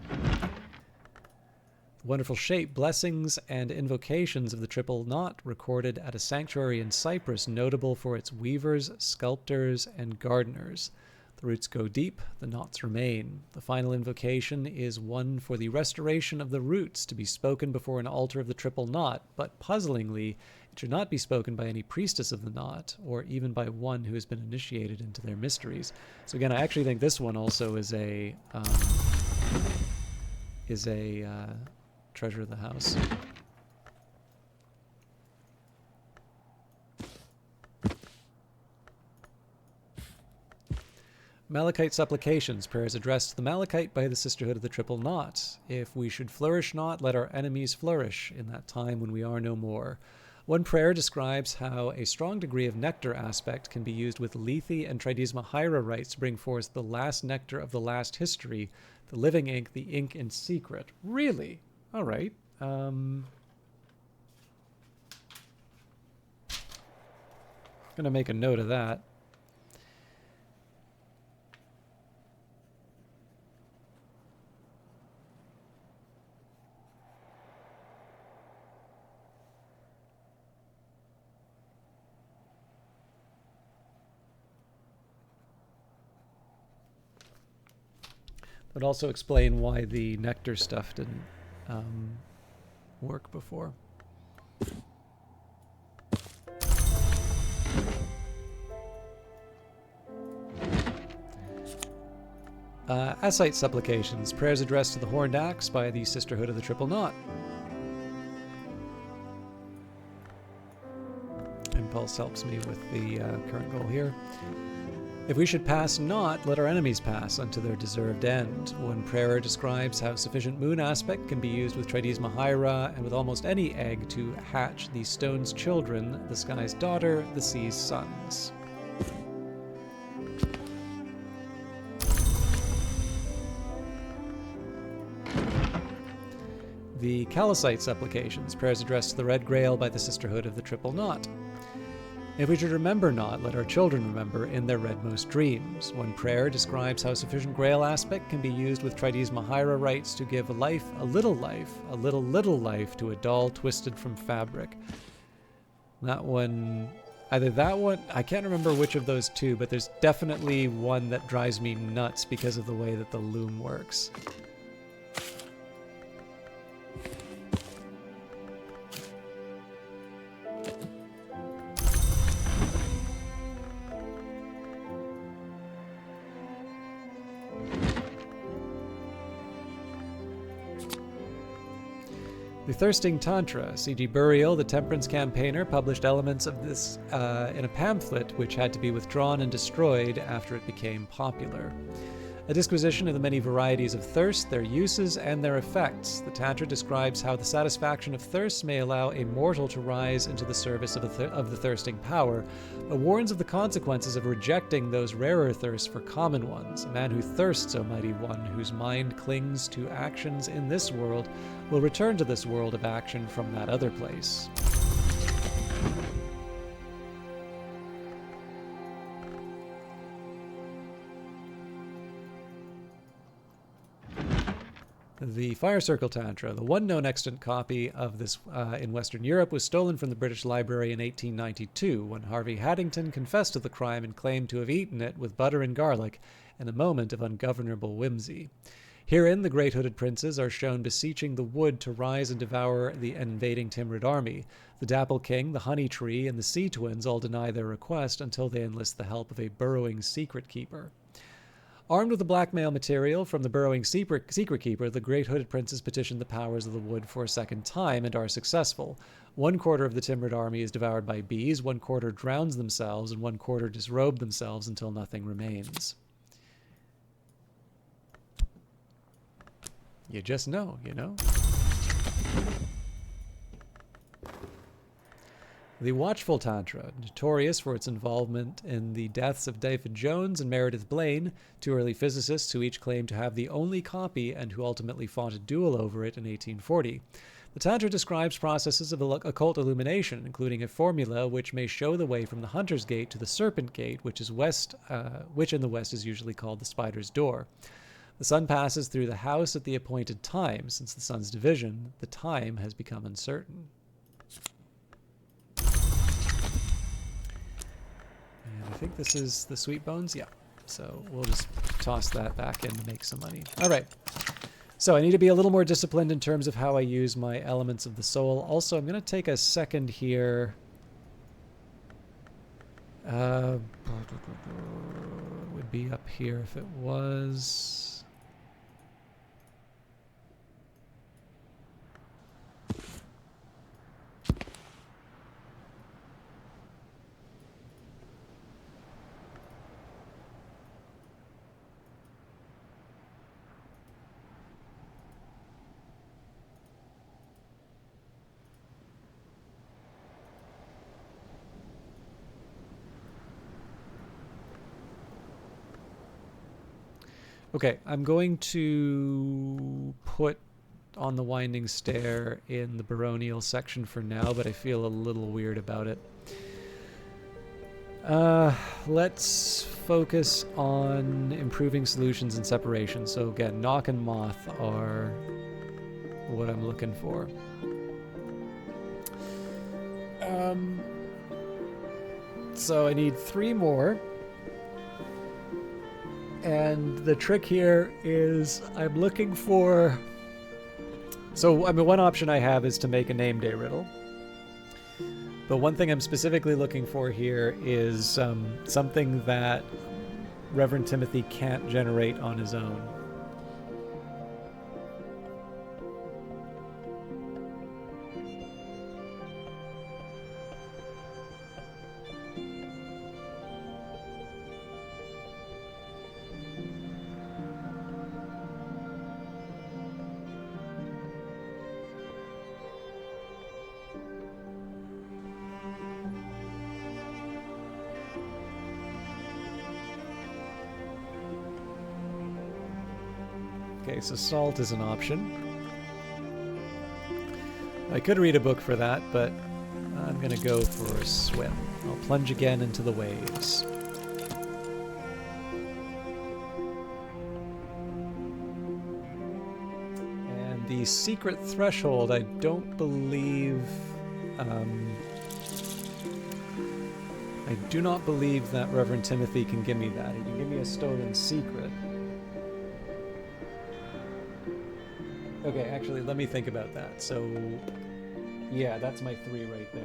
Wonderful shape, blessings and invocations of the Triple Knot, recorded at a sanctuary in Cyprus, notable for its weavers, sculptors, and gardeners. The roots go deep, the knots remain. The final invocation is one for the restoration of the roots, to be spoken before an altar of the Triple Knot, but puzzlingly, it should not be spoken by any priestess of the knot, or even by one who has been initiated into their mysteries. So again, I actually think this one also is a treasure of the house. Malachite supplications, prayers addressed to the Malachite by the Sisterhood of the Triple Knot. If we should flourish not, let our enemies flourish in that time when we are no more. One prayer describes how a strong degree of nectar aspect can be used with Lethe and Tridesma Hira rites to bring forth the last nectar of the last history, the living ink, the ink in secret. Really? All right. Gonna make a note of that. But also explain why the nectar stuff didn't work before. Asite supplications, prayers addressed to the Horned Axe by the Sisterhood of the Triple Knot. Impulse helps me with the current goal here. If we should pass not, let our enemies pass unto their deserved end. One prayer describes how sufficient moon aspect can be used with Tridesma Hira and with almost any egg to hatch the stone's children, the sky's daughter, the sea's sons. The Callicite supplications, prayers addressed to the Red Grail by the Sisterhood of the Triple Knot. If we should remember not, let our children remember in their redmost dreams. One prayer describes how sufficient Grail aspect can be used with Tridesma Hira rites to give life, a little life to a doll twisted from fabric. That one, either that one, I can't remember which of those two, but there's definitely one that drives me nuts because of the way that the loom works. The Thirsting Tantra. C.G. Burial, the temperance campaigner, published elements of this in a pamphlet which had to be withdrawn and destroyed after it became popular. A disquisition of the many varieties of thirst, their uses, and their effects. The Tantra describes how the satisfaction of thirst may allow a mortal to rise into the service of the thirsting power, but warns of the consequences of rejecting those rarer thirsts for common ones. A man who thirsts, O mighty one, whose mind clings to actions in this world, will return to this world of action from that other place. The Fire Circle Tantra, the one known extant copy of this in Western Europe, was stolen from the British Library in 1892 when Harvey Haddington confessed to the crime and claimed to have eaten it with butter and garlic in a moment of ungovernable whimsy. Herein, the great hooded princes are shown beseeching the wood to rise and devour the invading Timrid army. The Dapple King, the Honey Tree, and the Sea Twins all deny their request until they enlist the help of a burrowing secret keeper. Armed with the blackmail material from the burrowing secret keeper, the great hooded princes petition the powers of the wood for a second time and are successful. 1/4 of the Timrid army is devoured by bees, 1/4 drowns themselves, and 1/4 disrobe themselves until nothing remains. You just know, you know? The Watchful Tantra, notorious for its involvement in the deaths of David Jones and Meredith Blaine, two early physicists who each claimed to have the only copy and who ultimately fought a duel over it in 1840. The Tantra describes processes of occult illumination, including a formula which may show the way from the Hunter's Gate to the Serpent Gate, which in the West is usually called the Spider's Door. The sun passes through the house at the appointed time. Since the sun's division, the time has become uncertain. And I think this is the Sweet Bones. Yeah. So we'll just toss that back in to make some money. All right. So I need to be a little more disciplined in terms of how I use my elements of the soul. Also, I'm going to take a second here. It would be up here if it was. Okay, I'm going to put on the winding stair in the baronial section for now, but I feel a little weird about it. Let's focus on improving solutions and separation. So again, Knock and Moth are what I'm looking for. So I need 3 more. And the trick here is I'm looking for... So, I mean, one option I have is to make a name day riddle. But one thing I'm specifically looking for here is something that Reverend Timothy can't generate on his own. Okay, so salt is an option. I could read a book for that, but I'm going to go for a swim. I'll plunge again into the waves. And the secret threshold, I don't believe... I do not believe that Reverend Timothy can give me that. He can give me a stolen secret. Okay, actually, let me think about that. So, yeah, that's my 3 right there.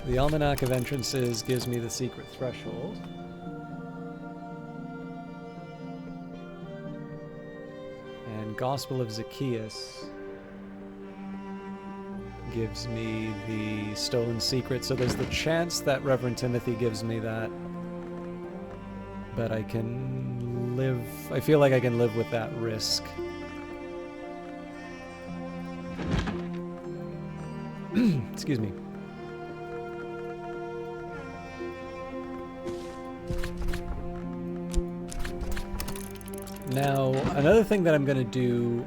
The Almanac of Entrances gives me the secret threshold. And Gospel of Zacchaeus gives me the stolen secret. So there's the chance that Reverend Timothy gives me that. But I can live... I feel like I can live with that risk. another thing that I'm going to do,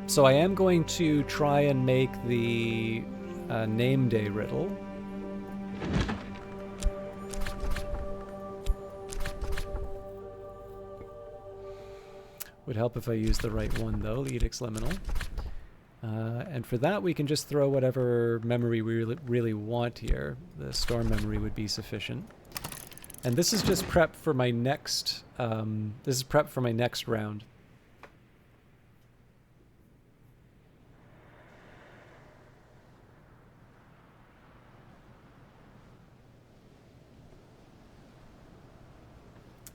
so I am going to try and make the name day riddle. Would help if I use the right one, though, the Edicts Liminal. And for that, we can just throw whatever memory we really want here. The storm memory would be sufficient. And this is just prep for my next. This is prep for my next round.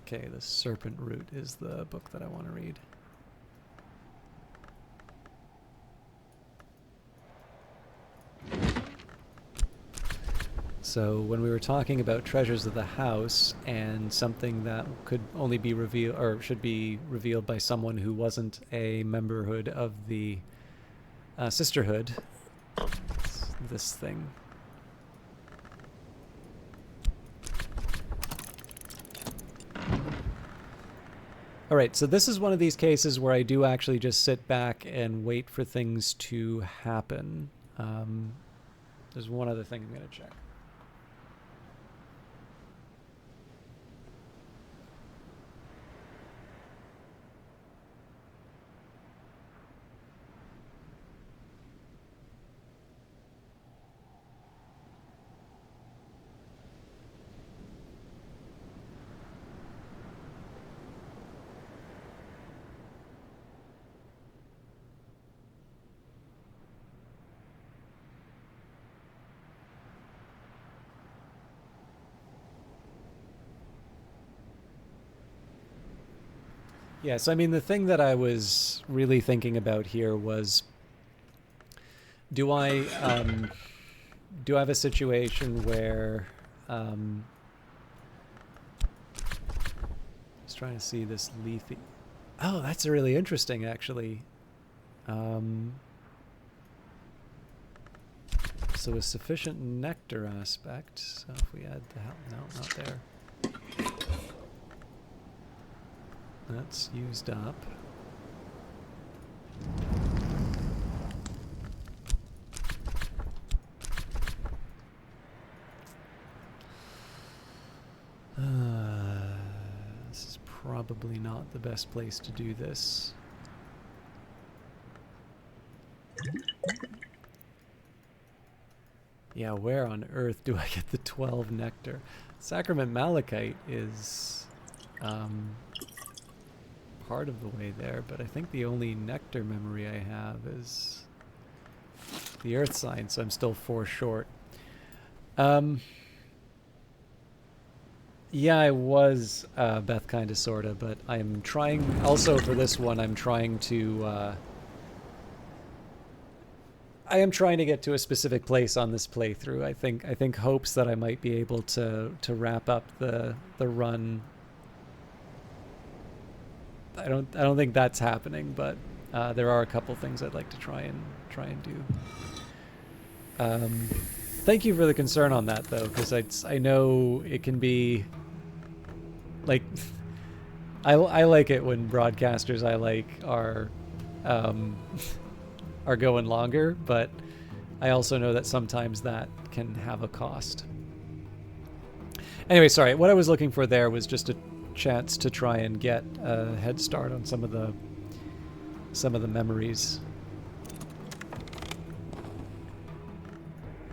Okay, the Serpent Root is the book that I want to read. So when we were talking about treasures of the house and something that could only be revealed or should be revealed by someone who wasn't a memberhood of the sisterhood, it's this thing. All right, so this is one of these cases where I do actually just sit back and wait for things to happen. There's one other thing I'm going to check. Yes, I mean, the thing that I was really thinking about here was, do I have a situation where, just trying to see this leafy. Oh, that's really interesting, actually. So a sufficient nectar aspect. So if we add the no, not there. That's used up. This is probably not the best place to do this. Yeah, where on earth do I get the 12 nectar? Sacrament Malachite is part of the way there, but I think the only nectar memory I have is the Earth Sign, so I'm still 4 short. Yeah, I was Beth kinda sorta, but I'm trying also for this one. I'm trying to I am trying to get to a specific place on this playthrough. I think hopes that I might be able to wrap up the run. I don't think that's happening, but there are a couple things I'd like to try and do. Thank you for the concern on that, though, because I know it can be like I like it when broadcasters I like are going longer, but I also know that sometimes that can have a cost. Anyway, sorry. What I was looking for there was just a chance to try and get a head start on some of the memories.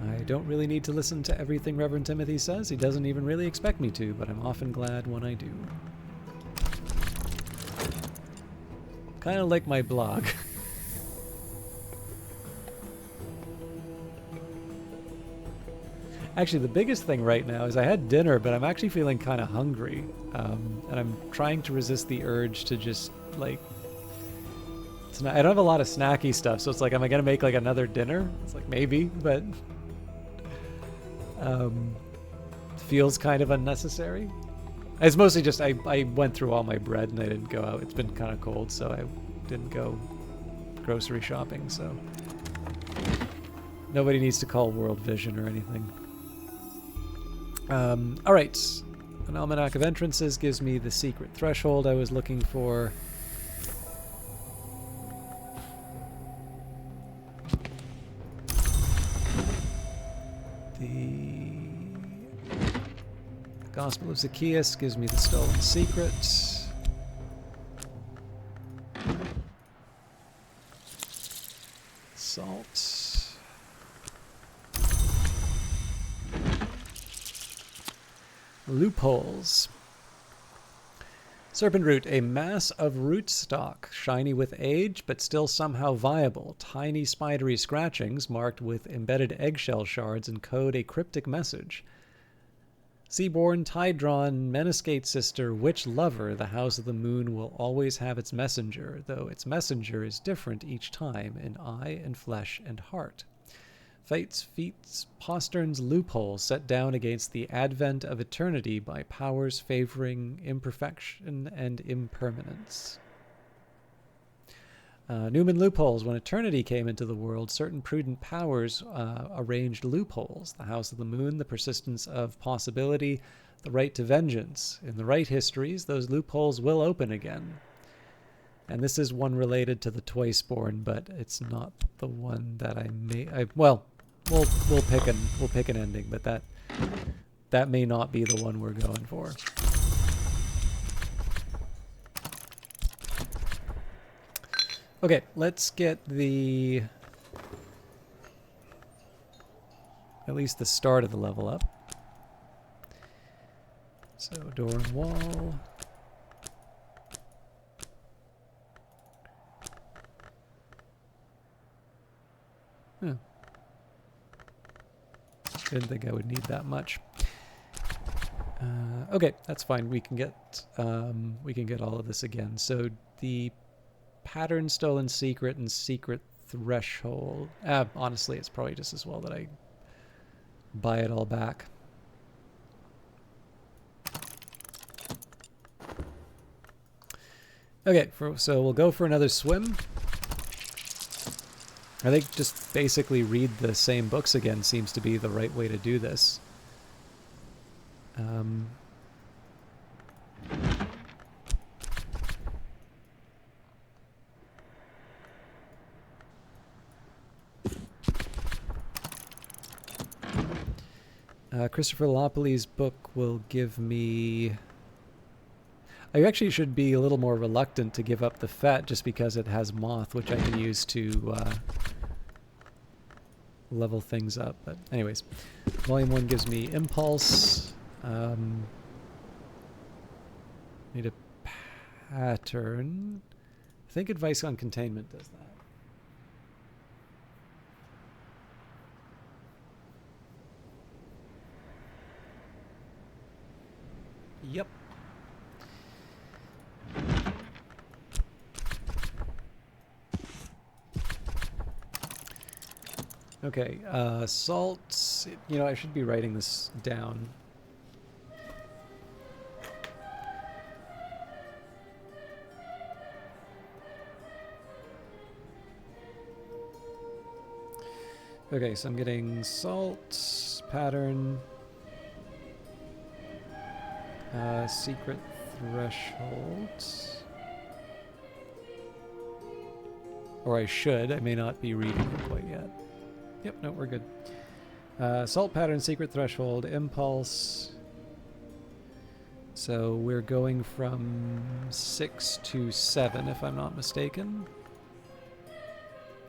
I don't really need to listen to everything Reverend Timothy says. He doesn't even really expect me to, but I'm often glad when I do. Kind of like my blog. Actually, the biggest thing right now is I had dinner, but I'm actually feeling kind of hungry. And I'm trying to resist the urge to just, like... I don't have a lot of snacky stuff, so it's like, am I going to make, like, another dinner? It's like, maybe, but... feels kind of unnecessary. It's mostly just, I went through all my bread and I didn't go out. It's been kind of cold, so I didn't go grocery shopping, so... Nobody needs to call World Vision or anything. Alright. An Almanac of Entrances gives me the secret threshold I was looking for. Gospel of Zacchaeus gives me the stolen secret. Salt. Loopholes. Serpent root, a mass of rootstock, shiny with age, but still somehow viable. Tiny spidery scratchings marked with embedded eggshell shards encode a cryptic message. Seaborn, tide-drawn, Meniscate sister, witch lover, the House of the Moon will always have its messenger, though its messenger is different each time in eye and flesh and heart. Fate's feats posterns loophole set down against the advent of eternity by powers favoring imperfection and impermanence. Newman loopholes. When eternity came into the world, certain prudent powers arranged loopholes. The House of the Moon, the persistence of possibility, the right to vengeance. In the right histories, those loopholes will open again. And this is one related to the Twiceborn, but it's not the one that I may. Well, we'll pick an ending, but that may not be the one we're going for. Okay, let's get at least the start of the level up. So door and wall. Huh. Didn't think I would need that much. Okay, that's fine. We can get all of this again. So the pattern, stolen secret, and secret threshold. Honestly, it's probably just as well that I buy it all back. Okay, so we'll go for another swim. I think just basically read the same books again seems to be the right way to do this. Christopher Lopoli's book will give me... I actually should be a little more reluctant to give up the Fet just because it has Moth, which I can use to level things up. But anyways, Volume 1 gives me Impulse. Need a pattern. I think Advice on Containment does that. Yep. Okay, salt. You know, I should be writing this down. Okay, so I'm getting salt, pattern, secret threshold. Or I should. I may not be reading it quite yet. Yep, no, we're good. Salt, pattern, secret threshold, impulse. So we're going from 6 to 7, if I'm not mistaken.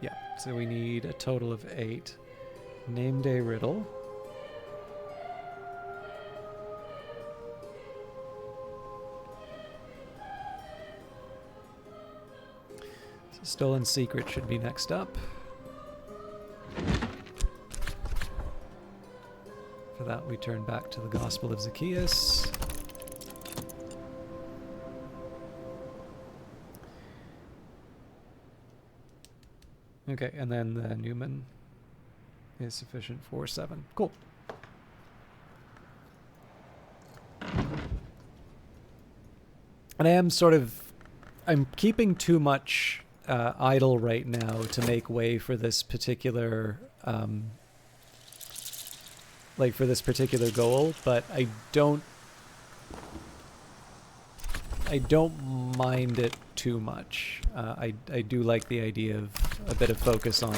Yeah, so we need a total of 8. Named a riddle. So stolen secret should be next up. For that, we turn back to the Gospel of Zacchaeus. Okay, and then the Newman is sufficient for 7. Cool. And I'm keeping too much idle right now to make way for this particular goal, but I don't mind it too much. I do like the idea of a bit of focus on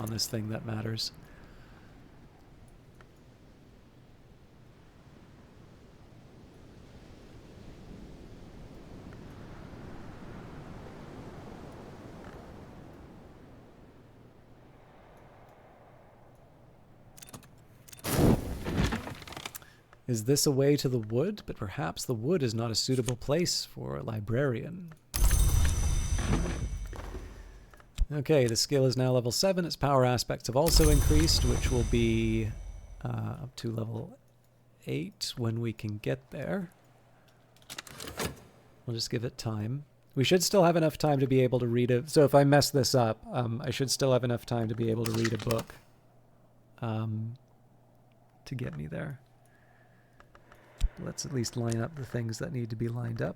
this thing that matters. Is this a way to the wood? But perhaps the wood is not a suitable place for a librarian. Okay, the skill is now level 7. Its power aspects have also increased, which will be up to level 8 when we can get there. We'll just give it time. We should still have enough time to be able to read it. So if I mess this up, I should still have enough time to be able to read a book to get me there. Let's at least line up the things that need to be lined up.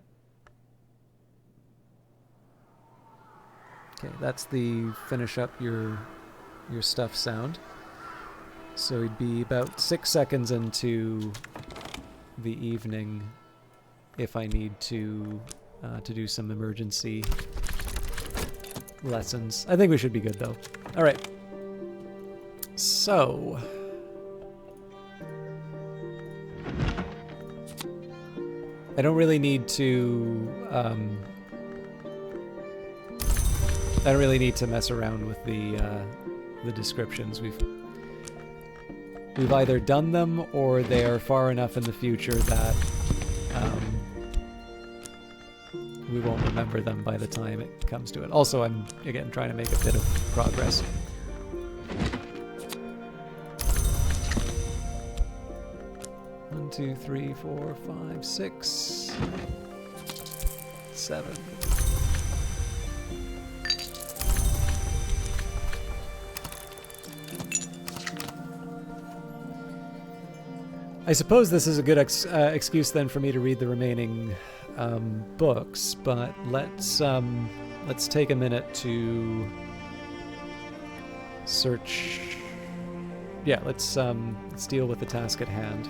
Okay, that's the finish up your stuff sound. So we'd be about 6 seconds into the evening if I need to do some emergency lessons. I think we should be good though. All right. So I don't really need to mess around with the descriptions. We've either done them or they are far enough in the future that we won't remember them by the time it comes to it. Also, I'm, again, trying to make a bit of progress. One, 2, 3, 4, 5, 6, 7. I suppose this is a good excuse then for me to read the remaining books, but let's take a minute to search. Yeah, let's deal with the task at hand.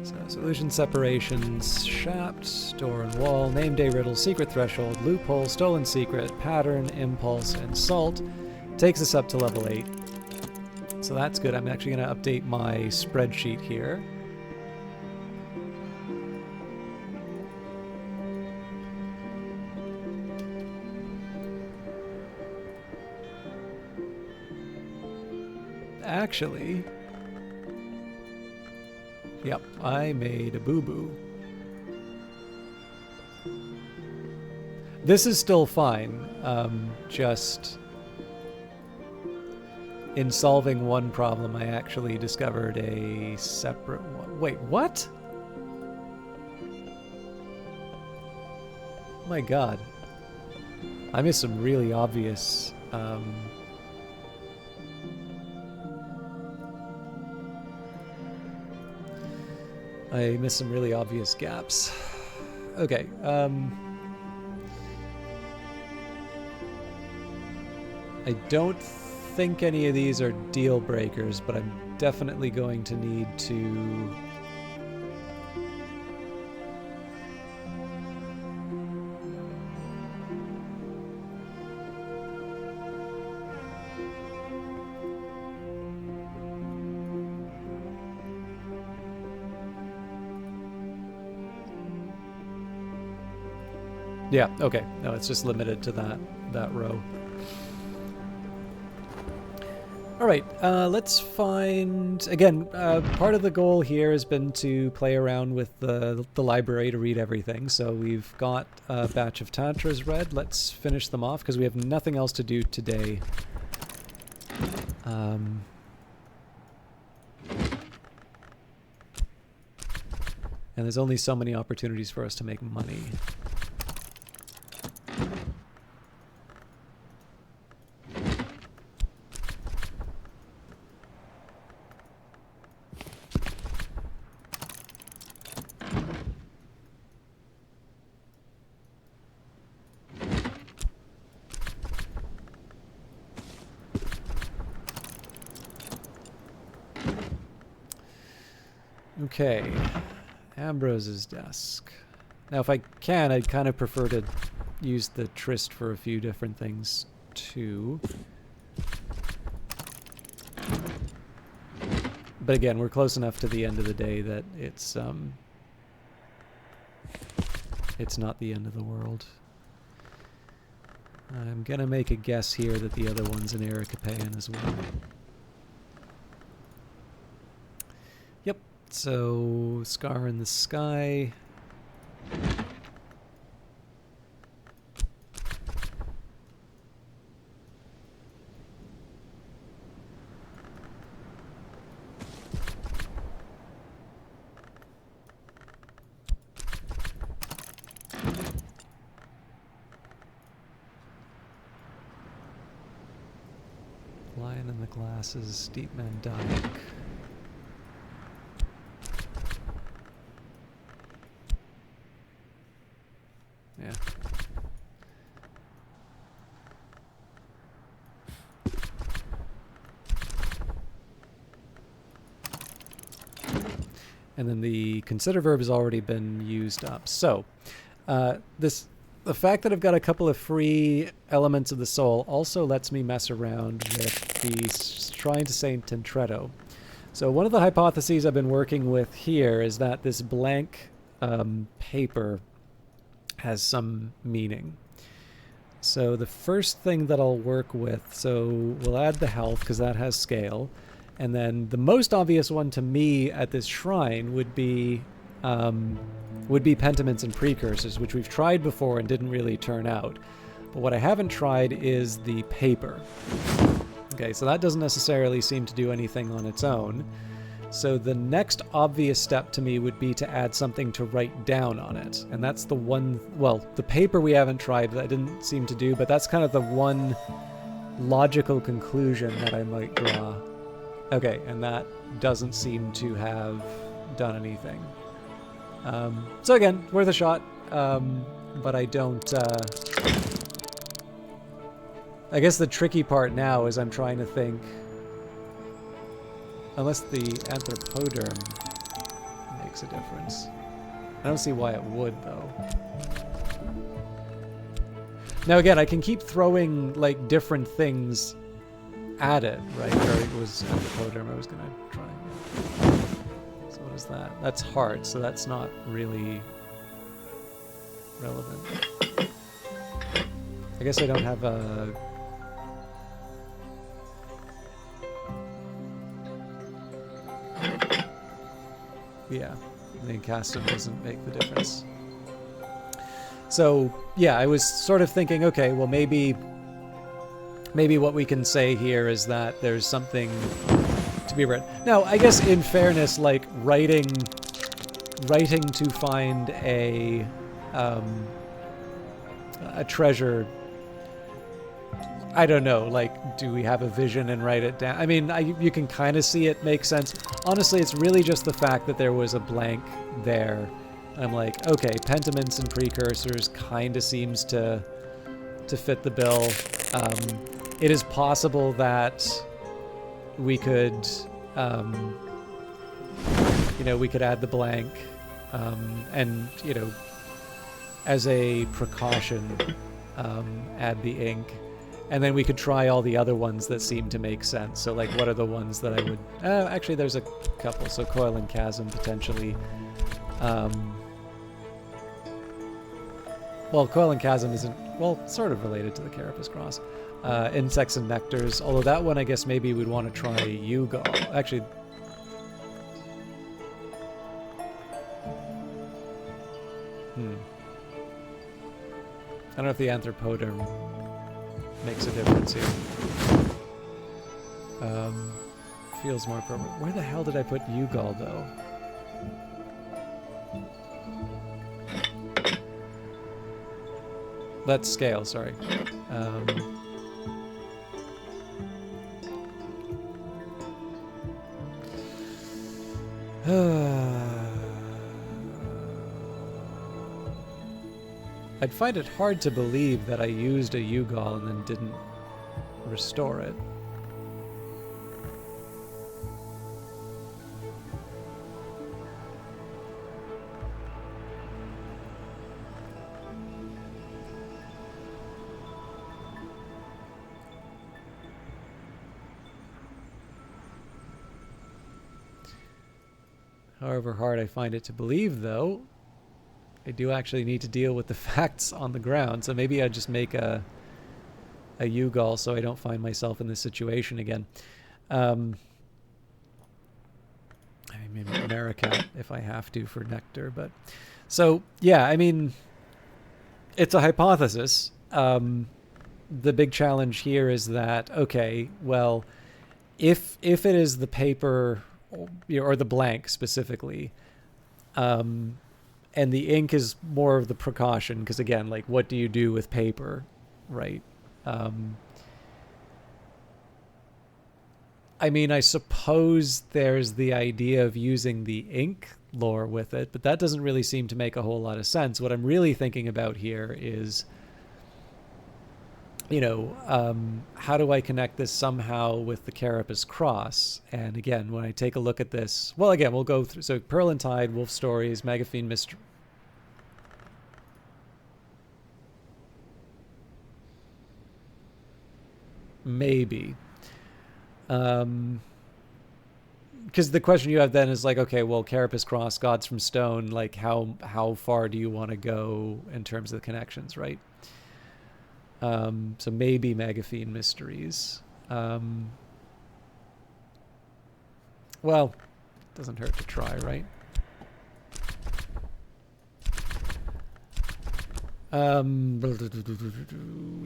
So, solution separations, shaft, door and wall, name day riddle, secret threshold, loophole, stolen secret, pattern, impulse, and salt. Takes us up to level 8. So that's good. I'm actually going to update my spreadsheet here. Actually, yep, I made a boo-boo. This is still fine, just in solving one problem, I actually discovered a separate one. Wait, what? Oh my god. I missed some really obvious... I missed some really obvious gaps. Okay, I don't think any of these are deal breakers, but I'm definitely going to need to yeah, okay. No, it's just limited to that row. All right, let's find, again, part of the goal here has been to play around with the library to read everything. So we've got a batch of Tantras read. Let's finish them off because we have nothing else to do today. And there's only so many opportunities for us to make money. Okay, Ambrose's desk. Now if I can, I'd kind of prefer to use the Tryst for a few different things too. But again, we're close enough to the end of the day that it's not the end of the world. I'm gonna make a guess here that the other one's an Ericapaean as well. So, Scar in the Sky. Lion in the Glasses, Deep Man Dyke. Yeah. And then the consider verb has already been used up. So, the fact that I've got a couple of free elements of the soul also lets me mess around with the Shrine to Saint Tentretto. So one of the hypotheses I've been working with here is that this blank paper has some meaning. So the first thing that I'll work with, so we'll add the health because that has scale. And then the most obvious one to me at this shrine would be pentiments and precursors, which we've tried before and didn't really turn out. But what I haven't tried is the paper. Okay, so that doesn't necessarily seem to do anything on its own. So the next obvious step to me would be to add something to write down on it. And that's the one, well, the paper we haven't tried, that didn't seem to do, but that's kind of the one logical conclusion that I might draw. Okay, and that doesn't seem to have done anything. So again, worth a shot, but I don't... I guess the tricky part now is I'm trying to think... Unless the anthropoderm makes a difference. I don't see why it would, though. Now again, I can keep throwing, like, different things at it, right? Or it was anthropoderm I was going to try. So what is that? That's heart, so that's not really relevant. I guess I don't have a... Yeah, the incastum doesn't make the difference. So, yeah, I was sort of thinking, okay, well, maybe what we can say here is that there's something to be read. Now, I guess in fairness, like, writing to find a treasure, I don't know, like, do we have a vision and write it down? I mean, you can kind of see it makes sense. Honestly, it's really just the fact that there was a blank there. I'm like, okay, pentiments and precursors kind of seems to fit the bill. It is possible that we could, we could add the blank, and, as a precaution, add the ink. And then we could try all the other ones that seem to make sense. So, like, what are the ones that I would... actually, there's a couple. So, Coil and Chasm, potentially. Well, Coil and Chasm isn't... Well, sort of related to the Carapace Cross. Insects and Nectars. Although that one, I guess maybe we'd want to try Yugal. Actually... I don't know if the Anthropoderm makes a difference here. Feels more appropriate. Where the hell did I put Yugal, though? That's scale, sorry. I'd find it hard to believe that I used a Yugal and then didn't restore it. However hard I find it to believe, though, I do actually need to deal with the facts on the ground, so maybe I'd just make a Yugal so I don't find myself in this situation again. I mean, maybe Aracat if I have to for nectar. But so yeah, I mean, it's a hypothesis. The big challenge here is that, okay, well, if it is the paper or the blank specifically, and the ink is more of the precaution, because again, like, what do you do with paper, right? I mean, I suppose there's the idea of using the ink lore with it, but that doesn't really seem to make a whole lot of sense. What I'm really thinking about here is, how do I connect this somehow with the Carapace Cross? And again, when I take a look at this, well, again, we'll go through. So Pearl and Tide, Wolf Stories, Megafiend Mystery. Maybe. Because the question you have then is like, okay, well, Carapace Cross, Gods from Stone, like how far do you want to go in terms of the connections, right? So maybe Megafiend Mysteries. Well, doesn't hurt to try, right?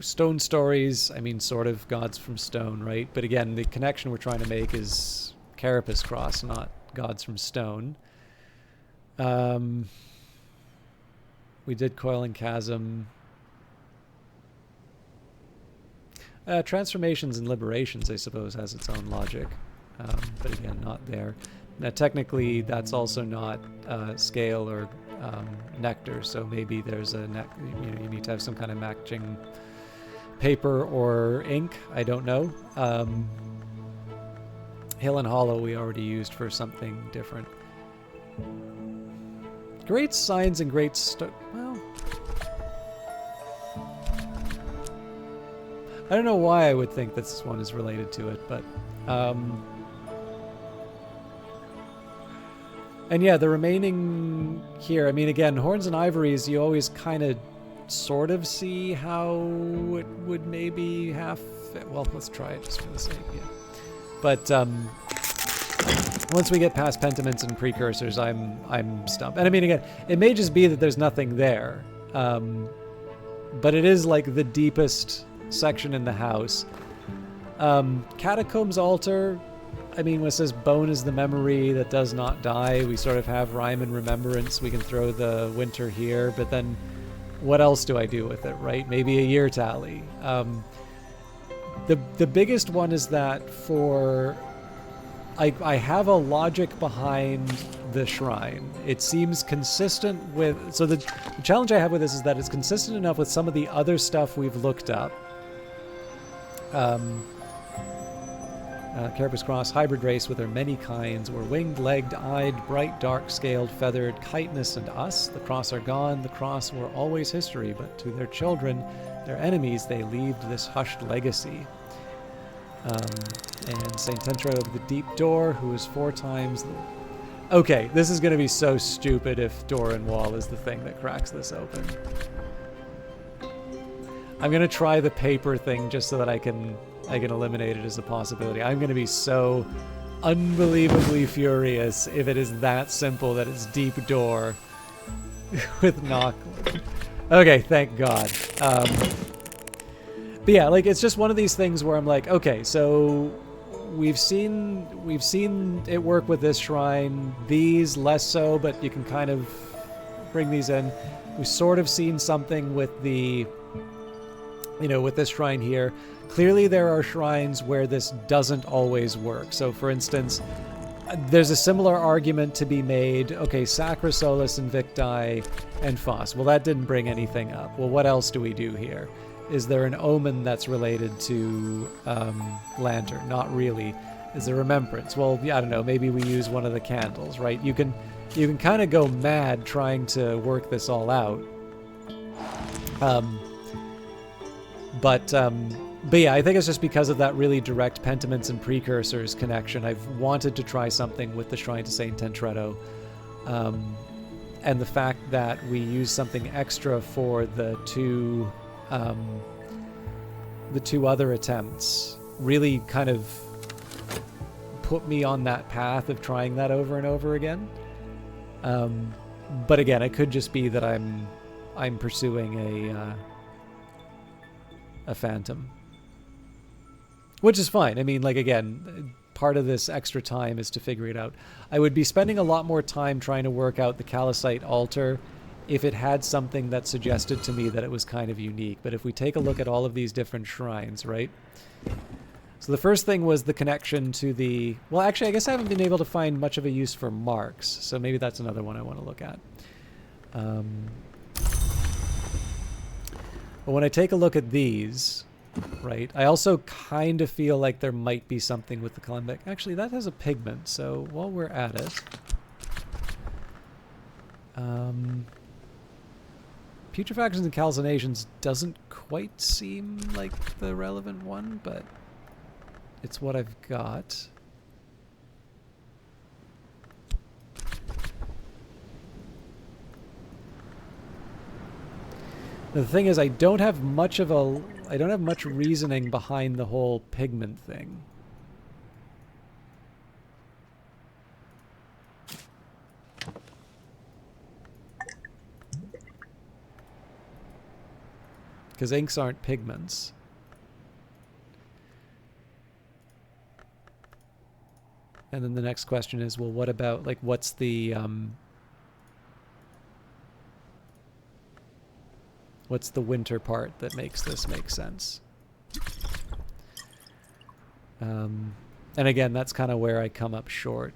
Stone Stories, I mean, sort of Gods from Stone, right? But again, the connection we're trying to make is Carapace Cross, not Gods from Stone. We did Coiling Chasm. Transformations and Liberations, I suppose, has its own logic. But again, not there. Now, technically, that's also not scale or nectar, so maybe there's a you need to have some kind of matching paper or ink. I don't know. Hill and Hollow we already used for something different. Great Signs and Great well, I don't know why I would think this one is related to it, but and yeah, the remaining here, I mean, again, Horns and Ivories, you always kind of sort of see how it would maybe well, let's try it just for the sake, yeah. But once we get past Pentiments and Precursors, I'm stumped. And I mean, again, it may just be that there's nothing there, but it is like the deepest section in the house. Catacombs Altar, I mean, when it says bone is the memory that does not die, we sort of have rhyme and remembrance. We can throw the winter here, but then what else do I do with it, right? Maybe a year tally. The biggest one is that I have a logic behind the shrine. It seems consistent with, so the challenge I have with this is that it's consistent enough with some of the other stuff we've looked up. Carapace Cross, hybrid race with their many kinds, were winged, legged, eyed, bright, dark, scaled, feathered, chitinous, and us. The cross are gone, the cross were always history, but to their children, their enemies, they leaved this hushed legacy. And Saint Tentra of the Deep Door, who is 4 times the... Okay, this is going to be so stupid if Door and Wall is the thing that cracks this open. I'm going to try the paper thing just so that I can eliminate it as a possibility. I'm going to be so unbelievably furious if it is that simple that it's Deep Door with Knockland. Okay, thank God. But yeah, like, it's just one of these things where I'm like, okay, so we've seen it work with this shrine. These less so, but you can kind of bring these in. We've sort of seen something with the, with this shrine here. Clearly there are shrines where this doesn't always work. So for instance, there's a similar argument to be made. Okay, Sacra, Solus, Invicti, and Foss. Well, that didn't bring anything up. Well, what else do we do here? Is there an omen that's related to Lantern? Not really. Is there remembrance? Well, yeah, I don't know. Maybe we use one of the candles, right? You can kind of go mad trying to work this all out. But yeah, I think it's just because of that really direct Pentiments and Precursors connection. I've wanted to try something with the Shrine to Saint Tentretto. And the fact that we use something extra for the two other attempts really kind of put me on that path of trying that over and over again. But again, it could just be that I'm pursuing a phantom, which is fine. I mean, like, again, part of this extra time is to figure it out. I would be spending a lot more time trying to work out the calcite altar if it had something that suggested to me that it was kind of unique. But if we take a look at all of these different shrines, right? So the first thing was the connection to the... Well, actually, I guess I haven't been able to find much of a use for marks, so maybe that's another one I want to look at. But when I take a look at these, right, I also kind of feel like there might be something with the Kalimdek. Actually, that has a pigment, so while we're at it... Putrefactions and calcinations doesn't quite seem like the relevant one, but it's what I've got. The thing is, I don't have much reasoning behind the whole pigment thing. Because inks aren't pigments. And then the next question is, well, what about, like, what's the winter part that makes this make sense? And again, that's kind of where I come up short.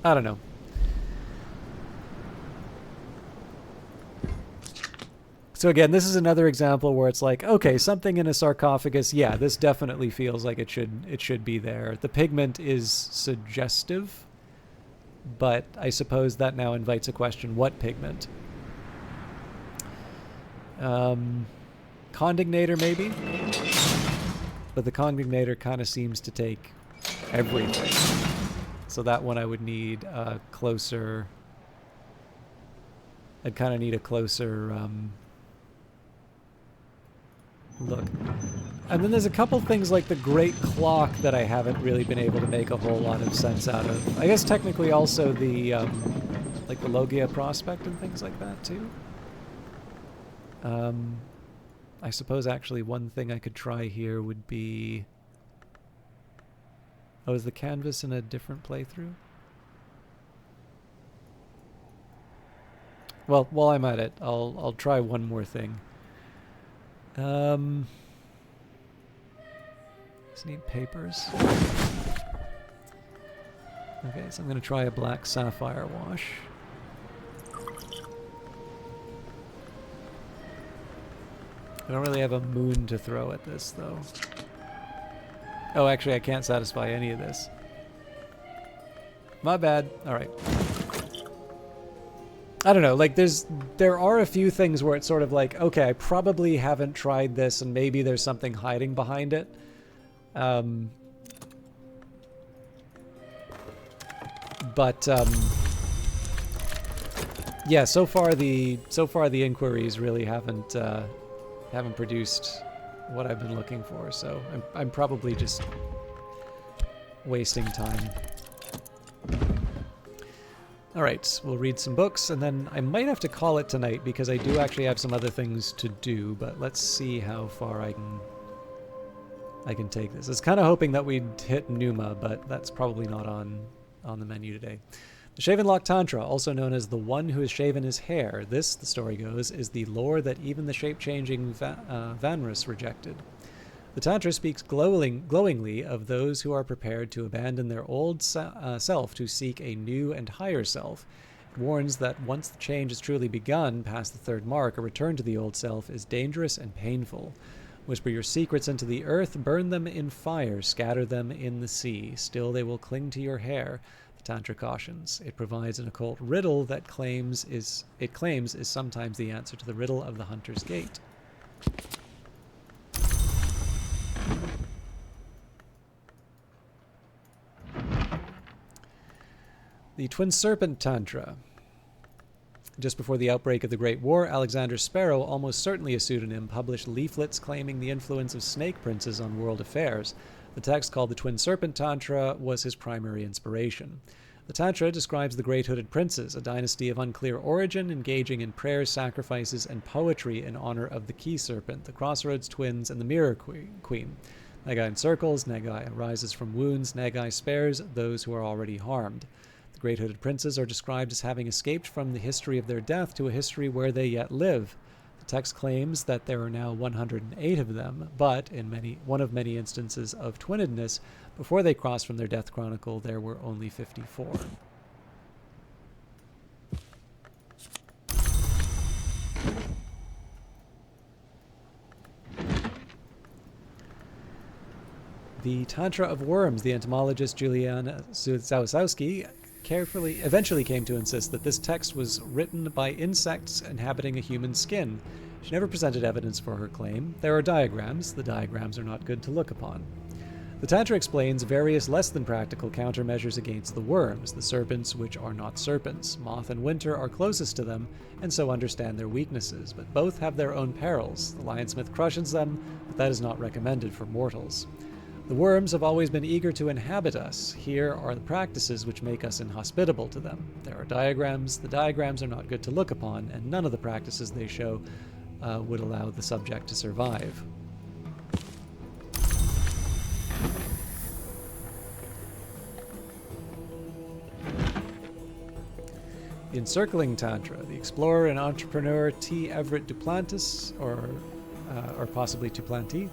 I don't know. So again, this is another example where it's like, okay, something in a sarcophagus, yeah, this definitely feels like it should be there. The pigment is suggestive, but I suppose that now invites a question, what pigment? Condignator, maybe? But the Condignator kind of seems to take everything. So that one I would need a closer... I'd kind of need a closer... look. And then there's a couple things like the Great Clock that I haven't really been able to make a whole lot of sense out of. I guess technically also the, like the Logia Prospect and things like that too. I suppose actually one thing I could try here would be... Oh, is the canvas in a different playthrough? Well, while I'm at it, I'll try one more thing. Just need papers. Okay, so I'm going to try a black sapphire wash. I don't really have a moon to throw at this, though. Oh, actually, I can't satisfy any of this. My bad. All right. I don't know, like there are a few things where it's sort of like, okay, I probably haven't tried this and maybe there's something hiding behind it. Yeah, so far the inquiries really haven't produced what I've been looking for, so I'm probably just wasting time. Alright, we'll read some books, and then I might have to call it tonight because I do actually have some other things to do, but let's see how far I can take this. I was kind of hoping that we'd hit Numa, but that's probably not on the menu today. The Shavenlock Tantra, also known as the one who has shaven his hair, this, the story goes, is the lore that even the shape-changing Vanrus rejected. The Tantra speaks glowingly of those who are prepared to abandon their old self to seek a new and higher self. It warns that once the change has truly begun past the third mark, a return to the old self is dangerous and painful. Whisper your secrets into the earth, burn them in fire, scatter them in the sea. Still they will cling to your hair, the Tantra cautions. It provides an occult riddle that claims is sometimes the answer to the riddle of the Hunter's Gate. The Twin Serpent Tantra. Just before the outbreak of the Great War, Alexander Sparrow, almost certainly a pseudonym, published leaflets claiming the influence of snake princes on world affairs. The text, called the Twin Serpent Tantra, was his primary inspiration. The Tantra describes the Great Hooded Princes, a dynasty of unclear origin, engaging in prayers, sacrifices, and poetry in honor of the Key Serpent, the Crossroads Twins, and the Mirror Queen. Nagai encircles, Nagai arises from wounds, Nagai spares those who are already harmed. The Great Hooded Princes are described as having escaped from the history of their death to a history where they yet live. The text claims that there are now 108 of them, but in one of many instances of twinnedness, before they crossed from their death chronicle, there were only 54. The Tantra of Worms, the entomologist Juliana Zawasowski eventually came to insist that this text was written by insects inhabiting a human skin. She never presented evidence for her claim. There are diagrams. The diagrams are not good to look upon. The Tantra explains various less than practical countermeasures against the worms, the serpents which are not serpents. Moth and Winter are closest to them, and so understand their weaknesses, but both have their own perils. The Lionsmith crushes them, but that is not recommended for mortals. The worms have always been eager to inhabit us. Here are the practices which make us inhospitable to them. There are diagrams. The diagrams are not good to look upon, and none of the practices they show would allow the subject to survive. The Encircling Tantra, the explorer and entrepreneur T. Everett Duplantis, or possibly Duplantis,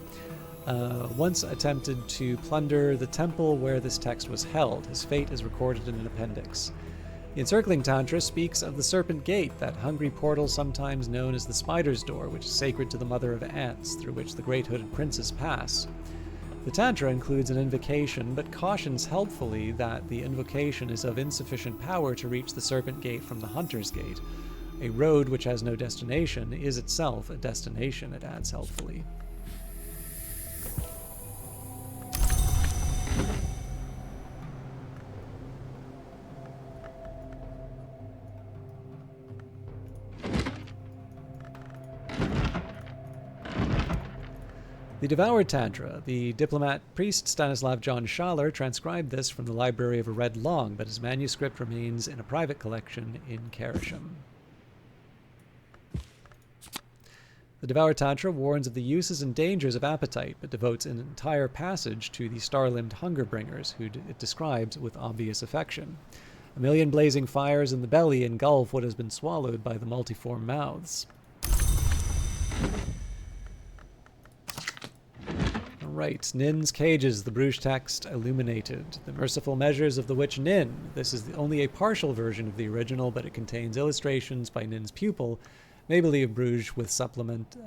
once attempted to plunder the temple where this text was held. His fate is recorded in an appendix. The Encircling Tantra speaks of the Serpent Gate, that hungry portal sometimes known as the Spider's Door, which is sacred to the Mother of Ants, through which the Great Hooded Princes pass. The Tantra includes an invocation, but cautions helpfully that the invocation is of insufficient power to reach the Serpent Gate from the Hunter's Gate. A road which has no destination is itself a destination, it adds helpfully. The Devoured Tantra. The diplomat priest Stanislav John Schaller transcribed this from the library of a Red Long, but his manuscript remains in a private collection in Karashim. The Devoured Tantra warns of the uses and dangers of appetite, but devotes an entire passage to the star-limbed hunger-bringers, who it describes with obvious affection. A million blazing fires in the belly engulf what has been swallowed by the multiform mouths. Right, Nin's Cages, the Bruges text illuminated. The Merciful Measures of the Witch Nin. This is only a partial version of the original, but it contains illustrations by Nin's pupil, Maybelline of Bruges, which supplement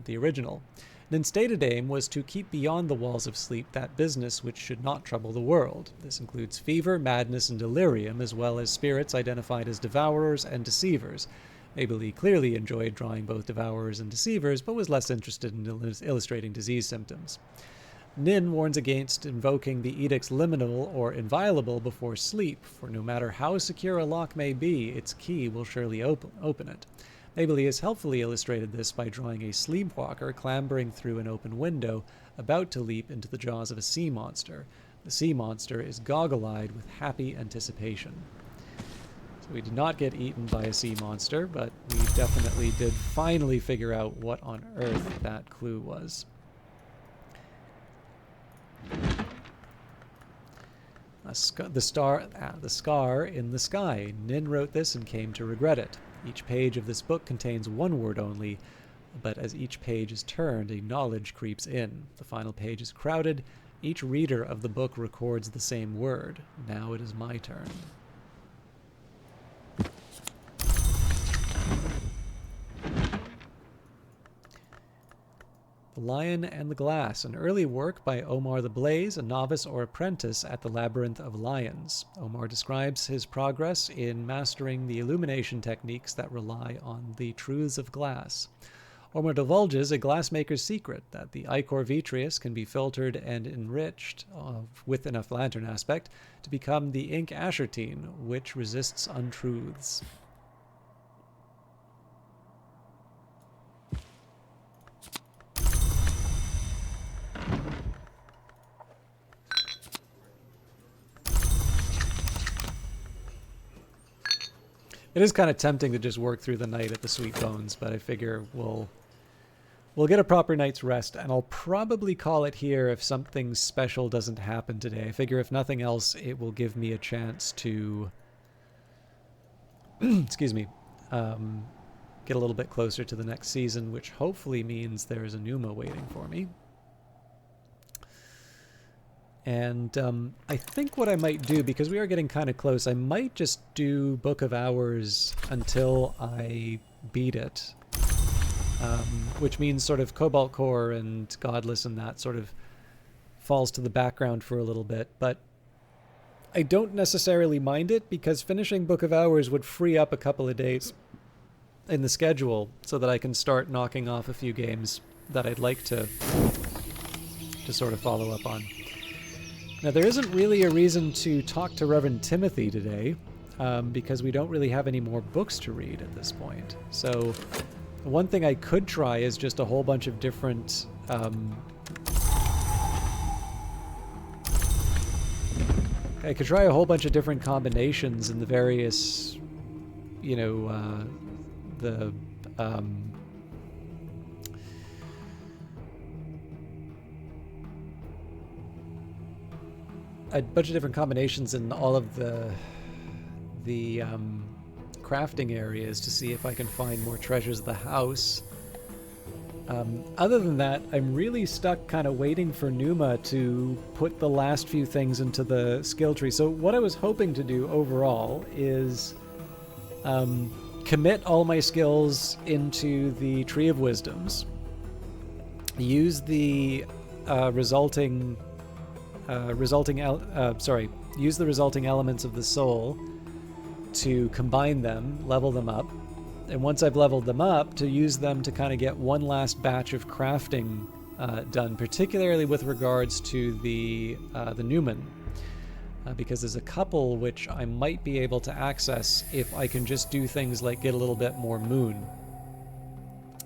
the original. Nin's stated aim was to keep beyond the walls of sleep that business which should not trouble the world. This includes fever, madness, and delirium, as well as spirits identified as devourers and deceivers. Maybelline clearly enjoyed drawing both devourers and deceivers, but was less interested in illustrating disease symptoms. Nin warns against invoking the edicts liminal or inviolable before sleep, for no matter how secure a lock may be, its key will surely open it. Maybelline has helpfully illustrated this by drawing a sleepwalker clambering through an open window, about to leap into the jaws of a sea monster. The sea monster is goggle-eyed with happy anticipation. We did not get eaten by a sea monster, but we definitely did finally figure out what on earth that clue was. The scar in the sky. Nin wrote this and came to regret it. Each page of this book contains one word only, but as each page is turned, a knowledge creeps in. The final page is crowded. Each reader of the book records the same word. Now it is my turn. The Lion and the Glass, an early work by Omar the Blaze, a novice or apprentice at the Labyrinth of Lions. Omar describes his progress in mastering the illumination techniques that rely on the truths of glass. Omar divulges a glassmaker's secret, that the ichor vitreous can be filtered and enriched with enough lantern aspect to become the ink ashertine, which resists untruths. It is kind of tempting to just work through the night at the Sweet Bones, but I figure we'll get a proper night's rest, and I'll probably call it here if something special doesn't happen today. I figure if nothing else, it will give me a chance to, excuse me, get a little bit closer to the next season, which hopefully means there's a Numa waiting for me. And I think what I might do, because we are getting kind of close, I might just do Book of Hours until I beat it. Which means sort of Cobalt Core and Godless and that sort of falls to the background for a little bit. But I don't necessarily mind it, because finishing Book of Hours would free up a couple of days in the schedule so that I can start knocking off a few games that I'd like to sort of follow up on. Now, there isn't really a reason to talk to Reverend Timothy today, because we don't really have any more books to read at this point. So one thing I could try is just a whole bunch of different I could try a whole bunch of different combinations in the various, you know, a bunch of different combinations in all of the crafting areas to see if I can find more treasures of the house. Other than that, I'm really stuck kind of waiting for Numa to put the last few things into the skill tree. So what I was hoping to do overall is commit all my skills into the Tree of Wisdoms, use the resulting elements of the soul to combine them, level them up, and once I've leveled them up, to use them to kind of get one last batch of crafting done, particularly with regards to the Newman, because there's a couple which I might be able to access if I can just do things like get a little bit more moon.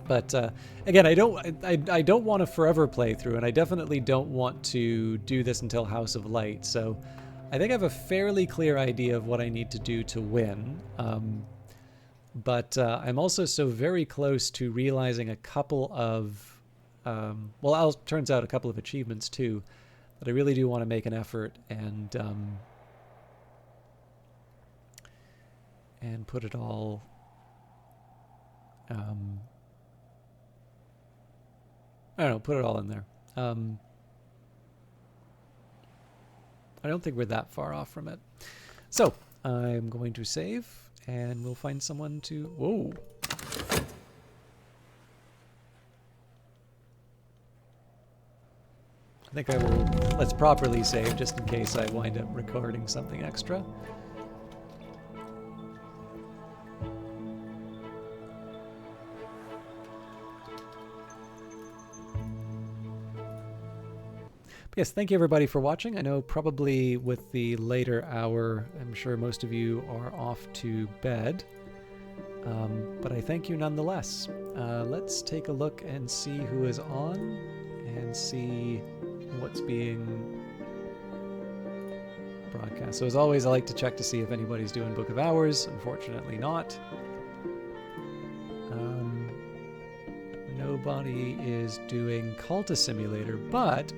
But again, I don't want a forever playthrough, and I definitely don't want to do this until House of Light. So I think I have a fairly clear idea of what I need to do to win. But I'm also so very close to realizing a couple of, turns out a couple of achievements too, that I really do want to make an effort and put it all. I don't know, put it all in there. I don't think we're that far off from it. So I'm going to save, and we'll find someone to... Whoa. I think I will... Let's properly save, just in case I wind up recording something extra. Yes, thank you everybody for watching. I know probably with the later hour, I'm sure most of you are off to bed, but I thank you nonetheless. Let's take a look and see who is on and see what's being broadcast. So as always, I like to check to see if anybody's doing Book of Hours. Unfortunately not. Nobody is doing Cultist Simulator, but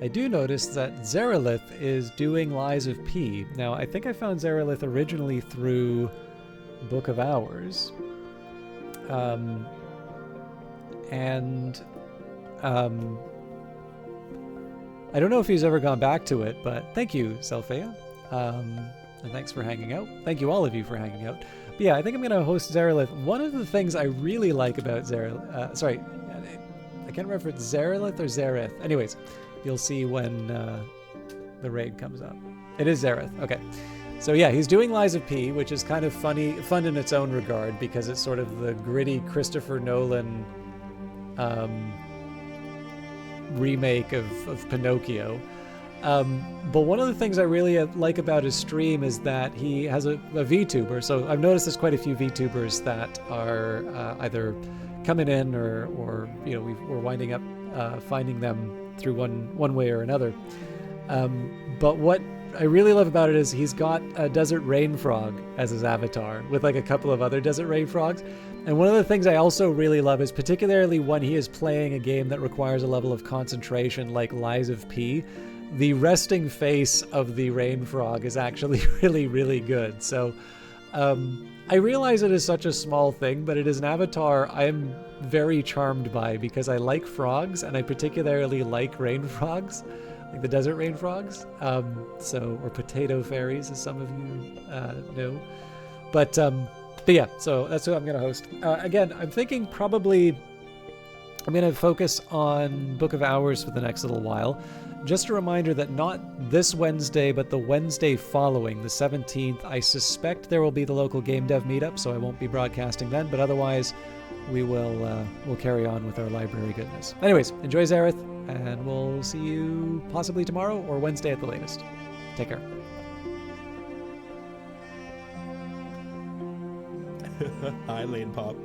I do notice that Zarelith is doing Lies of P. Now, I think I found Zarelith originally through Book of Hours. I don't know if he's ever gone back to it, but thank you, Selphia. And thanks for hanging out. Thank you all of you for hanging out. But yeah, I think I'm going to host Zarelith. One of the things I really like about Zarelith... sorry, I can't remember if it's Zarelith or Zareth. Anyways, you'll see when the raid comes up. It is Zareth. Okay. So yeah, he's doing Lies of P, which is kind of fun in its own regard, because it's sort of the gritty Christopher Nolan remake of Pinocchio. But one of the things I really like about his stream is that he has a VTuber. So I've noticed there's quite a few VTubers that are either coming in or you know, we're winding up finding them through one way or another. But what I really love about it is he's got a desert rain frog as his avatar with like a couple of other desert rain frogs. And one of the things I also really love is particularly when he is playing a game that requires a level of concentration like Lies of P, the resting face of the rain frog is actually really, really good. So I realize it is such a small thing, but it is an avatar I am very charmed by because I like frogs and I particularly like rain frogs, like the desert rain frogs. Or potato fairies, as some of you know. But yeah, so that's who I'm going to host. Again, I'm thinking probably I'm going to focus on Book of Hours for the next little while. Just a reminder that not this Wednesday, but the Wednesday following, the 17th, I suspect there will be the local game dev meetup, so I won't be broadcasting then, but otherwise we'll carry on with our library goodness. Anyways, enjoy Zareth, and we'll see you possibly tomorrow or Wednesday at the latest. Take care. Hi, Lane Pop.